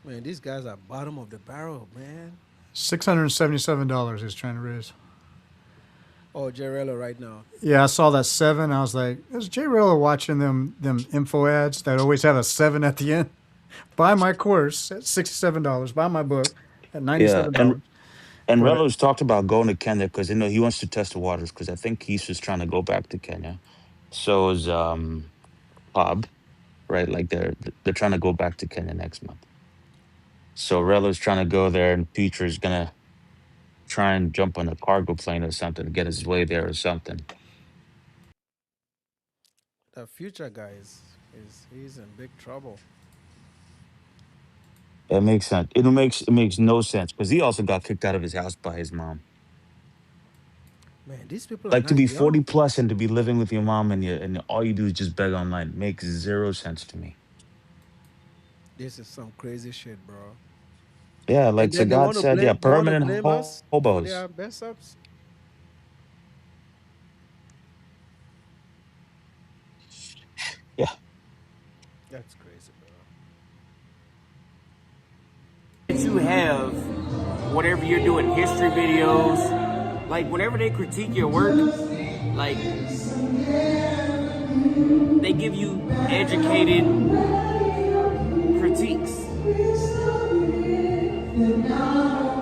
Man, these guys are bottom of the barrel, man. $677 he's trying to raise. Oh, Jerello right now. Yeah, I saw that 7. I was like, is Jay Rilla watching them info ads that always have a 7 at the end? Buy my course at $67. Buy my book at Yeah, $97. and But Relo's talked about going to Kenya because he wants to test the waters because I think he's just trying to go back to Kenya. So is Bob, right? Like they're trying to go back to Kenya next month. So Relo's trying to go there, and Future is gonna try and jump on a cargo plane or something to get his way there or something. The future guy is he's in big trouble. It makes sense. It makes no sense because he also got kicked out of his house by his mom. Man, these people are Like to not be young. 40 plus and to be living with your mom and all you do is just beg online makes zero sense to me. This is some crazy shit, bro. Yeah, And like then Sagat said, yeah, they want to permanent blame us for hobos. their mess ups. Yeah. That's crazy, bro. you have, whatever you're doing, history videos, like whenever they critique your work, like they give you educated critiques.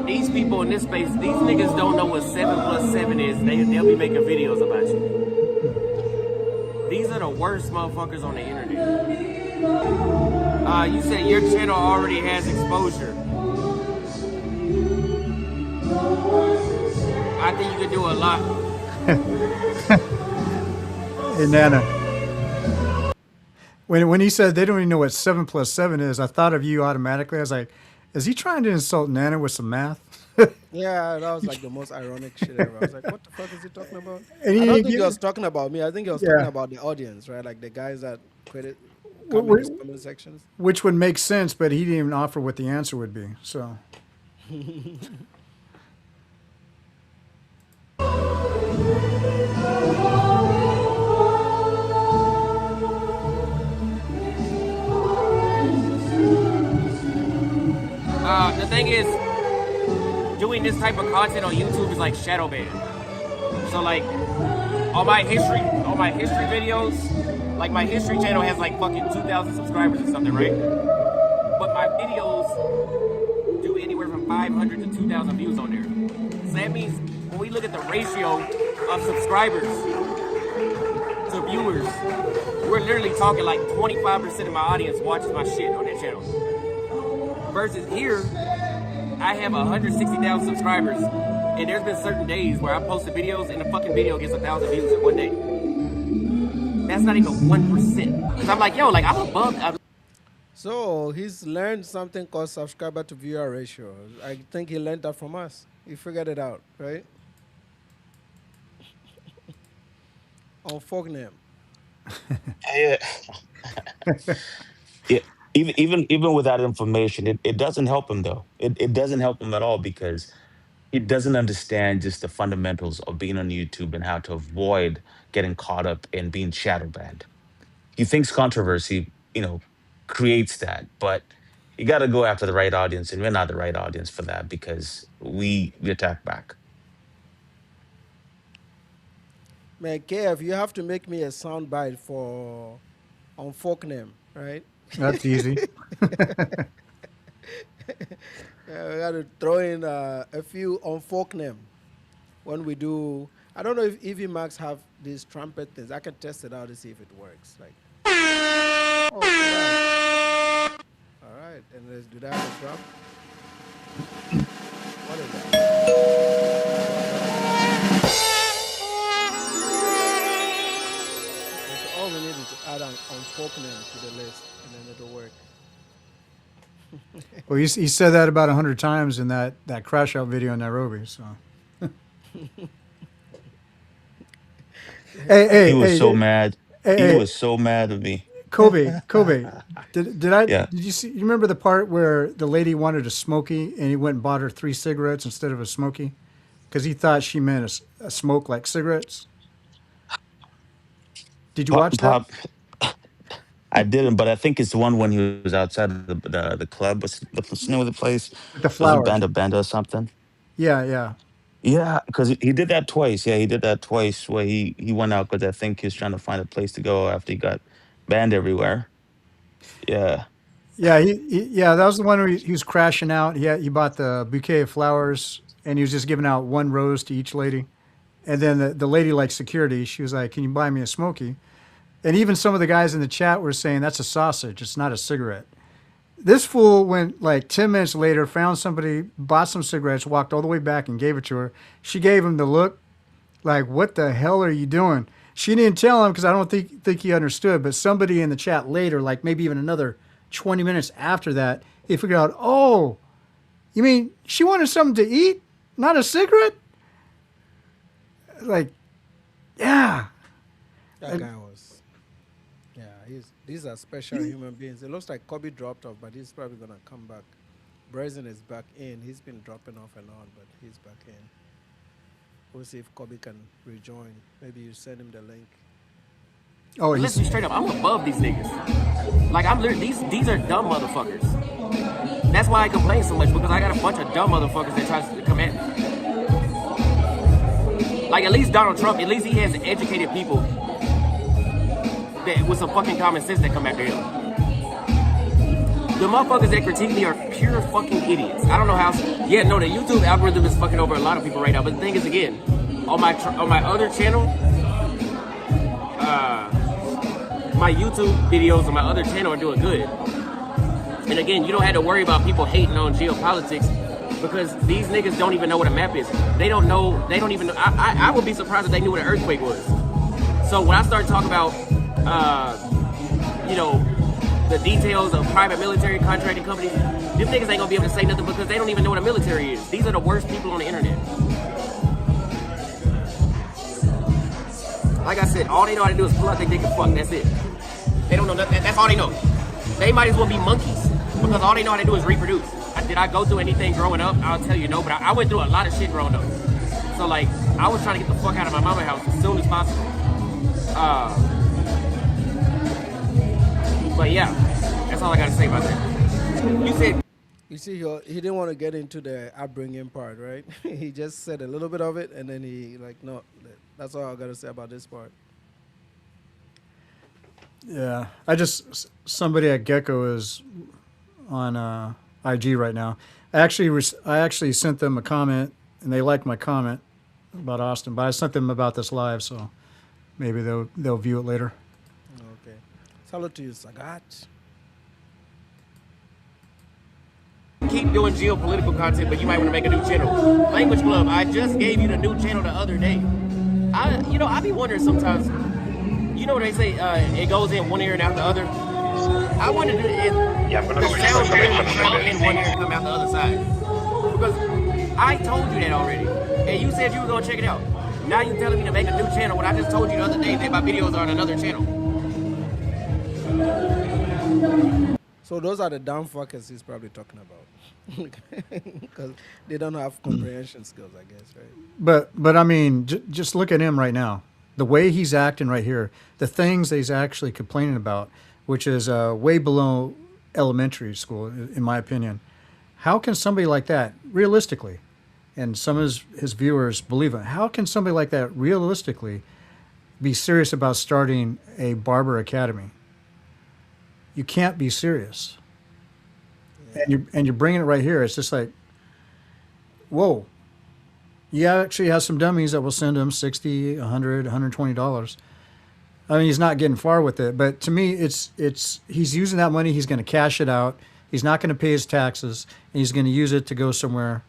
These people people in this space, these niggas don't know what 7 plus 7 is. They'll be making videos about you. These are the worst motherfuckers on the internet. You said your channel already has exposure. I think you could do a lot. Hey, Nana. When he said they don't even know what 7 plus 7 is, I thought of you automatically. I was like, is he trying to insult Nana with some math? Yeah, that was like the most ironic shit ever. I was like, what the fuck is he talking about? And I he don't didn't think he get- was talking about me. I think he was Yeah. talking about the audience, right? Like the guys that created Wh- comment sections. Which would make sense, but he didn't even offer what the answer would be. So The thing is, doing this type of content on YouTube is like shadow ban. So like, on my history videos, like my history channel has like fucking 2,000 subscribers or something, right? But my videos do anywhere from 500 to 2,000 views on there. So that means when we look at the ratio of subscribers to viewers, we're literally talking like 25% of my audience watches my shit on that channel. Versus here, I have 160,000 subscribers, and there's been certain days where I posted videos and the fucking video gets 1,000 views in one day. That's not even 1%. Because I'm like, yo, like I'm above. So he's learned something called subscriber to viewer ratio. I think he learned that from us. He figured it out, right? On folk name. Yeah. Yeah. Even with that information, it doesn't help him though. It doesn't help him at all because he doesn't understand just the fundamentals of being on YouTube and how to avoid getting caught up in being shadow banned. He thinks controversy, creates that, but you got to go after the right audience, and we're not the right audience for that because we attack back. Man, KF, you have to make me a sound bite for on folk name, right? that's easy. Yeah, we got to throw in a few on folk name when we do. I don't know if EV Max have these trumpet things. I can test it out to see if it works. Like, oh, yeah. All right, and let's do that as well. What is that? Okay, so all we need is to add on folk name to the list, and then it'll work. Well, he said that about 100 times in that crash out video in Nairobi. So, He was so mad. Hey, He was so mad at me. Kobe, did I? Yeah. Did you see? You remember the part where the lady wanted a smoky and he went and bought her 3 cigarettes instead of a smoky, because he thought she meant a smoke like cigarettes. Did you watch that? I didn't, but I think it's the one when he was outside of the club. What's the name of the place? With the Was it flowers. Banda or something? Yeah. Yeah, because he did that twice. Yeah, he did that twice where he went out because I think he was trying to find a place to go after he got banned everywhere. Yeah. Yeah, that was the one where he was crashing out. He bought the bouquet of flowers and he was just giving out 1 rose to each lady. And then the lady, like security, she was like, "Can you buy me a smoky?" And even some of the guys in the chat were saying, "That's a sausage. It's not a cigarette." This fool went like 10 minutes later, found somebody, bought some cigarettes, walked all the way back and gave it to her. She gave him the look like, "What the hell are you doing?" She didn't tell him because I don't think he understood. But somebody in the chat later, like maybe even another 20 minutes after that, he figured out, "Oh, you mean she wanted something to eat, not a cigarette?" Like, yeah. That guy was, yeah, these are special human beings. It looks like Kobe dropped off, but he's probably going to come back. Brazen is back in. He's been dropping off and on, but he's back in. We'll see if Kobe can rejoin. Maybe you send him the link. Oh, Listen straight up, I'm above these niggas. Like I'm literally these are dumb motherfuckers. That's why I complain so much, because I got a bunch of dumb motherfuckers that try to come at me. Like at least Donald Trump, at least he has educated people that with some fucking common sense that come after him. The motherfuckers that critique me are pure fucking idiots. I don't know how. Yeah, no, the YouTube algorithm is fucking over a lot of people right now. But the thing is, again, on my other channel, my YouTube videos on my other channel are doing good. And again, you don't have to worry about people hating on geopolitics because these niggas don't even know what a map is. They don't know. They don't even know. I would be surprised if they knew what an earthquake was. So when I start talking about, the details of private military contracting companies, these niggas ain't gonna be able to say nothing because they don't even know what a military is. These are the worst people on the internet. Like I said, all they know how to do is pull out their dick and fuck. That's it. They don't know nothing. That's all they know. They might as well be monkeys because all they know how to do is reproduce. Did I go through anything growing up? I'll tell you no, but I went through a lot of shit growing up. So like, I was trying to get the fuck out of my mama's house as soon as possible. But yeah, that's all I gotta say about that. You said. You see, he didn't want to get into the upbringing part, right? He just said a little bit of it, and then he no. That's all I gotta say about this part. Yeah, somebody at Gecko is on IG right now. I actually sent them a comment, and they liked my comment about Austin, but I sent them about this live, so maybe they'll view it later. Okay. Salute to you, Sagat. Keep doing geopolitical content, but you might want to make a new channel. Language Club, I just gave you the new channel the other day. I be wondering sometimes, you know what they say, it goes in one ear and out the other? I wonder if the sound come in one ear and come out the other side. Because I told you that already, and you said you were going to check it out. Now you're telling me to make a new channel when I just told you the other day that my videos are on another channel. So those are the dumb fuckers he's probably talking about, because they don't have comprehension skills, I guess, right? But I mean, just look at him right now. The way he's acting right here, the things that he's actually complaining about, which is way below elementary school, in my opinion. How can somebody like that, realistically, and some of his viewers believe it, how can somebody like that realistically be serious about starting a barber academy? You can't be serious. Yeah. And you're bringing it right here. It's just like, whoa. You actually have some dummies that will send him $60, $100, $120. I mean, he's not getting far with it, but to me, it's he's using that money. He's going to cash it out. He's not going to pay his taxes, and he's going to use it to go somewhere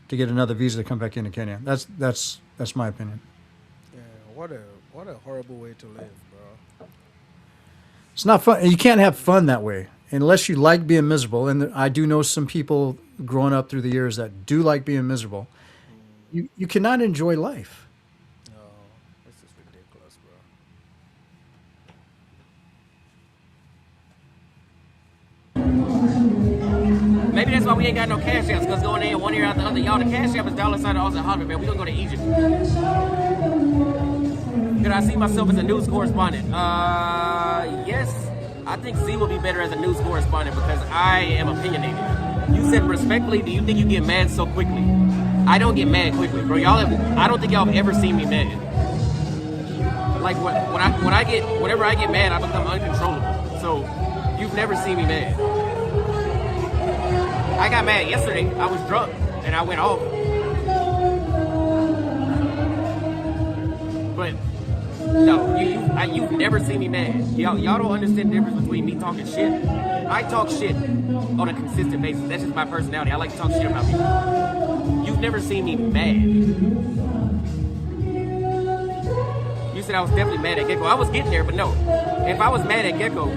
to get another visa to come back into Kenya. That's my opinion. Yeah, what a horrible way to live, bro. It's not fun. You can't have fun that way unless you like being miserable. And I do know some people growing up through the years that do like being miserable. You cannot enjoy life. No, this is ridiculous, bro. Maybe that's why we ain't got no cash apps, because going in one ear out the other. Y'all, the cash app is $$ Auston Holleman, man. We gonna go to Egypt. Could I see myself as a news correspondent? Yes. I think Z will be better as a news correspondent because I am opinionated. You said respectfully, do you think you get mad so quickly? I don't get mad quickly, bro. I don't think y'all have ever seen me mad. Like whenever I get mad, I become uncontrollable. So you've never seen me mad. I got mad yesterday. I was drunk and I went off. But no, you've never seen me mad. Y'all don't understand the difference between me talking shit. I talk shit on a consistent basis. That's just my personality. I like to talk shit about people. You've never seen me mad. You said I was definitely mad at Gecko. I was getting there, but no. If I was mad at Gecko,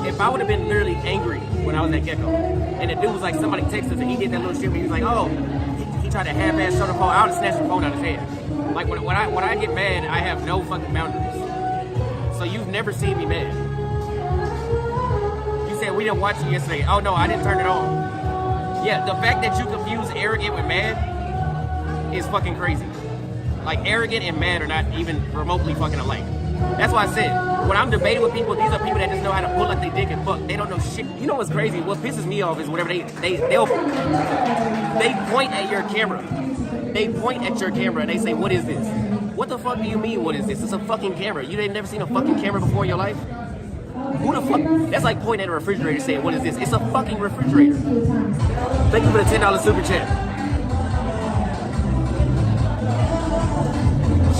if I would have been literally angry when I was at Gecko, and the dude was like, somebody texted us and he did that little shit where he was like, oh, he tried to half-ass show the phone, I would have snatched the phone out of his hand. Like when I get mad, I have no fucking boundaries. So you've never seen me mad. You said we didn't watch it yesterday. Oh no, I didn't turn it on. Yeah, the fact that you confuse arrogant with mad is fucking crazy. Like arrogant and mad are not even remotely fucking alike. That's why I said, when I'm debating with people, these are people that just know how to pull up their dick and fuck. They don't know shit. You know what's crazy? What pisses me off is whenever they point at your camera. They point at your camera and they say, what is this? What the fuck do you mean, what is this? It's a fucking camera. You ain't never seen a fucking camera before in your life? Who the fuck? That's like pointing at a refrigerator saying, "What is this?" It's a fucking refrigerator. Thank you for the $10 super chat.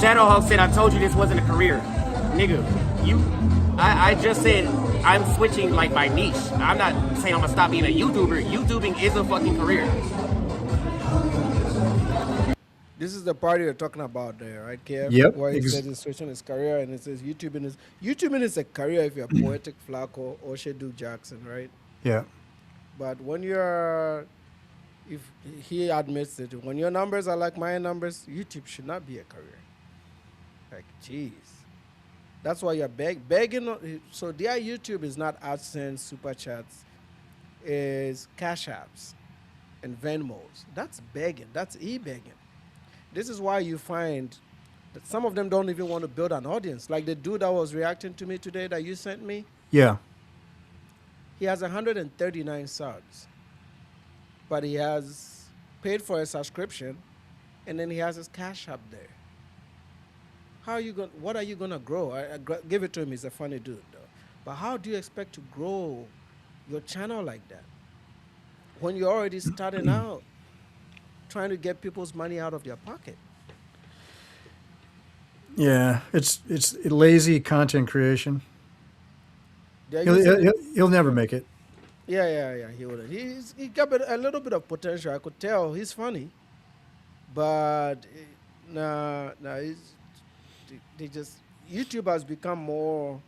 Shadowhawk said, "I told you this wasn't a career, nigga. I just said I'm switching like my niche. I'm not saying I'm gonna stop being a YouTuber. YouTubing is a fucking career." This is the part you're talking about there, right, Kev? Yep. Where he says he's switching his career, and it says YouTubing is a career if you're Poetic Flacco or Shedu Jackson, right? Yeah. But when you're, if he admits it, when your numbers are like my numbers, YouTube should not be a career. Like, jeez. That's why you're begging. So their YouTube is not AdSense, Super Chats, is Cash Apps and Venmos. That's begging. That's e-begging. This is why you find that some of them don't even want to build an audience. Like the dude that was reacting to me today that you sent me, Yeah. he has 139 subs, but he has paid for a subscription, and then he has his Cash App there. How are you going? What are you gonna grow? Give it to him. He's a funny dude, though. But how do you expect to grow your channel like that when you're already starting out, trying to get people's money out of their pocket? Yeah. It's lazy content creation. They're He'll, using he'll, he'll never make it. Yeah. He wouldn't. He got a little bit of potential. I could tell he's funny, but nah. They just YouTube has become more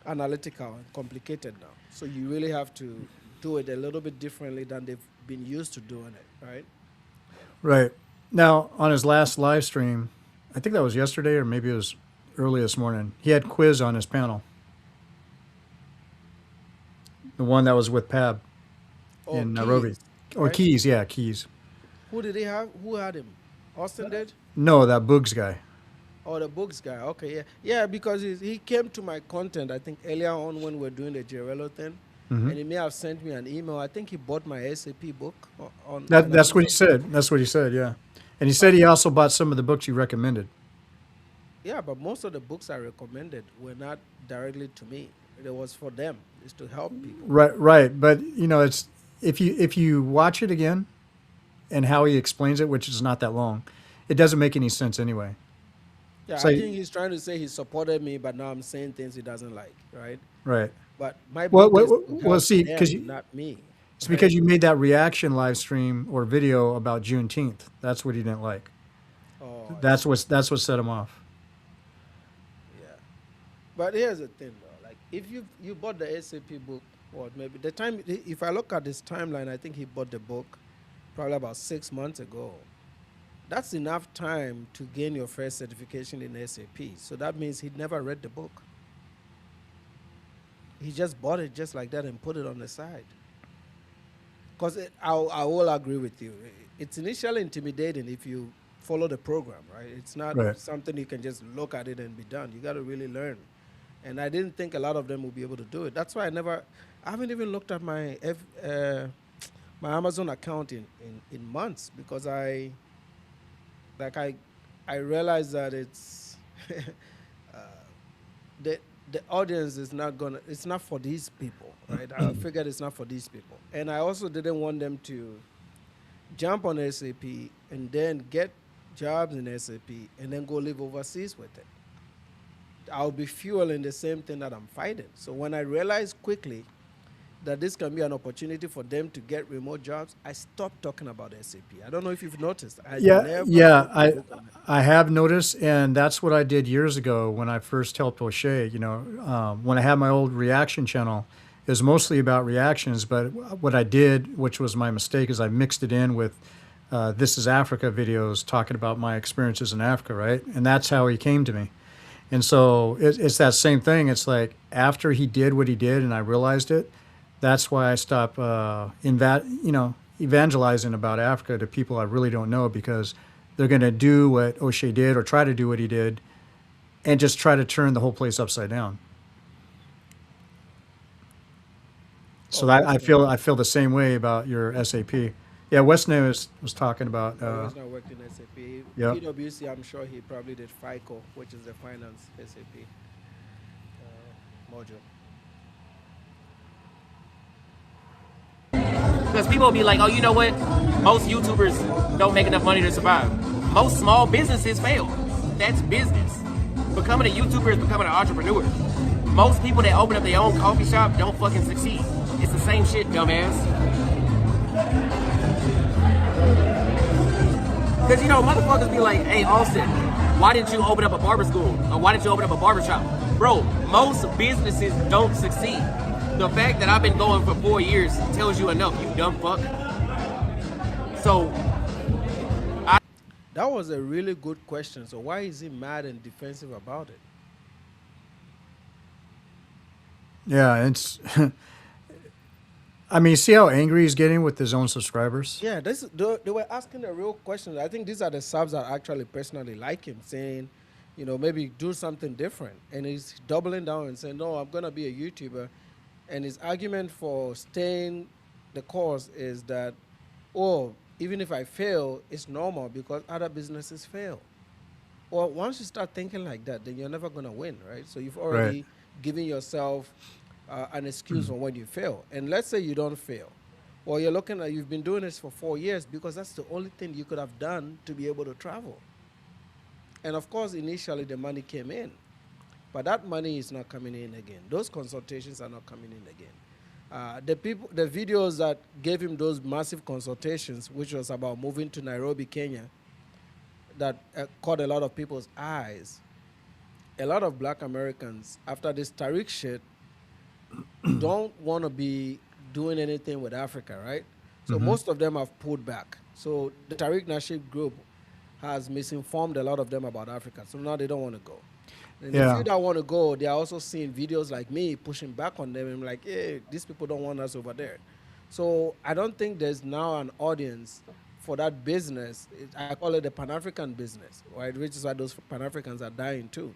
analytical and complicated now. So you really have to do it a little bit differently than they've been used to doing it, right? Right. Now, on his last live stream, I think that was yesterday or maybe it was early this morning, he had quiz on his panel. The one that was with Pab in Nairobi. Keys, Or right? Keys, yeah, Keys. Who did he have? Who had him? Austin did? No, that Boogs guy. Oh, the books guy. Okay, yeah. Yeah, because he came to my content, I think, earlier on when we were doing the Gerello thing. And he may have sent me an email. I think he bought my SAP book on That's what he Amazon. said. That's what he said, yeah. And he said he also bought some of the books you recommended. Yeah, but most of the books I recommended were not directly to me. It was for them. It's to help people. Right. But it's if you watch it again and how he explains it, which is not that long, it doesn't make any sense anyway. Yeah, So I think he's trying to say he supported me, but now I'm saying things he doesn't like, right? right. But my Well, book is to well, help see, them, because not me. it's Right? because you made that reaction live stream or video about Juneteenth. That's what he didn't like. Oh, That's what set him off. yeah. But here's the thing, though. Like, if you bought the SAP book, what maybe the time? If I look at this timeline, I think he bought the book probably about 6 months ago. That's enough time to gain your first certification in SAP. So that means he'd never read the book. He just bought it just like that and put it on the side. Because I will agree with you. It's initially intimidating if you follow the program, right? It's not Right. something you can just look at it and be done. You got to really learn. And I didn't think a lot of them would be able to do it. That's why I haven't even looked at my my Amazon account in months because I realized that it's the audience is it's not for these people, right? I figured it's not for these people. And I also didn't want them to jump on SAP and then get jobs in SAP and then go live overseas with it. I'll be fueling the same thing that I'm fighting. So when I realized quickly that this can be an opportunity for them to get remote jobs, I stopped talking about SAP. I don't know if you've noticed. I never Yeah. wrote a book on it. I have noticed, and that's what I did years ago when I first helped Oshay. When I had my old reaction channel, it was mostly about reactions. But what I did, which was my mistake, is I mixed it in with This Is Africa videos talking about my experiences in Africa, right? And that's how he came to me. And so it's that same thing. It's like after he did what he did, and I realized it. That's why I stopped evangelizing about Africa to people I really don't know, because they're going to do what Oshay did or try to do what he did and just try to turn the whole place upside down. So that I feel the same way about your SAP. Yeah, Weston was talking about. He's not worked in SAP. Yeah. PwC, I'm sure he probably did FICO, which is the finance SAP module. Because people will be like, oh, you know what? Most YouTubers don't make enough money to survive. Most small businesses fail. That's business. Becoming a YouTuber is becoming an entrepreneur. Most people that open up their own coffee shop don't fucking succeed. It's the same shit, dumbass. Because, you know, motherfuckers be like, hey, Austin, why didn't you open up a barber school? Or why didn't you open up a barber shop? Bro, most businesses don't succeed. The fact that I've been going for 4 years tells you enough, you dumb fuck. So, That was a really good question. So why is he mad and defensive about it? Yeah, it's. I mean, see how angry he's getting with his own subscribers? Yeah, they were asking a real question. I think these are the subs that actually personally like him, saying, you know, maybe do something different. And he's doubling down and saying, no, I'm going to be a YouTuber. And his argument for staying the course is that, oh, even if I fail, it's normal because other businesses fail. Well, once you start thinking like that, then you're never going to win, right? So you've already given yourself an excuse for when you fail. And let's say you don't fail. Well, you're looking at, you've been doing this for 4 years because that's the only thing you could have done to be able to travel. And of course, initially the money came in, but that money is not coming in again. Those consultations are not coming in again. The videos that gave him those massive consultations, which was about moving to Nairobi, Kenya, that caught a lot of people's eyes. A lot of black Americans, after this Tariq shit, don't want to be doing anything with Africa, right? So most of them have pulled back. So the Tariq Nasheed group has misinformed a lot of them about Africa. So now they don't want to go. And the few that want to go, they are also seeing videos like me pushing back on them. And I'm like, hey, these people don't want us over there. So I don't think there's now an audience for that business. I call it the Pan-African business, right? Which is why those Pan-Africans are dying too.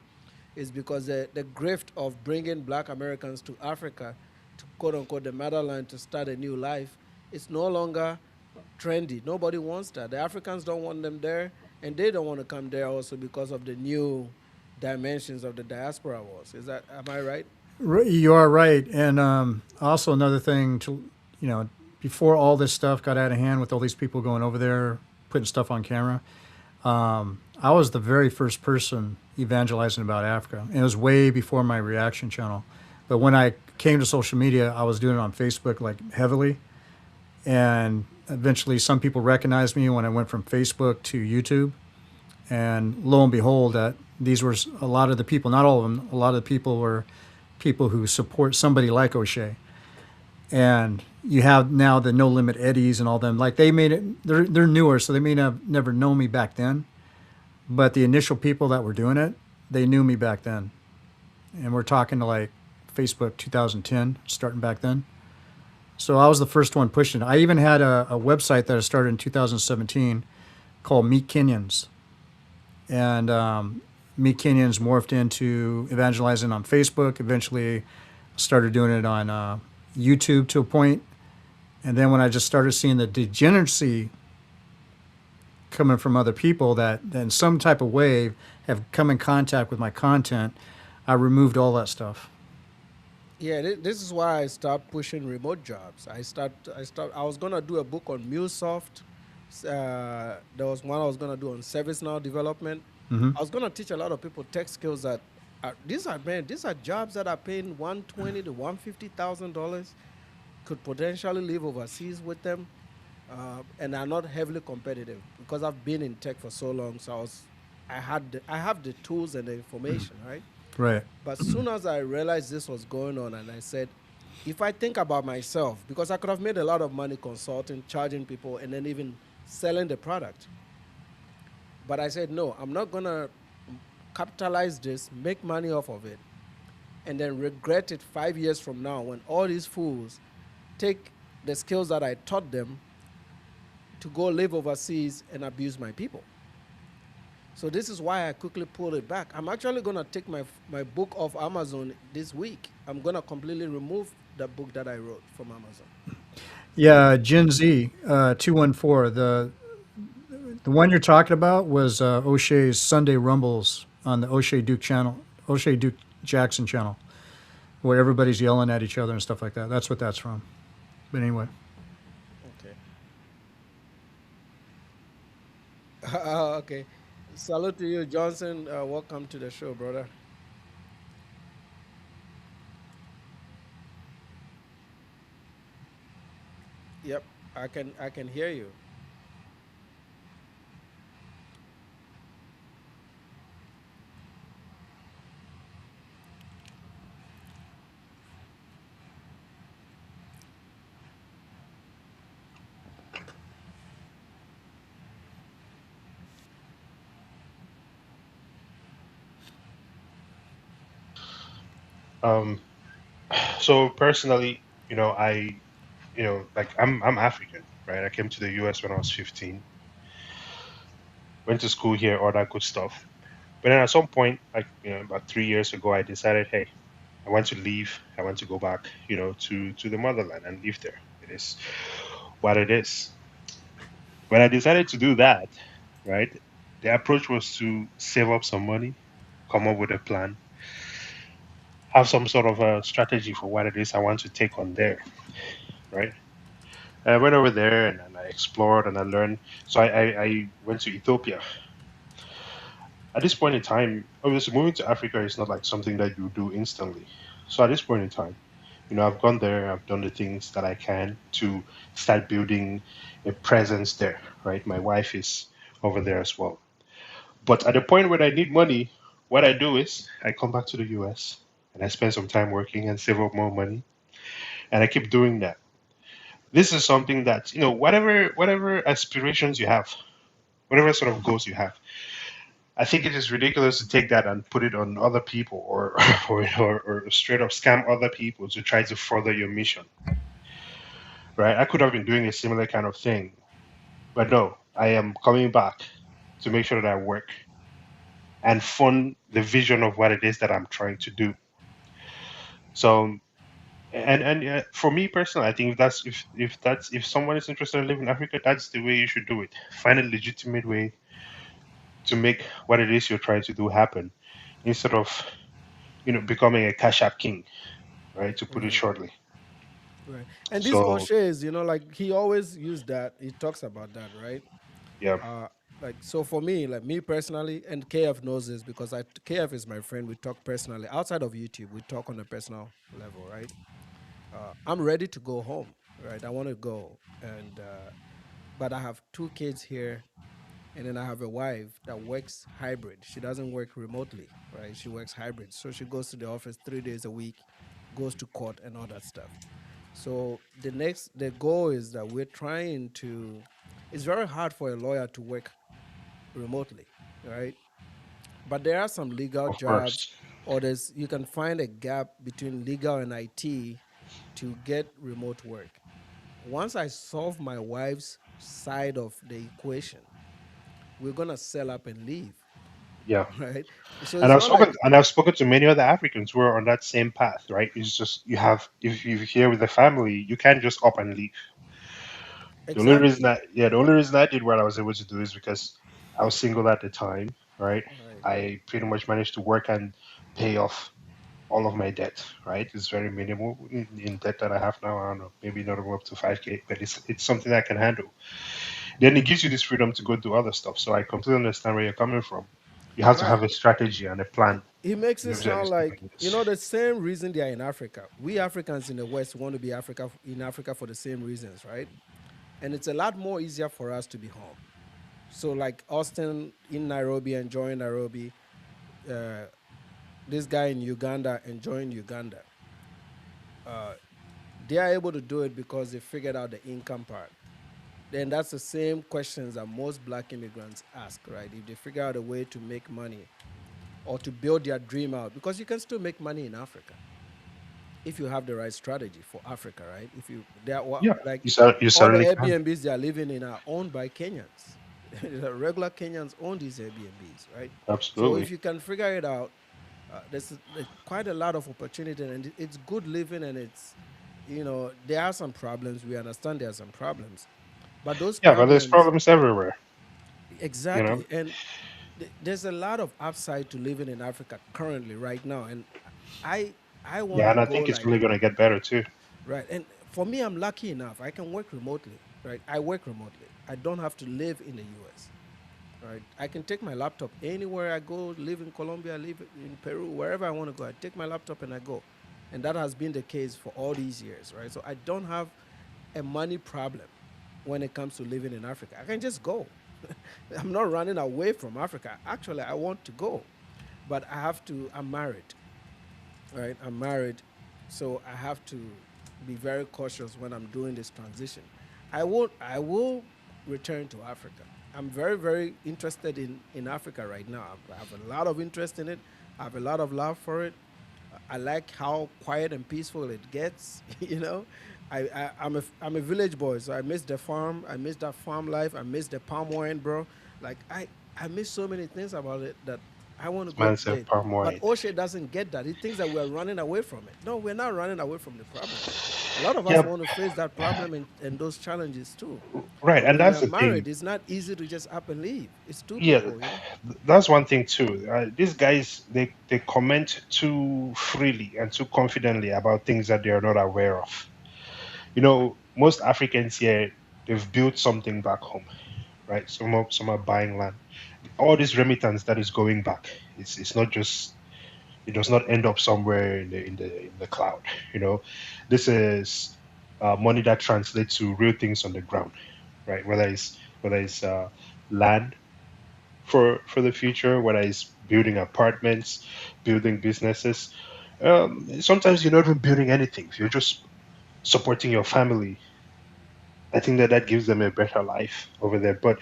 Is because the grift of bringing black Americans to Africa, to quote unquote the motherland, to start a new life, it's no longer trendy. Nobody wants that. The Africans don't want them there, and they don't want to come there also because of the new dimensions of the diaspora wars. Am I right? You are right. And also another thing to, before all this stuff got out of hand with all these people going over there, putting stuff on camera, I was the very first person evangelizing about Africa. And it was way before my reaction channel. But when I came to social media, I was doing it on Facebook like heavily. And eventually some people recognized me when I went from Facebook to YouTube. And lo and behold, that these were a lot of the people, not all of them, a lot of the people were people who support somebody like Oshay. And you have now the No Limit Eddies and all them. Like they made it, they're newer, so they may have never known me back then. But the initial people that were doing it, they knew me back then. And we're talking to like Facebook 2010, starting back then. So I was the first one pushing it. I even had a website that I started in 2017 called Meet Kenyans. And Meet Kenyans morphed into evangelizing on Facebook. Eventually started doing it on YouTube to a point. And then when I just started seeing the degeneracy coming from other people that in some type of way have come in contact with my content, I removed all that stuff. Yeah, this is why I stopped pushing remote jobs. I was gonna do a book on MuleSoft. There was one I was gonna do on ServiceNow development. I was gonna teach a lot of people tech skills that these are jobs that are paying $120,000 to $150,000. Could potentially live overseas with them, and are not heavily competitive because I've been in tech for so long. So I have the tools and the information, right? Right. But as soon as I realized this was going on, and I said, if I think about myself, because I could have made a lot of money consulting, charging people, and then even selling the product. But I said, no, I'm not going to capitalize this, make money off of it, and then regret it 5 years from now when all these fools take the skills that I taught them to go live overseas and abuse my people. So this is why I quickly pulled it back. I'm actually going to take my book off Amazon this week. I'm going to completely remove the book that I wrote from Amazon. Yeah, Gen Z 214. The one you're talking about was Oshay's Sunday Rumbles on the Oshay Duke Jackson channel, where everybody's yelling at each other and stuff like that. That's what that's from. But anyway. Okay. Salute to you, Johnson. Welcome to the show, brother. Yep, I can hear you. Um, so personally, like I'm African, right? I came to the US when I was 15, went to school here, all that good stuff. But then at some point, like, about 3 years ago, I decided, hey, I want to leave. I want to go back, to the motherland and live there. It is what it is. When I decided to do that, right, the approach was to save up some money, come up with a plan, have some sort of a strategy for what it is I want to take on there, right? And I went over there and I explored and I learned. So I went to Ethiopia. At this point in time, obviously moving to Africa is not like something that you do instantly. So at this point in time, I've gone there, I've done the things that I can to start building a presence there, right? My wife is over there as well. But at the point where I need money, what I do is I come back to the US and I spend some time working and save up more money. And I keep doing that. This is something that, whatever aspirations you have, whatever sort of goals you have, I think it is ridiculous to take that and put it on other people or or straight up scam other people to try to further your mission, right? I could have been doing a similar kind of thing, but no, I am coming back to make sure that I work and fund the vision of what it is that I'm trying to do. So, and for me personally, I think if someone is interested in living in Africa, that's the way you should do it. Find a legitimate way to make what it is you're trying to do happen, instead of becoming a cash app king, right? To put it Right, shortly. right. And this So O'Shea's, like he always used that. He talks about that, right? yeah, Uh, like so for me, like me personally, and KF knows this because KF is my friend. We talk personally outside of YouTube. We talk on a personal level, right? I'm ready to go home, right? I want to go, and but I have two kids here, and then I have a wife that works hybrid. She doesn't work remotely, right? She works hybrid, so she goes to the office 3 days a week, goes to court, and all that stuff. So the goal is that we're trying to. It's very hard for a lawyer to work remotely, right? But there are some legal of jobs, course. or you can find a gap between legal and IT to get remote work. Once I solve my wife's side of the equation, we're gonna sell up and leave, Yeah. right? So And it's not like I've spoken to many other Africans who are on that same path, right? It's just you have if you're here with the family, you can't just up and leave. exactly The only reason I did what I was able to do is because I was single at the time, right? right. I pretty much managed to work and pay off all of my debt, right? It's very minimal in debt that I have now. I don't know, maybe not up to 5K, but it's something I can handle. Then it gives you this freedom to go do other stuff. So I completely understand where you're coming from. You have to Right. have a strategy and a plan He makes to it be able to sound execute like on this. the same reason they are in Africa. We Africans in the West want to be in Africa for the same reasons, right? And it's a lot more easier for us to be home. So like Austin in Nairobi enjoying Nairobi, uh, this guy in Uganda enjoying Uganda. Uh, they are able to do it because they figured out the income part. Then that's the same questions that most black immigrants ask, right? If they figure out a way to make money or to build their dream out, because you can still make money in Africa if you have the right strategy for Africa, right? If you they are Yeah, like you all the certainly can. Airbnbs they are living in are owned by Kenyans. The regular Kenyans own these Airbnbs, right? So if Absolutely. you can figure it out, there's quite a lot of opportunity, and it's good living, and it's there are some problems. We understand there are some problems, but those Yeah, but there's problems problems everywhere. You know. exactly, and there's a lot of upside to living in Africa currently right now, and I I want Yeah, to and I go think it's like really going to get better too. right. And for me, I'm lucky enough. I can work remotely, right? I work remotely. I don't have to live in the US. Right? I can take my laptop anywhere I go, live in Colombia, live in Peru, wherever I want to go. I take my laptop and I go. And that has been the case for all these years, right? So I don't have a money problem when it comes to living in Africa. I can just go. I'm not running away from Africa. Actually, I want to go. But I have to, I'm married, right? I'm married, so I have to be very cautious when I'm doing this transition. I will return to Africa. I'm very, very interested in Africa right now. I have a lot of interest in it. I have a lot of love for it. I like how quiet and peaceful it gets. I'm a village boy, so I miss the farm. I miss that farm life. I miss the palm wine, bro. Like I miss so many things about it that I want to go Man to said there. palm But wine. Oshay doesn't get that. He thinks that we're running away from it. No, we're not running away from the problem. A lot of us Yeah, want to face that problem and those challenges too. right. But And when we that's are the thing. married, it's not easy to just up and leave. It's two Yeah, people. that's one thing too. These guys, they comment too freely and too confidently about things that they are not aware of. Most Africans here, they've built something back home, right? Some are buying land. All this remittance that is going back, it's not just, it does not end up somewhere in the cloud. You know, this is money that translates to real things on the ground, right? Whether it's land for the future, whether it's building apartments, building businesses. Sometimes you're not even building anything. You're just supporting your family. I think that gives them a better life over there. But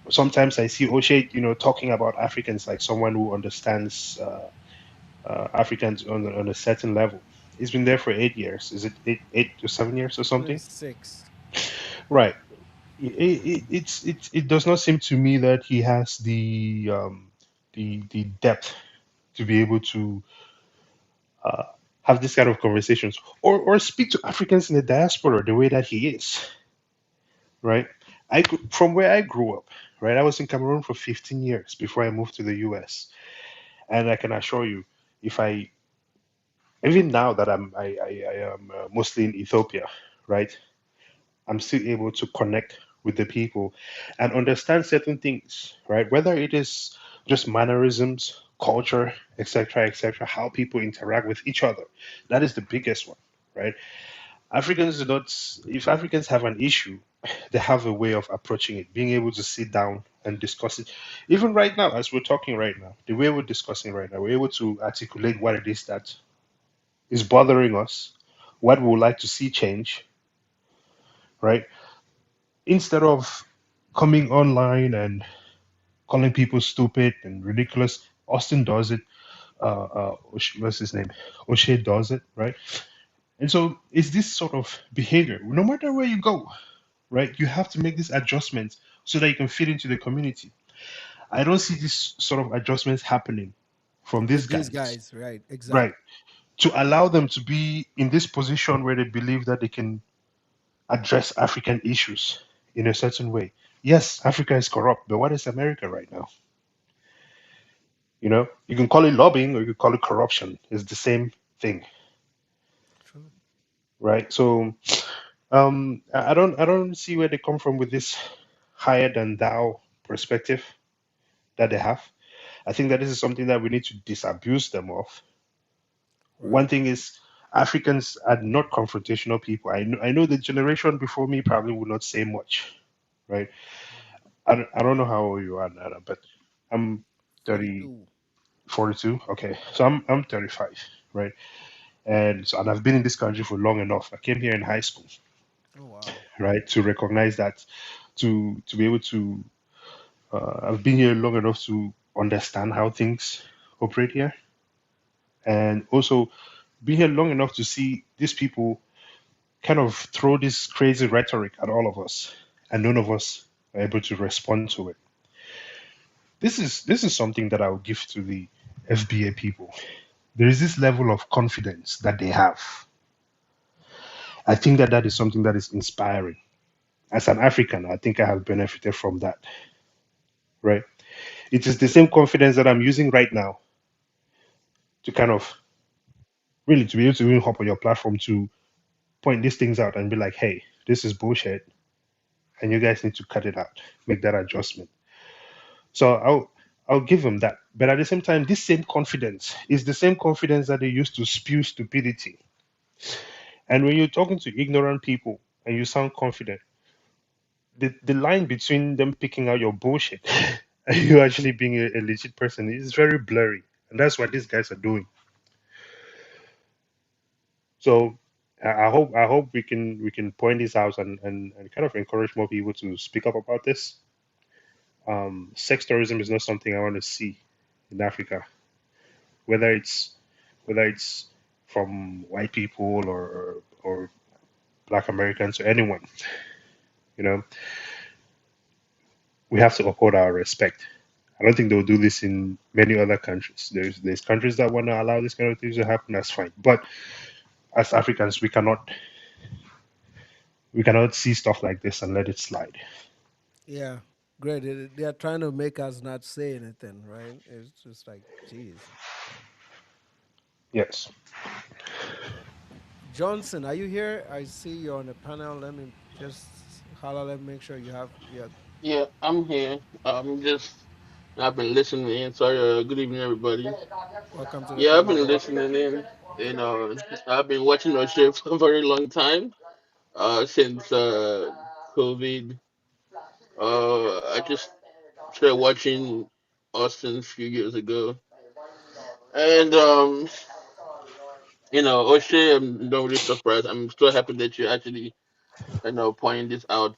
sometimes I see O'Shea, talking about Africans like someone who understands Africans on a certain level. He's been there for 8 years. Is it 8 to 7 years or I think something? it's 6. Right. It does not seem to me that he has the depth to be able to uh, have this kind of conversations, or speak to Africans in the diaspora the way that he is. Right. From where I grew up. Right. I was in Cameroon for 15 years before I moved to the U.S. And I can assure you, if I even now that I am mostly in Ethiopia, right? I'm still able to connect with the people and understand certain things, right? Whether it is just mannerisms, culture, etc., etc., how people interact with each other. That is the biggest one, right? Africans do not, if Africans have an issue, they have a way of approaching it, being able to sit down and discuss it. Even right now, as we're talking right now, the way we're discussing right now, we're able to articulate what it is that is bothering us, what we would like to see change, right? Instead of coming online and calling people stupid and ridiculous, Austin does it. What's his name? O'Shea does it, right? And so it's this sort of behavior. No matter where you go, right, you have to make these adjustments so that you can fit into the community. I don't see this sort of adjustments happening from these With these guys, guys, right? right? Exactly. To allow them to be in this position where they believe that they can address African issues in a certain way. Yes, Africa is corrupt, but what is America right now? You can call it lobbying or you can call it corruption. It's the same thing, True. right? So I don't see where they come from with this higher than thou perspective that they have. I think that this is something that we need to disabuse them of. One Right. thing is Africans are not confrontational people. I know the generation before me probably would not say much, right? I don't know how old you are, Nana, but I'm 30, 42. 42. Okay, so I'm 35, right? And I've been in this country for long enough. I came here in high school, Oh, wow. right, to recognize that, to be able to. I've been here long enough to understand how things operate here, and also be here long enough to see these people kind of throw this crazy rhetoric at all of us, and none of us are able to respond to it. This is something that I would give to the FBA people. There is this level of confidence that they have. I think that is something that is inspiring. As an African, I think I have benefited from that, right? It is the same confidence that I'm using right now to kind of really to be able to even hop on your platform to point these things out and be like, hey, this is bullshit, and you guys need to cut it out, make that adjustment. So I'll give him that. But at the same time, this same confidence is the same confidence that they use to spew stupidity. And when you're talking to ignorant people and you sound confident, the line between them picking out your bullshit and you actually being a legit person is very blurry. And that's what these guys are doing. So I hope we can point this out and kind of encourage more people to speak up about this. Sex tourism is not something I want to see in Africa, whether it's from white people or Black Americans or anyone. You know, we have to uphold our respect. I don't think they'll do this in many other countries. There's countries that want to allow this kind of things to happen. That's fine. But as Africans, we cannot see stuff like this and let it slide. Yeah, great. They are trying to make us not say anything, right? It's just like, geez. Yes. Johnson, are you here? I see you're on the panel. Let me just holler. Let me make sure you have. Yeah, Yeah, I'm here. I've been listening in. Sorry, good evening, everybody. welcome to the Yeah, I've panel, been bro. listening in. You know, I've been watching those shows for a very long time. Since COVID. I just started watching Austin a few years ago, and O'Shea, I'm not really surprised. I'm so happy that you actually, pointing this out,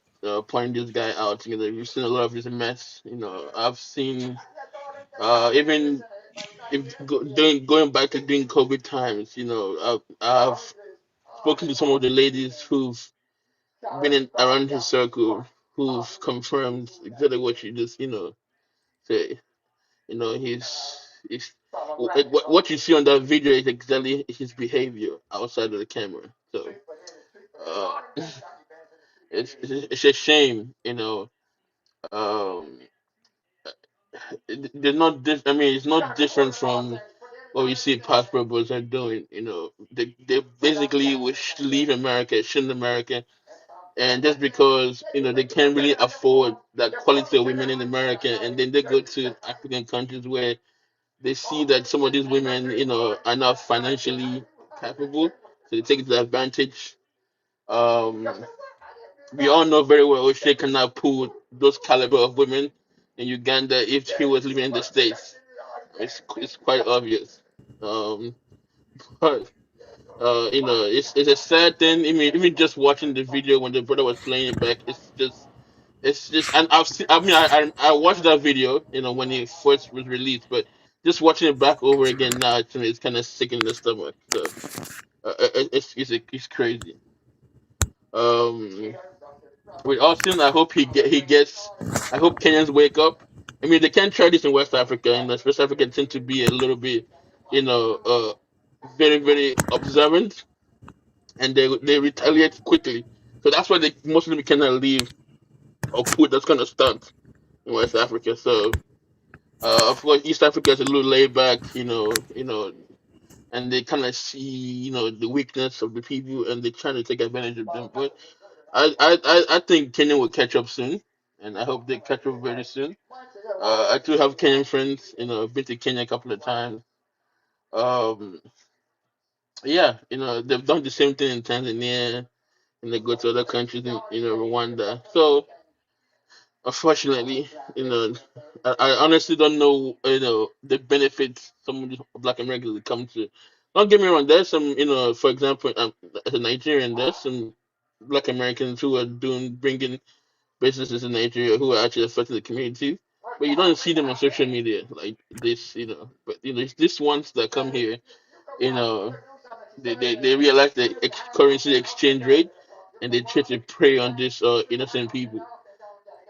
pointing this guy out. You know, you've seen a lot of his mess. You know, I've seen, even if going back to during COVID times, I've spoken to some of the ladies who've been around his circle, who've confirmed exactly what you just, say. You know, what you see on that video is exactly his behavior outside of the camera. So, uh, it's a shame, Um, they're not. I mean, it's not different from what we see passport bros are doing. You know, they basically wish to leave America, shun America, and just because they can't really afford that quality of women in America, and then they go to African countries where they see that some of these women, are not financially capable, so they take the advantage. Um, we all know very well O'Shea cannot pull those caliber of women in Uganda if he was living in the States. It's quite obvious. Um, but it's a sad thing. I mean, even just watching the video when the brother was playing it back, it's just, and I've seen. I mean, I watched that video, when it first was released, but just watching it back over again now, it's kind of sick in the stomach. So it's crazy. Um, with Austin, I hope he gets. I hope Kenyans wake up. I mean, they can't try this in West Africa, and West Africa tend to be a little bit, very very observant, and they retaliate quickly. So that's why they most of them cannot leave or put that's gonna start in West Africa. So of course, East Africa is a little laid back, and they kind of see, the weakness of the people, and they try to take advantage of them. But I think Kenya will catch up soon, and I hope they catch up very soon. I do have Kenyan friends, I've been to Kenya a couple of times. Um, yeah, they've done the same thing in Tanzania, and they go to other countries in, Rwanda. So unfortunately, you know, I honestly don't know, the benefits some of these Black Americans will come to. Don't get me wrong. There's some, for example, as a Nigerian, there's some Black Americans who are bringing businesses in Nigeria who are actually affecting the community, but you don't see them on social media like this, But it's these ones that come here, you know, they realize the currency exchange rate, and they try to prey on these innocent people.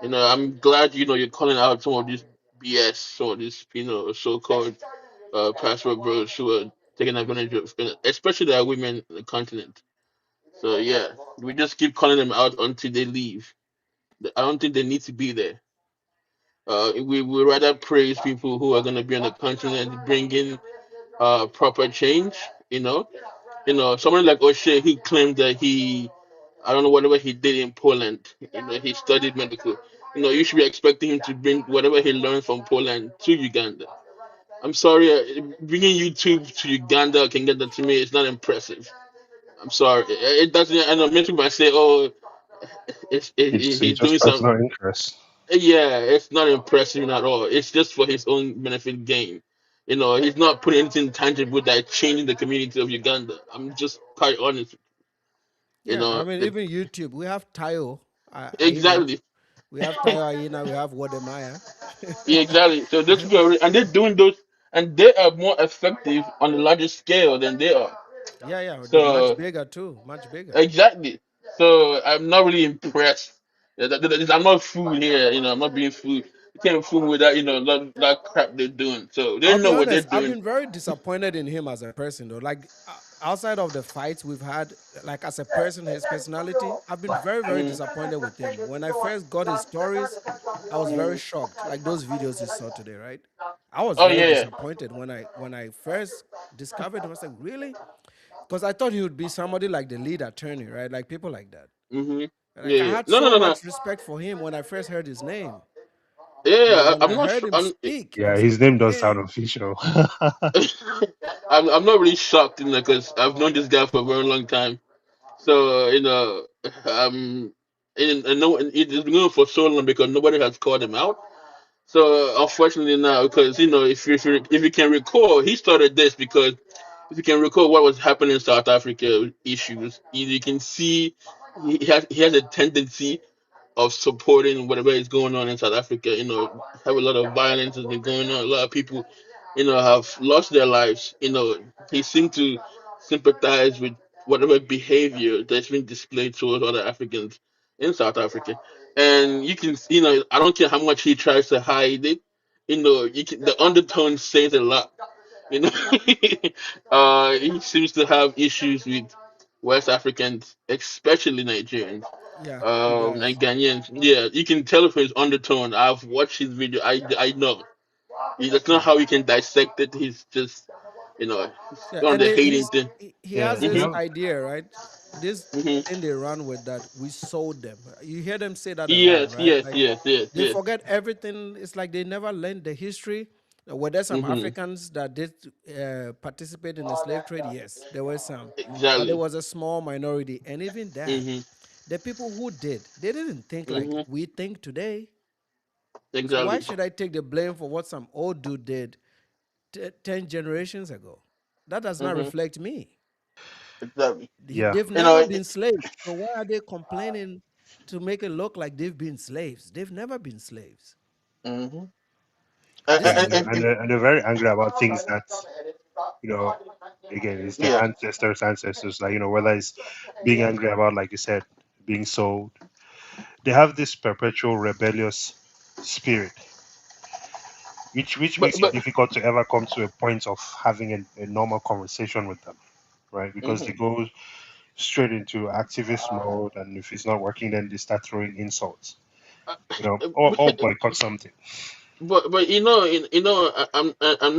I'm glad you're calling out some of this BS, some of these so-called passport bros who are taking advantage of, especially the women in the continent. So yeah, we just keep calling them out until they leave. I don't think they need to be there. We rather praise people who are gonna be on the continent, bringing proper change. Someone like O'Shea, he claimed that I don't know whatever he did in Poland. He studied medical. You should be expecting him to bring whatever he learned from Poland to Uganda. I'm sorry, bringing YouTube to Uganda can get that to me. It's not impressive. I'm sorry. It doesn't. I know many people might say, "Oh, It's he's doing just some." personal interest. Yeah, it's not impressive at all. It's just for his own benefit gain. He's not putting anything tangible that changing the community of Uganda. I'm just quite honest. You Yeah, I know, mean, it, even YouTube, we have Tayo Aina, exactly, we have Tayo Aina, we have Wodemaya. yeah, exactly. So those people are, and they're doing those, and they are more effective on a larger scale than they are. Yeah, yeah, they're much So bigger too, much bigger. exactly. So I'm not really impressed. I'm not fooled here. I'm not being fooled. You can't fool me with that. That crap they're doing. So they I'll be know what they're honest, I've doing. been very disappointed in him as a person, though. Like, outside of the fights we've had, like, as a person, his personality, I've been very, very Mm, disappointed with him. When I first got his stories, I was very mm. shocked. Like those videos you saw today, right? I was Oh very yeah, disappointed when I first discovered him. I was like, really? Because I thought he would be somebody like the lead attorney, right? Like people like that. yeah. Yeah, Like I yeah. had No, no, so no, no. much respect for him when I first heard his name. Yeah, But yeah, when I I'm not heard sure. him speak, I Yeah, was his like, name does sound man, official. I'm not really shocked, because I've known this guy for a very long time. So um, and no, it's been going for so long because nobody has called him out. So unfortunately now, because if you can recall, he started this because if you can recall what was happening in South Africa issues, you can see he has a tendency of supporting whatever is going on in South Africa. Have a lot of violence has been going on. A lot of people, have lost their lives. He seemed to sympathize with whatever behavior that's been displayed towards other Africans in South Africa. And you can, I don't care how much he tries to hide it. The undertone says a lot. You know, he seems to have issues with West Africans, especially Nigerians, yeah, he and does. Ghanaians. Yeah, you can tell from his undertone. I've watched his video. I know. That's not Yeah. how you can dissect it. He's just, you know, Yeah, on and the hating he's thing. he has Yeah, this Hmm. you idea, right? This Hmm. thing they run with that we sold them. You hear them say that a lot, Yes, right? yes, Like yes, yes, they yes. forget everything. It's like they never learned the history. Were there some Hmm. Africans that did participate in the slave trade? Yes, there were some, but there Exactly. was a small minority. And even that, Hmm. the people who did, they didn't think like Hmm. we think today. So why Exactly. should I take the blame for what some old dude did 10 generations ago? That does not Hmm. reflect me. Exactly. yeah. They've You never know. been slaves. So why are they complaining to make it look like they've been slaves? They've never been slaves. Hmm. This Yeah, is and they're very angry about things that, you know, again, it's their Yeah. ancestors, like, whether it's being angry about, like you said, being sold. They have this perpetual rebellious spirit, which But makes it but. difficult to ever come to a point of having a normal conversation with them, right? Because they Mhm. go straight into activist mode, and if it's not working, then they start throwing insults, Uh, or boycott something. but I'm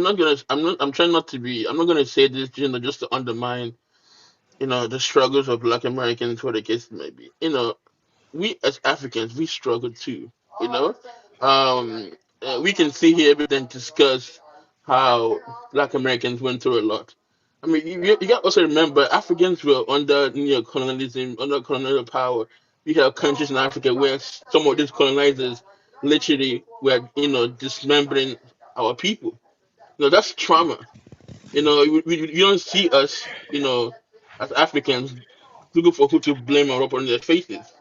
not gonna I'm trying not to be I'm not gonna say this just to undermine the struggles of Black Americans, what the case may be. We as Africans, we struggle too. You know, um, we can see here evident discuss how Black Americans went through a lot. I mean, you got to also remember Africans were under colonialism, under colonial power. We have countries in Africa where some of these colonizers literally were, dismembering our people. That's trauma. You don't see us, as Africans looking for who to blame or up on their faces.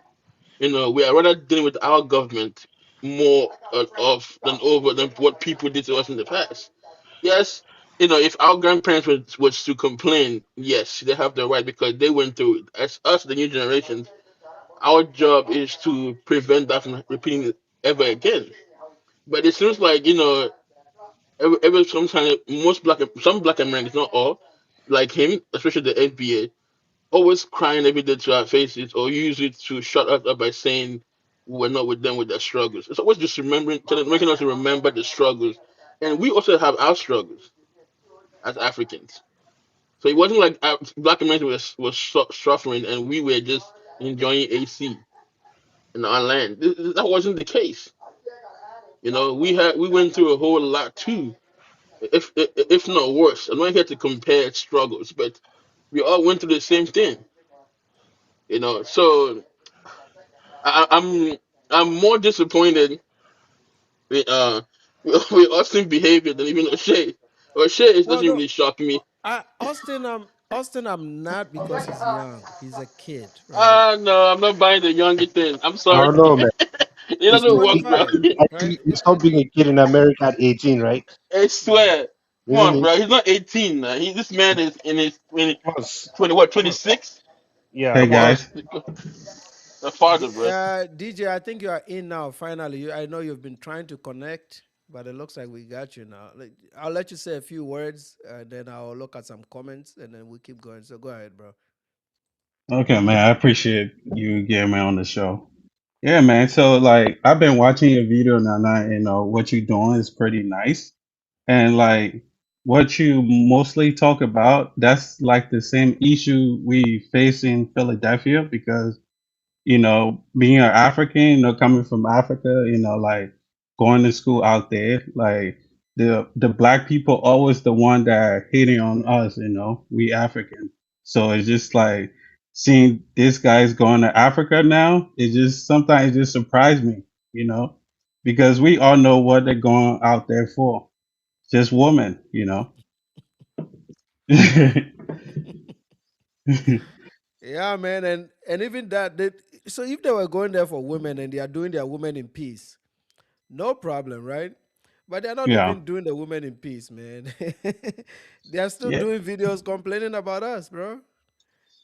We are rather dealing with our government more of than over than what people did to us in the past. Yes, if our grandparents was to complain, yes, they have the right because they went through it. As us, the new generations, our job is to prevent that from repeating it ever again. But it seems like every sometimes some black Americans, not all, like him, especially the FBA, always crying every day to our faces or use it to shut us up by saying we're not with them with their struggles. It's always just making us remember the struggles. And we also have our struggles as Africans. So it wasn't like Black Americans was suffering and we were just enjoying AC. on land. That wasn't the case. We went through a whole lot too, if not worse. I'm not here to compare struggles, but we all went through the same thing. So I'm more disappointed with with Austin behavior than even O'Shea. O'Shea Well, doesn't no, really shock me. Austin, I'm not because he's young. He's a kid, right? Ah, no, I'm not buying the younger thing. I'm I sorry. don't know, man. It He's doesn't work, bro. 25, I right? think you stopped being a kid in America at 18, right? I Yeah. swear. Come Isn't on, it? bro. He's not 18 now. This man is in his 20, Plus, 20 what, plus. 26? Yeah. Hey Come on. guys. The father, bro. DJ, I think you are in now. Finally, I know you've been trying to connect, but it looks like we got you now. I'll let you say a few words, then I'll look at some comments, and then we keep going. So go ahead, bro. Okay, man. I appreciate you getting me on the show. Yeah, man. So like I've been watching your video now, and what you're doing is pretty nice. And like what you mostly talk about, that's like the same issue we face in Philadelphia because being an African, coming from Africa, like going to school out there, like the black people always the one that hating on us, we African. So it's just like seeing these guys going to Africa now, it just sometimes it just surprised me, you know, because we all know what they're going out there for. Just women. Yeah, man, and even that. So if they were going there for women and they are doing their women in peace, no problem, right? But they're not Yeah. even doing the women in peace, man. They are still Yeah. doing videos complaining about us, bro.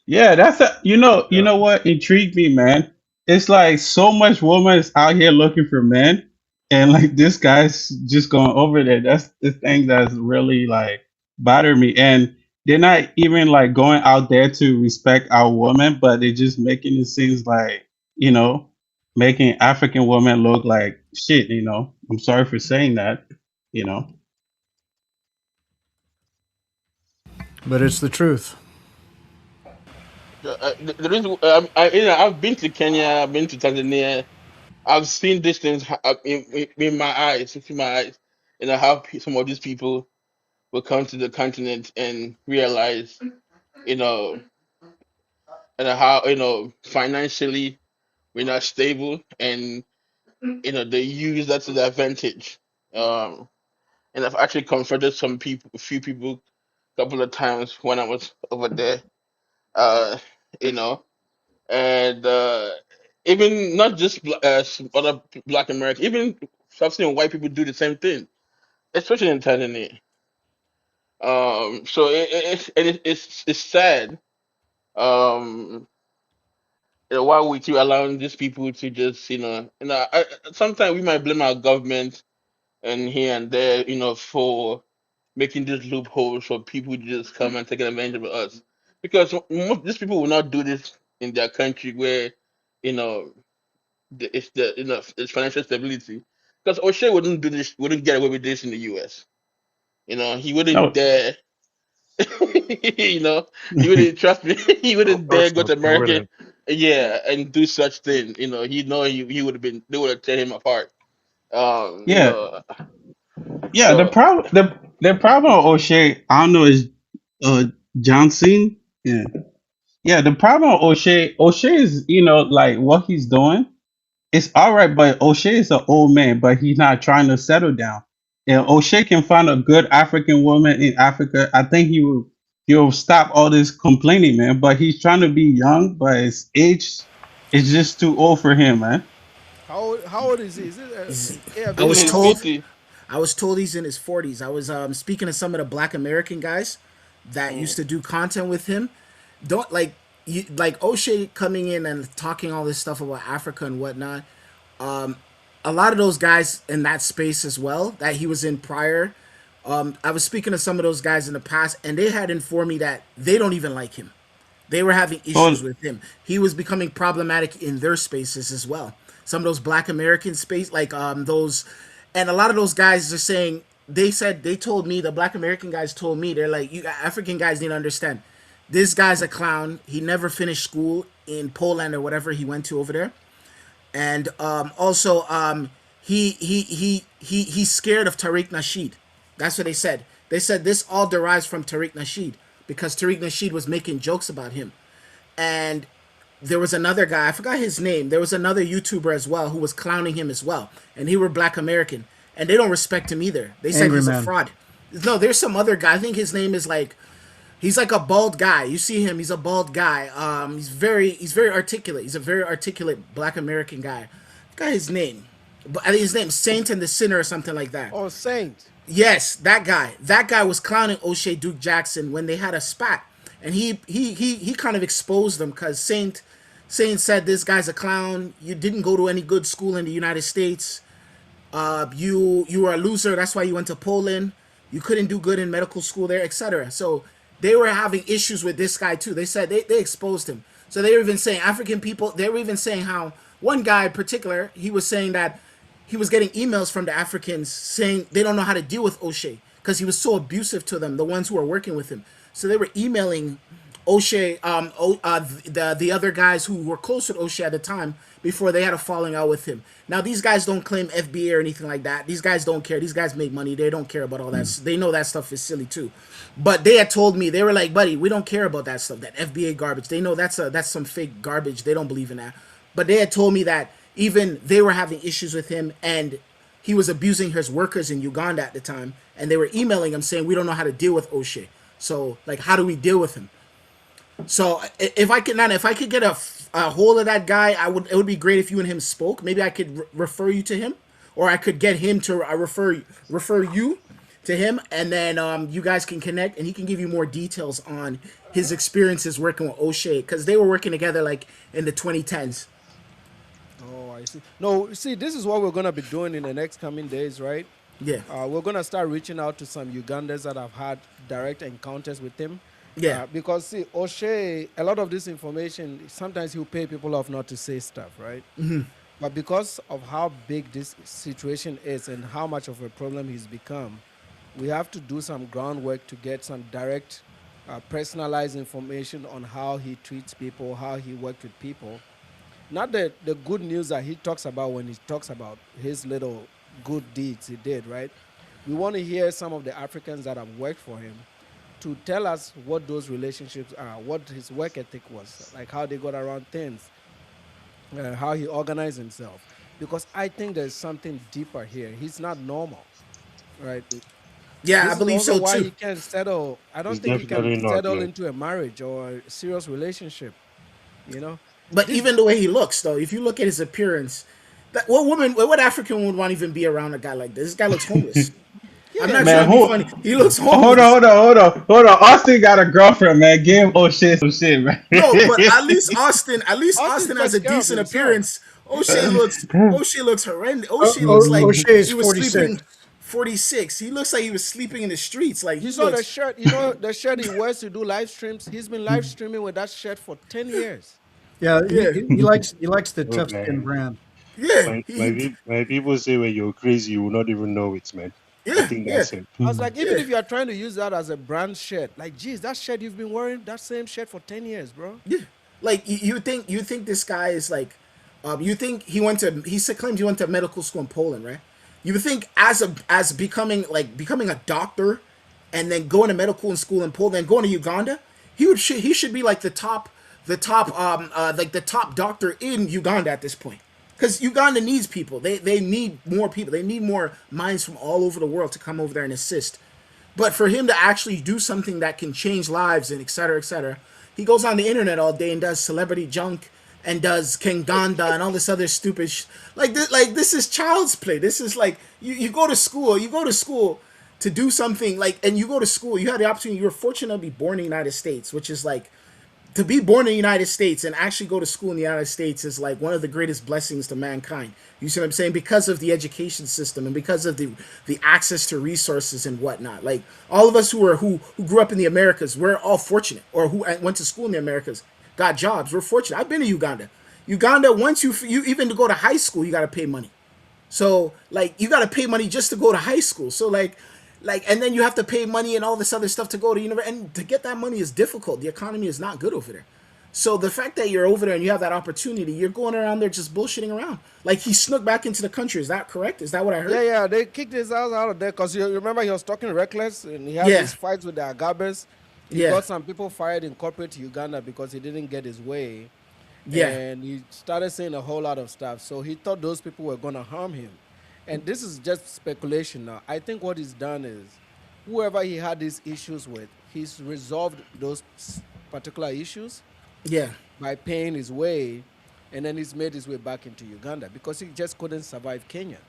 Yeah, that's you Yeah. know what intrigued me, man. It's like so much woman is out here looking for men, and like this guy's just going over there. That's the thing that's really like bothered me. And they're not even like going out there to respect our woman, but they're just making it seems like you know, making African women look like shit. I'm sorry for saying that. You know. But it's the truth. The reason I've been to Kenya, I've been to Tanzania, I've seen these things in my eyes, with my eyes. How some of these people will come to the continent and realize, you know, and how financially we're not stable, and they use that to their advantage. Um, and I've actually confronted a few people, a couple of times when I was over there. Uh, you know, and even not just other Black Americans, even I've seen white people do the same thing, especially in Tanzania. So it's sad. Um, why we keep allowing these people to just sometimes we might blame our government and here and there, for making these loopholes for people to just come and take advantage of us, because these people will not do this in their country where you know it's financial stability. Because O'Shea wouldn't get away with this in the U.S. He wouldn't No. dare. you know, he wouldn't trust me. He Of wouldn't dare course go not. to They America, wouldn't. yeah, and do such thing. He would have been. They would have tear him apart. Um, you Yeah. know, Yeah. The so problem. The problem with O'Shea, I don't know, is uh Johnson. Yeah. Yeah, the problem with O'Shea is, like what he's doing. It's all right, but O'Shea is an old man, but he's not trying to settle down. And O'Shea can find a good African woman in Africa. I think he'll stop all this complaining, man. But he's trying to be young, but his age is just too old for him, man. How old is he? Is it He's, yeah, I he's in was his video? told, 50. I was told he's in his 40s. I was speaking to some of the Black American guys that used Mm. to do content with him. Don't like like O'Shea coming in and talking all this stuff about Africa and whatnot. A lot of those guys in that space as well that he was in prior. I was speaking to some of those guys in the past, and they had informed me that they don't even like him. They were having issues Oh, with him. He was becoming problematic in their spaces as well. Some of those Black American space, like those, and a lot of those guys are saying they told me, the Black American guys told me, they're like, you African guys need to understand, this guy's a clown. He never finished school in Poland or whatever he went to over there, and also he's scared of Tariq Nasheed. That's what they said. They said this all derives from Tariq Nasheed because Tariq Nasheed was making jokes about him, and there was another guy, I forgot his name. There was another YouTuber as well who was clowning him as well, and he were Black American, and they don't respect him either. They said Angry he's a man. fraud. No, there's some other guy. I think his name is like he's like a bald guy. You see him, he's a bald guy. He's very articulate. He's a very articulate Black American guy. I forgot his name, but I think his name's Saint and the Sinner or something like that. Oh, Saint. Yes, that guy. That guy was clowning O'Shea Duke Jackson when they had a spat, and he kind of exposed them because Saint said this guy's a clown. You didn't go to any good school in the United States. You were a loser. That's why you went to Poland. You couldn't do good in medical school there, etc. So they were having issues with this guy too. They said they exposed him. So they were even saying African people. They were even saying how one guy in particular he was saying that he was getting emails from the Africans saying they don't know how to deal with O'Shea because he was so abusive to them, the ones who are working with him. So they were emailing O'Shea, the other guys who were close with O'Shea at the time before they had a falling out with him. Now these guys don't claim FBA or anything like that. These guys don't care. These guys make money. They don't care about all that. They know that stuff is silly too. But they had told me they were like, buddy, we don't care about that stuff. That FBA garbage. They know that's some fake garbage. They don't believe in that. But they had told me that even they were having issues with him and he was abusing his workers in Uganda at the time, and they were emailing him saying we don't know how to deal with O'Shea. So like, how do we deal with him? So if I could get a hold of that guy, I would. It would be great if you and him spoke. Maybe I could refer you to him, or I could get him to refer you to him, and then you guys can connect, and he can give you more details on his experiences working with O'Shea because they were working together like in the 2010s. Oh, I see. No, see, this is what we're going to be doing in the next coming days, right? Yeah, We're going to start reaching out to some Ugandans that have had direct encounters with him. yeah, Because, see, O'Shea, a lot of this information, sometimes he'll pay people off not to say stuff, right? But because of how big this situation is and how much of a problem he's become, we have to do some groundwork to get some direct, personalized information on how he treats people, how he worked with people. Not the good news that he talks about when he talks about his little good deeds he did, right? We want to hear some of the Africans that have worked for him to tell us what those relationships are, what his work ethic was, like how they got around things, how he organized himself. Because I think there's something deeper here. He's not normal, right? yeah. I This is believe also so why too. he can't settle. I don't It's think he can definitely not. settle Yeah. into a marriage or a serious relationship, you know? But This, even the way he looks, though, if you look at his appearance, what African would want to even be around a guy like this? This guy looks homeless. I'm yeah, not Man, trying to be who? funny. He looks Hold on, homeless. hold on. Austin got a girlfriend, man. Give O'Shea some shit, man. No, but at least Austin Austin has takes a care of decent himself. appearance. O'Shea looks horrendous. O'Shea looks like O'Shea is he was 46. sleeping 46. He looks like he was sleeping in the streets. Like You he saw the looks. shirt, the shirt he wears to do live streams. He's been live streaming with that shirt for 10 years. Yeah, Yeah, he likes the Look, tough skin man. brand. yeah, My people say when you're crazy, you will not even know it, man. I yeah, think yeah, that's it. I was like, even yeah, if you are trying to use that as a brand shirt, like, geez, that shirt you've been wearing, that same shirt for 10 years, bro. yeah. Like you think this guy is like, you think claims he went to medical school in Poland, right? You would think as becoming a doctor, and then going to medical school in Poland, and going to Uganda, he should be like the top doctor in Uganda at this point. Because Uganda needs people. They need more people. They need more minds from all over the world to come over there and assist. But for him to actually do something that can change lives and et cetera, he goes on the internet all day and does celebrity junk and does Kenganda and all this other stupid this is child's play. This is like you go to school to do something like, and you go to school, you had the opportunity, you were fortunate to be born in the United States, which is like, to be born in the United States and actually go to school in the United States is like one of the greatest blessings to mankind. You see what I'm saying? Because of the education system and because of the access to resources and whatnot. Like all of us who grew up in the Americas, we're all fortunate, or who went to school in the Americas, got jobs. We're fortunate. I've been to Uganda. Uganda, once you even to go to high school, you got to pay money. So like you got to pay money just to go to high school. So and then you have to pay money and all this other stuff to go to university, and to get that money is difficult. The economy is not good over there. So the fact that you're over there and you have that opportunity, you're going around there just bullshitting around. Like he snuck back into the country. Is that correct? Is that what I Yeah, heard? yeah, they kicked his ass out of there because you remember he was talking reckless and he had Yeah, these fights with the Agabes. He yeah, got some people fired in corporate Uganda because he didn't get his way, yeah, and he started saying a whole lot of stuff. So he thought those people were going to harm him. And this is just speculation now. I think what he's done is whoever he had these issues with, he's resolved those particular issues yeah, by paying his way, and then he's made his way back into Uganda because he just couldn't survive Kenya.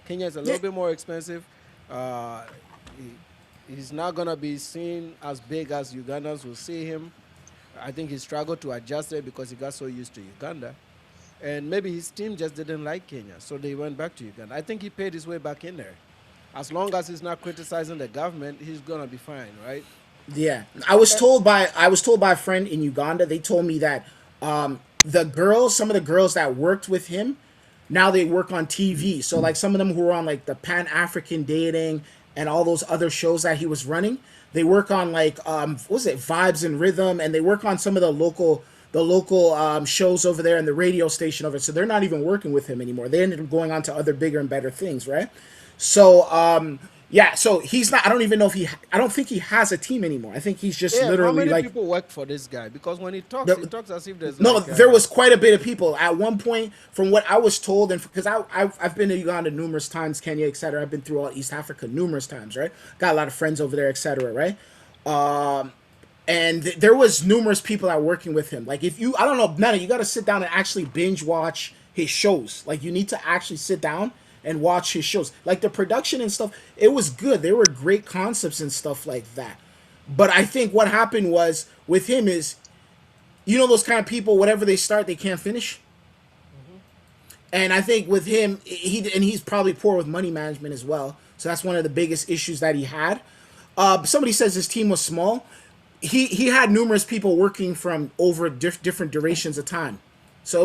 Kenya is a yeah. little bit more expensive. Uh, he's not gonna be seen as big as Ugandans will see him. I think he struggled to adjust there because he got so used to Uganda, and maybe his team just didn't like Kenya, so they went back to Uganda. I think he paid his way back in there. As long as he's not criticizing the government, he's gonna be fine, right? Yeah, I was told by a friend in Uganda. They told me that the girls, some of the girls that worked with him, now they work on TV. So like some of them who were on like the Pan African Dating and all those other shows that he was running, they work on like what was it, Vibes and Rhythm, and they work on some of the local shows over there and the radio station over. So they're not even working with him anymore. They ended up going on to other bigger and better things, right? So yeah, so he's not. I don't even know if he. I don't think he has a team anymore. I think he's just Yeah, how literally many like. people work for this guy? Because when he The, talks as if there's no, like there was quite a bit of people at one point, from what I was told, and because I've been to Uganda numerous times, Kenya, etc. I've been through all East Africa numerous times, right? Got a lot of friends over there, etc. Right? And there was numerous people that were working with him. Like if you, I don't know, Nana, you got to sit down and actually binge watch his shows. Like you need to actually sit down and watch his shows. Like the production and stuff, it was good. There were great concepts and stuff like that. But I think what happened was with him is, you know, those kind of people, whatever they start, they can't finish. And I think with him, he's probably poor with money management as well. So that's one of the biggest issues that he had. Somebody says his team was small. He had numerous people working from over different durations of time. So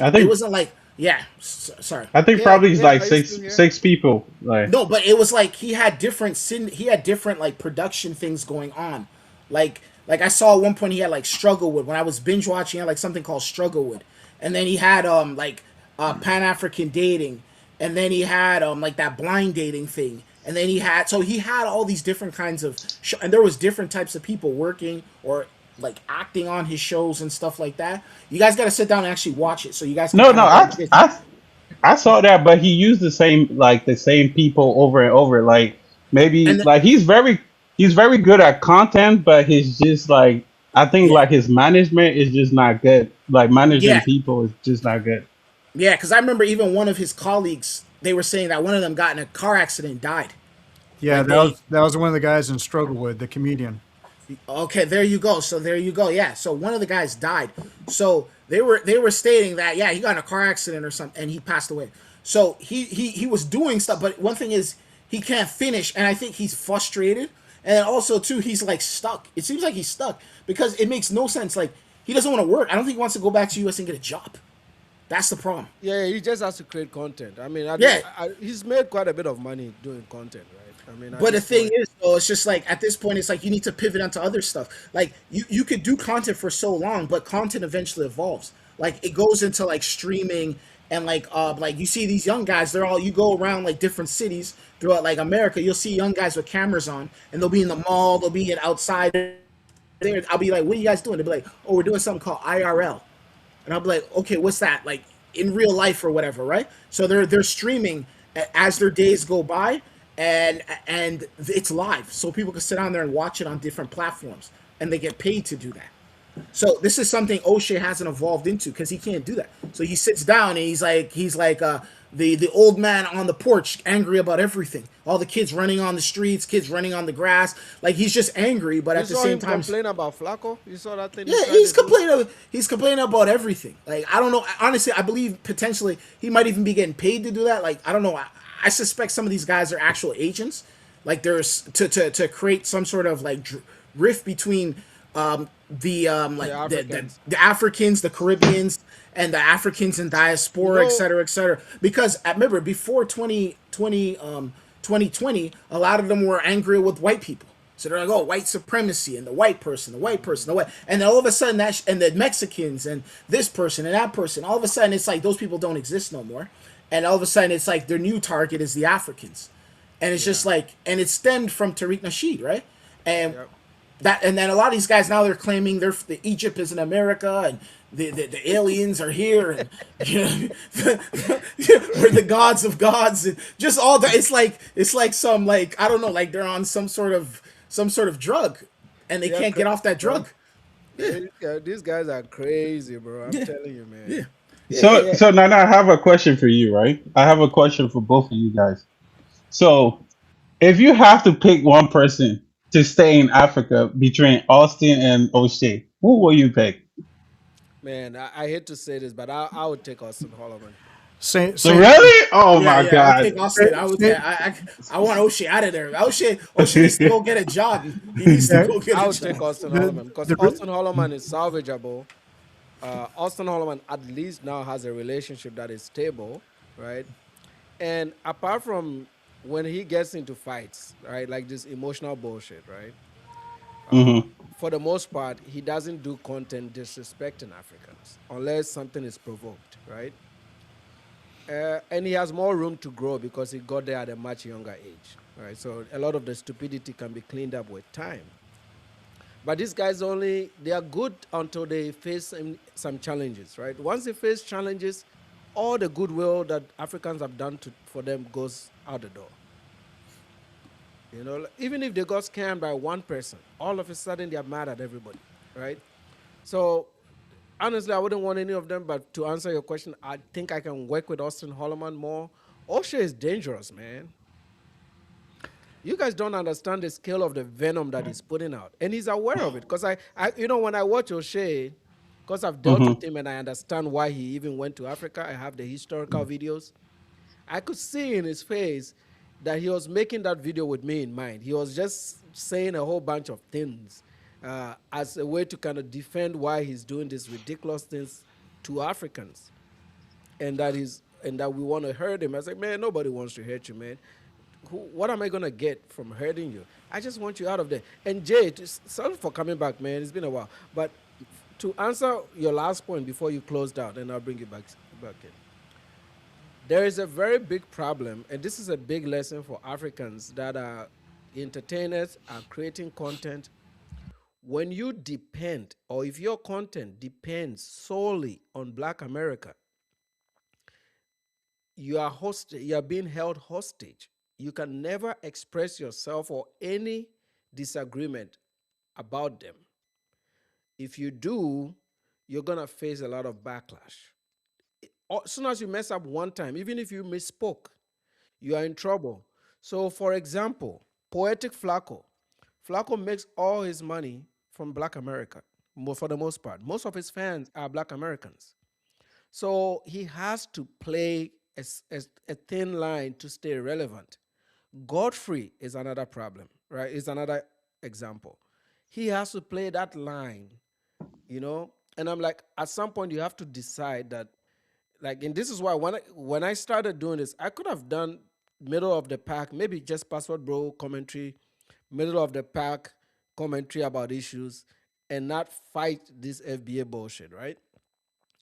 I it think wasn't like yeah. Sorry. I think yeah, probably it's yeah. like Are you still six here? six people. Like No, but it was like he had different like production things going on. Like I saw at one point he had like Strugglewood. When I was binge watching, he had like something called Strugglewood. And then he had like Pan African Dating, and then he had like that blind dating thing. And then he had all these different kinds of and there was different types of people working or like acting on his shows and stuff like that. You guys got to sit down and actually watch it so you guys can no, kind no, of get a gist. I saw that, but he used the same people over and over. Like maybe And like he's very good at content, but he's just like I think yeah. like his management is just not good. Like Yeah. managing people is just not good. Yeah, because I remember even one of his colleagues, they were saying that one of them got in a car accident and died. Yeah, Like they, that was one of the guys in Strugglewood, the comedian. okay, there you go. So there you go. Yeah, so one of the guys died. So they were stating that yeah, he got in a car accident or something and he passed away. So he was doing stuff, but one thing is he can't finish, and I think he's frustrated, and also too he's like stuck. It seems like he's stuck because it makes no sense. Like he doesn't want to work. I don't think he wants to go back to US and get a job. That's the problem. Yeah, he just has to create content. I mean, Yeah, he's made quite a bit of money doing content, right? I mean, at but the this thing point, is, though, it's just like at this point, it's like you need to pivot onto other stuff. Like you could do content for so long, but content eventually evolves. Like it goes into like streaming and like you see these young guys. They're all you go around like different cities throughout like America. You'll see young guys with cameras on, and they'll be in the mall. They'll be in outside. There, I'll be like, "What are you guys doing?" They'll be like, "Oh, we're doing something called IRL." And I'll be like, okay, what's that? Like in real life or whatever, right? So they're streaming as their days go by, and it's live, so people can sit on there and watch it on different platforms, and they get paid to do that. So this is something O'Shea hasn't evolved into because he can't do that. So he sits down and he's like the old man on the porch, angry about everything. All the kids running on the streets, kids running on the grass. Like he's just angry, but you at the saw same him time, complain about Flacco. You saw that thing he yeah, tried to do. He's complaining about everything. Like I don't know. Honestly, I believe potentially he might even be getting paid to do that. Like I don't know. I suspect some of these guys are actual agents. Like there's to create some sort of like rift between The Africans. the Africans, the Caribbeans, and the Africans in You diaspora, et know, cetera, et cetera. Because remember before 2020, a lot of them were angry with white people. So they're like, oh, white supremacy and the white person, the white person, the white, and then all of a sudden and the Mexicans and this person and that person, all of a sudden it's like those people don't exist no more, and all of a sudden it's like their new target is the Africans, and it's just Yeah. like, and it stemmed from Tariq Nasheed, right? And Yep. that, and then a lot of these guys now they're claiming the Egypt is in America and the aliens are here and you know, we're the gods of gods and just all that. It's like some like I don't know, like they're on some sort of drug and they They're can't get crazy, off that bro. drug. These guys are crazy, bro. I'm Yeah, telling you, man. yeah, yeah, So, yeah. so Nana, I have a question for you, right? I have a question for both of you guys. So, if you have to pick one person to stay in Africa between Austin and O'Shea, who will you pick? Man, I hate to say this, but I would take Austin Holloman. Same, So same. really? Oh Yeah, my yeah, I'll take God. Austin. I would. Same, I want O'Shea out of there. O'Shea needs to go get a job. He needs to yeah, go get I a would take job. Austin the Holloman because the Austin Holloman is salvageable. Austin Holloman at least now has a relationship that is stable, right? And apart from when he gets into fights, right, like this emotional bullshit, right? Hmm. For the most part, he doesn't do content disrespecting Africans unless something is provoked, right? And he has more room to grow because he got there at a much younger age, right? So a lot of the stupidity can be cleaned up with time. But these guys only, they are good until they face some challenges, right? Once they face challenges, all the goodwill that Africans have done for them goes out the door. You know, even if they got scammed by one person, all of a sudden they are mad at everybody, right? So honestly, I wouldn't want any of them. But to answer your question, I think I can work with Austin Holloman more. Oshay is dangerous, man. You guys don't understand the scale of the venom that he's putting out, and he's aware of it. Because when I watch Oshay, because I've dealt Hmm. with him and I understand why he even went to Africa. I have the historical videos. I could see in his face that he was making that video with me in mind. He was just saying a whole bunch of things as a way to kind of defend why he's doing these ridiculous things to Africans, and that we want to hurt him. I was like, man, nobody wants to hurt you, man. What am I gonna get from hurting you? I just want you out of there. And Jay, sorry for coming back, man. It's been a while, but to answer your last point before you closed out, and I'll bring you back in. There is a very big problem, and this is a big lesson for Africans that are entertainers, are creating content. When you depend, or if your content depends solely on Black America, you are being held hostage. You can never express yourself or any disagreement about them. If you do, you're gonna face a lot of backlash. As soon as you mess up one time, even if you misspoke, you are in trouble. So, for example, Poetic Flacco. Flacco makes all his money from Black America, for the most part. Most of his fans are Black Americans. So he has to play a thin line to stay relevant. Godfrey is another problem, right? Is another example. He has to play that line, you know. And I'm like, at some point, you have to decide that, like, and this is why when I started doing this, I could have done middle of the pack, maybe just password bro commentary, middle of the pack commentary about issues, and not fight this FBA bullshit, right?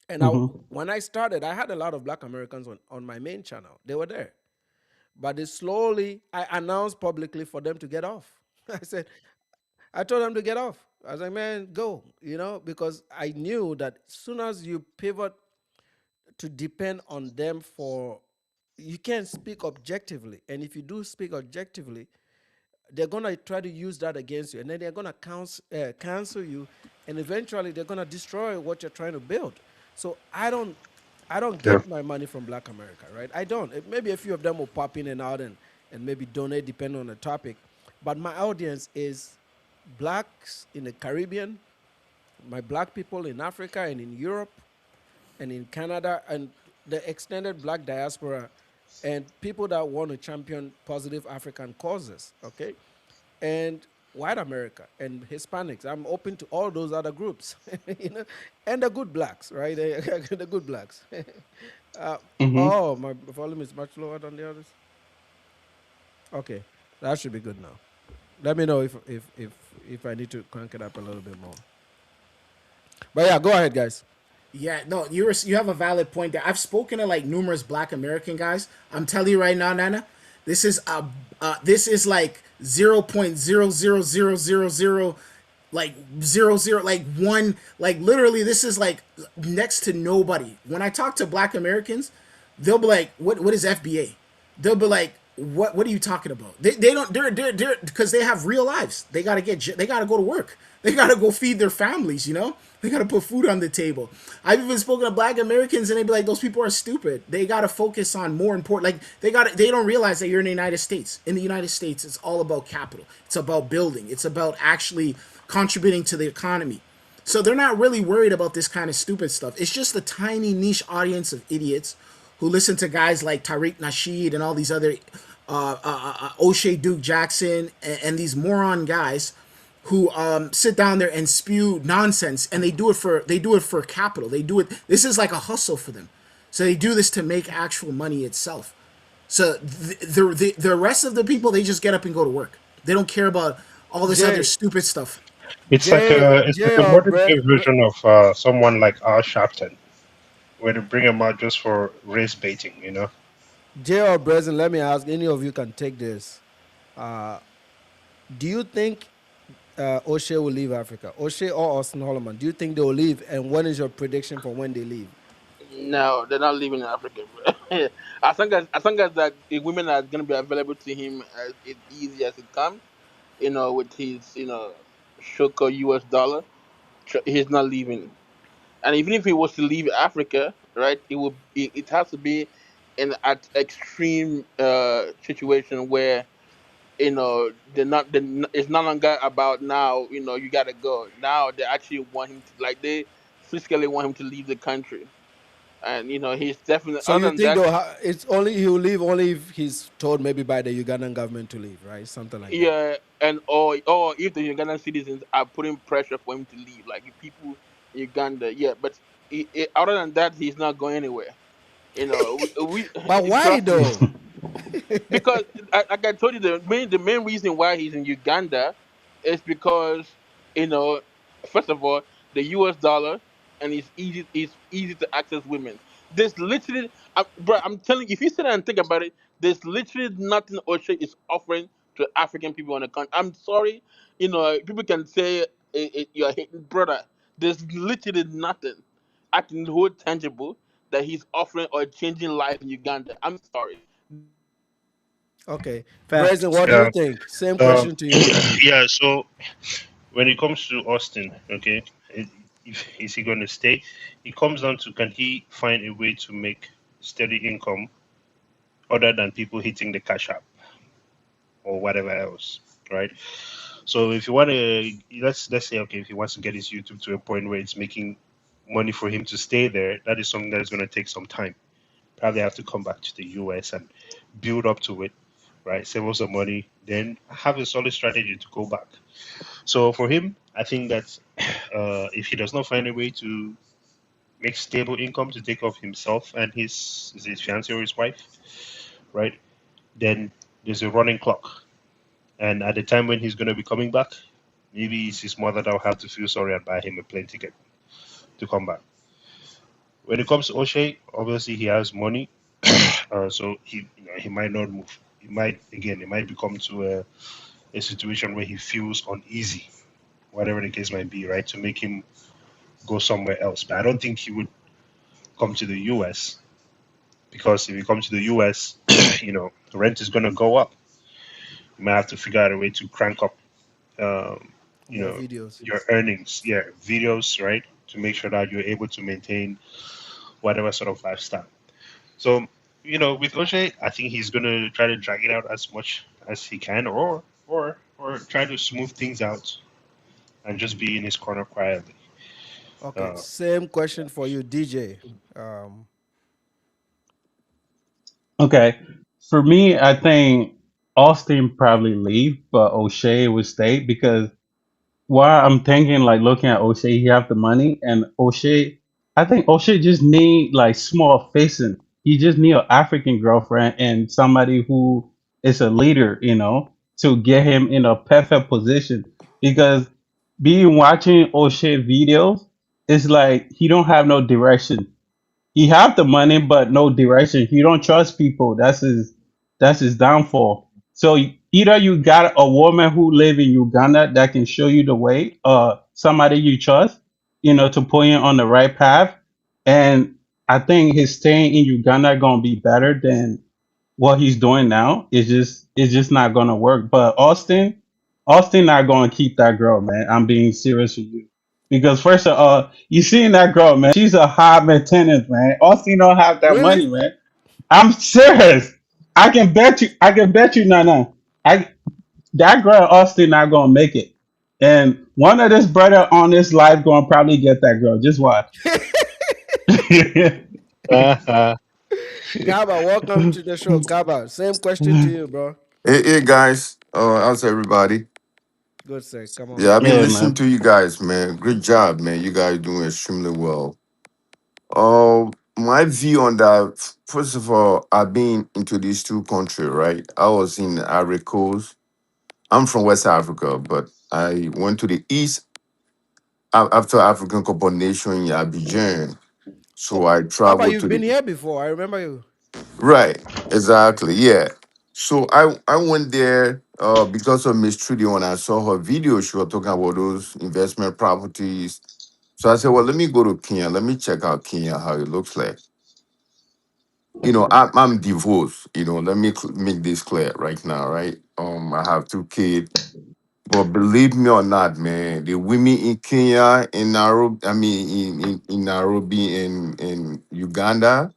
And Hmm. when I started, I had a lot of Black Americans on my main channel. They were there. But I announced publicly for them to get off. I told them to get off. I was like, man, go, because I knew that as soon as you pivot to depend on them you can't speak objectively. And if you do speak objectively, they're gonna try to use that against you, and then they're gonna cancel you, and eventually they're gonna destroy what you're trying to build. So I don't Yeah. get my money from Black America, right? I don't. Maybe a few of them will pop in and out and maybe donate depending on the topic, but my audience is blacks in the Caribbean, my black people in Africa and in Europe and in Canada and the extended black diaspora and people that want to champion positive African causes, okay? And white America and Hispanics. I'm open to all those other groups, and the good blacks, right? The good blacks. uh, Hmm. oh, my volume is much lower than the others. Okay, that should be good now. Let me know if I need to crank it up a little bit more. But yeah, go ahead, guys. Yeah, no, you have a valid point there. I've spoken to like numerous Black American guys. I'm telling you right now, Nana, this is like 0.00000 like 00 like one like literally this is like next to nobody. When I talk to Black Americans, they'll be like, what is FBA? They'll be like, what are you talking about? They don't they're because they have real lives. They gotta go to work. They gotta go feed their families. They gotta put food on the table. I've even spoken to Black Americans and they be like, those people are stupid. They gotta focus on more important. Like they don't realize that you're in the United States. In the United States, it's all about capital. It's about building. It's about actually contributing to the economy. So they're not really worried about this kind of stupid stuff. It's just a tiny niche audience of idiots who listen to guys like Tariq Nasheed and all these other O'Shea Duke Jackson and these moron guys who sit down there and spew nonsense, and they do it for capital. They do it. This is like a hustle for them. So they do this to make actual money itself. So the rest of the people, they just get up and go to work. They don't care about all this other Jay, stupid stuff. It's like Jay a or modern day Brett, version of someone like Al Sharpton, where they bring him out just for race baiting, you know. Jay or Brezen, let me ask. Any of you can take this. Uh, do you think O'Shea will leave Africa? O'Shea or Austin Holleman? Do you think they will leave? And when is your prediction for when they leave? No, they're not leaving Africa, bro. As long as that the women are gonna be available to him as easy as it comes, with his Shoko US dollar, he's not leaving. And even if he was to leave Africa, right, it has to be in an extreme situation where it's no longer about now. You gotta go now. They actually want him to, like, they physically want him to leave the country, and he's definitely, So other you than think that. it's only he'll leave only if he's told maybe by the Ugandan government to leave, right? Something like that. Yeah, and or if the Ugandan citizens are putting pressure for him to leave, like if people in Uganda, yeah. But other than that, he's not going anywhere. But why Trust me, though? because like I told you, the main reason why he's in Uganda is because, you know first of all, the US dollar, and it's easy to access women. There's literally, bro, I'm telling you, if you sit there and think about it, there's literally nothing Osha is offering to African people on the country. I'm sorry, people can say you're hating, brother. There's literally nothing I can hold tangible that he's offering or changing lives in Uganda. I'm sorry. Okay, Bryson, Facts. what do you Yeah. think? Same Um, question to you. yeah. So when it comes to Austin, okay, if is he going to stay? It comes down to, can he find a way to make steady income other than people hitting the cash app or whatever else, right? So if you want to, let's say, okay, if he wants to get his YouTube to a point where it's making money for him to stay there, that is something that is going to take some time. Probably have to come back to the US and build up to it, right? Save up some money, then have a solid strategy to go back. So for him, I think that if he does not find a way to make stable income to take off himself and his fiance or his wife, right? Then there's a running clock, and at the time when he's going to be coming back, maybe it's his mother that will have to feel sorry and buy him a plane ticket to come back. When it comes to O'Shea, obviously he has money, so he might not move. It might become to a situation where he feels uneasy, whatever the case might be, right, to make him go somewhere else. But I don't think he would come to the US, because if he comes to the US, rent is going to go up. You might have to figure out a way to crank up, um, More videos. your earnings, yeah, videos, right, to make sure that you're able to maintain whatever sort of lifestyle. So, with O'Shea, I think he's going to try to drag it out as much as he can, or try to smooth things out and just be in his corner quietly. Okay, Uh, same question for you, DJ. Um, Okay. For me, I think Austin probably leave, but O'Shea would stay because while I'm thinking like looking at O'Shea, he have the money, and O'Shea, I think O'Shea just need like small facing. He just need an African girlfriend and somebody who is a leader. to get him in a perfect position because being watching O'Shea videos, it's like he don't have no direction. He have the money but no direction. He don't trust people. That's his downfall. So either you got a woman who live in Uganda that can show you the way, somebody you trust, to put you on the right path. And I think his staying in Uganda gonna be better than what he's doing now. It's just not gonna work. But Austin not gonna keep that girl, man. I'm being serious with you. Because first of all, you seen that girl, man. She's a high maintenance, man. Austin don't have that Really? money, man. I'm serious. I can bet you. I can bet you, Nana. I That girl Austin not gonna make it. And one of this brother on this live gonna probably get that girl. Just watch. Gaba, welcome to the show. Gaba, same question to you, bro. Hey guys, how's everybody? Good, sir. Come on. Yeah, I've been Yeah, listening man. to you guys, man. Great job, man. You guys doing extremely well. My view on that, first of all, I've been into these two countries, right? I was in Ivory Coast. I'm from West Africa, but I went to the east after African Cup of Nation in Abidjan. Oh, So I Gaba, traveled you've to been the here before. I remember you. right, exactly, yeah. So I went there because of Miss Trudy. When I saw her video, she was talking about those investment properties. So I said, well, let me go to Kenya. Let me check out Kenya, how it looks like. I'm divorced. Let me make this clear right now, right? I have two kids, but believe me or not, man, the women in Kenya, in Nairobi, I mean, in Nairobi, in Uganda,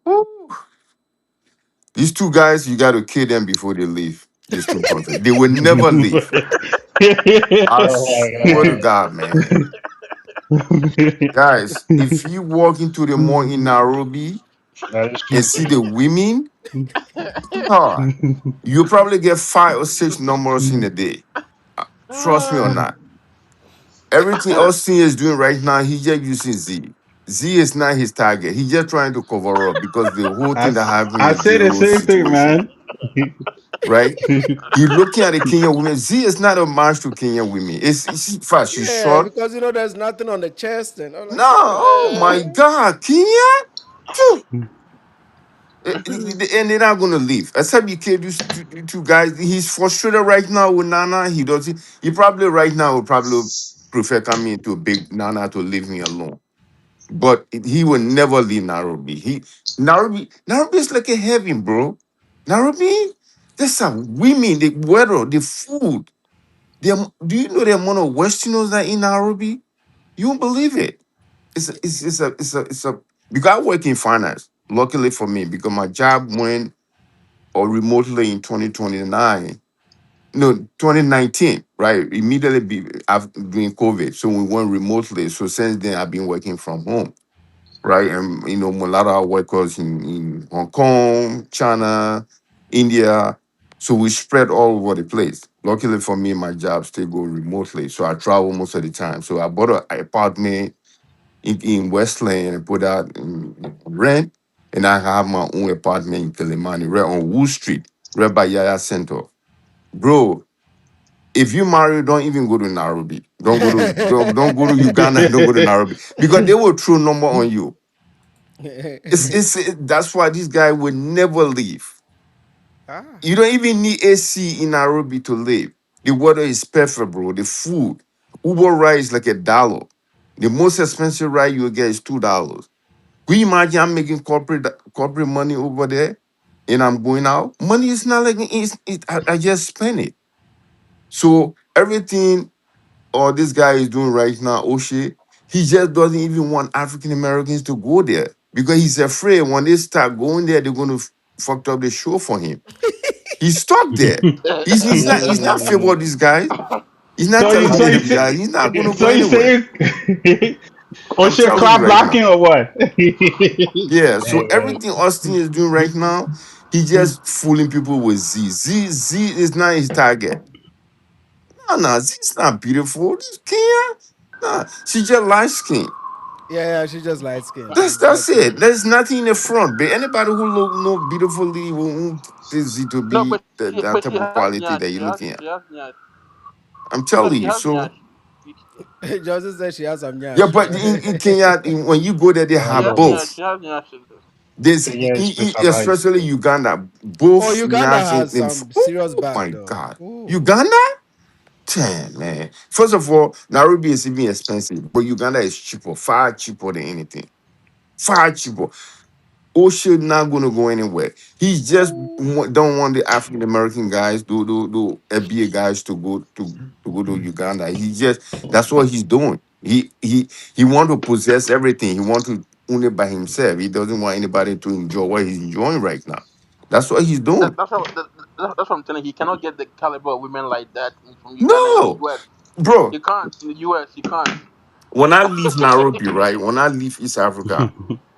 woo, these two guys, you got to kill them before they leave these two countries. They will never leave. I Oh my swear to god, God, man. Guys, if you walk into the mall in Nairobi that is and true. see the women, ah, you probably get 5 or 6 numbers in a day. Trust me or Ah, not. Everything Austin is doing right now, he just using Z. Z is not his target. He's just trying to cover up because the whole I, thing that s- happened I in say the J-Lo same thing, situation, man. right? He looking at the Kenyan women. Z is not a match to Kenyan women. In fact, she's Yeah, short. because there's nothing on the chest, and I'm No, like, yeah. oh my God, Kenya? Phew. And they're not gonna leave. Except you killed these two guys. He's frustrated right now with Nana. He doesn't. He probably right now would probably prefer coming to big Nana to leave me alone. But he will never leave Nairobi. Nairobi is like a heaven, bro. Nairobi, there's some women, the weather, the food. Do you know the amount of Westerners that in Nairobi? You won't believe it. It's a because I work in finance. Luckily for me, because my job went or remotely in 2029. No, 2019, right? Immediately after during COVID. So we went remotely. So since then I've been working from home. Right. And a lot of our workers in Hong Kong, China, India. So we spread all over the place. Luckily for me, my job still go remotely. So I travel most of the time. So I bought an apartment in Westland and put out in rent. And I have my own apartment in Kilimani, right on Wood Street, right by Yaya Center. Bro, if you marry, don't even go to Nairobi. Don't go to Uganda. Don't go to Nairobi because they will throw number on you. That's why this guy will never leave. Ah, You don't even need AC in Nairobi to live. The weather is perfect, bro. The food, Uber ride is like $1. The most expensive ride you'll get is $2. Can you imagine I'm making corporate money over there and I'm going out? Money is not like I just spend it. So everything this guy is doing right now, Oshay, he just doesn't even want African Americans to go there because he's afraid when they start going there, they're going to fuck up the show for him. He's stuck there. He's not favor Mm. these guys. He's not so you telling so you them guys. say He's not going to go so you anywhere. say or I'm should telling you crop right now. blocking or what? Yeah. So Man. everything Austin is doing right now, he just fooling people with Z. Z is not his target. No, Z is not beautiful. This Kia, nah, she just light skin. Yeah, yeah, she's just light skin. She's That's light skin. it. There's nothing in the front. But anybody who look no beautifully won't is it to No, be that but type she of has quality nyash. that you're looking at. She has nyash. I'm No, telling she you. has nyash. So Johnson said she has some yeah, nyash. but in Kenya, when you go there, they No, She have has no, nyash. both. She has nyash. There's Kenya is specialized. especially Uganda, Oh, both Uganda Nash has in some oh serious back my though. God, Ooh. Uganda. Damn, man. First of all, Nairobi is even expensive, but Uganda is cheaper, far cheaper than anything. Far cheaper. O'Shea not going to go anywhere. He just don't want the African American guys, do FBA guys to go to Uganda. He just that's what he's doing. He want to possess everything. He want to own it by himself. He doesn't want anybody to enjoy what he's enjoying right now. That's what he's That, doing. that's what that's what I'm telling you. He cannot get the caliber of women like that from Uganda in the No, U.S. bro. You can't in the U.S. You can't. When I leave Nairobi, right? When I leave East Africa,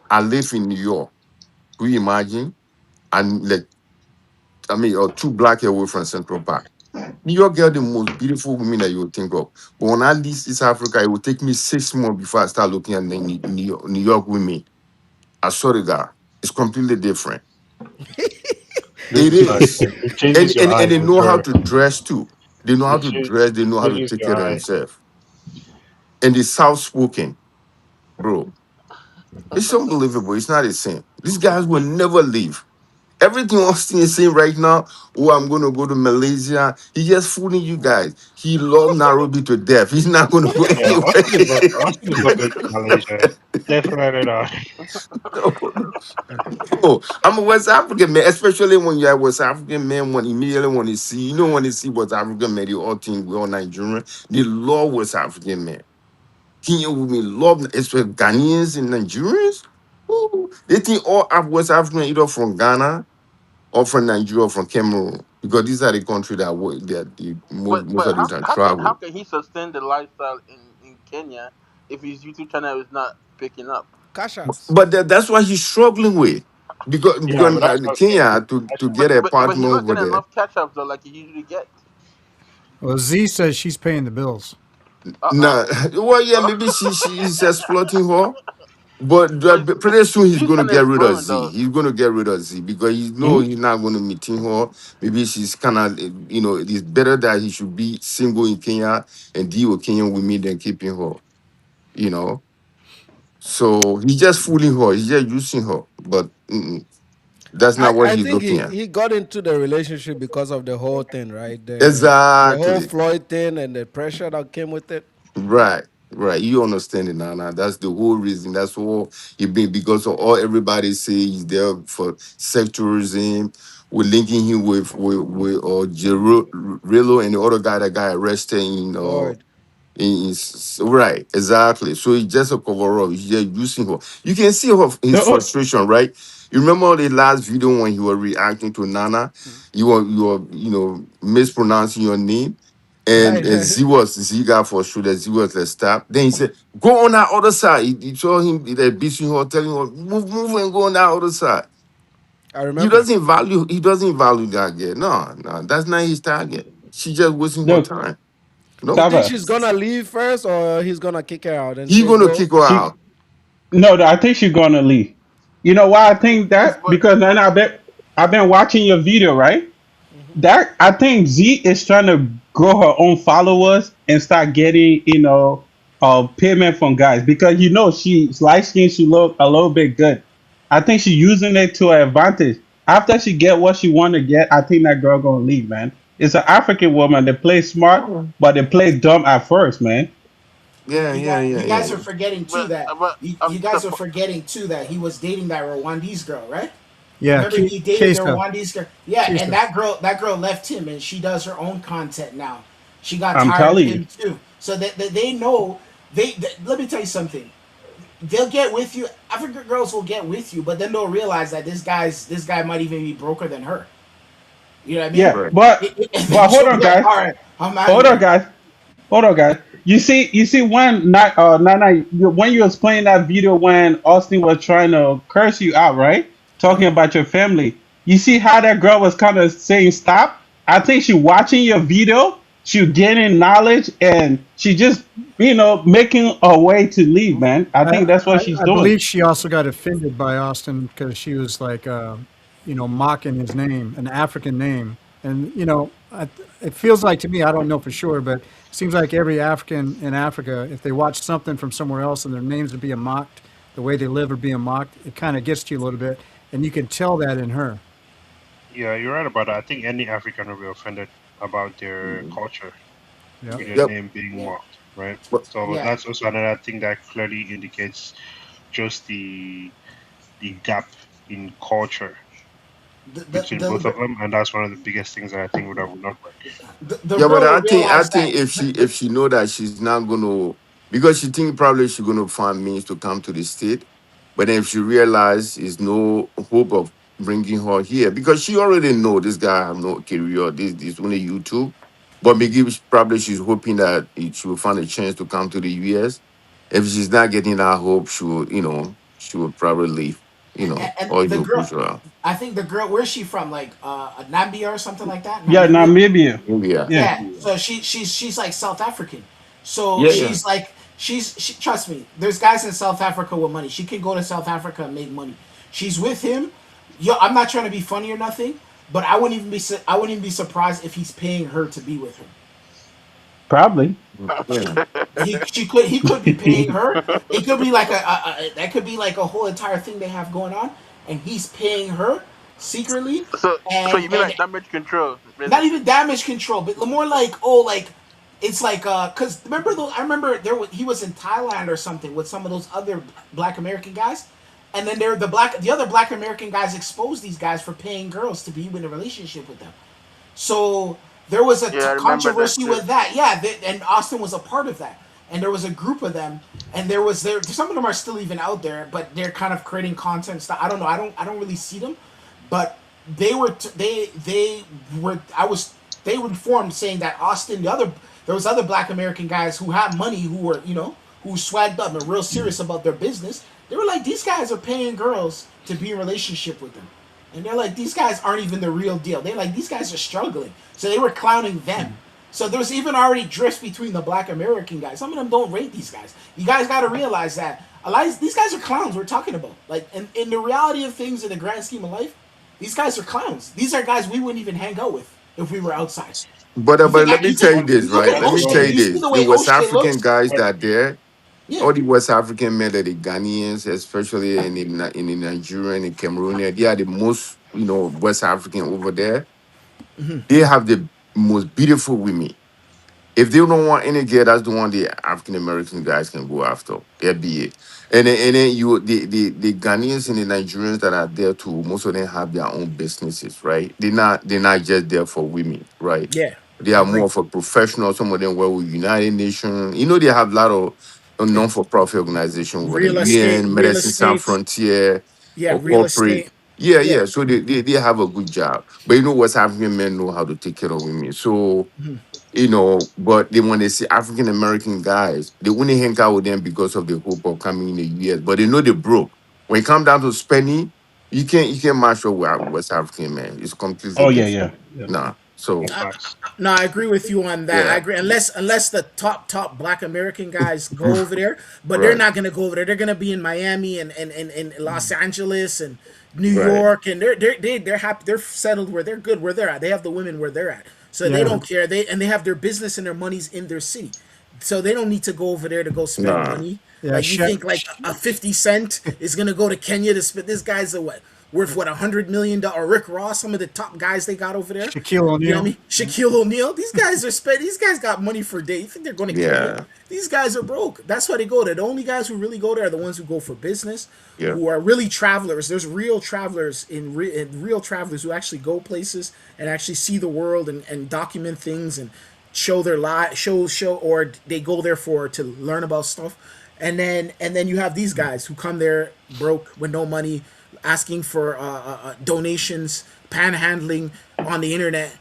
I live in New York. Can you imagine? And like, I mean, two block away from Central Park. New York girl, the most beautiful women that you would think of. But when I leave East Africa, it will take me 6 months before I start looking at the New York women. I saw the guy. It's completely different. It is. It changes your And eyes they as know how well. to dress too. They know how It to dress, they know how to changes take your care of eyes. themselves. And they soft spoken, bro. It's unbelievable. It's not the same. These guys will never leave. Everything Austin is saying right now, oh, I'm going to go to Malaysia. He's just fooling you guys. He loves Nairobi to death. He's not going to go Yeah, Austin is not anywhere. going to Malaysia. Definitely not. No, no. I'm a West African man, especially when you're a West African man, when immediately when they see, when they see West African men, they all think we're all Nigerian. They love West African men. Kenyan women love, especially Ghanaians and Nigerians. Ooh, they think all West African either from Ghana or from Nigeria or from Cameroon, because these are the countries that work that the most But of the time travel. how can he sustain the lifestyle in Kenya if his YouTube channel is not picking up? Cash apps. But that's why he's struggling with, Yeah, but that's not saying Kenya that's to get a But partner he's not over getting there. enough catch ups though, like he usually gets. Well, Z says she's paying the bills. Uh Nah, oh. well, yeah, maybe she's exploiting her. But But pretty soon he's Z going to channel get is rid of growing Z. though. He's going to get rid of Z because he know Hmm? he's not going to meet her. Maybe she's kind of, it's better that he should be single in Kenya and deal with Kenyan women than keeping her, you know. So he's just fooling her. He's just using her. But that's not what I he's think looking he, at. he got into the relationship because of the whole thing, right? The whole Exactly. Floyd thing and the pressure that came with it. Right. Right. You understand it now. Now that's the whole reason. That's all he been because of all everybody say he's there for sectorism. We're linking him with Rillo and the other guy that got arrested Floyd. right, exactly. So it's just a cover up. He's just using her. You can see his No, frustration, right? You remember the last video when he was reacting to Nana? You were mispronouncing your name. And Right, Z right. was Z got frustrated. Z was like stop. Then he said, "Go on that other side." He saw him like beating her, telling her, "Move and go on that other side." I remember. He doesn't value that girl. No, no, that's not his target. She just wasting her no, time. You No, think Tava. she's gonna leave first, or he's gonna kick her out and he say gonna go? kick her She out. no, I think she's gonna leave. You know why I think that? But Because then I've been watching your video, right? That I think Z is trying to grow her own followers and start getting, payment from guys because she's light skinned, she look a little bit good. I think she's using it to her advantage. After she get what she want to get, I think that girl gonna leave, man. It's an African woman. They play smart, but they play dumb at first, man. Yeah, yeah, yeah, You yeah, guys are yeah. forgetting too that but you guys are forgetting too that he was dating that Rwandese girl, right? Yeah, Remember he dated the Kesa. Rwandese girl. Yeah, and Kesa. that girl left him, and she does her own content now. She got I'm tired of telling you. him too. So they know let me tell you something. They'll get with you. African girls will get with you, but then they'll realize that this guy might even be broker than her. You know what I mean? Yeah, Right. And then but hold she'll on, be like, guys. all right, I'm out of Hold on, here. guys. Hold on, guys. You see when Nana, when you was playing that video when Austin was trying to curse you out, right? Talking about your family. You see how that girl was kind of saying stop. I think she watching your video. she gaining knowledge, and she just making a way to leave, man. I I, think that's what she's I doing. believe she also got offended by Austin because she was like, mocking his name, an African name. And, it feels like to me, I don't know for sure, but it seems like every African in Africa, if they watch something from somewhere else and their names are being mocked, the way they live are being mocked, it kind of gets to you a little bit. And you can tell that in her. Yeah, you're right about that. I think any African will be offended about their culture Yeah. with their Yep. name being mocked, right? But So Yeah. that's also another thing that clearly indicates just the gap in culture The the between the, both of the, them, and that's one of the biggest things that I think would not work. the yeah, but girl will I realize think that. if she know that she's not gonna, because she think probably she's gonna find means to come to the state, but then if she realize is no hope of bringing her here, because she already know this guy have no career, this only YouTube, but maybe probably she's hoping that she will find a chance to come to the US. If she's not getting that hope, she will probably leave, And or it the will push girl, her out. I think the girl, where's she from? Like Nambia or something like that. Yeah, Namibia. Namibia. Yeah, Yeah. Yeah. So she's like South African. So yeah, yeah. she's like she trust me. There's guys in South Africa with money. She can go to South Africa and make money. She's with him. Yo, I'm not trying to be funny or nothing, but I wouldn't even be surprised if he's paying her to be with him. Probably. Yeah. He could be paying her. It could be like that could be like a whole entire thing they have going on, and he's paying her secretly, So you mean and like damage control, not basically? even damage control, but more like it's like because remember those I remember he was in Thailand or something with some of those other Black American guys, and then the other Black American guys exposed these guys for paying girls to be in a relationship with them. So there was a Yeah, I remember that controversy too. with that. Yeah, and Austin was a part of that. And there was a group of them, and there some of them are still even out there, but they're kind of creating content stuff. I don't know. I don't really see them, but they were I was they were informed saying that Austin there was other Black American guys who had money who were who swagged up and real serious about their business. They were like, these guys are paying girls to be in a relationship with them. And they're like, these guys aren't even the real deal. They're like, these guys are struggling. So they were clowning them. So there's even already drifts between the Black American guys. Some of them don't rate these guys. You guys got to realize that a lot of these guys are clowns we're talking about. Like, in the reality of things, in the grand scheme of life, these guys are clowns. These are guys we wouldn't even hang out with if we were outside. But let me tell you this, You look right? at Let me O'Shea. tell you You see this: the the way West O'Shea African looks. guys that are there, Yeah. all the West African men, that the Ghanaians, especially in the Nigerian and Cameroonian, they are the most West African over there. They have the most beautiful women. If they don't want any girl, that's the one the African American guys can go after. That be it. And then the Ghanaians and the Nigerians that are there too, most of them have their own businesses, right? They're not just there for women, right? Yeah. They are more Agree. for professionals. Some of them work with United Nations. They have a lot of non-for-profit organizations with the UN, Real Medicine Sans estate. Frontier, Yeah, or real corporate. estate. Yeah, Yeah. yeah. So they have a good job. But West African men know how to take care of women. So but they when they see African American guys, they only hang out with them because of the hope of coming in the US. But they know they broke. When it comes down to spending, you can't match up with West African man. It's completely Oh yeah, different. yeah, yeah. Nah. So Facts. No, I agree with you on that. I yeah. agree. Unless the top Black American guys go over there, but they're Right. not gonna go over there. They're gonna be in Miami and Los Angeles and New Right. York, and they're happy. They're settled where they're good where they're at. They have the women where they're at, so they Yeah. don't care. They have their business and their money's in their city, so they don't need to go over there to go spend Nah. money. Yeah. Like you think like a 50 Cent is gonna go to Kenya to spend? This guy's a what? Worth what, $100 million? Rick Ross, some of the top guys they got over there. Shaquille You know what I O'Neal. mean? Shaquille O'Neal. These guys are spent. These guys got money for days. You think they're going to Kenya? Yeah. These guys are broke. That's why they go there. The only guys who really go there are the ones who go for business, Yeah. who are really travelers. There's real travelers and real travelers who actually go places and actually see the world and document things and show their life, show, or they go there to learn about stuff. And then you have these guys who come there broke with no money, asking for donations, panhandling on the internet,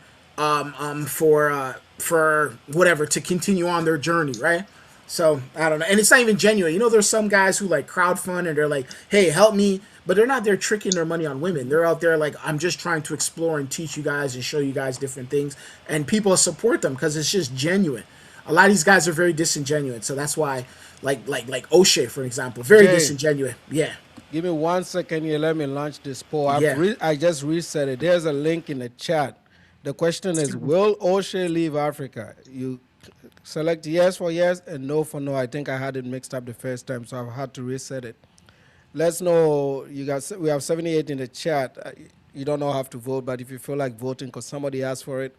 for whatever to continue on their journey, right? So I don't know, and it's not even genuine. There's some guys who like crowdfund and they're like, "Hey, help me but they're not there tricking their money on women. They're out there like, I'm just trying to explore and teach you guys and show you guys different things, and people support them because it's just genuine. A lot of these guys are very disingenuous, so that's why, like O'Shea, for example, very Jay, disingenuous. Yeah, give me 1 second here. Let me launch this poll. yeah. I just reset it. There's a link in the chat. The question is, will O'Shea leave Africa? You select yes for yes and no for no. I think I had it mixed up the first time, so I've had to reset it. Let's know. We have 78 in the chat. You don't know have to vote, but if you feel like voting because somebody asked for it,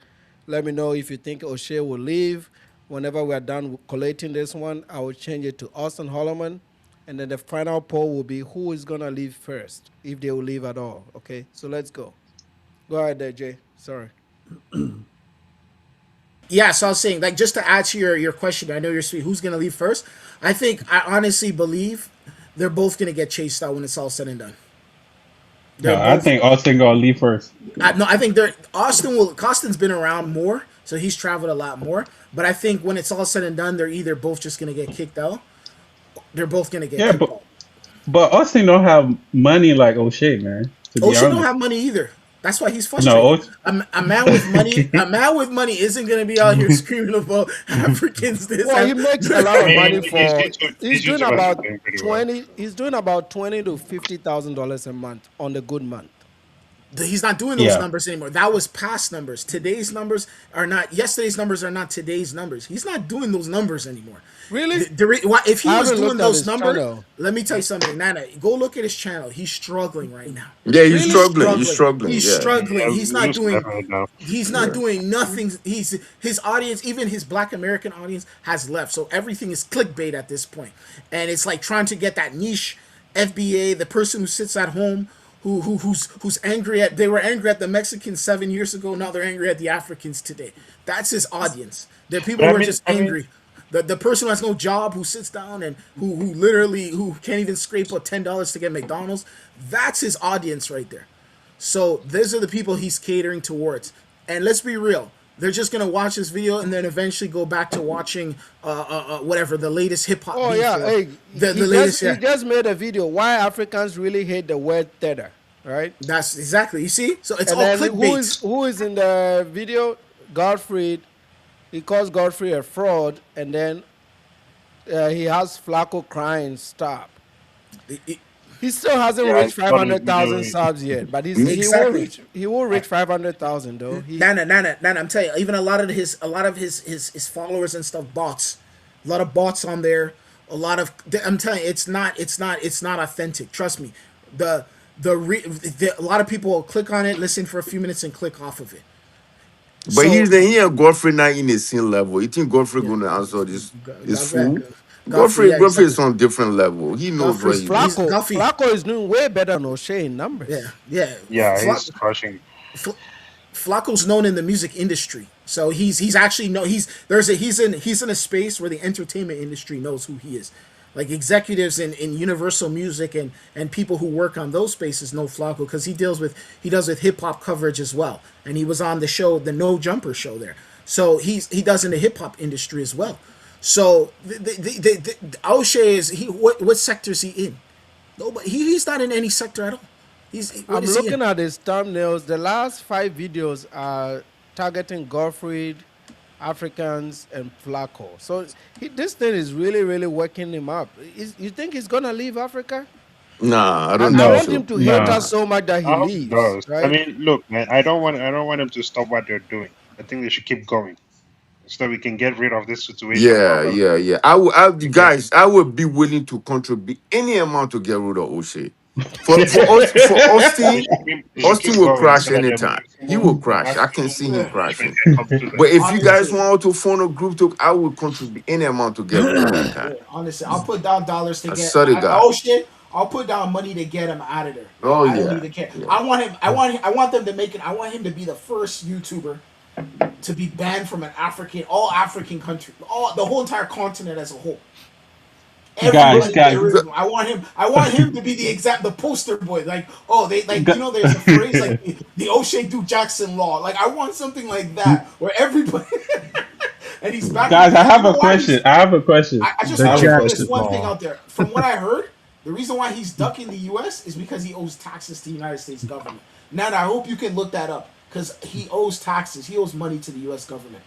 let me know if you think O'Shea will leave. Whenever we are done collating this one, I will change it to Auston Holleman. And then the final poll will be who is going to leave first, if they will leave at all. Okay, so let's go. Go ahead there, Jay. Sorry. Yeah, so I was saying, like, just to add to your question, I know you're sweet. Who's gonna leave first? I honestly believe they're both gonna get chased out when it's all said and done. No, They're I both. think Austin gonna leave first. No, I think they're Austin will. Austin's been around more, so he's traveled a lot more. But I think when it's all said and done, they're either both just gonna get kicked out. They're both gonna get Yeah, kicked but out. Austin don't have money like O'Shea, man. To be O'Shea don't honest, have money either. That's why he's no, frustrated. A man with money, a man with money isn't gonna be out here screaming about Africans this. Well, he makes a lot I of money mean, for. his YouTubers are doing pretty well. He's doing about $20,000 to $50,000 a month on the good month. He's not doing those yeah, numbers anymore. That was past numbers. Today's numbers are not. Yesterday's numbers are not today's numbers. He's not doing those numbers anymore. Really? If he I was haven't doing looked at those his numbers, channel. let me tell you something, Nana. Go look at his channel. He's struggling right now. Yeah, he's Really? struggling. He's Struggling. struggling. He's Yeah, struggling. Yeah, He's not views doing. definitely down. He's not doing nothing. He's his audience, even his Black American audience, has left. So everything is clickbait at this point, and it's like trying to get that niche FBA, the person who sits at home, who's angry at. They were angry at the Mexicans 7 years ago. Now they're angry at the Africans today. That's his audience. They're people But who are just angry. The person who has no job, who sits down and who literally who can't even scrape up $10 to get McDonald's. That's his audience right there. So those are the people he's catering towards. And let's be real, they're just gonna watch this video and then eventually go back to watching whatever the latest hip hop Oh beef yeah, or hey, the latest. he Yeah, just made a video why Africans really hate the word tether, right? that's exactly. You see, so it's And all then clickbait. who is in the video? Godfrey. He calls Godfrey a fraud, and then he has Flacco crying, "Stop." He still hasn't Yeah, I reached saw the video. 500,000 subs yet, but Exactly. he will reach 500,000 though. Nana, I'm telling you, even a lot of his followers and stuff, bots, a lot of bots on there, I'm telling you, it's not authentic. Trust me, a lot of people will click on it, listen for a few minutes, and click off of it. but So he and Godfrey not in the same level. You think Godfrey yeah, gonna answer this fool? Godfrey, yeah, Godfrey exactly. is on different level. He knows what he's doing. Godfrey, Flacco is doing way better than O'Shea in yeah, numbers. yeah. Yeah, he's crushing. Flacco's known in the music industry, so he's actually no he's in a space where the entertainment industry knows who he is. Like executives in Universal Music and people who work on those spaces know Flacco because he does with hip hop coverage as well, and he was on the show, the No Jumper show there. So he does in the hip hop industry as well. So O'Shea is what sector is he in? Nobody. He's not in any sector at all. What I'm is he in? looking at his thumbnails. The last 5 videos are targeting Godfrey, Africans, and Flacco. So this thing is really, really working him up. You think he's gonna leave Africa? Nah, I don't I think no, want him so. to hate no. us so much that he I hope he leaves, does. I right? mean, look, man, I don't want them to stop what they're doing. I think they should keep going so we can get rid of this situation Yeah, properly. yeah, yeah. Okay. Guys, I would be willing to contribute any amount to get rid of O'Shea. For They Austin, should keep Austin will going crash so that the anytime. He will crash. I can see him management crashing. can come to them. But if you guys Honestly, want to form a group to, I would contribute any amount to get rid of that guy. honestly, I'll put down dollars to I get. saw the guy. Oh shit! I'll put down money to get him out of there. Oh I don't yeah, even care. yeah. I want him. I want them to make it. I want him to be the first YouTuber to be banned from all African country, the whole entire continent as a whole. guys, Everybody get guys, rid of him. I want him to be the poster boy. Like, oh, they like, there's a phrase like the O'Shea Do Jackson law. Like, I want something like that where everybody and he's back. guys. I You have know a why? question. I have a question. I just The I want have to a throw Jackson this question. one thing Law. out there. From what I heard, The reason why he's ducking the U.S. is because he owes taxes to the United States government. Now, I hope you can look that up because he owes taxes. He owes money to the U.S. government.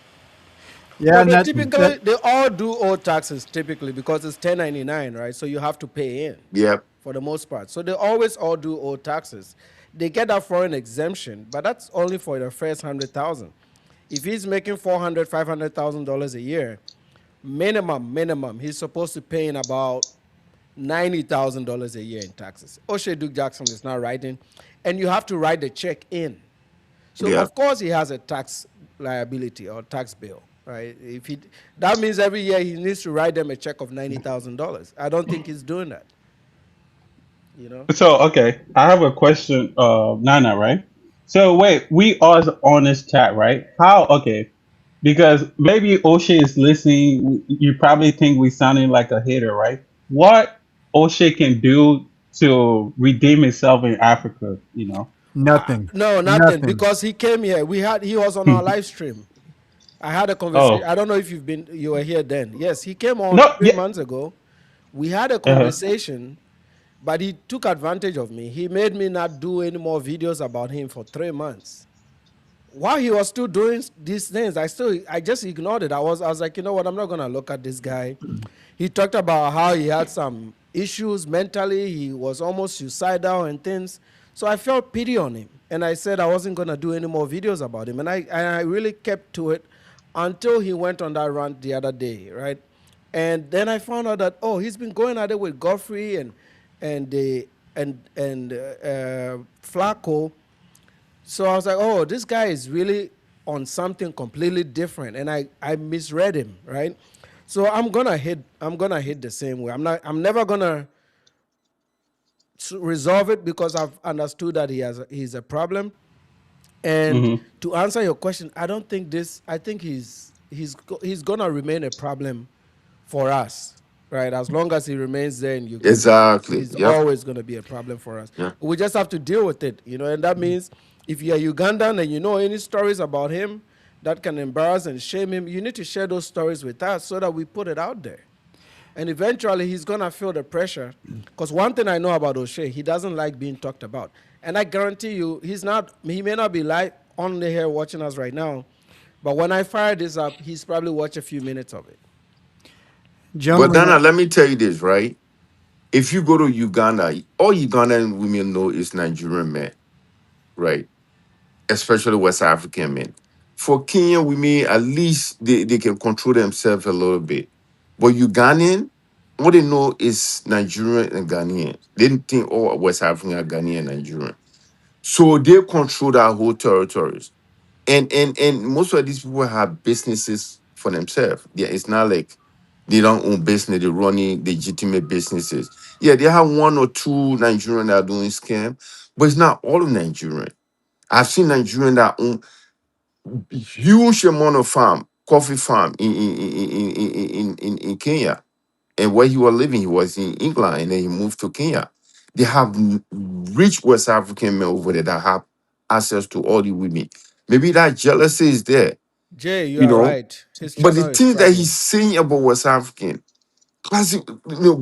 Yeah, Well, and they that typically they all do owe taxes typically because it's 1099, right? So you have to pay in Yep. for the most part. So they always all do owe taxes. They get that foreign exemption, but that's only for the first 100,000. If he's making 400, $500,000 a year, minimum, he's supposed to pay in about $90,000 a year in taxes. O'Shea Duke Jackson is not writing, and you have to write the check in. So Yeah. of course he has a tax liability or tax bill, right? If he that means every year he needs to write them a check of $90,000. I don't think he's doing that. You know. So okay, I have a question, Nana, right? So wait, we are on this chat, right? How? Okay, because maybe O'Shea is listening. You probably think we sounding like a hater, right? What O'Shea can do to redeem himself in Africa, you know? nothing, No, nothing. nothing. Because he came here. He was on our live stream. I had a conversation. Oh I don't know if you were here then. Yes, he came on no, three yeah. months ago. We had a Uh-huh. conversation, but he took advantage of me. He made me not do any more videos about him for 3 months. While he was still doing these things, I just ignored it. I was like, you know what, I'm not gonna look at this guy. He talked about how he had some issues mentally, he was almost suicidal and things. So I felt pity on him. And I said I wasn't gonna do any more videos about him. And I really kept to it until he went on that rant the other day, right? And then I found out that he's been going at it with Godfrey and the and Flacco. So I was like, oh, this guy is really on something completely different. And I misread him, right? So I'm gonna hit the same way. I'm never gonna resolve it because I've understood that he's a problem. And Hmm. to answer your question, I think he's gonna remain a problem for us, right? As long as he remains there in Uganda, Exactly. he's Yep. always gonna be a problem for us. Yeah. We just have to deal with it, and that means if you're Ugandan and you know any stories about him that can embarrass and shame him, you need to share those stories with us so that we put it out there. And eventually he's gonna feel the pressure. Because one thing I know about O'Shea, he doesn't like being talked about. And I guarantee you, he may not be live on the here watching us right now. But when I fire this up, he's probably watched a few minutes of it. But Gentlemen, Nana, let me tell you this, right? If you go to Uganda, all Ugandan women know is Nigerian men, right? Especially West African men. For Kenyan women, at least they can control themselves a little bit. But Ugandan, what they know is Nigerian and Ghanaian. They didn't think all West African are Ghanaian and Nigerian. So they control that whole territories. And most of these people have businesses for themselves. Yeah, it's not like they don't own business, they're running legitimate businesses. Yeah, they have one or two Nigerian that are doing scam, but it's not all of Nigerian. I've seen Nigerian that own huge amount of farm, coffee farm in Kenya. And where he was living, he was in England, and then he moved to Kenya. They have rich West African men over there that have access to all the women. Maybe that jealousy is there, Jay, you you are know. right. His But the channel is things that he's struggling. saying about West African, classic,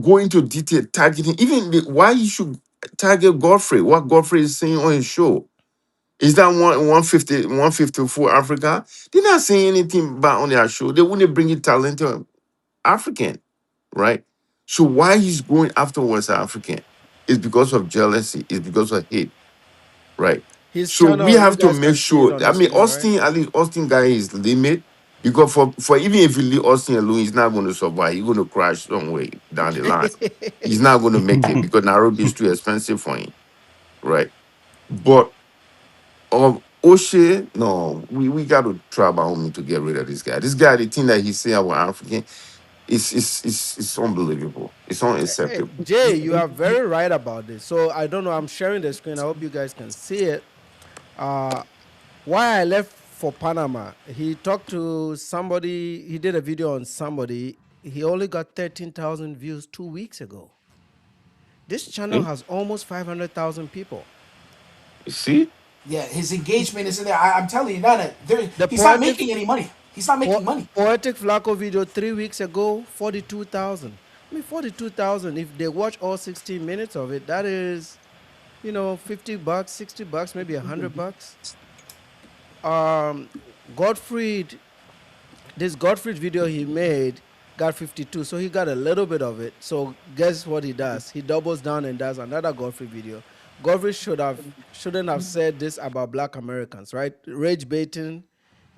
going to detail, targeting, even why you should target Godfrey, what Godfrey is saying on his show. Is that 154 Africa? They're not saying anything about on their show. They wouldn't bring it talented African, right? So why he's going after West African is because of jealousy, is because of hate, right? His So we channel, you have to guys make can see it sure. on I the mean, screen, right? Austin, at least Austin guy is limit because for even if you leave Austin alone, he's not going to survive. He's going to crash somewhere down the line. He's not going to make it because Nairobi is too expensive for him, right? But O'Shea, no, we got to try by all means to get rid of this guy. This guy, the thing that he's saying about African is unbelievable. It's Hey, unacceptable. Jay, you are very right about this. So I don't know. I'm sharing the screen. I hope you guys can see it. Uh, why I left for Panama, he talked to somebody. He did a video on somebody. He only got 13,000 views 2 weeks ago. This channel See? has almost 500,000 people. You see? Yeah, his engagement is in there. I'm telling you, Nana, The he's not poetic making any money. He's not making money. poetic Flacco video 3 weeks ago, 42,000. I mean, 42,000. If they watch all 16 minutes of it, that is, $50, $60, maybe $100. Um, Godfried, this Godfried video he made got 52, so he got a little bit of it. So guess what he does? He doubles down and does another Godfried video. Godfried shouldn't have said this about Black Americans, right? Rage baiting,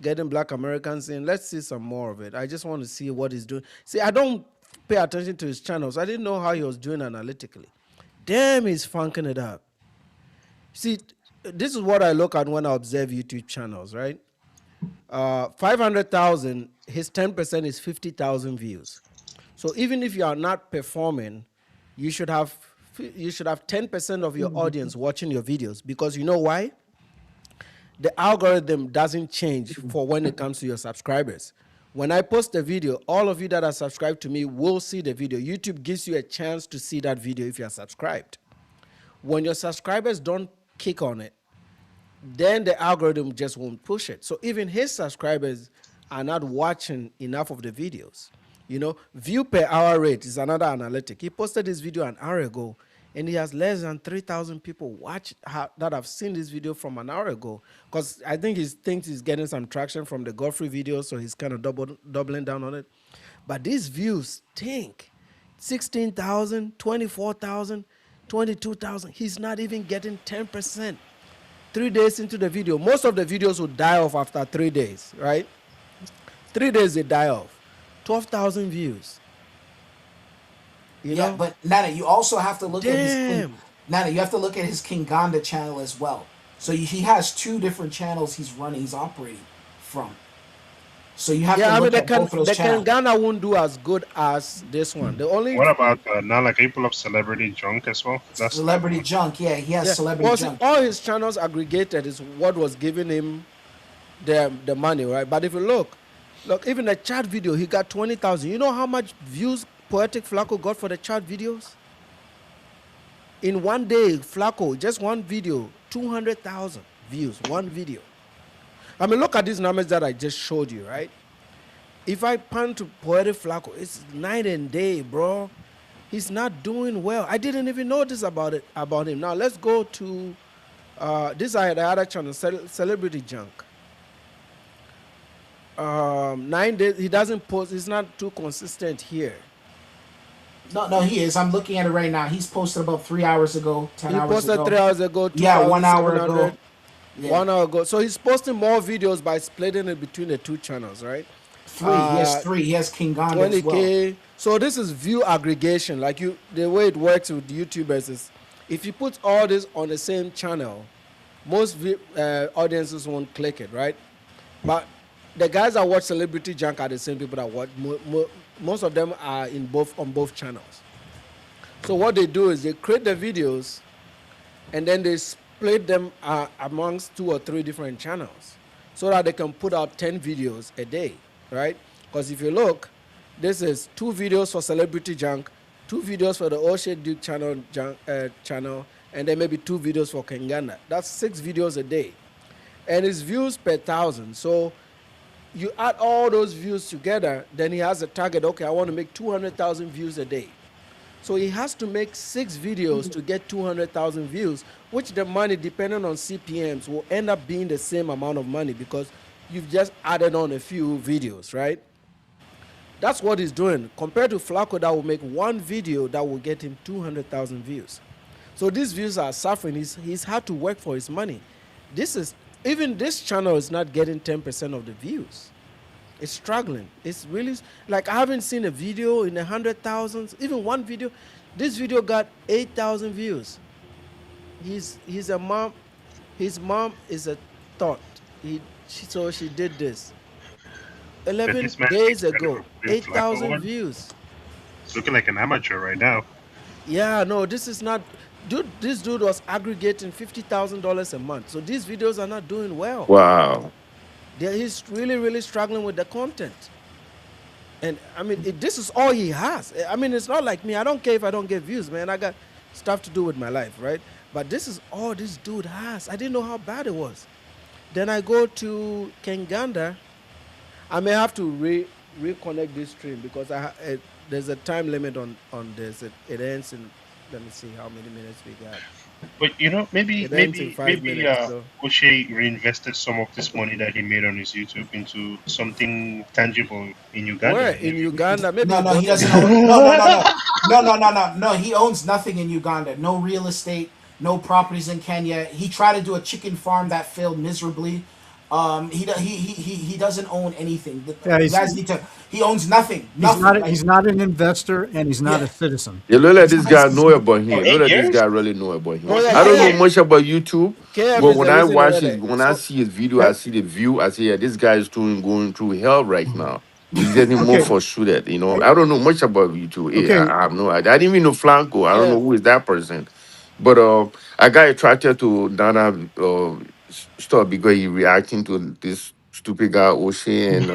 getting Black Americans in. Let's see some more of it. I just want to see what he's doing. See, I don't pay attention to his channels. I didn't know how he was doing analytically. Damn, he's funking it up. See, this is what I look at when I observe YouTube channels, right? 500,000, his 10% is 50,000 views. So even if you are not performing, you should have 10% of your audience watching your videos, because you know why? The algorithm doesn't change for when it comes to your subscribers. When I post a video, all of you that are subscribed to me will see the video. YouTube gives you a chance to see that video if you are subscribed. When your subscribers don't click on it, then the algorithm just won't push it. So even his subscribers are not watching enough of the videos. View per hour rate is another analytic. He posted this video an hour ago, and he has less than 3,000 people that have seen this video from an hour ago. Because I think he thinks he's getting some traction from the Godfrey video, so he's kind of doubling down on it. But these views stink. 16,000, 24,000, 22,000. He's not even getting 10%. 3 days into the video, most of the videos will die off after 3 days, right? 3 days they die off. 12,000 views. Yeah, but Nana, you also have to look at his Damn. Nana. You have to look at his Kinganda channel as well. So he has two different channels he's operating from. So you have to look at both of those the channels. Ghana won't do as good as this one. The only What about now? Like, can you pull up Celebrity Junk as well? That's Celebrity Junk, yeah, he has Celebrity see, Junk. all his channels aggregated is what was giving him the money, right? But if you look, even the chat video, he got 20,000. You know how much views Poetic Flacco got for the chat videos? In one day, Flacco, just one video, 200,000 views, one video. I mean, look at these numbers that I just showed you, right? If I pan to Poetic Flacco, it's night and day, bro. He's not doing well. I didn't even know this about him. Now let's go to this the other channel, Celebrity Junk. 9 days. He doesn't post. He's not too consistent here. No, he is. I'm looking at it right now. He's posted about 3 hours ago, 10 hours ago. He posted 3 hours ago. Yeah, 1 hour ago. Yeah. 1 hour ago. So he's posting more videos by splitting it between the two channels, right? He has three. He has Kinganda as well. So this is view aggregation. Like the way it works with YouTubers is, if you put all this on the same channel, most audiences won't click it, right? But the guys that watch Celebrity Junk are the same people that watch. Most of them are on both channels. So what they do is they create the videos, and then they split them amongst 2 or 3 different channels, so that they can put out 10 videos a day, right? Because if you look, this is 2 videos for Celebrity Junk, 2 videos for the Oshay Duke channel, and then maybe 2 videos for Kengana. That's 6 videos a day, and it's views per 1,000. So you add all those views together, then he has a target. Okay, I want to make 200,000 views a day. So he has to make 6 videos to get 200,000 views, which the money, depending on CPMs, will end up being the same amount of money because you've just added on a few videos, right? That's what he's doing. Compared to Flacco, that will make 1 video that will get him 200,000 views. So these views are suffering. He's had to work for his money. Even this channel is not getting 10% of the views. It's struggling. It's really, like, I haven't seen a video in the 100,000s, even one video. This video got 8,000 views. He's a mom. His mom is a thought. So she did this 11 days ago. 8,000 views. It's looking like an amateur right now. Yeah, no, this is not. Dude, this dude was aggregating $50,000 a month. So these videos are not doing well. Wow. He's really, really struggling with the content. And I mean, this is all he has. I mean, it's not like me. I don't care if I don't get views, man. I got stuff to do with my life, right? But this is all this dude has. I didn't know how bad it was. Then I go to Kenganda. I may have to reconnect this stream because there's a time limit on this. It ends in. Let me see how many minutes we got. But maybe It ends in 5 minutes. So O'Shea reinvested some of this money that he made on his YouTube into something tangible in Uganda, where and in maybe. Uganda? Maybe No, he no, he bought some doesn't land. own. No, no, no, no, no, no, no, no, no. He owns nothing in Uganda. No real estate, no properties in Kenya. He tried to do a chicken farm that failed miserably. He doesn't own anything. Yeah, You guys need to. He owns nothing. Nothing. Like he's not an investor and he's not yeah, a citizen. Yeah, look like he's this not. guy know about Oh, him. Look like this 8 years? guy really know about Oh him. yeah, I don't know KF. much about YouTube, KF but is when the I reason watch why his, they. when I So see his video, I Yep. see the view. I say, yeah, this guy is going through hell right now. He's getting more Okay. frustrated. I, I don't know much about YouTube. okay. I have no idea. I didn't even know Flanco. I don't know KF, who is that person. But I got attracted to Nana stuff because he reacting to this stupid guy O'Shea and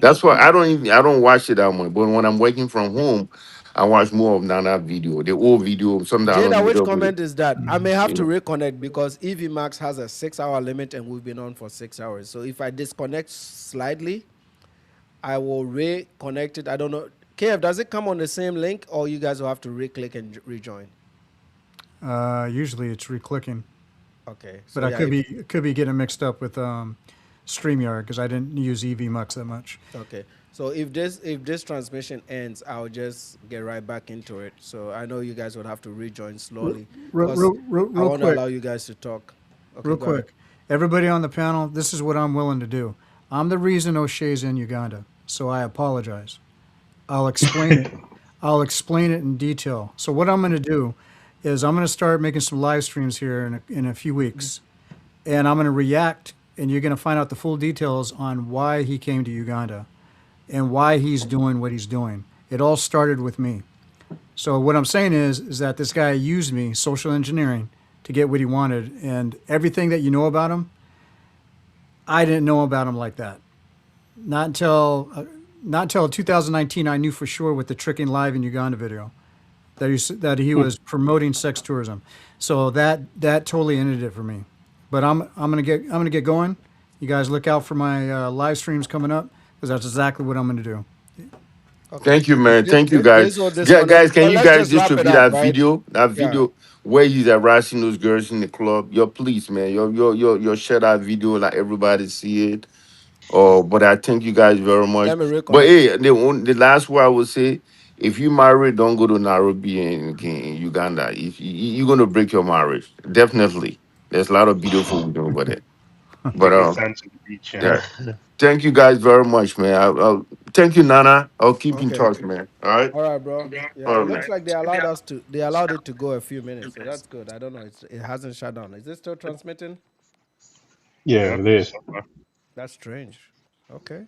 that's why I don't watch it that much. But when I'm working from home, I watch more of Nana video, the old video. Sometimes I Jada, don't meet which up with it. comment is that? I may have You to know. reconnect because EV Max has a 6 hour limit and we've been on for 6 hours. So if I disconnect slightly, I will reconnect it. I don't know. KF, does it come on the same link or you guys will have to re-click and rejoin? Usually it's re-clicking, Okay. but So yeah, if could be getting mixed up with StreamYard because I didn't use EVMux that much. okay. So if this transmission ends, I'll just get right back into it. So I know you guys would have to rejoin slowly because I Real want to quick, allow you guys to talk. Okay, real go ahead. quick. Everybody on the panel, this is what I'm willing to do. I'm the reason O'Shea's in Uganda, so I apologize. I'll explain it. I'll explain it in detail. So what I'm going to do is I'm going to start making some live streams here in a few weeks, and I'm going to react, and you're going to find out the full details on why he came to Uganda and why he's doing what he's doing. It all started with me. So what I'm saying is that this guy used me, social engineering, to get what he wanted, and everything that you know about him, I didn't know about him like that. Not until not until 2019, I knew for sure with the tricking live in Uganda video that he was promoting sex tourism. So that totally ended it for me. But I'm gonna get going. You guys look out for my live streams coming up because that's exactly what I'm gonna do. Okay. Thank you, man. Thank you, guys. This will disconnect. Guys, can But you let's guys just wrap it distribute up, that right? video? That Yeah. video where he's harassing those girls in the club. Yo, please, man. Your share that video, like everybody see it. Oh, but I thank you guys very much. Let me But reconnect. hey, the last word I would say, if you marry, don't go to Nairobi in Uganda. If you're gonna break your marriage, definitely. There's a lot of beautiful women over there. But Take the sand to the beach. yeah. Yeah. Thank you guys very much, man. Thank you, Nana. I'll keep in Okay. touch, man. All right. All right, bro. Yeah, All it right, man. looks like they allowed it to go a few minutes, so that's good. I don't know. It hasn't shut down. Is it still transmitting? Yeah, it is. so far. That's strange. Okay.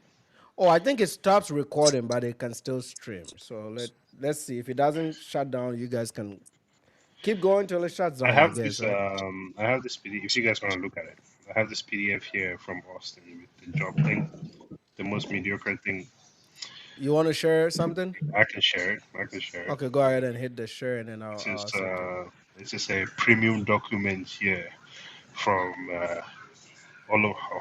Oh, I think it stops recording, but it can still stream. So let's see. If it doesn't shut down, you guys can keep going till it shuts I down, I have guess, this right? PDF. If you guys want to look at it, I have this PDF here from Austin with the job thing, the most mediocre thing. You want to share something? I can share it. I can share it. Okay, go ahead and hit the share, and then This I'll is accept it. this is a premium document here from all of